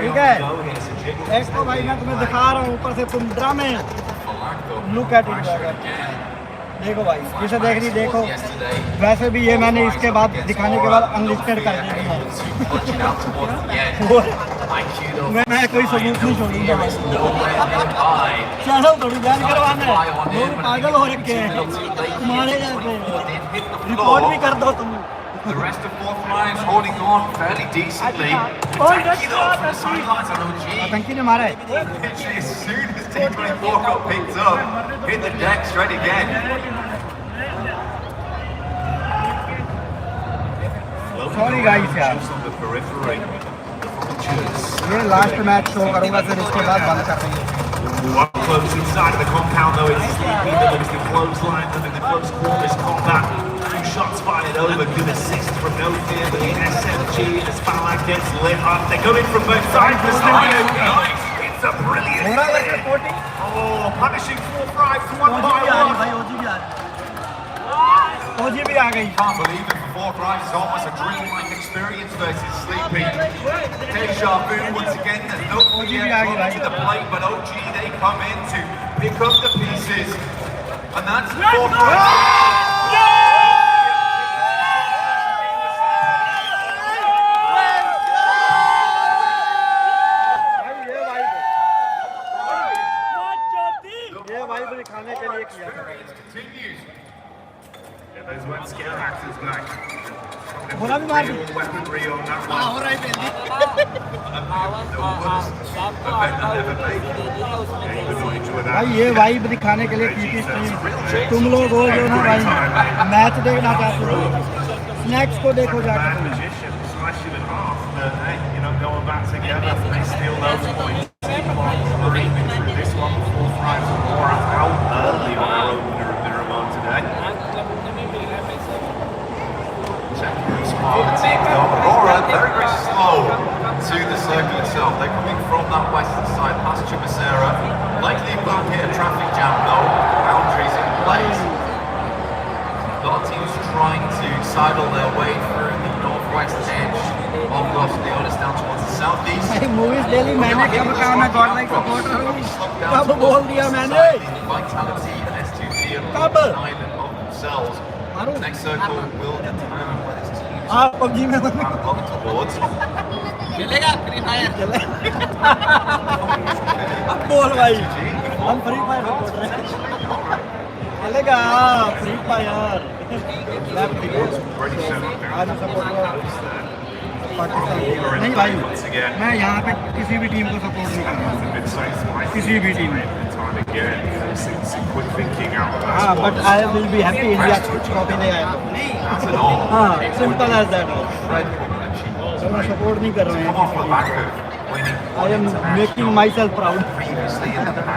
ठीक है। एक तो भाई मैं तुम्हें दिखा रहा हूँ ऊपर से तुम ड्रामे लुक एट इट देखो भाई जिसे देखनी देखो। वैसे भी ये मैंने इसके बाद दिखाने के बाद अनलिस्टेड कर दी है। मैं कोई सबूत नहीं छोड़ूंगा। चैनल थोड़ी बैन करवाना है। लोग पागल हो रखे हैं तुम्हारे जाते रिपोर्ट भी कर दो तुम। The rest of 4th Lions holding on fairly decently. Tanky though from the sidelines on OG. आतंकी ने मारा है। Literally as soon as T24 got picked up, hit the deck straight again. Sorry guys यार। Just on the periphery. ये last match show करूँगा फिर इसके बाद बंद कर देंगे। Up close inside of the compound though, it's sleepy, but it's the clothesline, and then the close quarters combat. 2 shots fired over, good assist from No Fear, but the SMG as Falak gets lit up. They're coming from both sides. The studio, nice! It's a brilliant Oh, punishing 4 Thrives one by one. ओजी भी आ गई। Can't believe it for 4 Thrives. It's almost a dreamlike experience versus Sleepy. Deja vu once again. There's no Fear coming to the plate, but OG they come in to pick up the pieces, and that's 4 Thrives. खाने के लिए किया था। Yeah, those weren't scare actors back. बोला भी मार दी weaponry on that one. हो रहा है The worst event I've ever made. Yeah, you would not enjoy that. भाई ये वाइब दिखाने के लिए पीटी टीम तुम लोग हो जो ना भाई मैच देखना चाहते हो स्नैक्स को देखो जाकर Magician slash you in half, but hey, you're not going back together. They steal those points. This one, 4 frames or more out early on our opener of the remote today. The team come. Aurora very, very slow to the circle itself. They're coming from that western side past Chumacera. Likely will hit a traffic jam though. Boundaries in place. A lot of teams trying to sidle their way through the northwest edge of Los Leones down towards the southeast. Movies daily मैंने कब कहा मैं God like supporter हूँ कब बोल दिया मैंने Vitality and S2G are कब island of themselves. Next circle will determine whether this team आप पबजी में are going towards. चलेगा फ्री फायर अब बोल भाई हम फ्री फायर सपोर्ट रहे हैं चलेगा फ्री फायर आज सपोर्ट पाकिस्तान नहीं भाई मैं यहाँ पे किसी भी टीम को सपोर्ट नहीं कर रहा किसी भी टीम हाँ but I will be happy India trophy नहीं आया हाँ सिंपल एज दैट मैं सपोर्ट नहीं कर रहे हैं I am making my self proud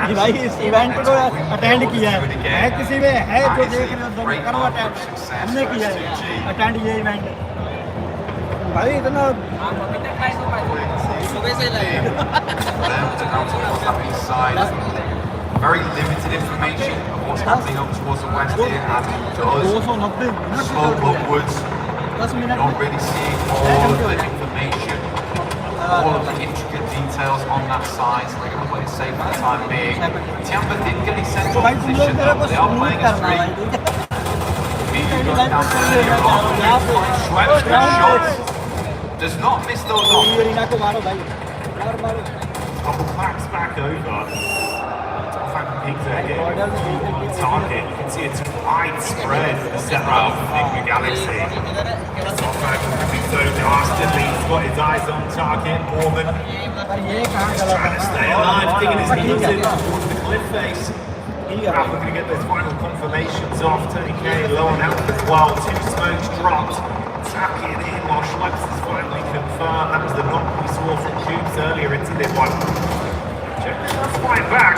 कि भाई इस इवेंट को अटेंड किया है किसी में है जो देख रहे हो करो अटेंड हमने किया है अटेंड ये इवेंट भाई इतना सुबह से लगे Very limited information of what's happening up towards the west here as it does. Slow upwards. Not really seeing all of the information, all of the intricate details on that side, so they're going to play it safe for the time being. Tiamba didn't get his central position though, but they are playing a three. Media goes down earlier on. Swept good shots. Does not miss those off. Couple backs back over. Pigs are hitting on target. You can see it's wide spread for the setup of the Galaxy. So dastardly, he's got his eyes on target. Mormon trying to stay alive, digging his heels in towards the cliff face. We're going to get those final confirmations off. Tony K low on health as well. 2 smokes dropped. Tapping in while Schleps is finally confirmed. That was the knock we saw from Tubes earlier into this one. Let's fly back.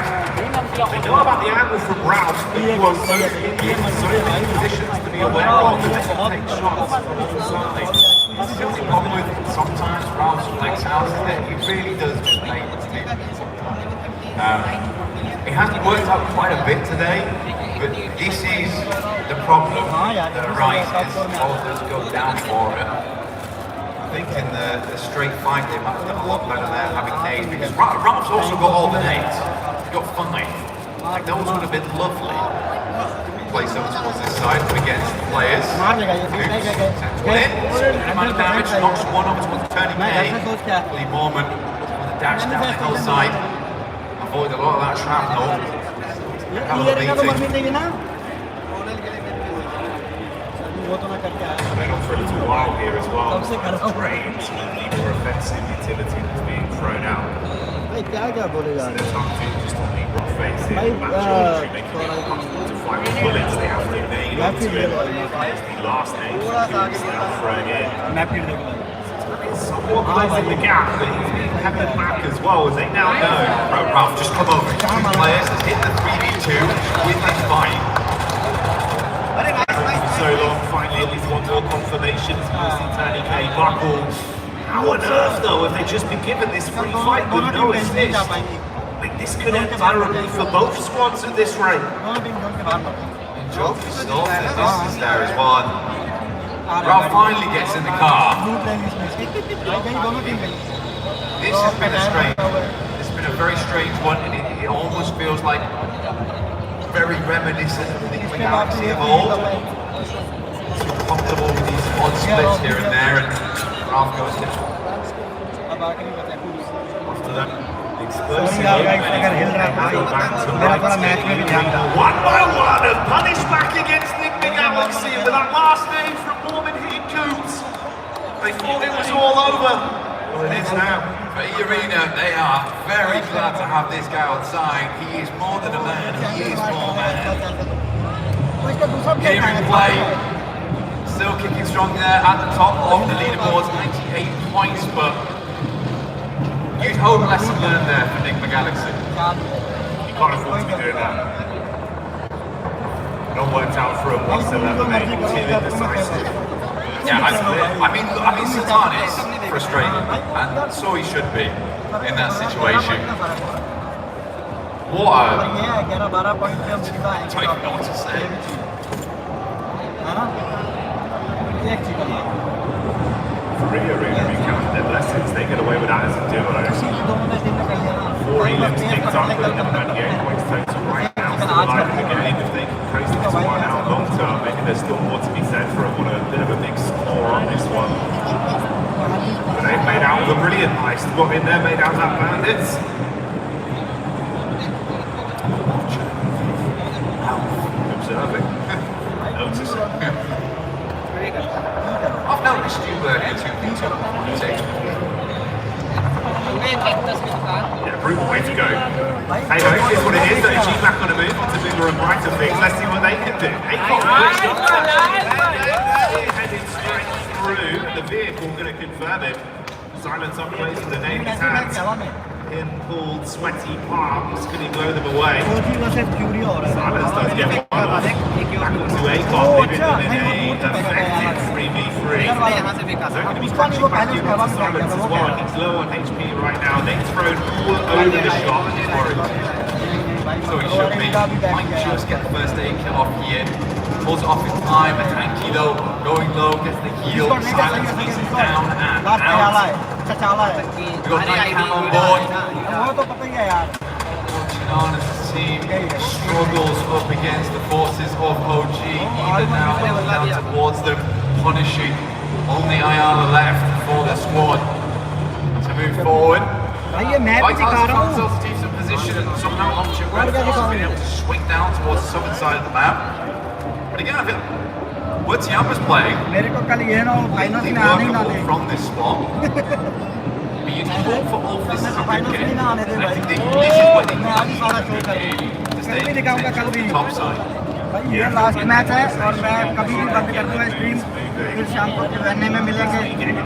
They know about the angle from Ralph. He was so in so many positions to be aware of and take shots from the side. This is the only problem with sometimes Ralph's flex house is that he really does just play the team. It hasn't worked out quite a bit today, but this is the problem that arises as all of us go down for it. I think in the straight fight they might have done a lot better there having nades because Ralph's also got all the nades. He's got 5. Like those would have been lovely. Place over towards this side against the players. Amount of damage, knocks one over towards turning A. Lee Mormon with a dash down the hillside. Avoid a lot of that shrapnel. They're not for a little while here as well. Strange, more offensive utility that's being thrown out. भाई क्या बोलेगा They're targeting just on the rock face here. Making it impossible to find the bullets. They have to evade onto it. As the last name now thrown in. Somewhat closing the gap, but he's being peppered back as well, as they now know. Ralph just come over. 2 players has hit the 3v2 with his fight. So long, finally at least one more confirmation. Mostly Tony K buckled. How on earth though have they just been given this free fight with no assist? Like this could end terribly for both squads at this rate. Joffrey Stoltz is there as well. Ralph finally gets in the car. This has been a very strange one, and it almost feels like very reminiscent of the Galaxy of old. So comfortable with these odd splits here and there, and Ralph goes to after that explosive one by one, a punish back against the Galaxy with that last name from Mormon hitting Coots. They thought it was all over. Well, it is now. For Arena, they are very glad to have this guy on side. He is more than a man, he is more man. Here in play, still kicking strong there at the top of the leaderboards, 98 points, but you'd hope lesson learned there for Nick McGalaxy. You can't afford to be doing that. Not worked out for him whatsoever, mate. Too indecisive. Yeah, I mean, Sultan is frustrated, and so he should be in that situation. What a type not to say. For Arena, recount their blessings. They get away with that as a duo. 4 elims, Nick Duncan, and 98 points total right now. Still alive in the game. If they can close this one out long term, maybe there's still more to be said for a bit of a big score on this one. But they've made out the brilliant heist. Got in there, made out that bandits. Observing. Noticing. I've noticed you two things on Yeah, brutal way to go. Hey, no, here's what it is. That G-Mac on a move onto bigger and brighter things. Let's see what they can do. Heading straight through. The vehicle going to confirm it. Silence up close with the name in his hands. Him pulled sweaty palms. Can he blow them away? Silence does get one off. Back onto A-Cop. They've been in a effective 3v3. They're going to be crunching back here onto Silence as well. He's low on HP right now. They've thrown all over the shot for him. So he should be. Might just get the first aid kill off here. Pulls it off in time. A tanky though, going low, gets the heal. Silence takes it down and out. We've got Nightcam on board. Watching on as the team struggles up against the forces of OG. Even now heading down towards them, punishing. Only Ayala left for the squad to move forward. Vitals found themselves a decent position and somehow Option Red Force has been able to swing down towards the southern side of the map. But again, I feel where Tiamba's playing, workable from this spot. Being called for off, this is a good game. And I think this is what they need to stay on the top side. ये last match है और मैं कभी भी बंद कर दूंगा stream फिर शाम को रहने में मिलेंगे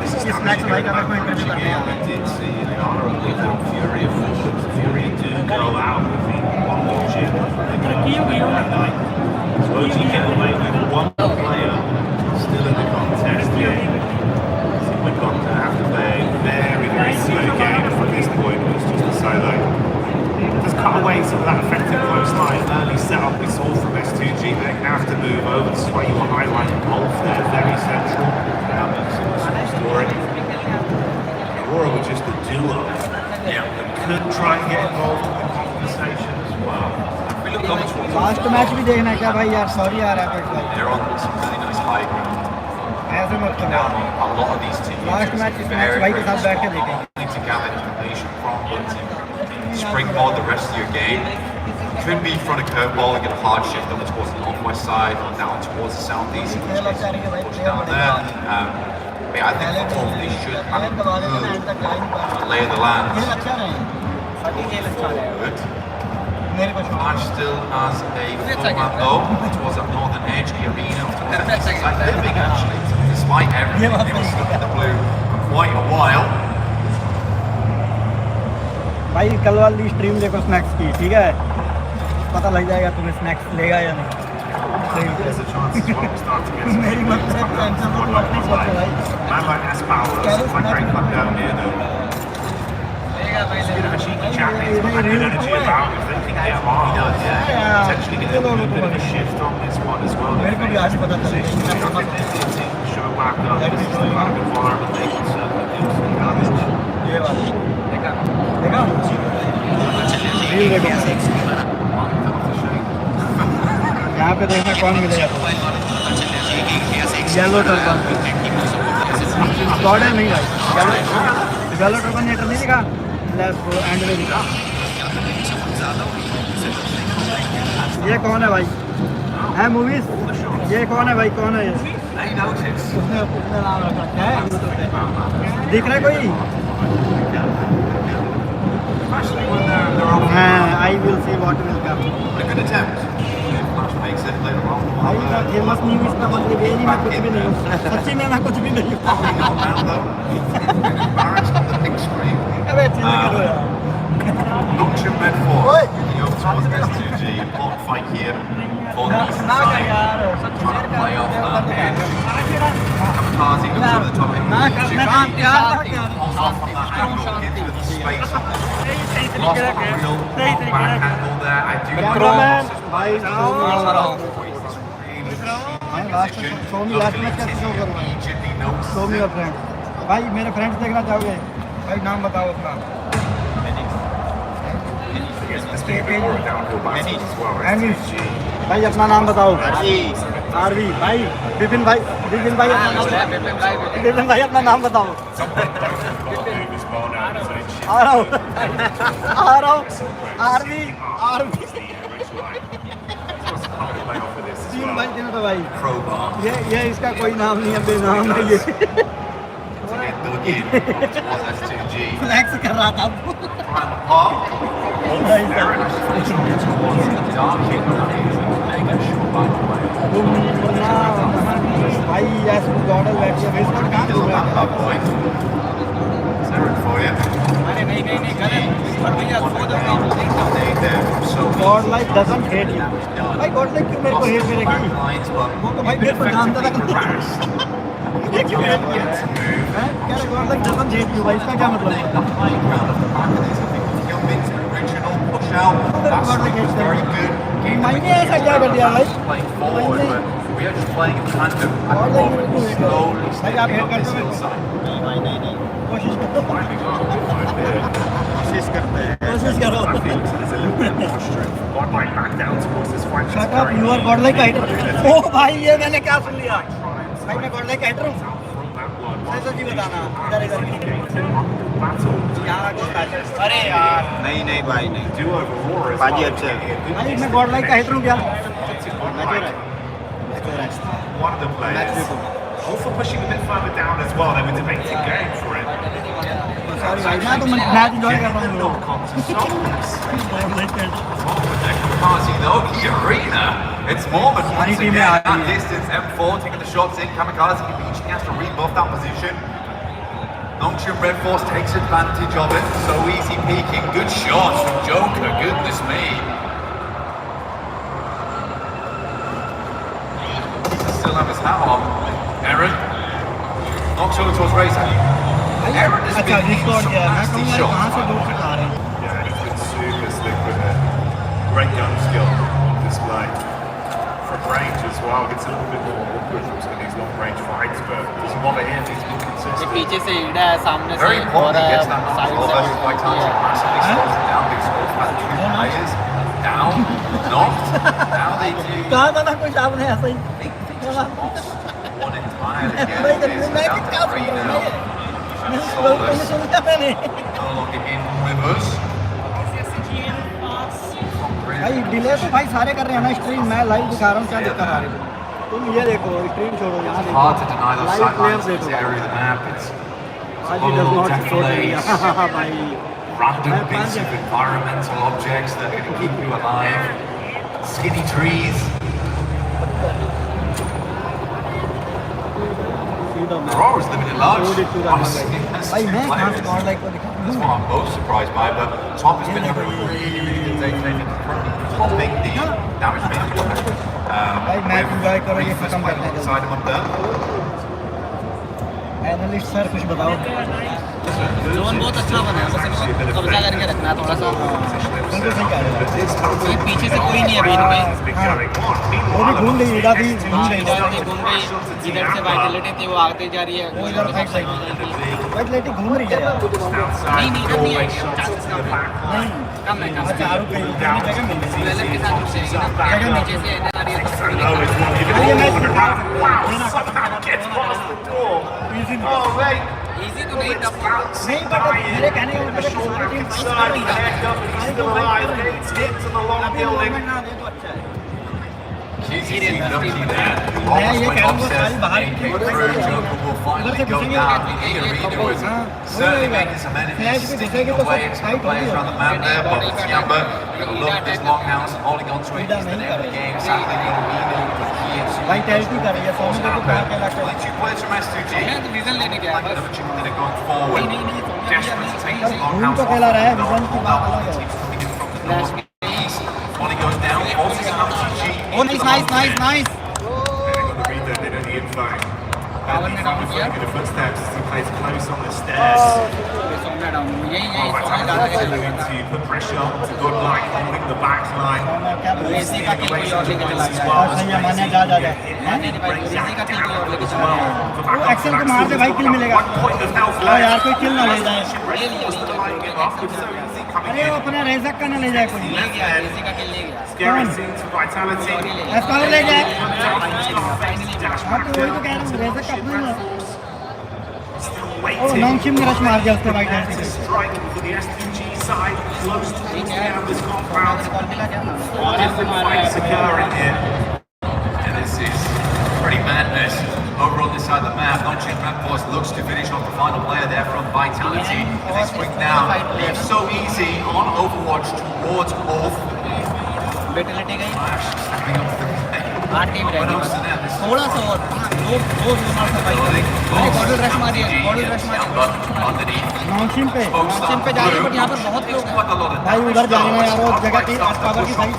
इस मैच भाई का मेरे को इंटरव्यू करने We've got to have to play very, very slow game from this point. It was just a solo. Just cut away some of that effective close line early setup we saw from S2G. They have to move over. This is why you were highlighting golf there, very central. That makes it a small story. Aurora was just a duo. Yeah. Could try and get involved in the conversation as well. Last match भी देखना क्या भाई यार sorry यार They're on some really nice high ground. ऐसे मत Now, a lot of these teams last match इस match भाई के साथ बैठ के देखेंगे to gather information from, but to springboard the rest of your game. Could be in front of curveball and get a hard shift over towards the northwest side or down towards the southeast. Push down there. But I think for both they should have a good lay of the land. Good. Flash still has a full map though towards that northern edge. Arena is like living actually. Despite everything, they were stuck in the blue for quite a while. भाई कल वाली stream देखो snacks की ठीक है पता लग जाएगा तुम्हें स्नैक्स लेगा या नहीं मेरी मत से टेंशन तो मत नहीं सोचो भाई Man like S-Power, it's like great cut down here though. It's a bit of a cheeky chat, he's got that good energy about him. If they can get him on, potentially get a little bit of a shift on this one as well. If they show back up, this is the kind of environment they can certainly do some damage. यहाँ पे देखना कौन मिलेगा yellow turban Gordon नहीं भाई yellow turban नेटर नहीं दिखा left को एंड में दिखा ये कौन है भाई है मूवीज ये कौन है भाई कौन है ये They notice. उसने नाम रखा क्या है दिख रहा है कोई Especially when they're on. I will see what will come. A good attempt. Flash makes it later on. भाई का फेमस नहीं हुई इसका मतलब ये नहीं मैं कुछ भी नहीं हूँ सच्ची में मैं कुछ भी नहीं हूँ Embarrassed on the big screen. अबे चिल्ला करो यार Nottingham Bedford. The over towards S2G. Important fight here for the east side. Trying to play off that edge. Kamikaze looks over the top of the pulls off from that angle into the space. Lost on a real back angle there. I do like show me last match कैसे show करूँगा show me your friends भाई मेरे friends देखना चाहोगे भाई नाम बताओ अपना भाई अपना नाम बताओ आरवी भाई विपिन भाई अपना नाम बताओ आ रहा हूँ आरवी तीन भाई तीनों तो भाई ये इसका कोई नाम नहीं है बेनाम है ये फ्लैक्स कर रहा था भाई ऐसे गॉडल बैठ के वेस्ट कर कहाँ हो रहा अरे नहीं गलत God like doesn't hate you भाई गॉड लाइक क्यों मेरे को हेट करेगी वो तो भाई मेरे को जानता था ये क्यों हेट किया है क्या God like doesn't hate you भाई इसका क्या मतलब है मैंने ऐसा क्या कर दिया भाई We are just playing in tandem at the moment, slowly stepping up this hillside. कोशिश करो Shut up, you are God like hater. Oh भाई ये मैंने क्या सुन लिया भाई मैं God like hater हूँ ऐसा जी बताना इधर अरे यार नहीं भाई नहीं बाजी अच्छे भाई मैं God like hater हूँ क्या One of the players also pushing a bit further down as well. They were debating going for it. Sorry भाई मैं तो मैच एंजॉय कर रहा हूँ Kamikaze though, the arena. It's Mormon once again at that distance. M4 taking the shots in. Kamikaze reaching, he has to rebuff that position. Nottingham Red Force takes advantage of it. So easy peeking. Good shots from Joker. Goodness me. Still have his hat on. Aaron knocks over towards Razor. Aaron has been hitting some nasty shots. Yeah, he's been super slick with it. Great gun skill on display. From range as well, gets a little bit more awkward from some of these long range fights, but doesn't bother him, he's been consistent. पीछे से ईड़ा है सामने से Very important he gets that knocked over by Tanji. Massively slows him down. Big score for two players. Down, knocked. Now they do. कहा था ना कुछ आपने ऐसा ही One entirely again. मैं क्या सुन रहा हूँ मैंने सुना मैंने No longer in with us. भाई डिले तो भाई सारे कर रहे हैं ना स्ट्रीम मैं लाइव दिखा रहा हूँ क्या दिक्कत आ रही है तुम ये देखो स्ट्रीम छोड़ो यहाँ देखो Hard to deny those live sight players lines in this देखो area of the map. It's आज ही डज नॉट शो भाई random bits of environmental objects that are going to keep you alive. Skinny trees. Aurora's limited large. Honestly, that's भाई two मैं कहाँ से players. God like को दिखा That's what I'm most surprised by, but Top has been having a really good day today. Currently topping the damage meter. भाई match enjoy करो ये खत्म करने दो Inside him up there. Analyst sir कुछ बताओ जोन बहुत अच्छा बना है बस इनको कब्जा करके रखना है थोड़ा सा बिल्कुल सही कह रहे हो ये पीछे से कोई नहीं है बीच में वो भी घूम रही इधर भी घूम रही इधर से वाइटलिटी थी वो आगे जा रही है वो इधर साइड साइड वाइटलिटी घूम रही है यार नहीं इधर नहीं है नहीं कम है अच्छा आरोप पे जगह मिल गई वेलर के साथ से जगह नीचे से इधर आ रही है ये मैच इजी तो नहीं टफ नहीं बट मेरे कहने का मतलब सारी टीम सारी टीम फाइट कर रही है अभी गवर्नमेंट ना दे तो अच्छा है QCC lucky there. Almost went upstairs and then came through. Joker will finally go down. The arena was certainly making some enemies, sticking away at some players around the map there, but Tiamba, look at this longhouse and holding on to it is the name of the game. Sadly, no Eno was here to भाई टेल्टी कर रही है सोनू को कहा के लगा only 2 players from S2G. Like another chicken that are going forward. Desperate to take this longhouse off. When he goes down, forces an RTG. Oh, nice. They don't need fight. Looking the footsteps as he plays close on the stairs. To put pressure to good line, holding the back line. Stealing away some points as well. एक्सेल को मार दे भाई किल मिलेगा यार कोई किल ना ले जाए अरे वो अपना रेजक का ना ले जाए कोई Scary scenes for Vitality. एस्पावर ले जाए हाँ तो वही तो कह रहा हूँ रेजक का अपना ना ओ नॉन्शिम ने रश मार दिया उसके भाई Striking for the S2G side, close to the Amber's compound. Different fights occurring here. And this is pretty madness. Over on this side of the map, Nonchain Rapforce looks to finish off the final player there from Vitality. This swing now leaves so easy on Overwatch towards Wolf. Flash stepping up to the play. थोड़ा सा और दो मार से भाई bottle rush मारी नॉन्शिम पे जाने पर यहाँ पर बहुत लोग हैं भाई उधर जाने में यार वो जगह की एस्पावर की भाई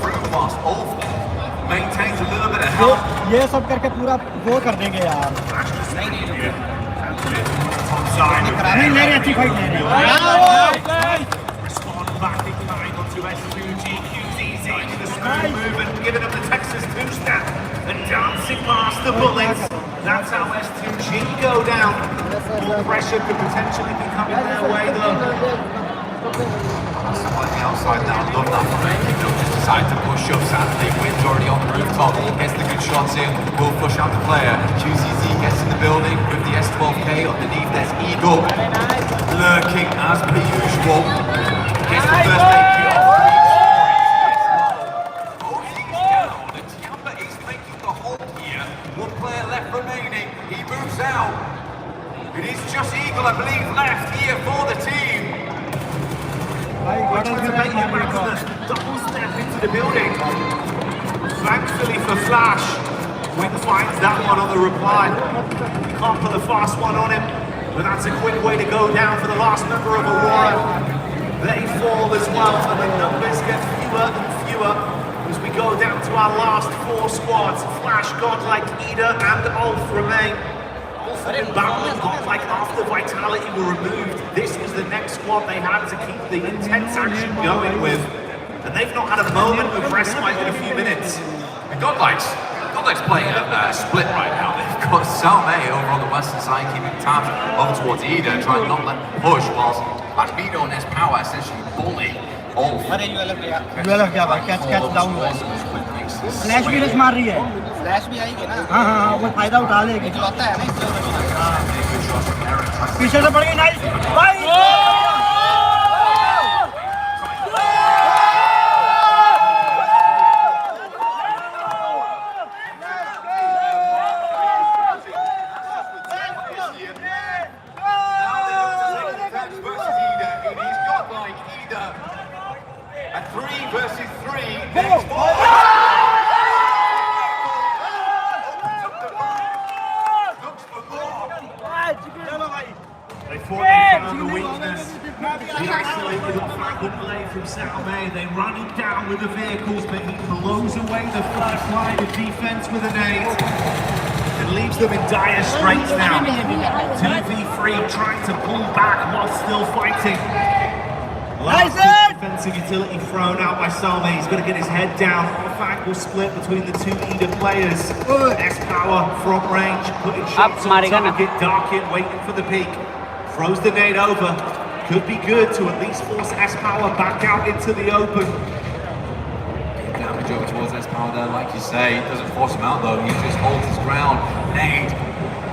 Maintains a little bit of health. ये सब करके पूरा वो कर देंगे यार नहीं ले रही अच्छी फाइट ले रही Respond back in line onto S2G. QZZ in the smooth movement, giving up the Texas two-step and dancing past the bullets. That's how S2G go down. More pressure could potentially be coming their way though. Slightly outside now, love that from making. They'll just decide to push up. Sadly, Wynn's already on the rooftop. Gets the good shots in. Will push out the player. QCZ gets in the building with the S12K underneath. There's Eagle lurking as per usual. Gets the first aid kit off. Tiamba is making the hold here. 1 player left remaining. He moves out. It is just Eagle, I believe, left here for the team. Double step into the building. Thankfully for Flash, Wynn finds that one on the reply. Can't put a fast one on him, but that's a quick way to go down for the last member of Aurora. They fall as well, and the numbers get fewer and fewer as we go down to our last 4 squads. Flash, Godlike, Ida, and Ulf remain. And Batman got like after Vitality were removed, this was the next squad they had to keep the intense action going with. And they've not had a moment of respite in a few minutes. And Godlike's playing a split right now. They've got Salme over on the western side, keeping tabs over towards Ida, trying not to let them push, whilst Vino and his power essentially bully Ulf. ULF क्या भाई catch down हुआ flash भी rush मार रही है flash भी आएगी ना हाँ वो फायदा उठा लेगी चलाता है ना पीछे से पड़ गई नाइस भाई A 3 versus 3. They thought they found the weakness. He isolated the flank play from Salme. They run him down with the vehicles, but he blows away the first line of defense with an aid. It leaves them in dire straits now. 2v3 trying to pull back while still fighting. Last defensive utility thrown out by Salme. He's going to get his head down. The flank will split between the 2 Ida players. S-Power, front range, putting shots on target. Darkin waiting for the peak. Throws the nade over. Could be good to at least force S-Power back out into the open. Damage over towards S-Power there, like you say. Doesn't force him out though. He just holds his ground. Nade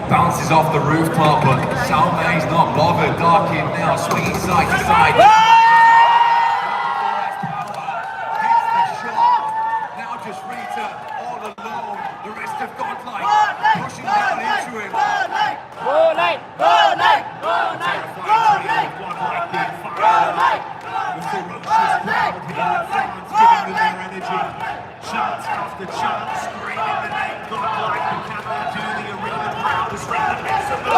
bounces off the rooftop, but Salme's not bothered. Darkin now swinging side to side. Now just Rita all alone. the chant, screaming the name godlike, and can they do the arena proud as ring the bits of the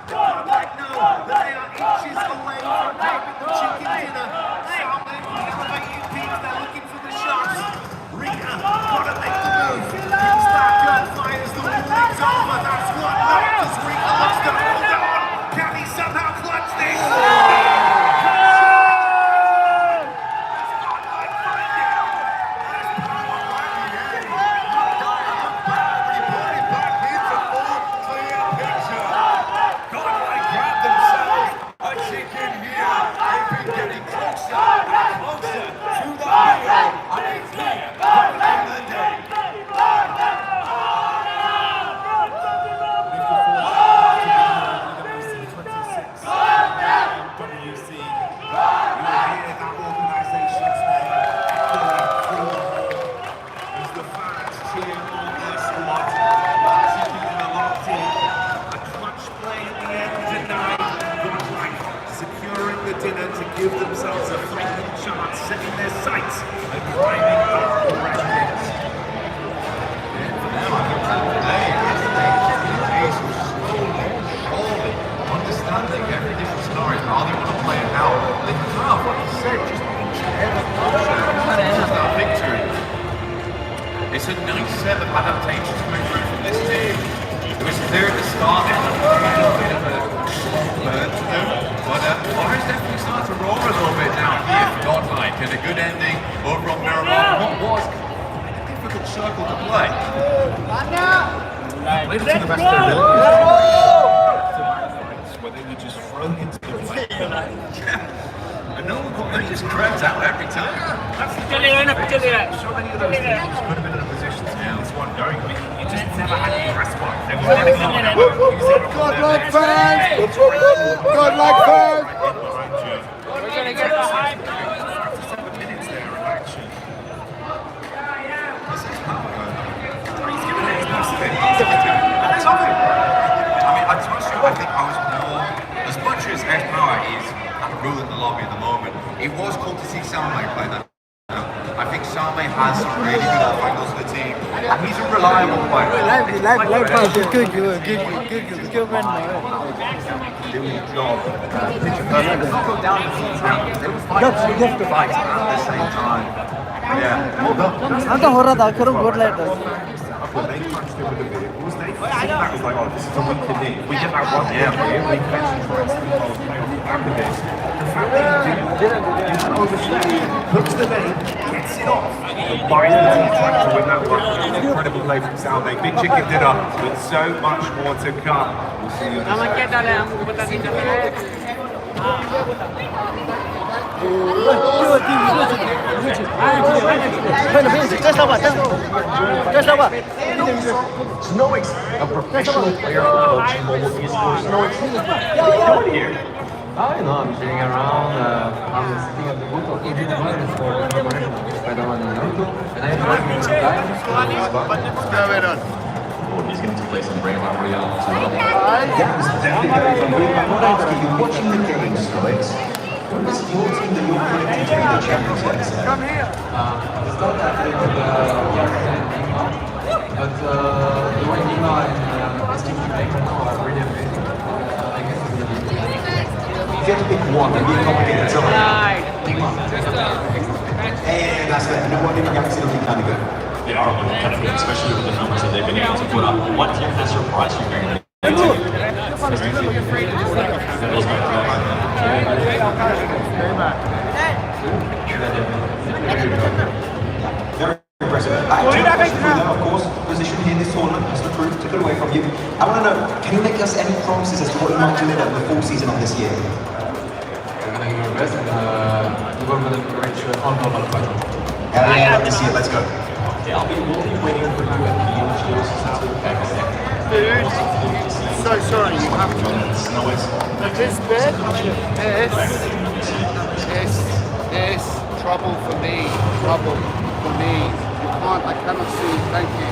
godlike know that they are inches away from grabbing the chicken dinner. They are making elevated peaks, they're looking for the shots. Rita, gotta make the move. Picks back up, fires the warning's over. That's what knocked as Rita looks to hold on. Can he somehow clutch this? Give themselves a fighting chance, setting their sights and climbing up the rankings. For them, I think today is the case of slowly understanding every different scenario and how they want to play it out. They have, like you said, just inch ahead of that victory. It's a nice set of adaptations coming through from this team. It was clear at the start they had a bit of a burn to them, but Fire's definitely starting to roar a little bit now here for Godlike, and a good ending over on Miramar. What was quite a difficult circle to play. Played it to the best of their ability. Where they were just thrown into the fight. And no one got these crowds out every time. So many of those teams could have been in a position to get this one going, but you just never had any response. They were running on. Godlike fans! Godlike fans! We're going to get the hype. 7 minutes there of action. This is power. He's giving it his best of it. And it's on him. I mean, I trust you. I think I was more, as much as Edge Power is kind of ruling the lobby at the moment, it was cool to see Salme play that. I think Salme has some really good angles for the team, and he's a reliable player. Doing a job. Not go down the same time. They were fighting at the same time. Yeah. When they punched him with the vehicles, they thought that was like, oh, this is a weak knee. We get that one here, we eventually try and play off the back of this. The fact that he didn't overstay, hooks the name, gets it off, and buys the team time to win that one. Incredible play from Salme. Big chicken dinner, but so much more to come. We'll see you in a Snowick's a professional player for PUBG Mobile esports. Snowick, what are you doing here? I know, I'm chilling around. I'm sitting at the booth of EG Development for collaboration with Spider-Man and Naruto, and I enjoy being the guy. What's going on? Oh, he's going to play some Brainlock Royale as well. That was definitely from Green You're watching the game, Stoics. What is your team that you're predicting to be the champions next year? Come here. The start I predicted Nima, but the way Nima and STQ make right now are really amazing. I guess it's going to be If you had to pick one, it'd be a complicated summer. And that's fair. You know what, Nima Galaxy looking kind of good. They are looking kind of good, especially with the numbers that they've been able to put up. What team has surprised you during the Very impressive. Of course, position in this tournament as the proof took it away from you. I want to know, can you make us any promises as to what you might deliver in the full season of this year? I'm going to give my best and we're going to reach on global title. Yeah, let's see it. Let's go. Okay, I'll be waiting for you at the Shields since we're back in So sorry, you have to. This bit is trouble for me. Trouble for me. You can't, I cannot see. Thank you.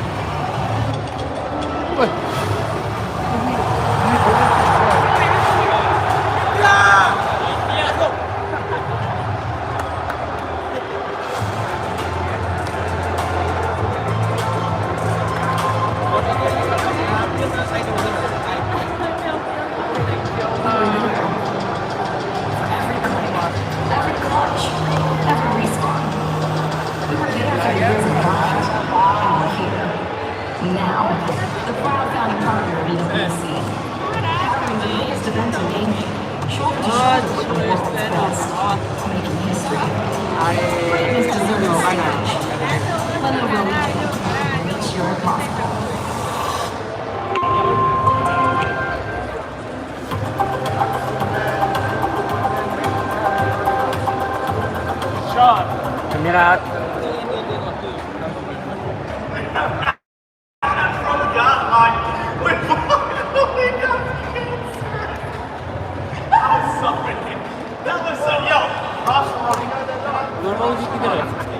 Emirat.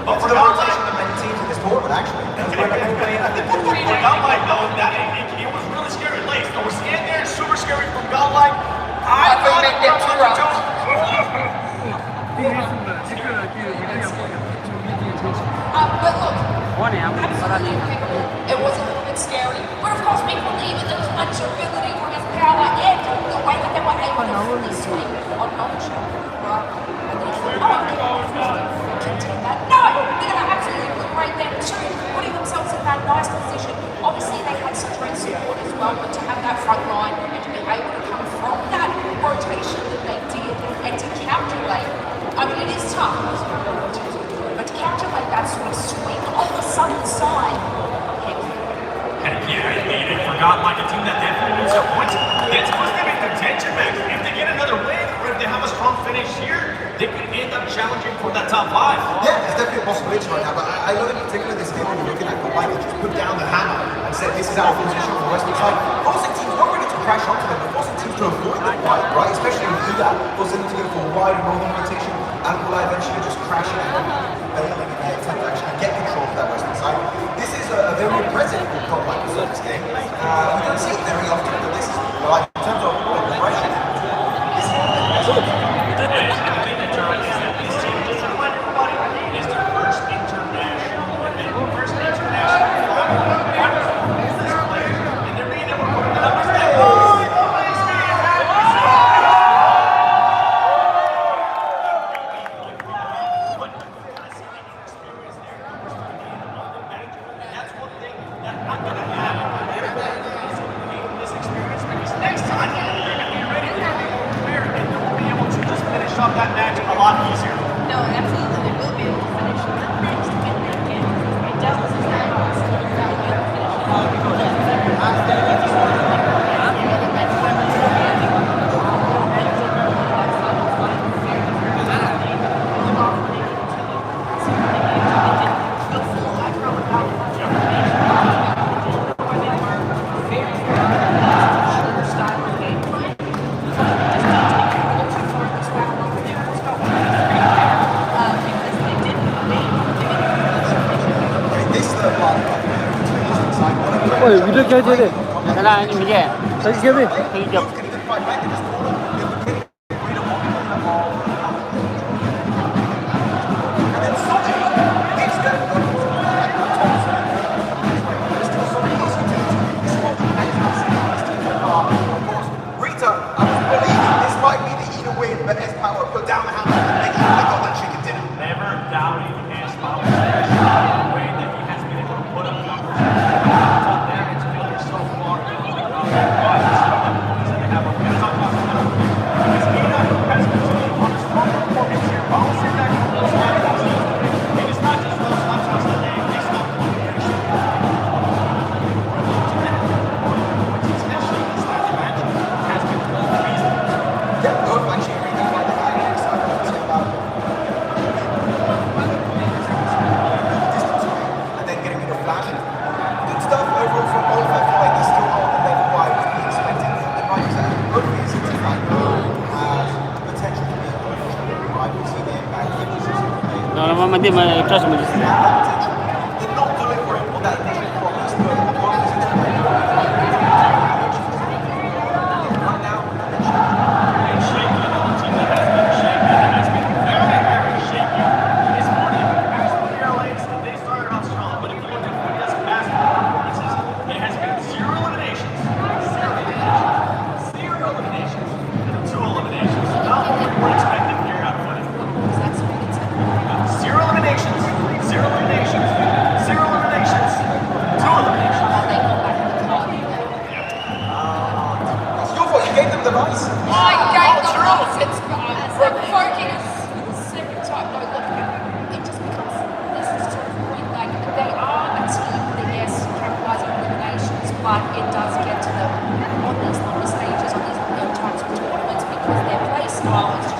But for the rotation of many teams in this tournament, actually. Godlike, though, it was really scary late. So we're standing there, super scary from Godlike. I thought it was going to But look, it was a little bit scary. But of course, we believe in the punch ability from his power and the way that they were able to really swing on Ultra, right? And then contain that. No! They're going to absolutely liberate them too, putting themselves in that nice position. Obviously, they had such great support as well, but to have that front line and to be able to come from that rotation that they did and to calculate, I mean, it is tough, but to calculate that sort of swing on the southern side, Heck yeah, they forgot like a team that definitely needs their points. Let's put them in contention, man. If they get another win, or if they have a strong finish here, they could end up challenging for that top 5. Yeah, there's definitely a possibility right now, but I love in particular this game when you're looking at Godlike that just put down the hammer and said this is our position for the Western side. Forcing teams not really to crash onto them, but forcing teams to avoid them wide, right? Especially with Ida, forcing them to go for a wide and northern rotation, and will eventually just crashing and failing in their attempt to actually get control of that Western side. This is a very impressive Godlike result this game. We don't see it very often, but this is like in terms of progression. This is good. Up that match a lot easier. No, absolutely, they will be able to finish the match to get that game. It does video क्या चाहिए चला मुझे सही क्या भी सही जब Rita, I was believing this might be the Ida win, but S-Power put down the hammer and make sure they got that chicken dinner. Never doubting S-Power, especially the way that he has been able to put up numbers. Top damage fillers so far. nanti trust mo just Zero eliminations.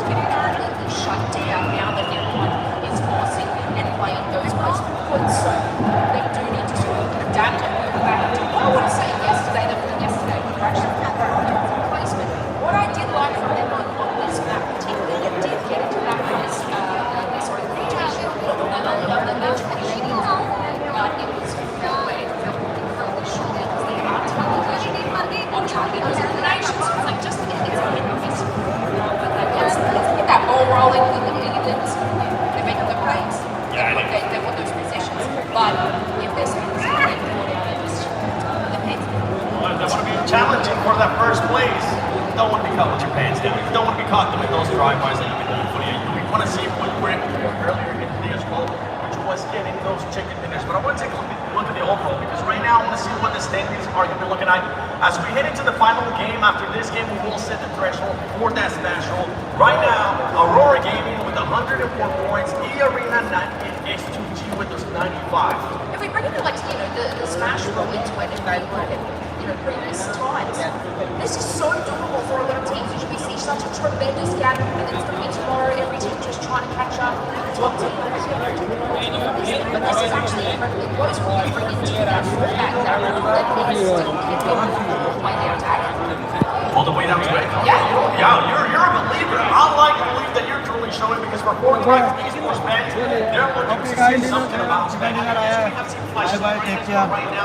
been completely shut down now that everyone is forcing and playing those most points. So they do need to sort of adapt and move back into what I want to say yesterday, we were actually at the replacement. What I did like from them on this map, particularly, it did get into that nice, sort of rotation of the match finishing off, but it was incredibly short because they are taking on trying to get those eliminations. So it's like just it's a hit and miss. But let's get that ball rolling with the England. They're making the plays. They want those possessions. But if there's something that's not being brought out, it just the heads. They want to be challenging for that first place. You don't want to be caught with your pants down. You don't want to be caught doing those drive-bys that you've been doing for you. We want to see what we're earlier in the as well, which was getting those chicken dinners. But I want to take a look at the overall because right now I want to see what the standings are going to be looking at. As we head into the final game, after this game, we will set the threshold for that smash roll. Right now, Aurora Gaming with 104 points, E-Arena and S2G with those 95. If we bring it to the smash roll into it and they were previous times, this is so doable for a lot of teams. As we see such a tremendous gap, and it's going to be tomorrow. Every team just trying to catch up. Top team, but this is actually incredibly close when you bring into that format that they still can be all the way down to 8. All the way down to 8? Yeah. You're a believer. I like to believe that you're truly showing because for 4 times esports fans, they're looking to see something about Spain. Bye bye take care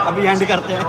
अभी end करते हैं